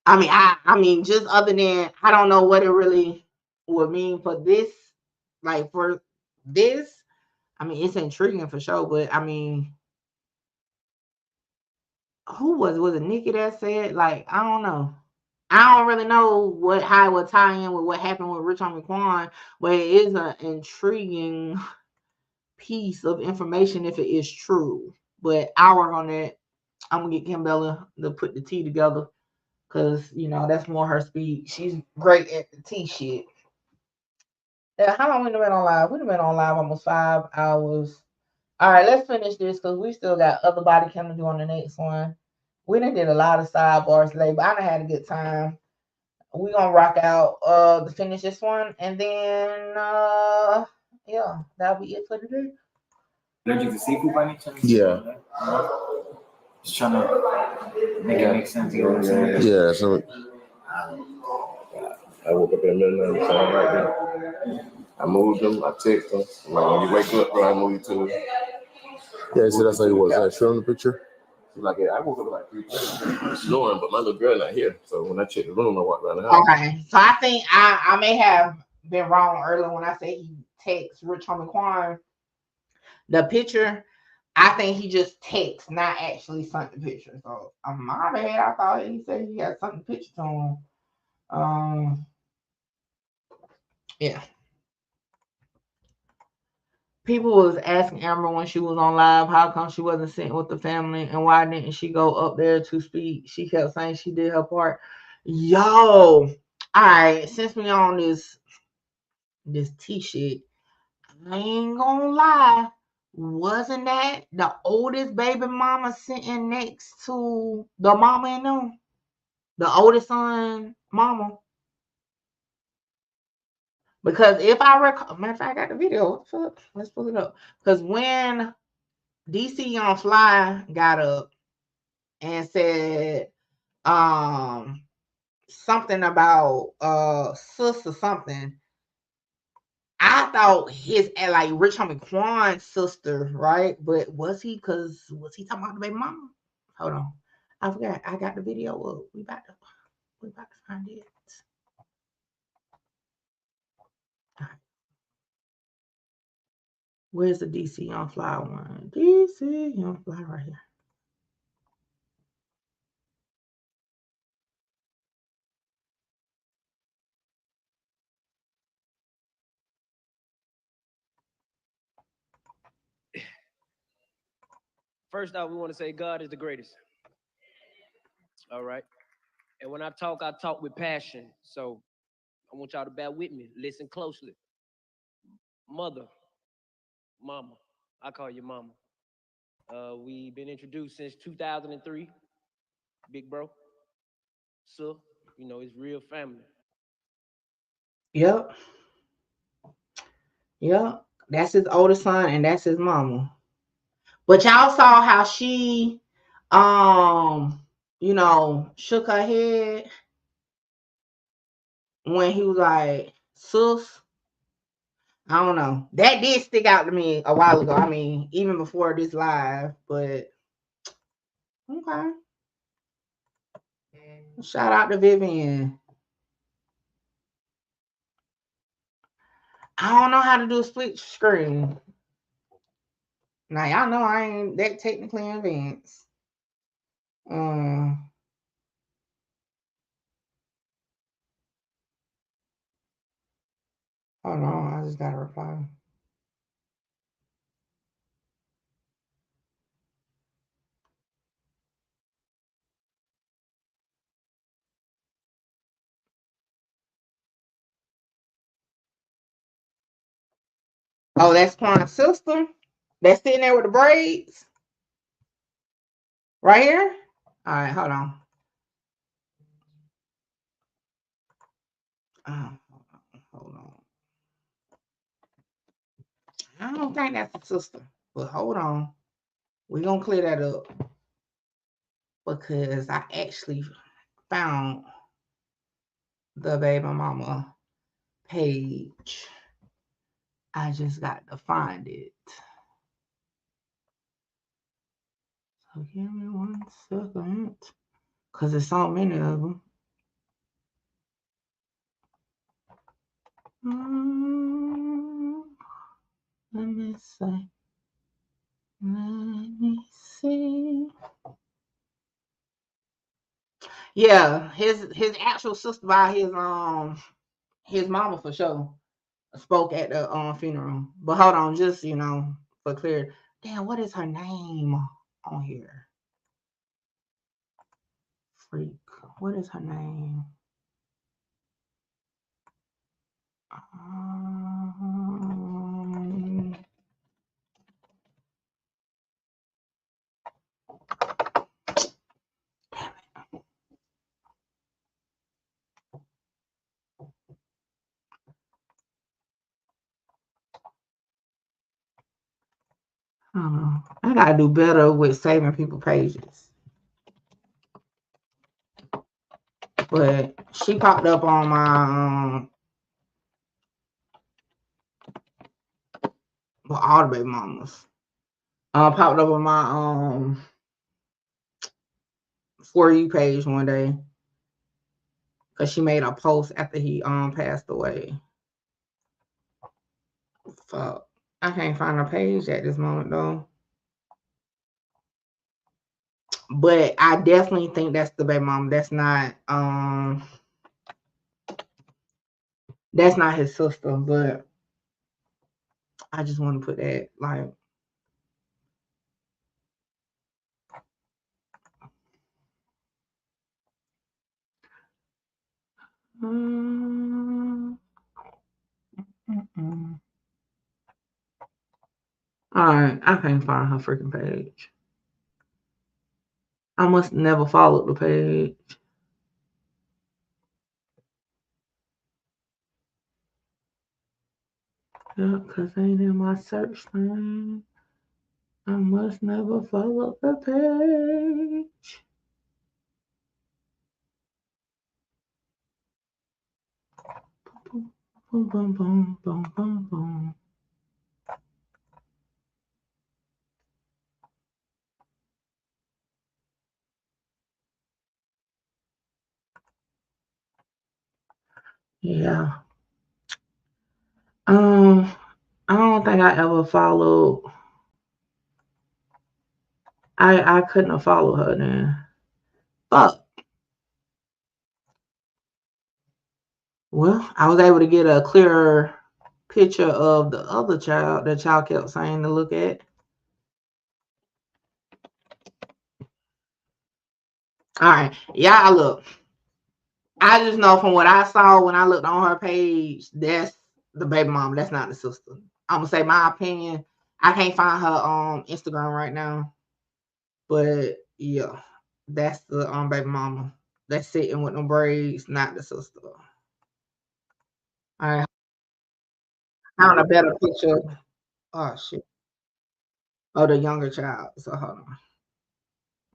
I mean, just other than I don't know what it really would mean for this, like for this. I mean, it's intriguing for sure, but I mean, who was it Nikki that said? Like, I don't know. I don't really know how it would tie in with what happened with Rich Homie Quan, but it is an intriguing piece of information if it is true. But I'll work on that. I'm gonna get Kimbella to put the tea together because that's more her speed. She's great at the tea shit. Yeah, how long we been on live? We've been on live almost 5 hours. All right, let's finish this because we still got other body cam to do on the next one. We done did a lot of sidebars today, but I done had a good time. We gonna rock out to finish this one, and then yeah, that'll be it for today. Allergic to seafood by any chance? Yeah. Just trying to make it make sense. You know what I'm saying? Yeah. So I woke up in the middle of the night right there. I moved them. I texted them. Like, when you wake up, bro, I move you to. yeah, so that's how it was. That showing the picture. Like, I woke up like 3:30, snoring, but my little girl not here. So when I checked the room, I walked around the house. Okay, so I think I may have been wrong earlier when I said he texts Rich Homie Quan the picture. I think he just texts, not actually sent the picture. So my bad. I thought he said he had sent the picture to him. Yeah. People was asking Amber when she was on live how come she wasn't sitting with the family and why didn't she go up there to speak. She kept saying she did her part. Yo, all right, since we on this tea shit, I ain't gonna lie. Wasn't that the oldest baby mama sitting next to the mama and them? The oldest son mama? Because if I recall, matter of fact, I got the video. Let's pull it up. Because when DC Young Fly got up and said something about sis or something, I thought his like Rich Homie Quan's sister, right? But was he talking about the baby mama? Hold on. I forgot. I got the video up. We about to find it. Where's the DC Young Fly one? DC Young Fly right here. First off, we want to say God is the greatest. All right. And when I talk with passion. So I want y'all to bear with me. Listen closely. Mama. I call you mama. We've been introduced since 2003. Big bro. So, you know, it's real family. Yep. Yep. That's his oldest son and that's his mama. But y'all saw how she you know, shook her head when he was like, sus. I don't know. That did stick out to me a while ago. I mean, even before this live, but okay. Shout out to Vivian. I don't know how to do a split screen. Now y'all know I ain't that technically advanced. Hold on, I just gotta reply. Oh, that's Quan's sister. That's sitting there with the braids. Right here? All right, hold on. Hold on. I don't think that's the sister, but hold on. We're gonna clear that up because I actually found the baby mama page. I just got to find it. So give me 1 second, because there's so many of them. Let me see. Let me see. Yeah, his actual sister by his mama for sure spoke at the funeral. But hold on, just you know, for clear. Damn, what is her name on here? Freak. What is her name? I gotta do better with saving people pages. But she popped up on my well, all the baby mamas. Popped up on my For You page one day. Cause she made a post after he passed away. Fuck. I can't find a page at this moment though. But I definitely think that's the baby mom. That's not his sister, but I just want to put that like Alright, I can't find her freaking page. I must never followed the page. Yeah, because ain't in my search thing. I must never follow the page. Boom, boom, boom, boom, boom, boom, boom. Yeah. I don't think I ever followed. I couldn't have followed her then. Fuck. Well, I was able to get a clearer picture of the other child that y'all kept saying to look at. All right. Yeah, look. I just know from what I saw when I looked on her page, that's the baby mom. That's not the sister. I'm gonna say my opinion. I can't find her Instagram right now. But yeah, that's the baby mama that's sitting with no braids, not the sister. I found a better picture. Oh shit. Oh, the younger child. So hold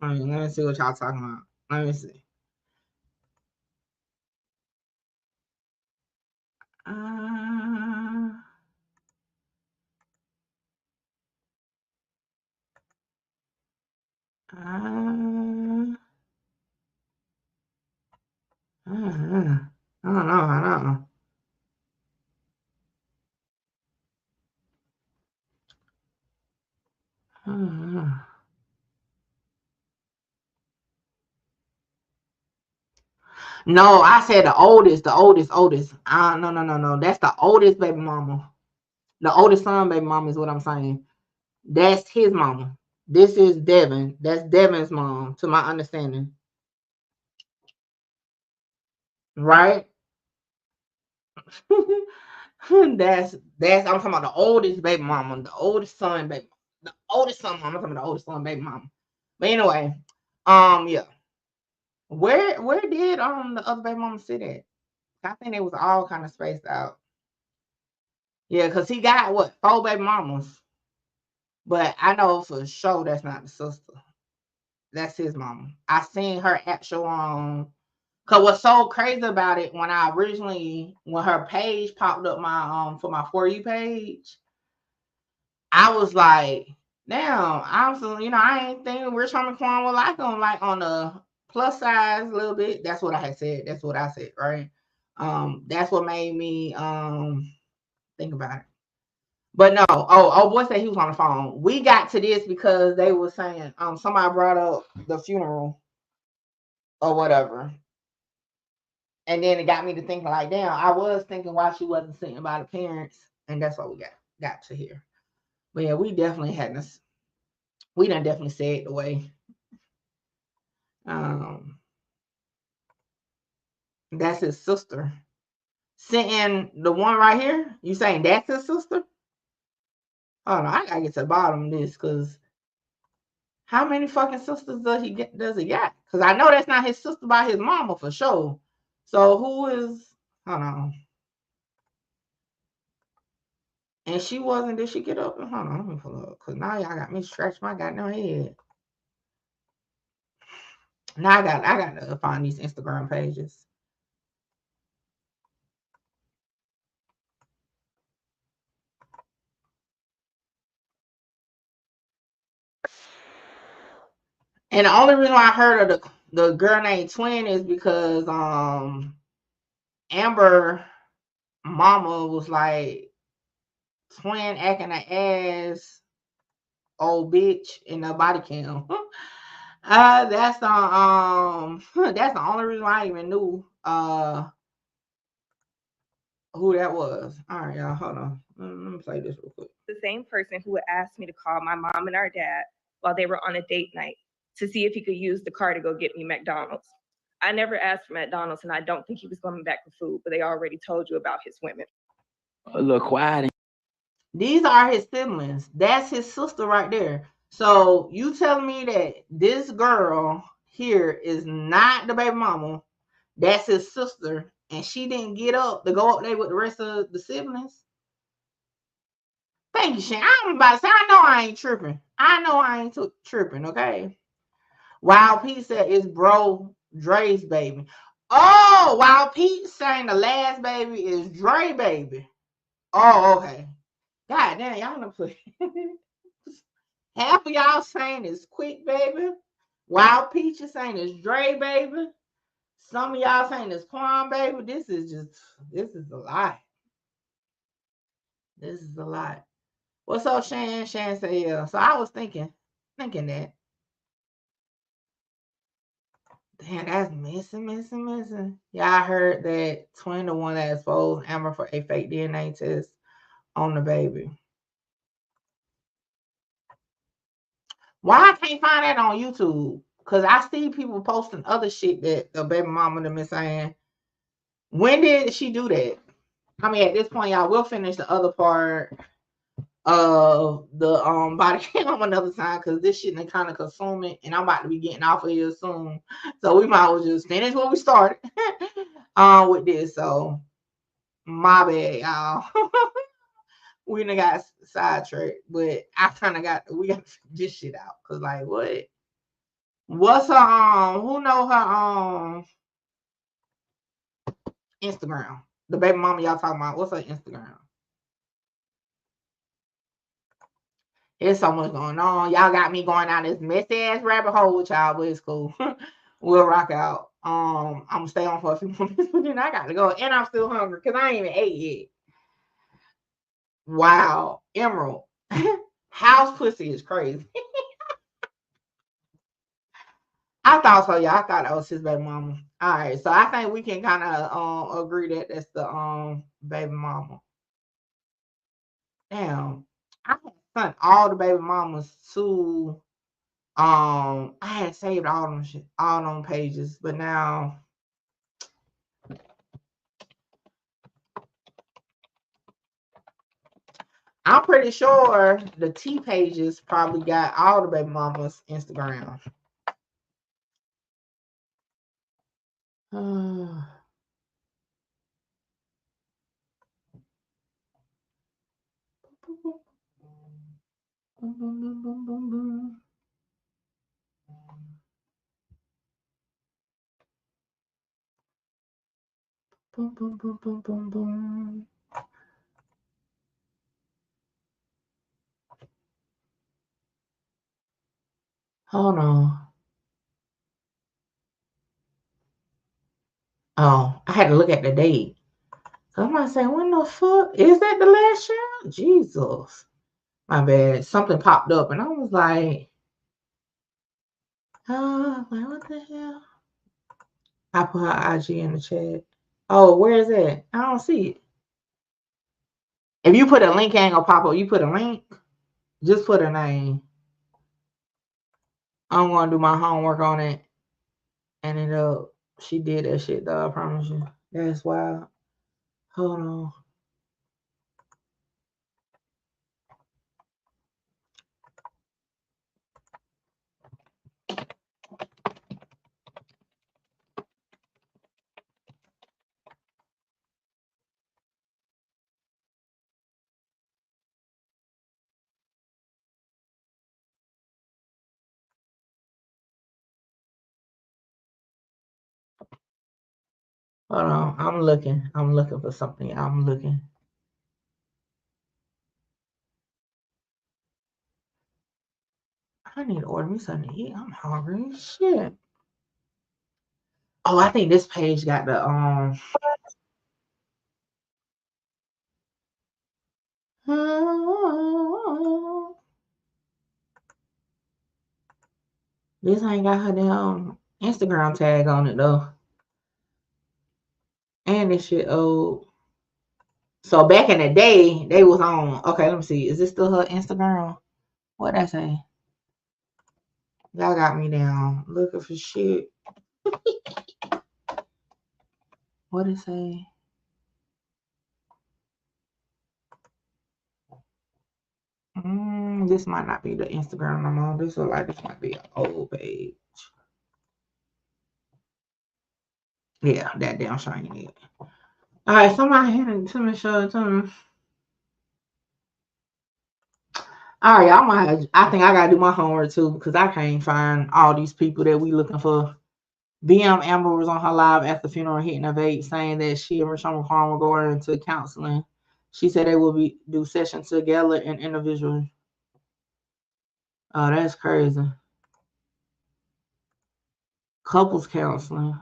on. Let me see what y'all talking about. Let me see. I don't know. No, I said the oldest. No. That's the oldest baby mama. The oldest son baby mama is what I'm saying. That's his mama. This is Devin. That's Devin's mom, to my understanding. Right? that's I'm talking about the oldest baby mama, the oldest son baby, the oldest son mama. I'm talking about the oldest son baby mama. But anyway, yeah. Where did the other baby mama sit at? I think it was all kind of spaced out. Yeah, because he got what, 4 baby mamas. But I know for sure that's not the sister. That's his mama. I seen her actual cause what's so crazy about it, when her page popped up my for my For You page, I was like, damn, I ain't thinking Rich Homie Quan would like him, like on the plus size a little bit. That's what I had said. That's what I said, right? That's what made me think about it. But no, oh boy said he was on the phone. We got to this because they were saying somebody brought up the funeral or whatever. And then it got me to thinking like, damn, I was thinking why she wasn't sitting by the parents, and that's what we got to hear. But yeah, we definitely done definitely said the way. That's his sister. Sitting the one right here, you saying that's his sister? Hold on, I gotta get to the bottom of this, because how many fucking sisters does he got? Because I know that's not his sister by his mama for sure. So who is? Hold on. And she wasn't. Did she get up? Hold on, let me pull up. Because now y'all got me scratch my goddamn head. Now I got to find these Instagram pages. And the only reason why I heard of the girl named Twin is because Amber mama was like, Twin acting an ass old bitch in the body cam. That's the only reason why I even knew who that was. All right, y'all, hold on. Let me play this real quick. The same person who would ask me to call my mom and our dad while they were on a date night to see if he could use the car to go get me McDonald's. I never asked for McDonald's, and I don't think he was coming back for food, but they already told you about his women. A little quiet. These are his siblings. That's his sister right there. So you telling me that this girl here is not the baby mama? That's his sister, and she didn't get up to go up there with the rest of the siblings? Thank you, Shane. I'm about to say, I know I ain't tripping. Tripping, okay? Wild Pete said it's bro Dre's baby. Oh, Wild Pete saying the last baby is Dre baby. Oh, okay. God damn, y'all know put half of y'all saying is Quick baby. Wild Peach is saying is Dre baby. Some of y'all saying is Quan baby. This is a lot. This is a lot. What's up, Shan? Shan said, yeah. So I was thinking that. Damn, that's missing. Yeah, I heard that Twin the one that exposed Amber for a fake DNA test on the baby. Why I can't find that on YouTube? Because I see people posting other shit that the baby mama them is saying. When did she do that? I mean, at this point, y'all, we'll finish the other part of the body cam another time because this shit is kind of consuming and I'm about to be getting off of here soon. So we might as well just finish what we started with this. So my bad, y'all. We done got sidetracked, but I kind of we got to figure this shit out. Cause like what's her who know her Instagram? The baby mama y'all talking about, what's her Instagram? There's so much going on. Y'all got me going down this messy ass rabbit hole with y'all, but it's cool. We'll rock out. I'm gonna stay on for a few more minutes, but then I gotta go. And I'm still hungry because I ain't even ate yet. Wow, Emerald. House pussy is crazy. I thought so, y'all. I thought that was his baby mama. All right, so I think we can kind of agree that that's the baby mama. Damn, I sent all the baby mamas to I had saved all them pages, but now I'm pretty sure the T pages probably got all the baby mamas Instagram. Boom, boom, boom, boom, boom, boom. Hold on. Oh, I had to look at the date. Somebody say, when the fuck? Is that the last show? Jesus. My bad. Something popped up and I was like, what the hell? I put her IG in the chat. Oh, where is it? I don't see it. If you put a link, it ain't gonna pop up. You put a link, just put a name. I'm gonna do my homework on it. And she did that shit though, I promise you. That's wild. Hold on. Hold on. I'm looking. I'm looking for something. I'm looking. I need to order me something to eat. I'm hungry. Shit. Oh, I think this page got the this ain't got her damn Instagram tag on it though. And this shit old. So back in the day, they was on. Okay, let me see. Is this still her Instagram? What I say? Y'all got me down looking for shit. What it say? This might not be the Instagram I'm on. This look like this might be an old page. Yeah, that damn shiny it. All right, somebody hand it to me, show it to me. All right, I think I gotta do my homework too because I can't find all these people that we looking for. BM Amber was on her live at the funeral hitting a vape saying that she and Rashawn Quan will go into counseling. She said they will do sessions together and individually. Oh, that's crazy. Couples counseling.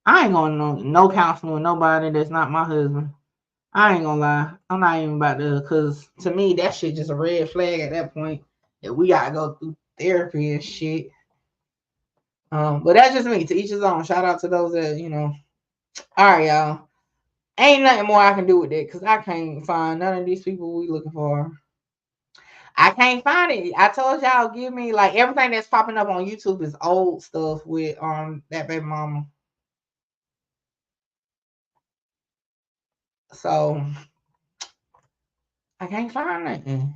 I ain't going to no counseling with nobody that's not my husband. I ain't gonna lie. I'm not even about to, because to me, that shit just a red flag at that point. That we gotta go through therapy and shit. But that's just me. To each his own. Shout out to those that, All right, y'all. Ain't nothing more I can do with that because I can't find none of these people we looking for. I can't find it. I told y'all, give me like everything that's popping up on YouTube is old stuff with that baby mama. So I can't find nothing.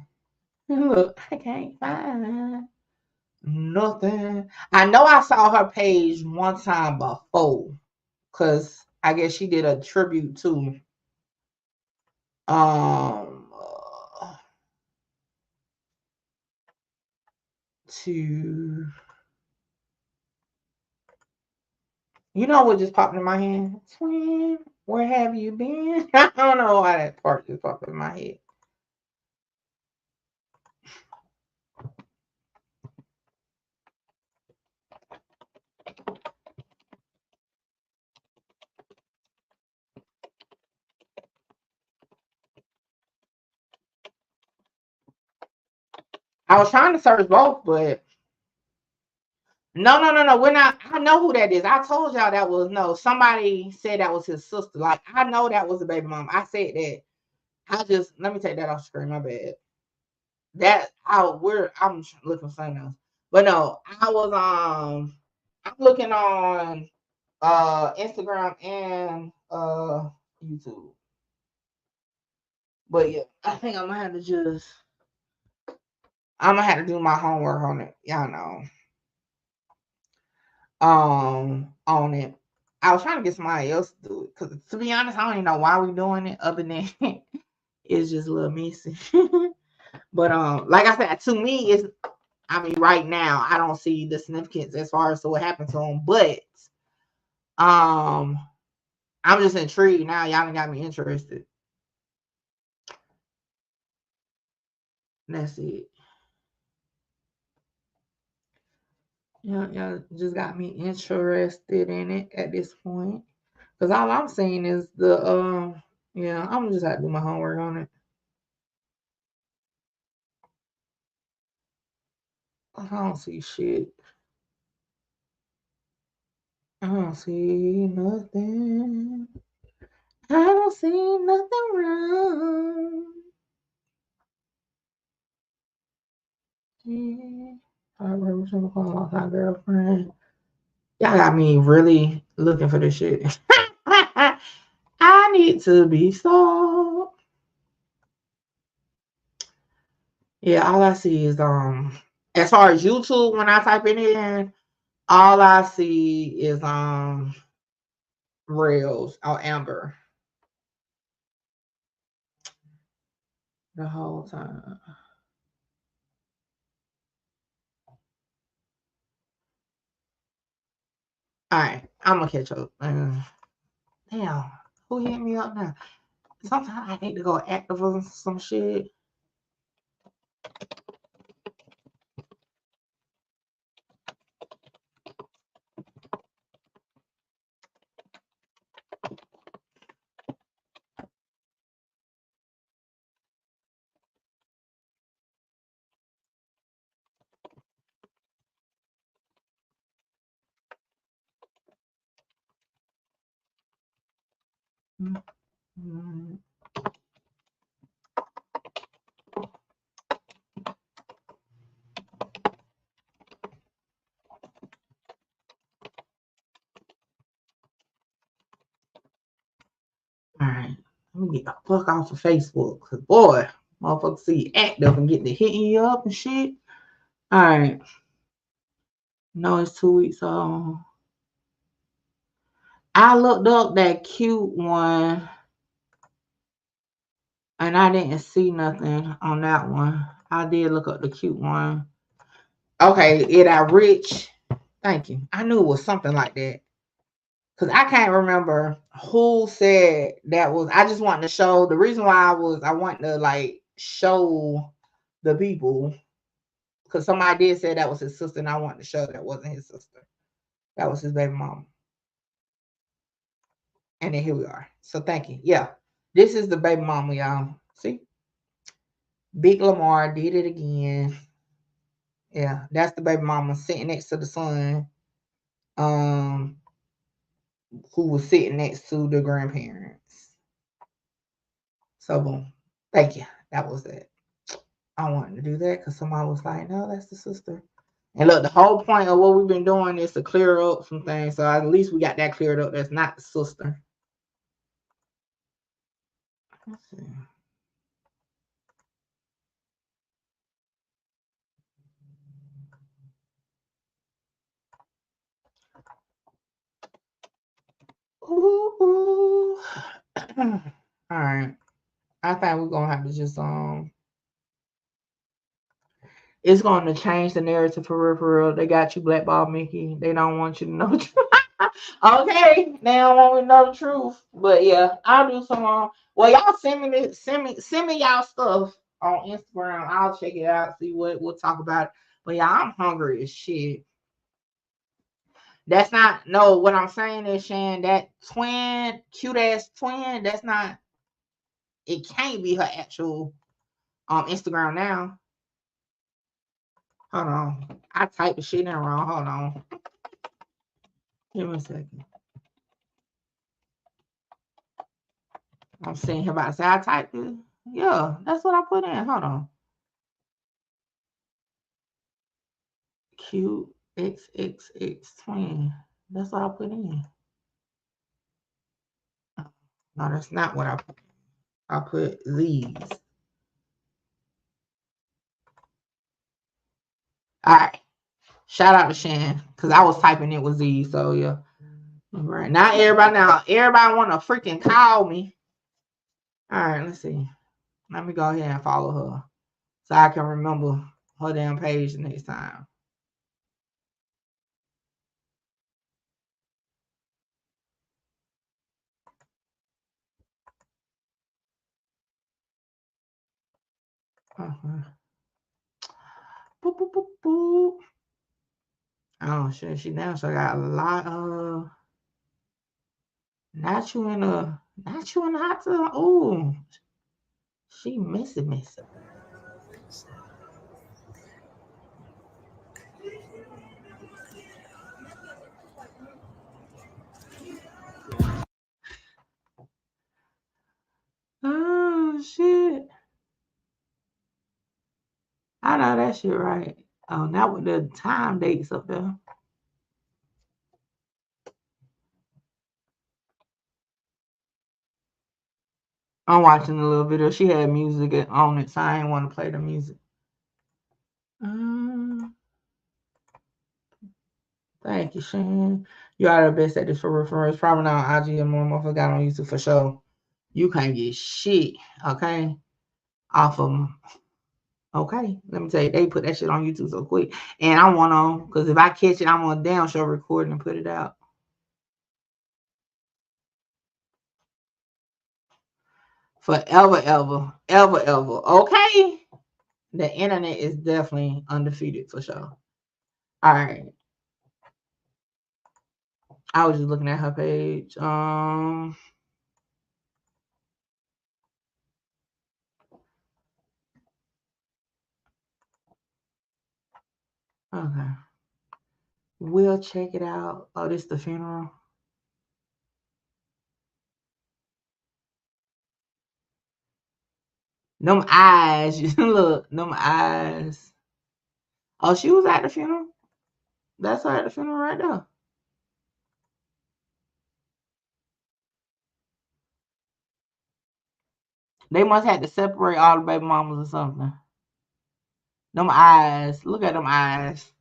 Look, I can't find nothing. I know I saw her page one time before, cause I guess she did a tribute to to you know what just popped in my head? Twin, where have you been? I don't know why that part just popped in my head. I was trying to search both, but no. We're not. I know who that is. I told y'all that was no. Somebody said that was his sister. Like I know that was a baby mom. I said that. I just let me take that off the screen. My bad. I'm looking for something else. But no, I'm looking on Instagram and YouTube. But yeah, I think I'm gonna have to do my homework on it. Y'all know. On it. I was trying to get somebody else to do it. Cause to be honest, I don't even know why we're doing it other than it's just a little messy. But like I said, to me, right now, I don't see the significance as far as to what happened to him. But I'm just intrigued now. Y'all done got me interested. That's it. Y'all just got me interested in it at this point. Because all I'm seeing is the yeah, I'm just have to do my homework on it. I don't see shit. I don't see nothing. I don't see nothing wrong. Yeah. I remember someone calling my girlfriend. Y'all got me really looking for this shit. I need to be stopped. Yeah, all I see is as far as YouTube, when I type it in, all I see is Reels or Amber the whole time. All right, I'm gonna catch up. Damn, who hit me up now? Sometimes I need to go active on some shit. Mm-hmm. All right, let me get the fuck off of Facebook, cause boy, motherfuckers see you active and get to hitting you up and shit. All right, no, it's 2 weeks old. I looked up that cute one, and I didn't see nothing on that one. I did look up the cute one. Okay, it I rich. Thank you. I knew it was something like that. Cause I can't remember who said that was. I just wanted to show the reason why I wanted to like show the people because somebody did say that was his sister, and I wanted to show that wasn't his sister. That was his baby mama. And then here we are. So thank you. Yeah, this is the baby mama, y'all. See, Big Lamar did it again. Yeah, that's the baby mama sitting next to the son. Who was sitting next to the grandparents. So boom. Thank you. That was it. I wanted to do that because somebody was like, no, that's the sister. And look, the whole point of what we've been doing is to clear up some things. So at least we got that cleared up. That's not the sister. Let's see. Ooh. All right. I think we're gonna have to just it's gonna change the narrative for real. They got you blackball, Mickey. They don't want you to know. Okay, they don't want me to know the truth. But yeah, I'll do some well, y'all send me y'all stuff on Instagram. I'll check it out, see what we'll talk about. But yeah, I'm hungry as shit. That's not no. What I'm saying is, Shan, that twin, cute ass twin. That's not. It can't be her actual Instagram now. Hold on, I typed the shit in wrong. Hold on. Give me a second. I'm seeing him about to say I typed it. Yeah, that's what I put in. Hold on. Cute XXX twin. That's what I put in. No, that's not what I put. I put these. All right. Shout out to Shan, because I was typing it with Z. So yeah. All right. Everybody want to freaking call me. All right, let's see. Let me go ahead and follow her so I can remember her damn page the next time. Boop, boop, boop, boop. Oh shit, she down. So I got a lot of not you in the hot tub. Ooh, she missing. Oh shit. I know that shit right. Oh, now with the time dates up there. I'm watching a little video. She had music on it, so I ain't want to play the music. Thank you, Shane. You are the best at this for referrals. Probably not on IG and more motherfuckers got on YouTube for sure. You can't get shit, okay? Off of them. Okay, let me tell you, they put that shit on YouTube so quick. And I want on, because if I catch it, I'm on down show record and put it out. Forever, ever. Okay? The internet is definitely undefeated for sure. All right. I was just looking at her page. Okay. We'll check it out. Oh, this is the funeral. Them eyes. Look, them eyes. Oh, she was at the funeral? That's her at the funeral right there. They must have to separate all the baby mamas or something. Them eyes. Look at them eyes.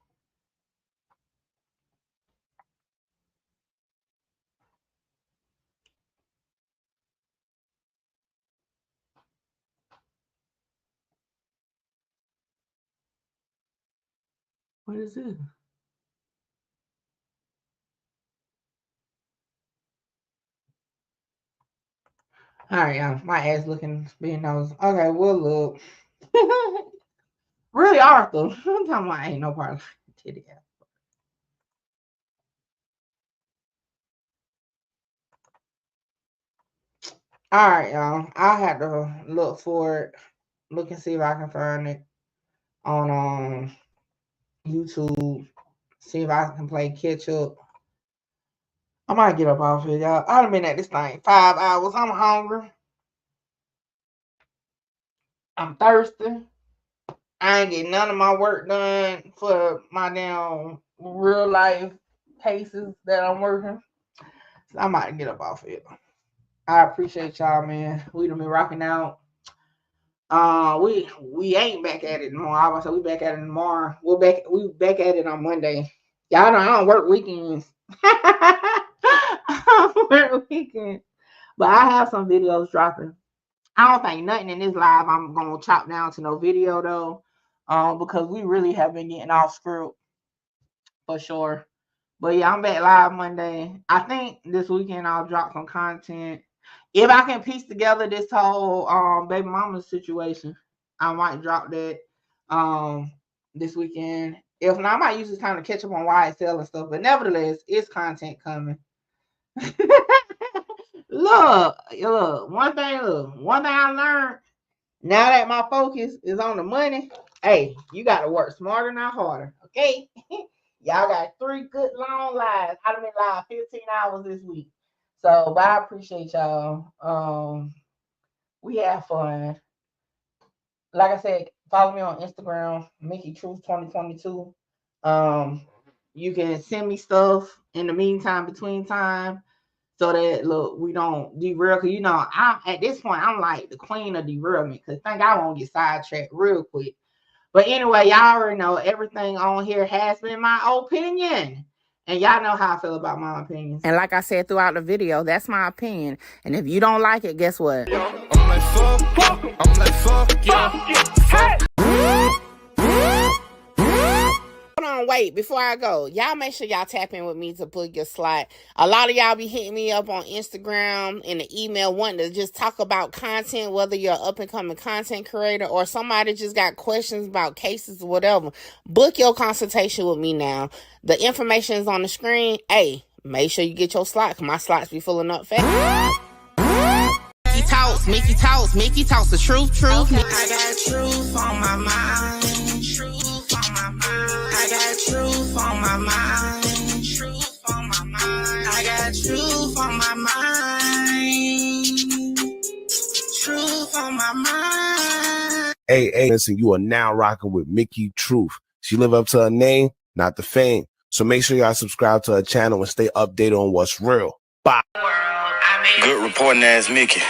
What is this? All right, y'all. My ass looking being nose. Okay, we'll look. Really, Arthur. I'm talking about ain't no part of titty. All right, y'all. I had to look for it. Look and see if I can find it on YouTube. See if I can play catch up. I might get up off here, y'all. I've been at this thing 5 hours. I'm hungry. I'm thirsty. I ain't getting none of my work done for my damn real life cases that I'm working. So I might get up off here. I appreciate y'all, man. We done been rocking out. We ain't back at it tomorrow. I was say we back at it tomorrow. We back at it on Monday. Y'all know I don't work weekends. the weekend. But I have some videos dropping. I don't think nothing in this live I'm gonna chop down to no video though, because we really have been getting off script for sure. But yeah, I'm back live Monday. I think this weekend I'll drop some content. If I can piece together this whole baby mama situation, I might drop that this weekend. If not, I might use this time to catch up on YSL and stuff. But nevertheless, it's content coming. Look, one thing I learned now that my focus is on the money. Hey, you got to work smarter, not harder. Okay. Y'all got 3 good long lives. I've been live 15 hours this week. So, but I appreciate y'all. We have fun. Like I said, follow me on Instagram, Mickey Truth 2022. You can send me stuff in the meantime, between time, so that look, we don't derail. Cause I'm at this point, I'm like the queen of derailment. Cause I think I won't get sidetracked real quick. But anyway, y'all already know everything on here has been my opinion. And y'all know how I feel about my opinions. And like I said throughout the video, that's my opinion. And if you don't like it, guess what? I'm like, fuck, yeah. Hold on, wait, before I go, y'all make sure y'all tap in with me to book your slot. A lot of y'all be hitting me up on Instagram and the email wanting to just talk about content, whether you're an up-and-coming content creator or somebody just got questions about cases or whatever. Book your consultation with me now. The information is on the screen. Hey, make sure you get your slot, because my slots be filling up fast. Mickey talks the truth. I got truth on my mind. I got truth on my mind. I got truth on my mind. Truth on my mind. Hey, listen, you are now rocking with Mickey Truth. She live up to her name, not the fame. So make sure y'all subscribe to her channel and stay updated on what's real. Bye. Good reporting ass Mickey.